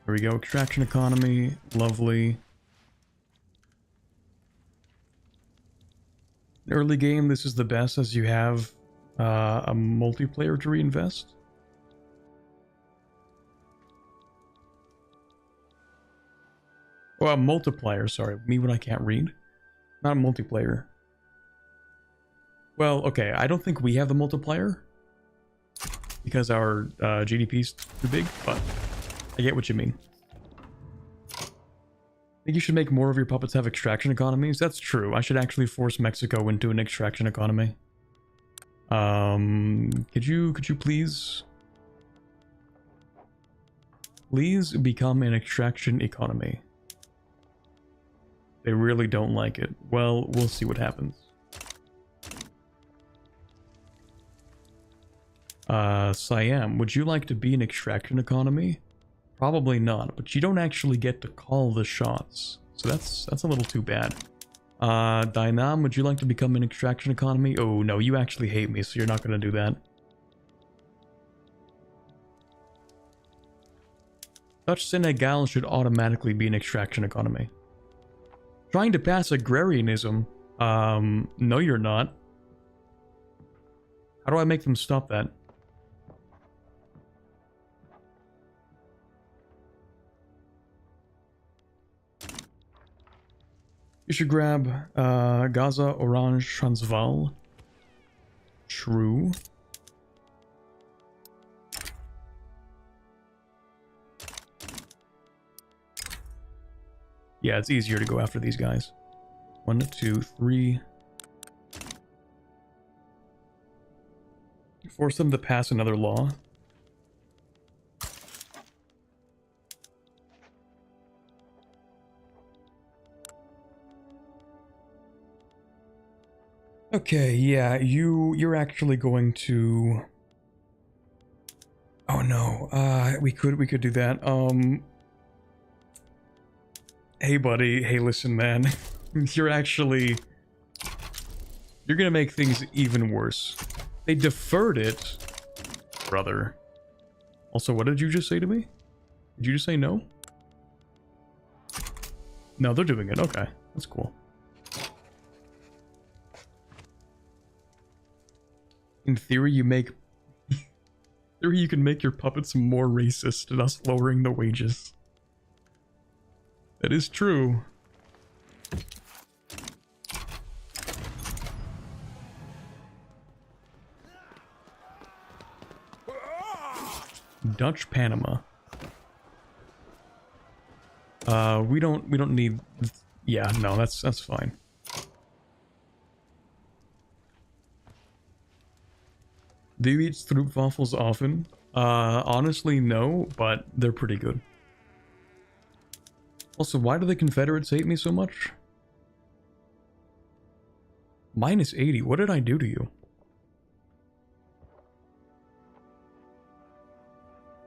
There we go, extraction economy, lovely. Early game, this is the best as you have a multiplayer to reinvest. Well, a multiplier, sorry. Me when I can't read. Not a multiplayer. Well, okay, I don't think we have the multiplier because our GDP is too big, but I get what you mean. I think you should make more of your puppets have extraction economies. That's true. I should actually force Mexico into an extraction economy. Could you please become an extraction economy? They really don't like it. Well, we'll see what happens. Siam, would you like to be an extraction economy? Probably not, but you don't actually get to call the shots. So that's a little too bad. Dynam, would you like to become an extraction economy? Oh no, you actually hate me, so you're not gonna do that. Dutch Senegal should automatically be an extraction economy. Trying to pass agrarianism? No you're not. How do I make them stop that? You should grab Gaza, Orange, Transvaal. True. Yeah, it's easier to go after these guys. 1, 2, 3. Force them to pass another law. Okay, yeah, you're actually going to... Oh no, we could do that. Hey buddy, hey listen man, you're gonna make things even worse. They deferred it, brother. Also, what did you just say to me? Did you just say no? No, they're doing it. Okay, that's cool. In theory, you can make your puppets more racist, thus lowering the wages. That is true. Dutch Panama. We don't need. Yeah, no, that's fine. Do you eat Stroopwafels often? Honestly, no, but they're pretty good. Also, why do the Confederates hate me so much? Minus 80, what did I do to you?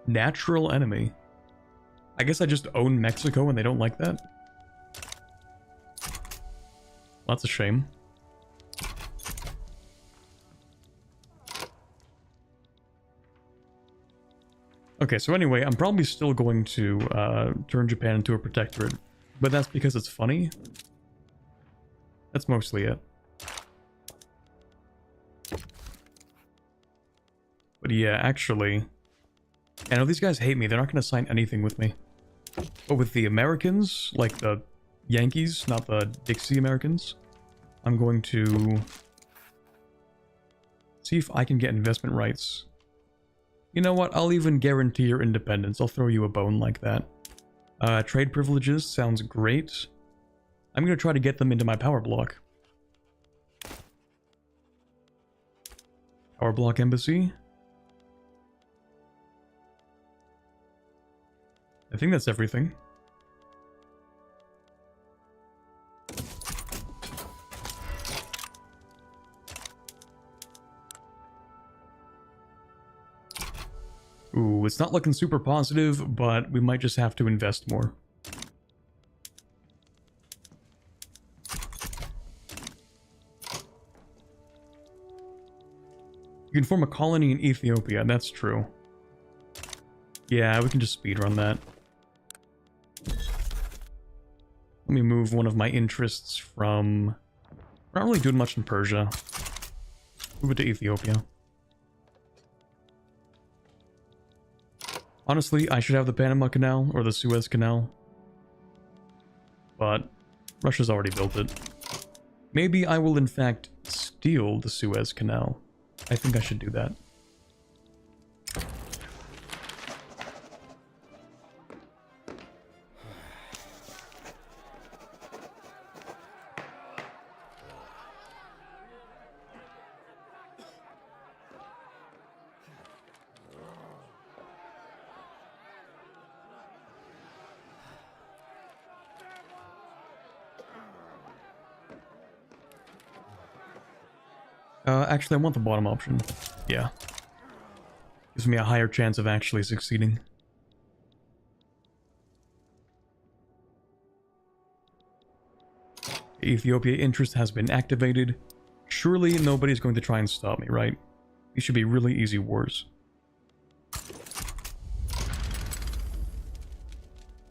Natural enemy. I guess I just own Mexico and they don't like that? That's a shame. Okay, so anyway, I'm probably still going to turn Japan into a protectorate, but that's because it's funny. That's mostly it. But yeah, actually, I know these guys hate me. They're not going to sign anything with me. But with the Americans, like the Yankees, not the Dixie Americans, I'm going to see if I can get investment rights. You know what? I'll even guarantee your independence. I'll throw you a bone like that. Trade privileges sounds great. I'm going to try to get them into my power block. Power block embassy. I think that's everything. Ooh, it's not looking super positive, but we might just have to invest more. You can form a colony in Ethiopia, that's true. Yeah, we can just speedrun that. Let me move one of my interests from... We're not really doing much in Persia. Move it to Ethiopia. Honestly, I should have the Panama Canal or the Suez Canal. But Russia's already built it. Maybe I will in fact steal the Suez Canal. I think I should do that. Actually, I want the bottom option. Yeah. Gives me a higher chance of actually succeeding. Ethiopia interest has been activated. Surely nobody's going to try and stop me, right? These should be really easy wars.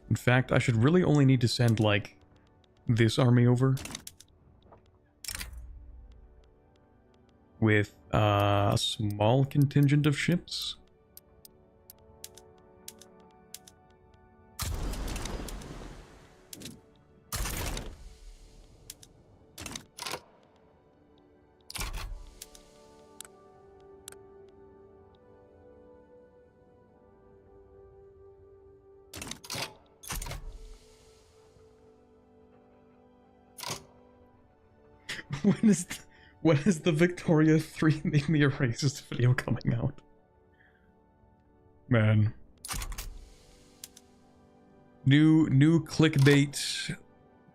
In fact, I should really only need to send, like, this army over. With a small contingent of ships. When is the Victoria 3 Make Me a Racist video coming out? Man. New clickbait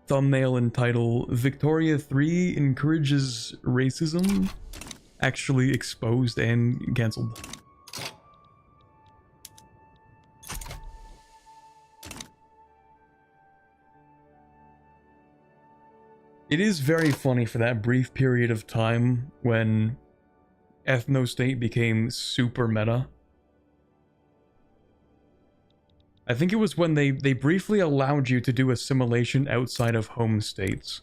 thumbnail and title. Victoria 3 encourages racism. Actually exposed and cancelled. It is very funny for that brief period of time when ethno-state became super meta. I think it was when they briefly allowed you to do assimilation outside of home states.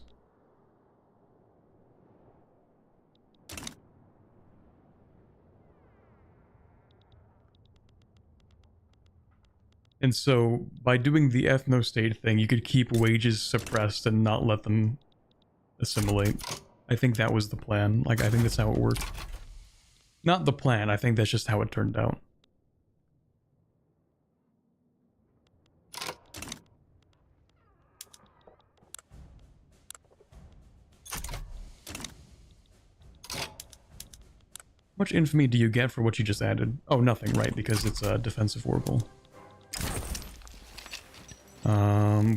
And so, by doing the ethno-state thing, you could keep wages suppressed and not let them assimilate. I think that was the plan. Like, I think that's how it worked. Not the plan, I think that's just how it turned out. How much infamy do you get for what you just added? Oh, nothing, right, because it's a defensive oracle.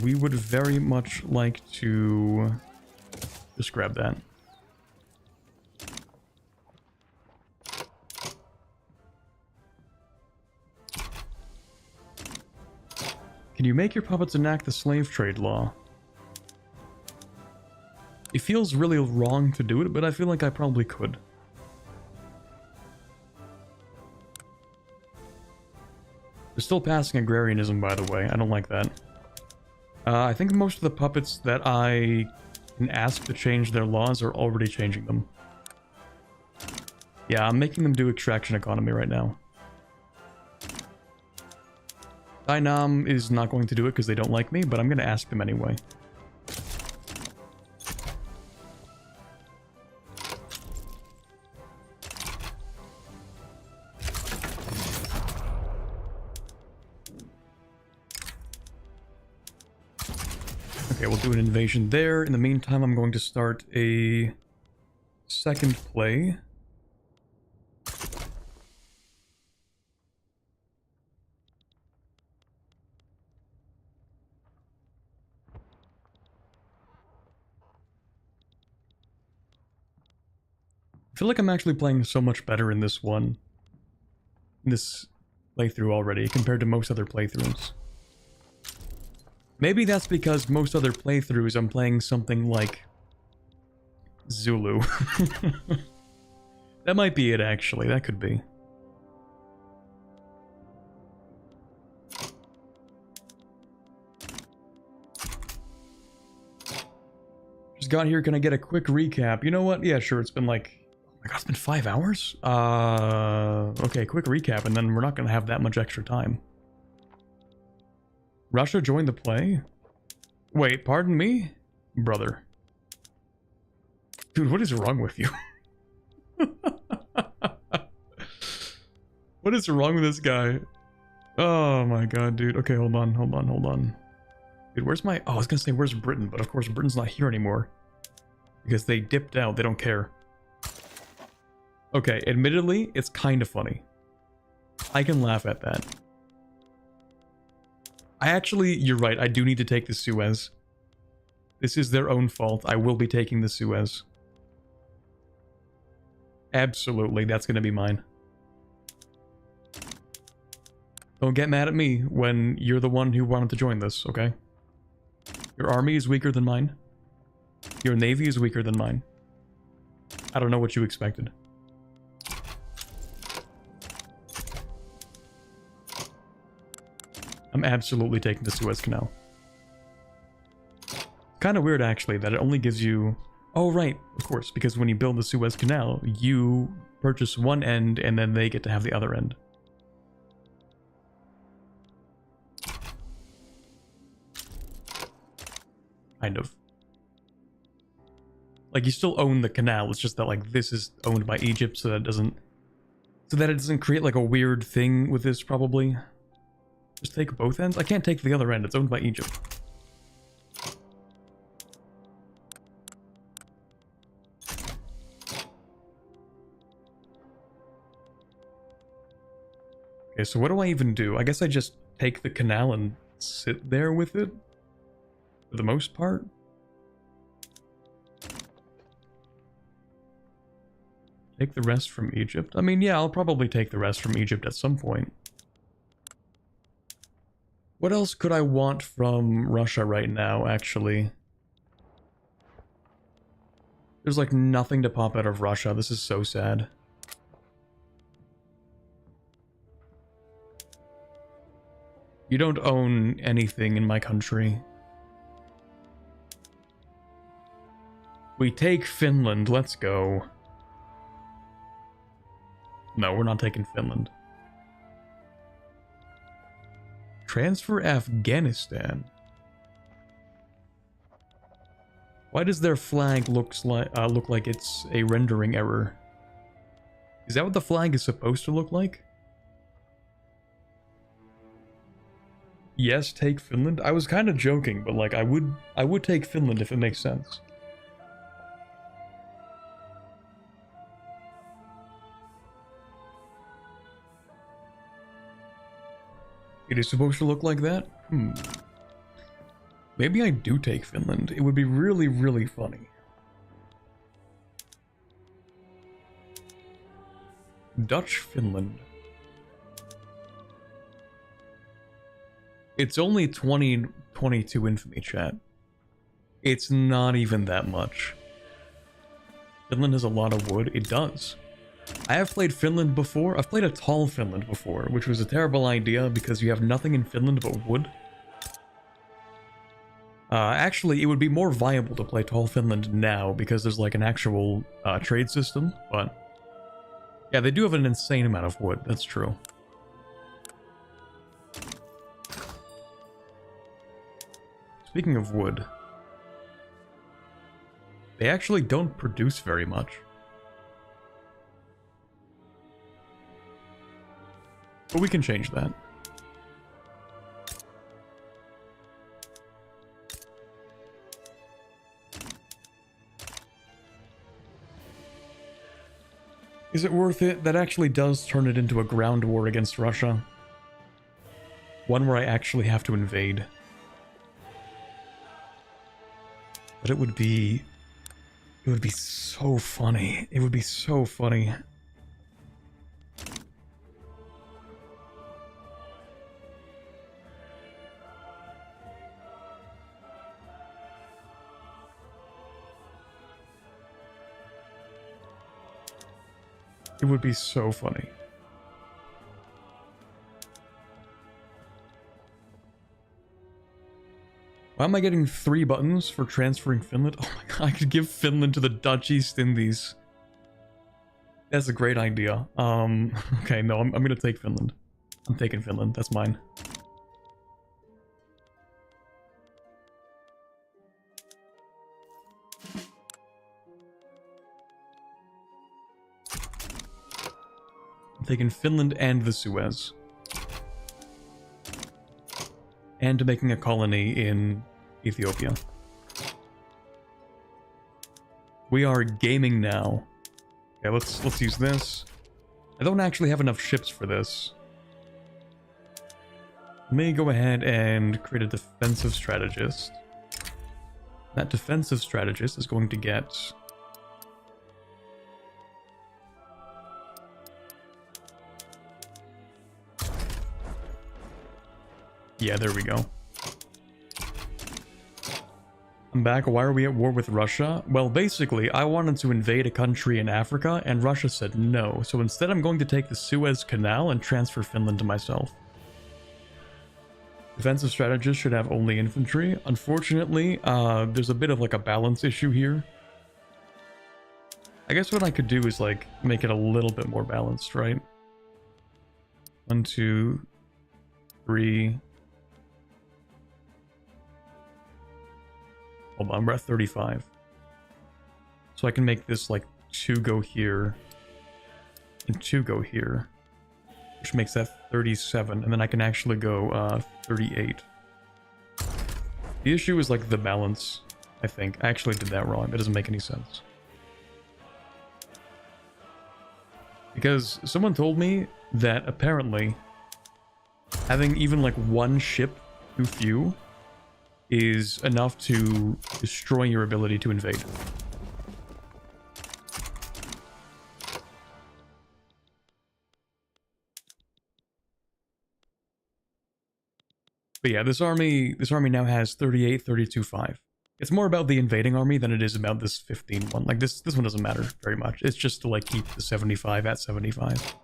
We would very much like to just grab that. Can you make your puppets enact the slave trade law? It feels really wrong to do it, but I feel like I probably could. They're still passing agrarianism, by the way. I don't like that. I think most of the puppets that I can ask to change their laws are already changing them. Yeah, I'm making them do extraction economy right now. Dynam is not going to do it because they don't like me, but I'm going to ask them anyway. Okay, we'll do an invasion there. In the meantime, I'm going to start a second play. I feel like I'm actually playing so much better in this one, in this playthrough already, compared to most other playthroughs. Maybe that's because most other playthroughs I'm playing something like Zulu. That might be it, actually. That could be. Just got here, can I get a quick recap? You know what? Yeah, sure, it's been like... Oh my god, it's been 5 hours? Okay, quick recap, and then we're not gonna have that much extra time. Russia joined the play? Wait, pardon me? Brother. Dude, what is wrong with you? What is wrong with this guy? Oh my god, dude. Okay, hold on. Dude, where's my... Oh, I was gonna say, where's Britain? But of course, Britain's not here anymore. Because they dipped out, they don't care. Okay, admittedly, it's kind of funny. I can laugh at that. You're right, I do need to take the Suez. This is their own fault. I will be taking the Suez. Absolutely, that's gonna be mine. Don't get mad at me when you're the one who wanted to join this, okay? Your army is weaker than mine. Your navy is weaker than mine. I don't know what you expected. I'm absolutely taking the Suez Canal. Kind of weird, actually, that it only gives you... Oh, right, of course, because when you build the Suez Canal, you purchase one end, and then they get to have the other end. Kind of. Like, you still own the canal, it's just that, like, this is owned by Egypt, so that it doesn't... So that it doesn't create, like, a weird thing with this, probably. Just take both ends? I can't take the other end, it's owned by Egypt. Okay, so what do I even do? I guess I just take the canal and sit there with it? For the most part? Take the rest from Egypt? I mean, yeah, I'll probably take the rest from Egypt at some point. What else could I want from Russia right now, actually? There's like nothing to pop out of Russia. This is so sad. You don't own anything in my country. We take Finland. Let's go. No, we're not taking Finland. Transfer Afghanistan. Why does their flag look like it's a rendering error? Is that what the flag is supposed to look like? Yes, take Finland. I was kind of joking, but like I would take Finland if it makes sense. It is supposed to look like that? Maybe I do take Finland. It would be really, really funny. Dutch Finland. It's only 2022 infamy, chat. It's not even that much. Finland has a lot of wood. It does. I have played Finland before. I've played a tall Finland before, which was a terrible idea because you have nothing in Finland but wood. Actually, it would be more viable to play tall Finland now because there's like an actual trade system, but yeah, they do have an insane amount of wood. That's true. Speaking of wood, they actually don't produce very much. But we can change that. Is it worth it? That actually does turn it into a ground war against Russia. One where I actually have to invade. But it would be so funny. It would be so funny. It would be so funny. Why am I getting 3 buttons for transferring Finland? Oh my god, I could give Finland to the Dutch East Indies. That's a great idea. Okay, no, I'm gonna take Finland. I'm taking Finland, that's mine. I'm taking Finland and the Suez. And making a colony in Ethiopia. We are gaming now. Okay, let's use this. I don't actually have enough ships for this. Let me go ahead and create a defensive strategist. That defensive strategist is going to get... Yeah, there we go. I'm back. Why are we at war with Russia? Well, basically, I wanted to invade a country in Africa, and Russia said no. So instead, I'm going to take the Suez Canal and transfer Finland to myself. Defensive strategists should have only infantry. Unfortunately, there's a bit of like a balance issue here. I guess what I could do is like make it a little bit more balanced, right? 1, 2, 3... Hold on, we're at 35. So I can make this like 2 go here and 2 go here, which makes that 37, and then I can actually go 38. The issue is like the balance, I think. I actually did that wrong. That doesn't make any sense. Because someone told me that apparently having even like 1 ship too few is enough to destroy your ability to invade. But yeah, this army now has 38, 32, 5. It's more about the invading army than it is about this 15 one. Like, this one doesn't matter very much. It's just to, like, keep the 75 at 75.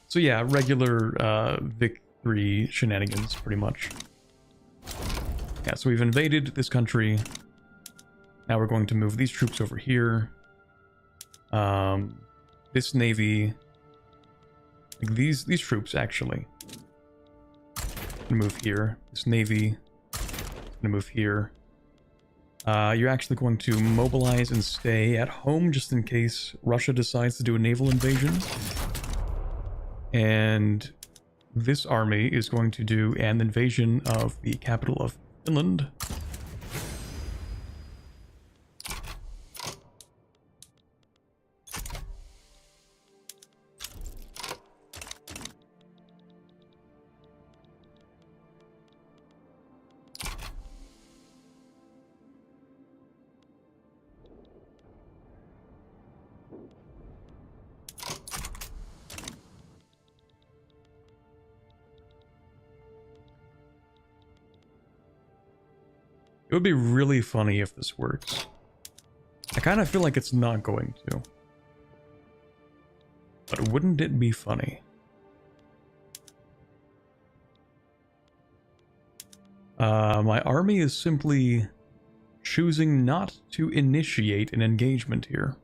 So yeah, regular Vic3 shenanigans, pretty much. Yeah, so we've invaded this country. Now we're going to move these troops over here. This navy... Like, these troops, actually. Gonna move here. This navy... Gonna move here. You're actually going to mobilize and stay at home just in case Russia decides to do a naval invasion. And this army is going to do an invasion of the capital of Finland. It would be really funny if this works. I kind of feel like it's not going to. But wouldn't it be funny? My army is simply choosing not to initiate an engagement here.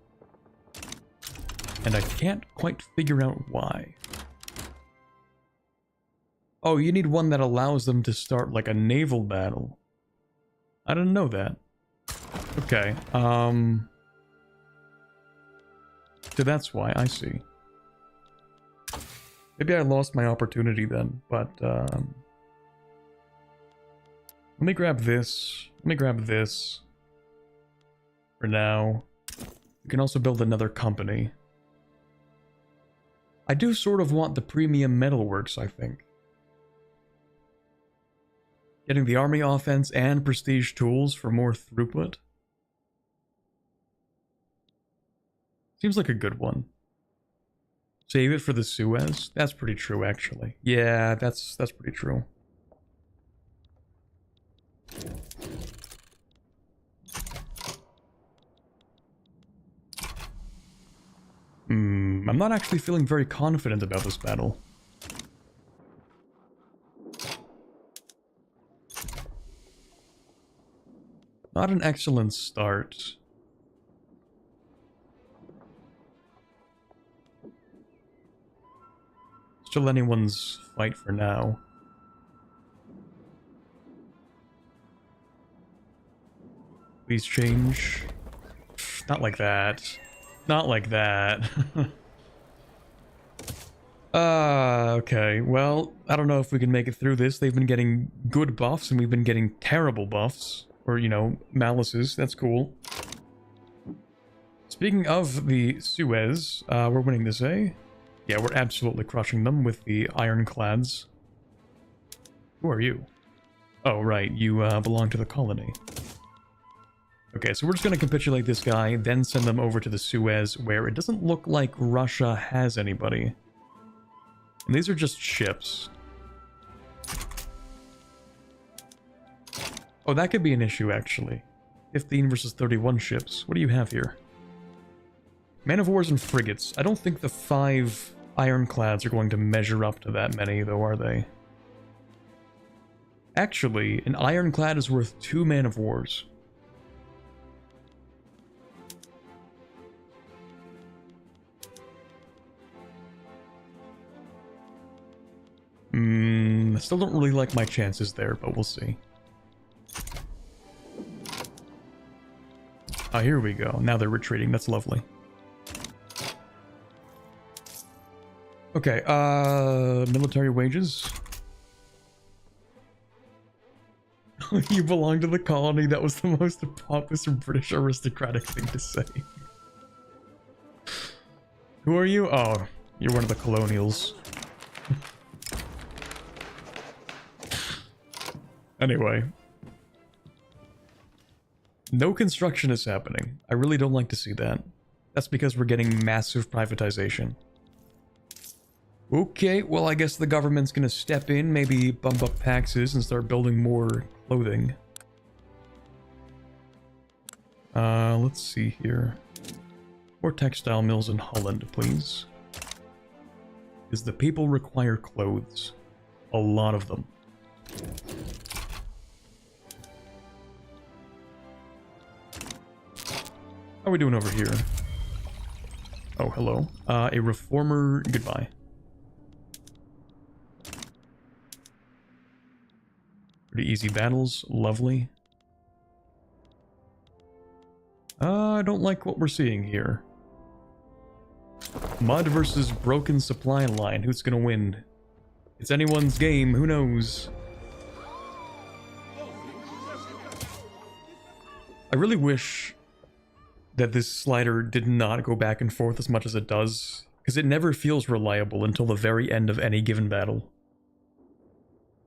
And I can't quite figure out why. Oh, you need one that allows them to start like a naval battle. I didn't know that. Okay, so that's why, I see. Maybe I lost my opportunity then, but, let me grab this. Let me grab this. For now. We can also build another company. I do sort of want the premium metalworks, I think. Getting the army offense and prestige tools for more throughput. Seems like a good one. Save it for the Suez? That's pretty true, actually. Yeah, that's pretty true. I'm not actually feeling very confident about this battle. Not an excellent start. Still anyone's fight for now. Please change. Not like that. Not like that. Okay. Well, I don't know if we can make it through this. They've been getting good buffs and we've been getting terrible buffs. Or, you know, malices. That's cool. Speaking of the Suez, we're winning this, eh? Yeah, we're absolutely crushing them with the ironclads. Who are you? Oh, right. You belong to the colony. Okay, so we're just going to capitulate this guy, then send them over to the Suez, where it doesn't look like Russia has anybody. And these are just ships. Oh, that could be an issue, actually. 15 versus 31 ships. What do you have here? Man of wars and frigates. I don't think the 5 ironclads are going to measure up to that many, though, are they? Actually, an ironclad is worth 2 man of wars. I still don't really like my chances there, but we'll see. Oh, here we go. Now they're retreating. That's lovely. Okay, military wages. You belong to the colony. That was the most pompous British aristocratic thing to say. Who are you? Oh, you're one of the colonials. Anyway. No construction is happening. I really don't like to see that. That's because we're getting massive privatization. Okay, well, I guess the government's gonna step in, maybe bump up taxes and start building more clothing. Let's see here. More textile mills in Holland, please. Because the people require clothes. A lot of them. How are we doing over here? Oh, hello. A reformer, goodbye. Pretty easy battles, lovely. I don't like what we're seeing here. Mud versus broken supply line, who's gonna win? It's anyone's game, who knows? I really wish that this slider did not go back and forth as much as it does, because it never feels reliable until the very end of any given battle.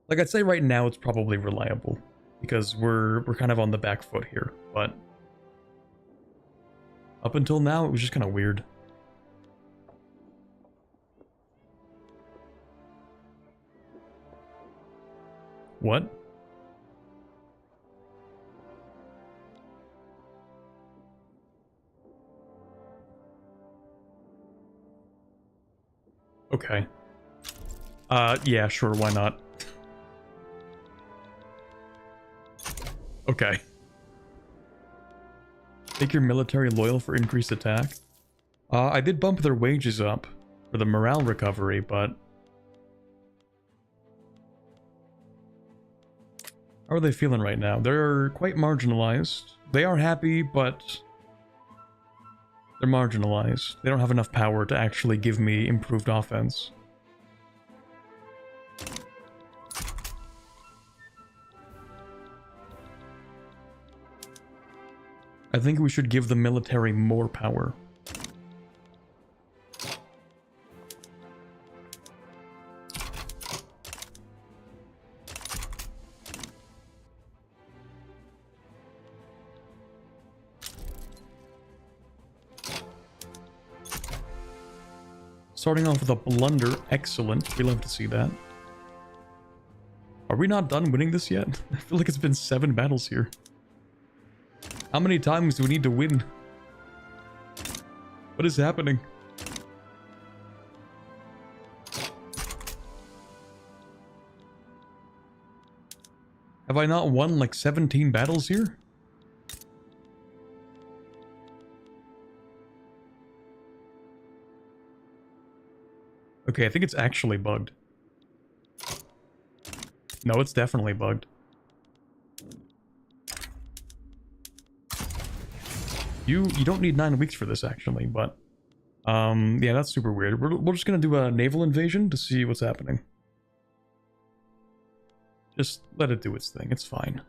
Like, I'd say right now it's probably reliable, because we're kind of on the back foot here, but up until now it was just kind of weird. What? Okay. Yeah, sure, why not? Okay. Make your military loyal for increased attack. I did bump their wages up for the morale recovery, but how are they feeling right now? They're quite marginalized. They are happy, but they're marginalized. They don't have enough power to actually give me improved offense. I think we should give the military more power. Starting off with a blunder, excellent. We love to see that. Are we not done winning this yet? I feel like it's been 7 battles here. How many times do we need to win? What is happening? Have I not won like 17 battles here? Okay, I think it's actually bugged. No, it's definitely bugged. You don't need 9 weeks for this, actually, but yeah, that's super weird. We're just gonna do a naval invasion to see what's happening. Just let it do its thing. It's fine.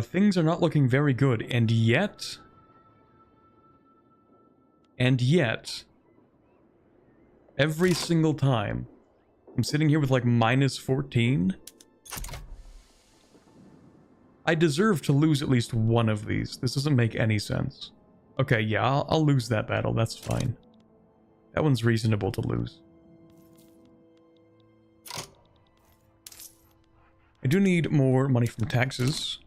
Things are not looking very good, and yet, every single time, I'm sitting here with like -14. I deserve to lose at least one of these. This doesn't make any sense. Okay, yeah, I'll lose that battle. That's fine. That one's reasonable to lose. I do need more money from taxes.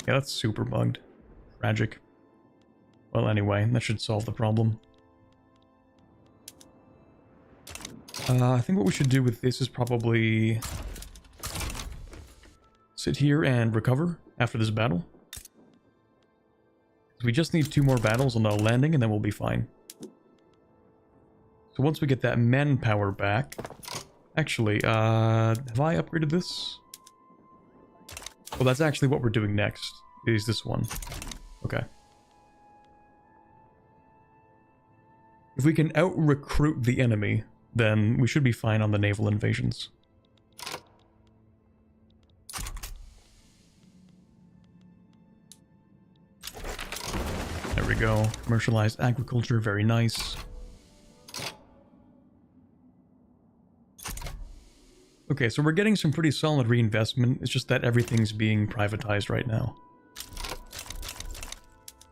Yeah, that's super bugged. Tragic. Well, anyway, that should solve the problem. I think what we should do with this is probably sit here and recover after this battle. We just need 2 more battles on the landing and then we'll be fine. So once we get that manpower back... Actually, have I upgraded this? Well, that's actually what we're doing next, is this one. Okay. If we can out-recruit the enemy, then we should be fine on the naval invasions. There we go. Commercialized agriculture, very nice. Okay, so we're getting some pretty solid reinvestment. It's just that everything's being privatized right now.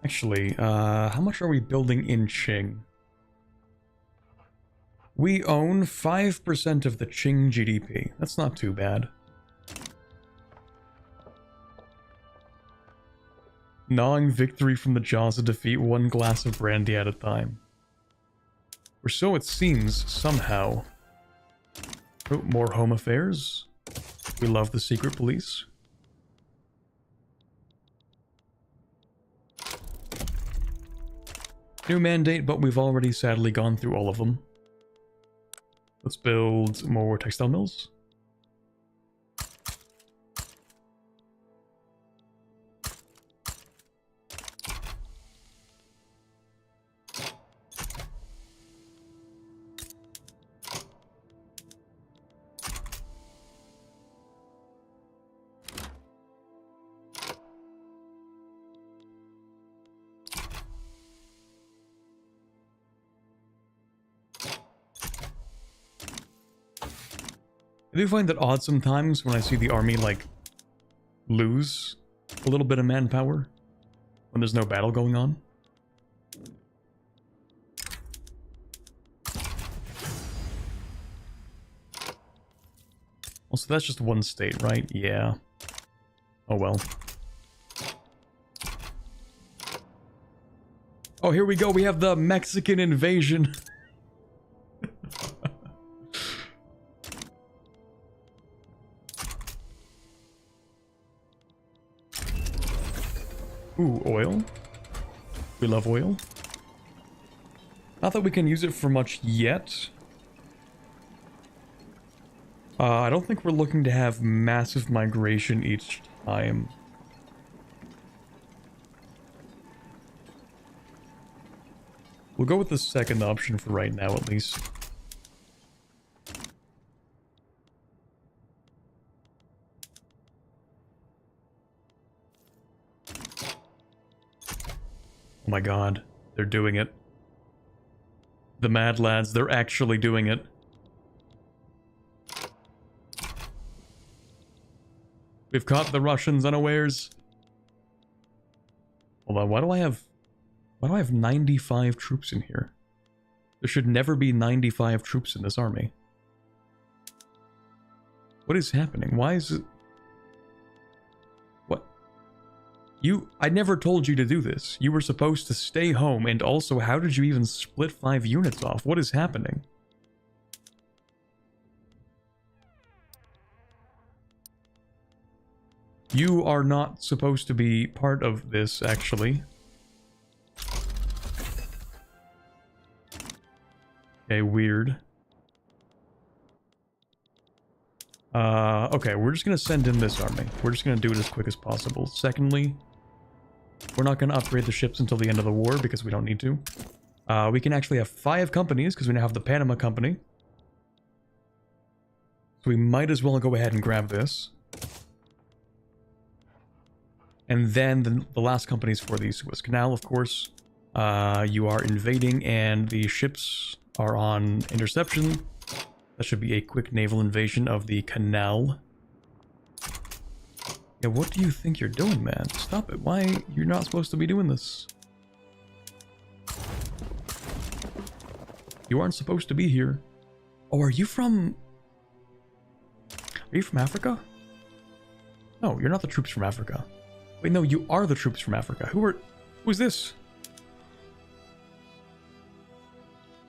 Actually, how much are we building in Qing? We own 5% of the Qing GDP. That's not too bad. Gnawing victory from the jaws of defeat, one glass of brandy at a time. Or so it seems, somehow. Oh, more home affairs. We love the secret police. New mandate, but we've already sadly gone through all of them. Let's build more textile mills. I do find that odd sometimes when I see the army, like, lose a little bit of manpower when there's no battle going on. Also, that's just one state, right? Yeah. Oh well. Oh, here we go. We have the Mexican invasion. Ooh, oil. We love oil. Not that we can use it for much yet. I don't think we're looking to have massive migration each time. We'll go with the second option for right now, at least. Oh my god, they're doing it. The mad lads, they're actually doing it. We've caught the Russians unawares. Hold on, why do I have 95 troops in here? There should never be 95 troops in this army. What is happening? Why is it... What? I never told you to do this. You were supposed to stay home, and also, how did you even split 5 units off? What is happening? You are not supposed to be part of this, actually. Okay, weird. Okay, we're just gonna send in this army. We're just gonna do it as quick as possible. Secondly, we're not gonna upgrade the ships until the end of the war because we don't need to. We can actually have 5 companies because we now have the Panama Company. So we might as well go ahead and grab this. And then the last companies for the Suez Canal, of course. You are invading and the ships are on interception. That should be a quick naval invasion of the Canal. Yeah, what do you think you're doing, man? Stop it. Why? You're not supposed to be doing this. You aren't supposed to be here. Oh, are you from Africa? No, you're not the troops from Africa. Wait, no, you are the troops from Africa. Who's this?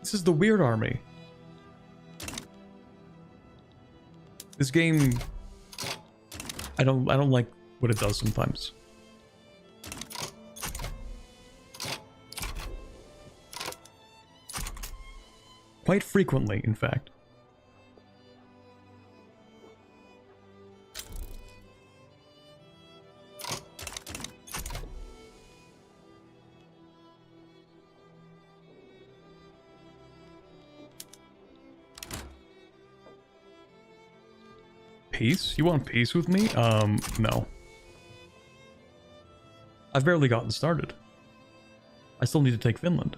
This is the weird army. This game, I don't like what it does sometimes. Quite frequently, in fact. Peace? You want peace with me? No. I've barely gotten started. I still need to take Finland.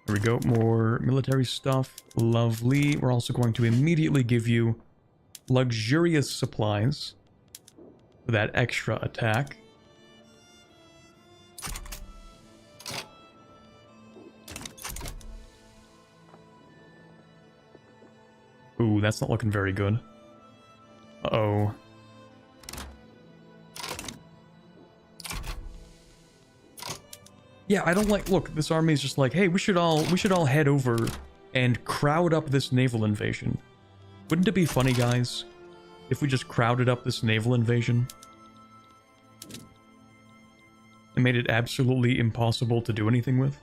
There we go, more military stuff. Lovely. We're also going to immediately give you luxurious supplies. for that extra attack. Ooh, that's not looking very good. Uh-oh. Yeah, I don't like... Look, this army is just like, hey, we should all head over and crowd up this naval invasion. Wouldn't it be funny, guys, if we just crowded up this naval invasion? And made it absolutely impossible to do anything with?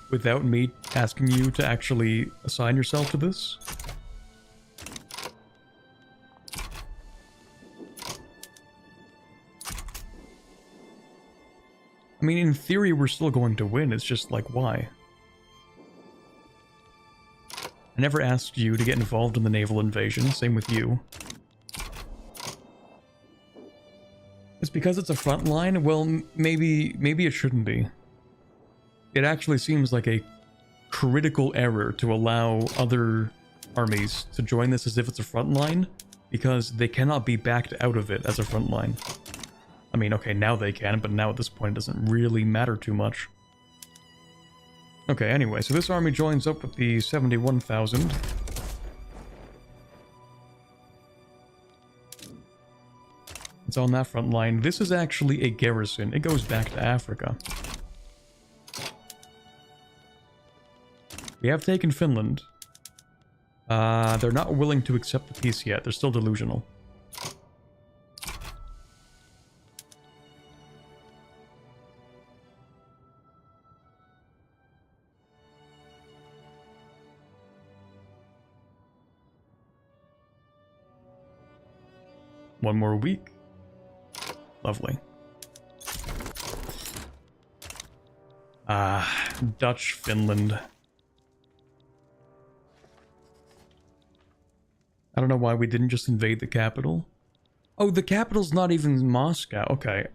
Without me asking you to actually assign yourself to this? I mean, in theory, we're still going to win. It's just like, why? I never asked you to get involved in the naval invasion. Same with you. It's because it's a front line? Well, maybe it shouldn't be. It actually seems like a critical error to allow other armies to join this as if it's a front line, because they cannot be backed out of it as a front line. I mean, okay, now they can, but now at this point it doesn't really matter too much. Okay, anyway, so this army joins up with the 71,000. It's on that front line. This is actually a garrison. It goes back to Africa. We have taken Finland. They're not willing to accept the peace yet. They're still delusional. One more week. Lovely. Dutch Finland. I don't know why we didn't just invade the capital. Oh, the capital's not even Moscow. Okay.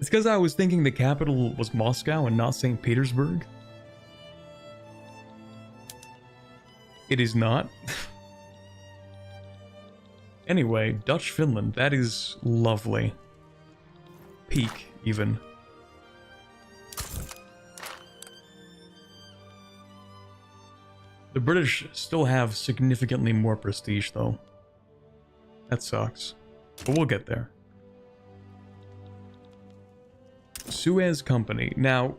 It's because I was thinking the capital was Moscow and not St. Petersburg. It is not. Anyway, Dutch Finland, that is lovely. Peak, even. The British still have significantly more prestige, though. That sucks. But we'll get there. Suez Company. Now,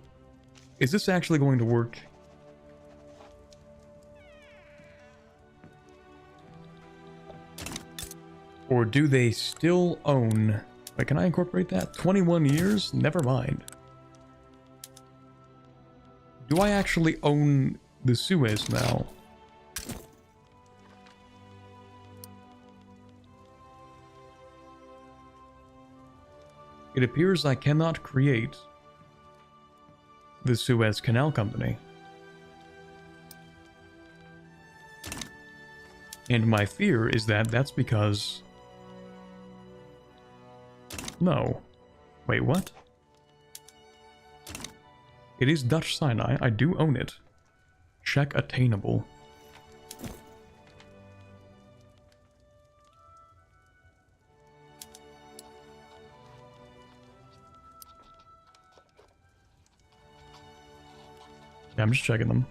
is this actually going to work? Or do they still own... Wait, can I incorporate that? 21 years? Never mind. Do I actually own the Suez now? It appears I cannot create the Suez Canal Company. And my fear is that that's because... No. Wait, what? It is Dutch Sinai. I do own it. Check attainable. Yeah, I'm just checking them.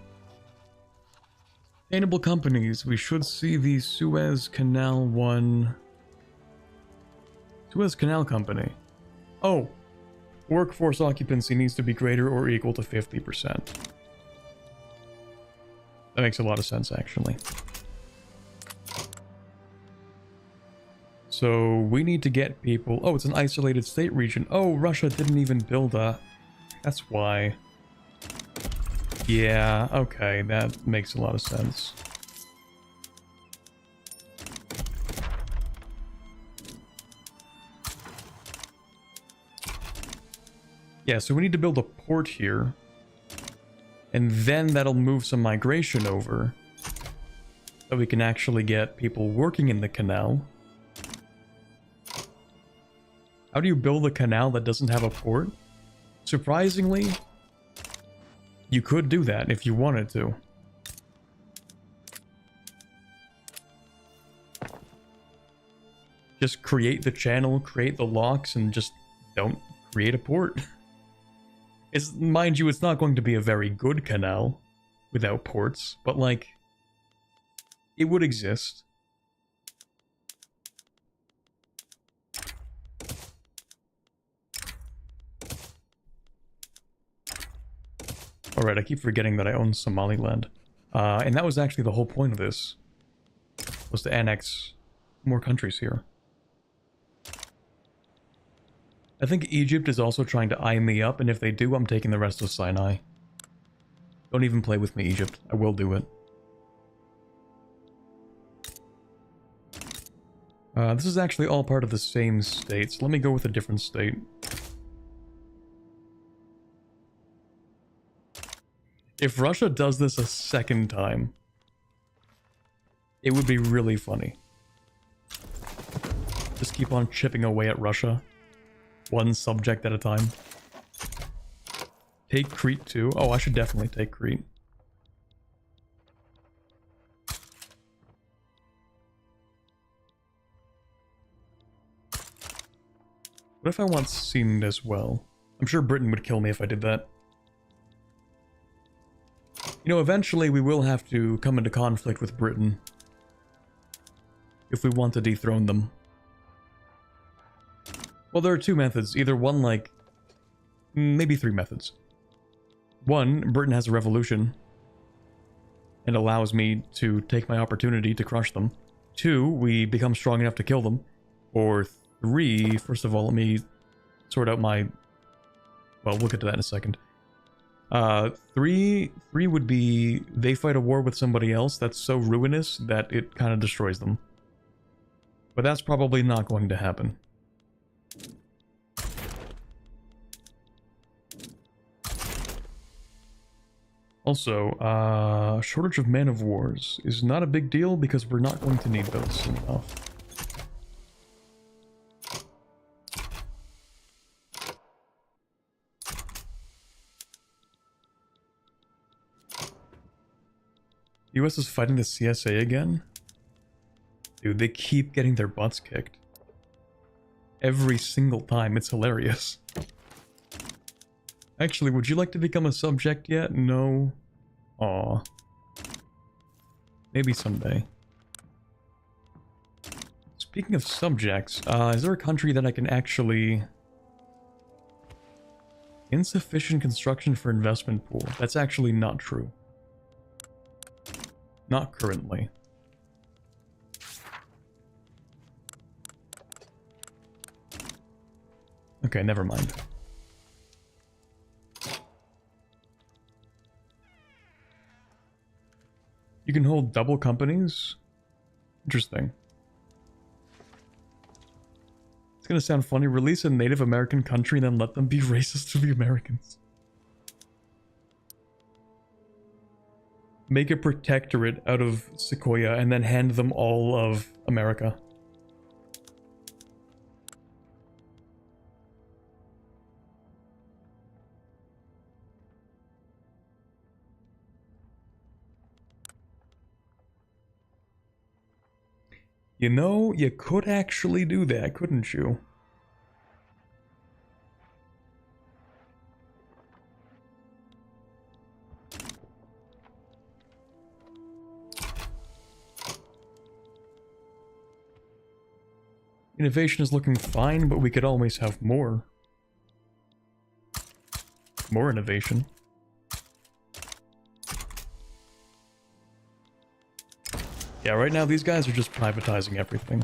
Attainable companies. We should see the Suez Canal one. Suez Canal Company. Oh. Workforce occupancy needs to be greater or equal to 50%. That makes a lot of sense, actually. So, we need to get people... Oh, it's an isolated state region. Oh, Russia didn't even build a... That's why. Yeah, okay, that makes a lot of sense. Yeah, so we need to build a port here. And then that'll move some migration over. So we can actually get people working in the canal. How do you build a canal that doesn't have a port? Surprisingly, you could do that if you wanted to. Just create the channel, create the locks, and just don't create a port. It's, mind you, it's not going to be a very good canal without ports, but like, it would exist. Alright, I keep forgetting that I own Somaliland. And that was actually the whole point of this, was to annex more countries here. I think Egypt is also trying to eye me up, and if they do, I'm taking the rest of Sinai. Don't even play with me, Egypt. I will do it. This is actually all part of the same state, so let me go with a different state. If Russia does this a second time, it would be really funny. Just keep on chipping away at Russia. One subject at a time. Take Crete too. Oh, I should definitely take Crete. What if I want Sind as well? I'm sure Britain would kill me if I did that. You know, eventually we will have to come into conflict with Britain if we want to dethrone them. Well, there are two methods. Either one, like, maybe three methods. One, Britain has a revolution and allows me to take my opportunity to crush them. Two, we become strong enough to kill them. Or three, first of all, let me sort out my... Well, we'll get to that in a second. Three would be they fight a war with somebody else that's so ruinous that it kind of destroys them. But that's probably not going to happen. Also, shortage of man of wars is not a big deal because we're not going to need those enough. US is fighting the CSA again? Dude, they keep getting their butts kicked. Every single time, it's hilarious. Actually, would you like to become a subject yet? No. Aw. Maybe someday. Speaking of subjects, is there a country that I can actually... Insufficient construction for investment pool. That's actually not true. Not currently. Okay, never mind. You can hold double companies? Interesting. It's gonna sound funny. Release a Native American country and then let them be racist to the Americans. Make a protectorate out of Sequoia and then hand them all of America. You know, you could actually do that, couldn't you? Innovation is looking fine, but we could always have more. More innovation. Yeah, right now these guys are just privatizing everything.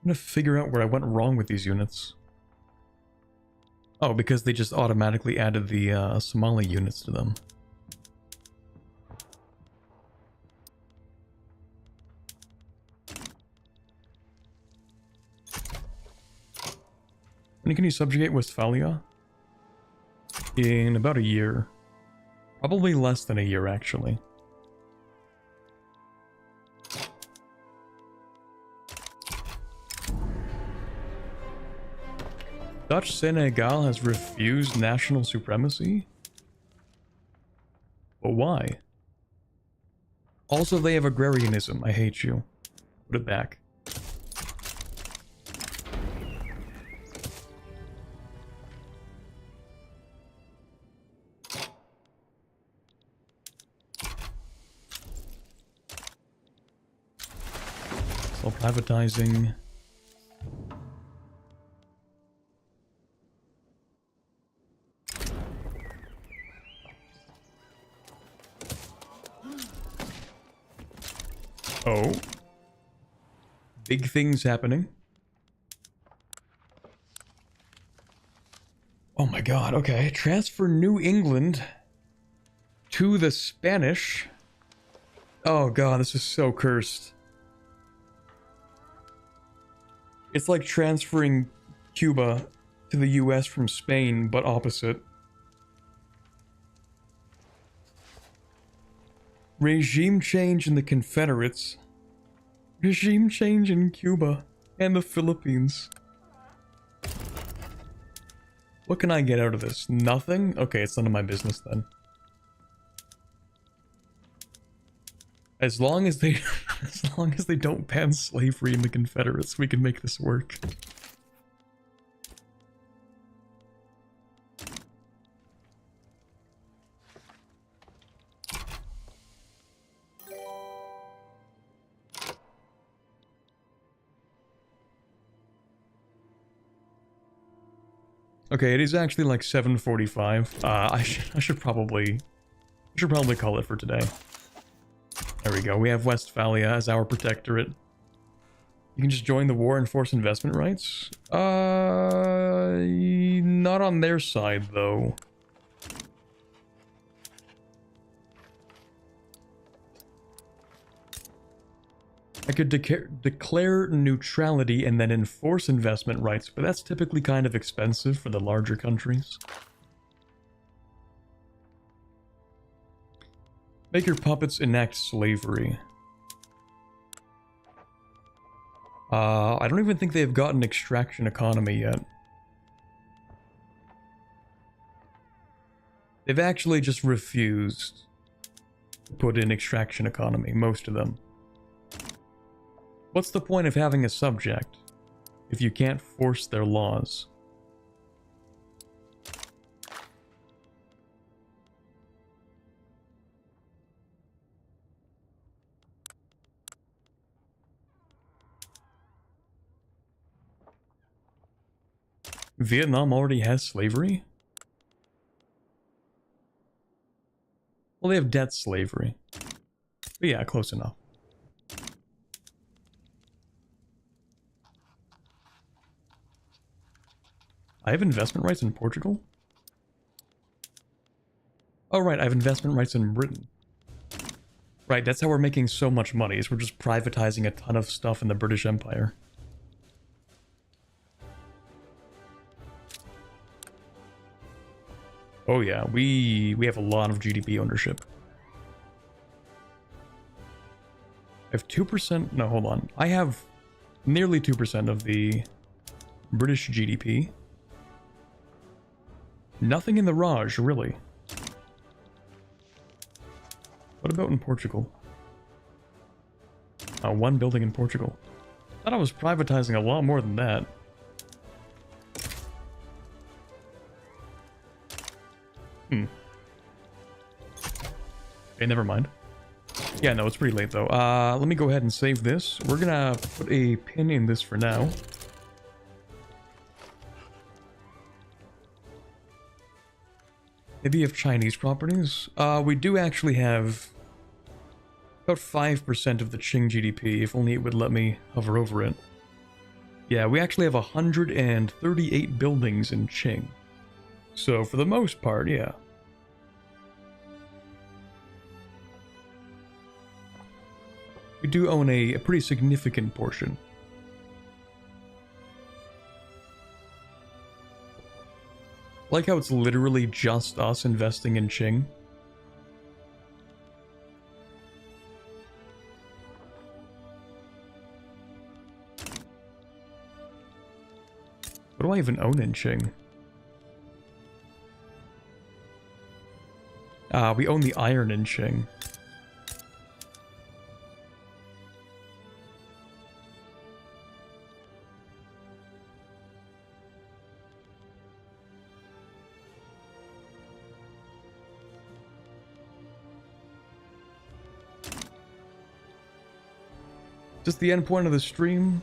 I'm gonna figure out where I went wrong with these units. Oh, because they just automatically added the Somali units to them. When can you subjugate Westphalia? In about a year. Probably less than a year, actually. Dutch Senegal has refused national supremacy? But why? Also, they have agrarianism. I hate you. Put it back. Still privatizing. Oh. Big things happening. Oh my god, okay. Transfer New England to the Spanish. Oh god, this is so cursed. It's like transferring Cuba to the US from Spain, but opposite. Regime change in the Confederates. Regime change in Cuba and the Philippines. What can I get out of this? Nothing? Okay, it's none of my business then. As long as they don't ban slavery in the Confederates, we can make this work. Okay, it is actually like 7:45. I should probably call it for today. There we go. We have Westphalia as our protectorate. You can just join the war and force investment rights? Not on their side though. I could declare neutrality and then enforce investment rights, but that's typically kind of expensive for the larger countries. Make your puppets enact slavery. I don't even think they've got an extraction economy yet. They've actually just refused to put in extraction economy, most of them. What's the point of having a subject if you can't force their laws? Vietnam already has slavery? Well, they have debt slavery. But yeah, close enough. I have investment rights in Portugal? Oh right, I have investment rights in Britain. Right, that's how we're making so much money, is we're just privatizing a ton of stuff in the British Empire. Oh yeah, we have a lot of GDP ownership. I have 2%, no hold on. I have nearly 2% of the British GDP. Nothing in the Raj, really. What about in Portugal? One building in Portugal. I thought I was privatizing a lot more than that. Okay, never mind. Yeah, no, it's pretty late though. Let me go ahead and save this. We're gonna put a pin in this for now. Maybe you have Chinese properties? We do actually have about 5% of the Qing GDP, if only it would let me hover over it. Yeah, we actually have 138 buildings in Qing. So, for the most part, yeah. We do own a pretty significant portion. Like how it's literally just us investing in Qing. What do I even own in Qing? We own the iron in Qing. Just the end point of the stream?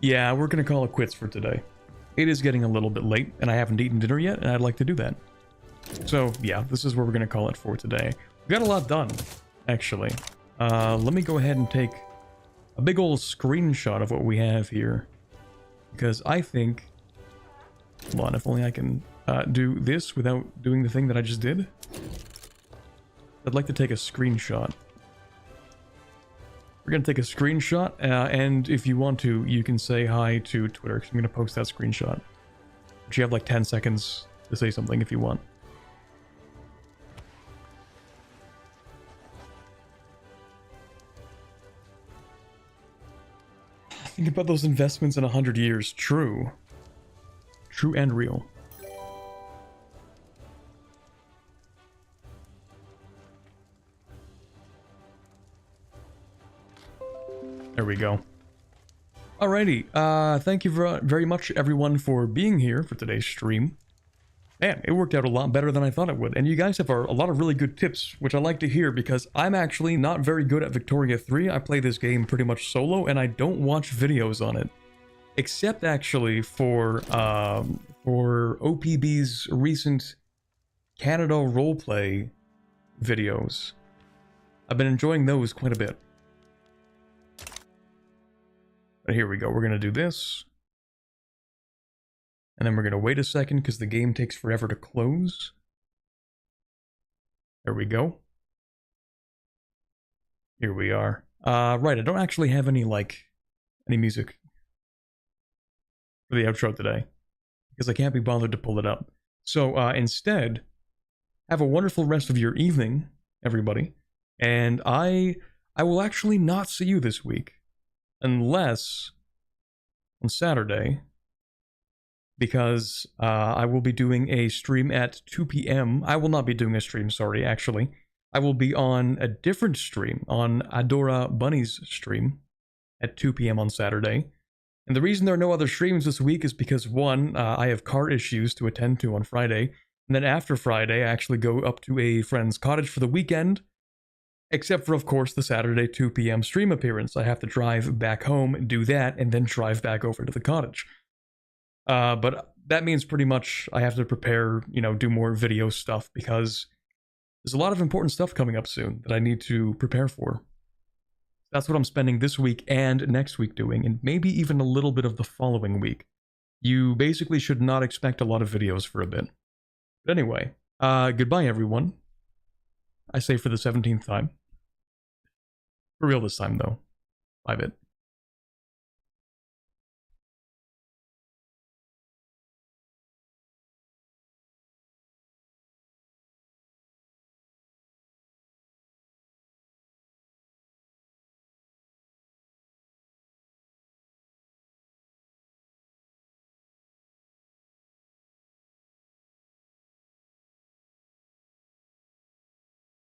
Yeah, we're gonna call it quits for today. It is getting a little bit late, and I haven't eaten dinner yet, and I'd like to do that. So, yeah, this is where we're gonna call it for today. We got a lot done, actually. Let me go ahead and take a big old screenshot of what we have here. Because I think... Hold on, if only I can do this without doing the thing that I just did. I'd like to take a screenshot. We're going to take a screenshot, and if you want to, you can say hi to Twitter, because I'm going to post that screenshot. But you have like 10 seconds to say something if you want. Think about those investments in 100 years. True. True and real. There we go. Alrighty, thank you very much everyone for being here for today's stream. Man, it worked out a lot better than I thought it would, and you guys have a lot of really good tips, which I like to hear because I'm actually not very good at Victoria 3. I play this game pretty much solo, and I don't watch videos on it. Except actually for OPB's recent Canada roleplay videos. I've been enjoying those quite a bit. But here we go, we're going to do this. And then we're going to wait a second because the game takes forever to close. There we go. Here we are. Right, I don't actually have any music for the outro today. Because I can't be bothered to pull it up. So instead, have a wonderful rest of your evening, everybody. And I will actually not see you this week. Unless on Saturday, because I will be doing a stream at 2 p.m. I will not be doing a stream, sorry, actually. I will be on a different stream, on Adora Bunny's stream, at 2 p.m. on Saturday. And the reason there are no other streams this week is because, one, I have car issues to attend to on Friday, and then after Friday, I actually go up to a friend's cottage for the weekend. Except for, of course, the Saturday 2 p.m. stream appearance. I have to drive back home, do that, and then drive back over to the cottage. But that means pretty much I have to prepare, do more video stuff, because there's a lot of important stuff coming up soon that I need to prepare for. That's what I'm spending this week and next week doing, and maybe even a little bit of the following week. You basically should not expect a lot of videos for a bit. But anyway, goodbye everyone. I say for the 17th time. For real this time, though. Bye, bit.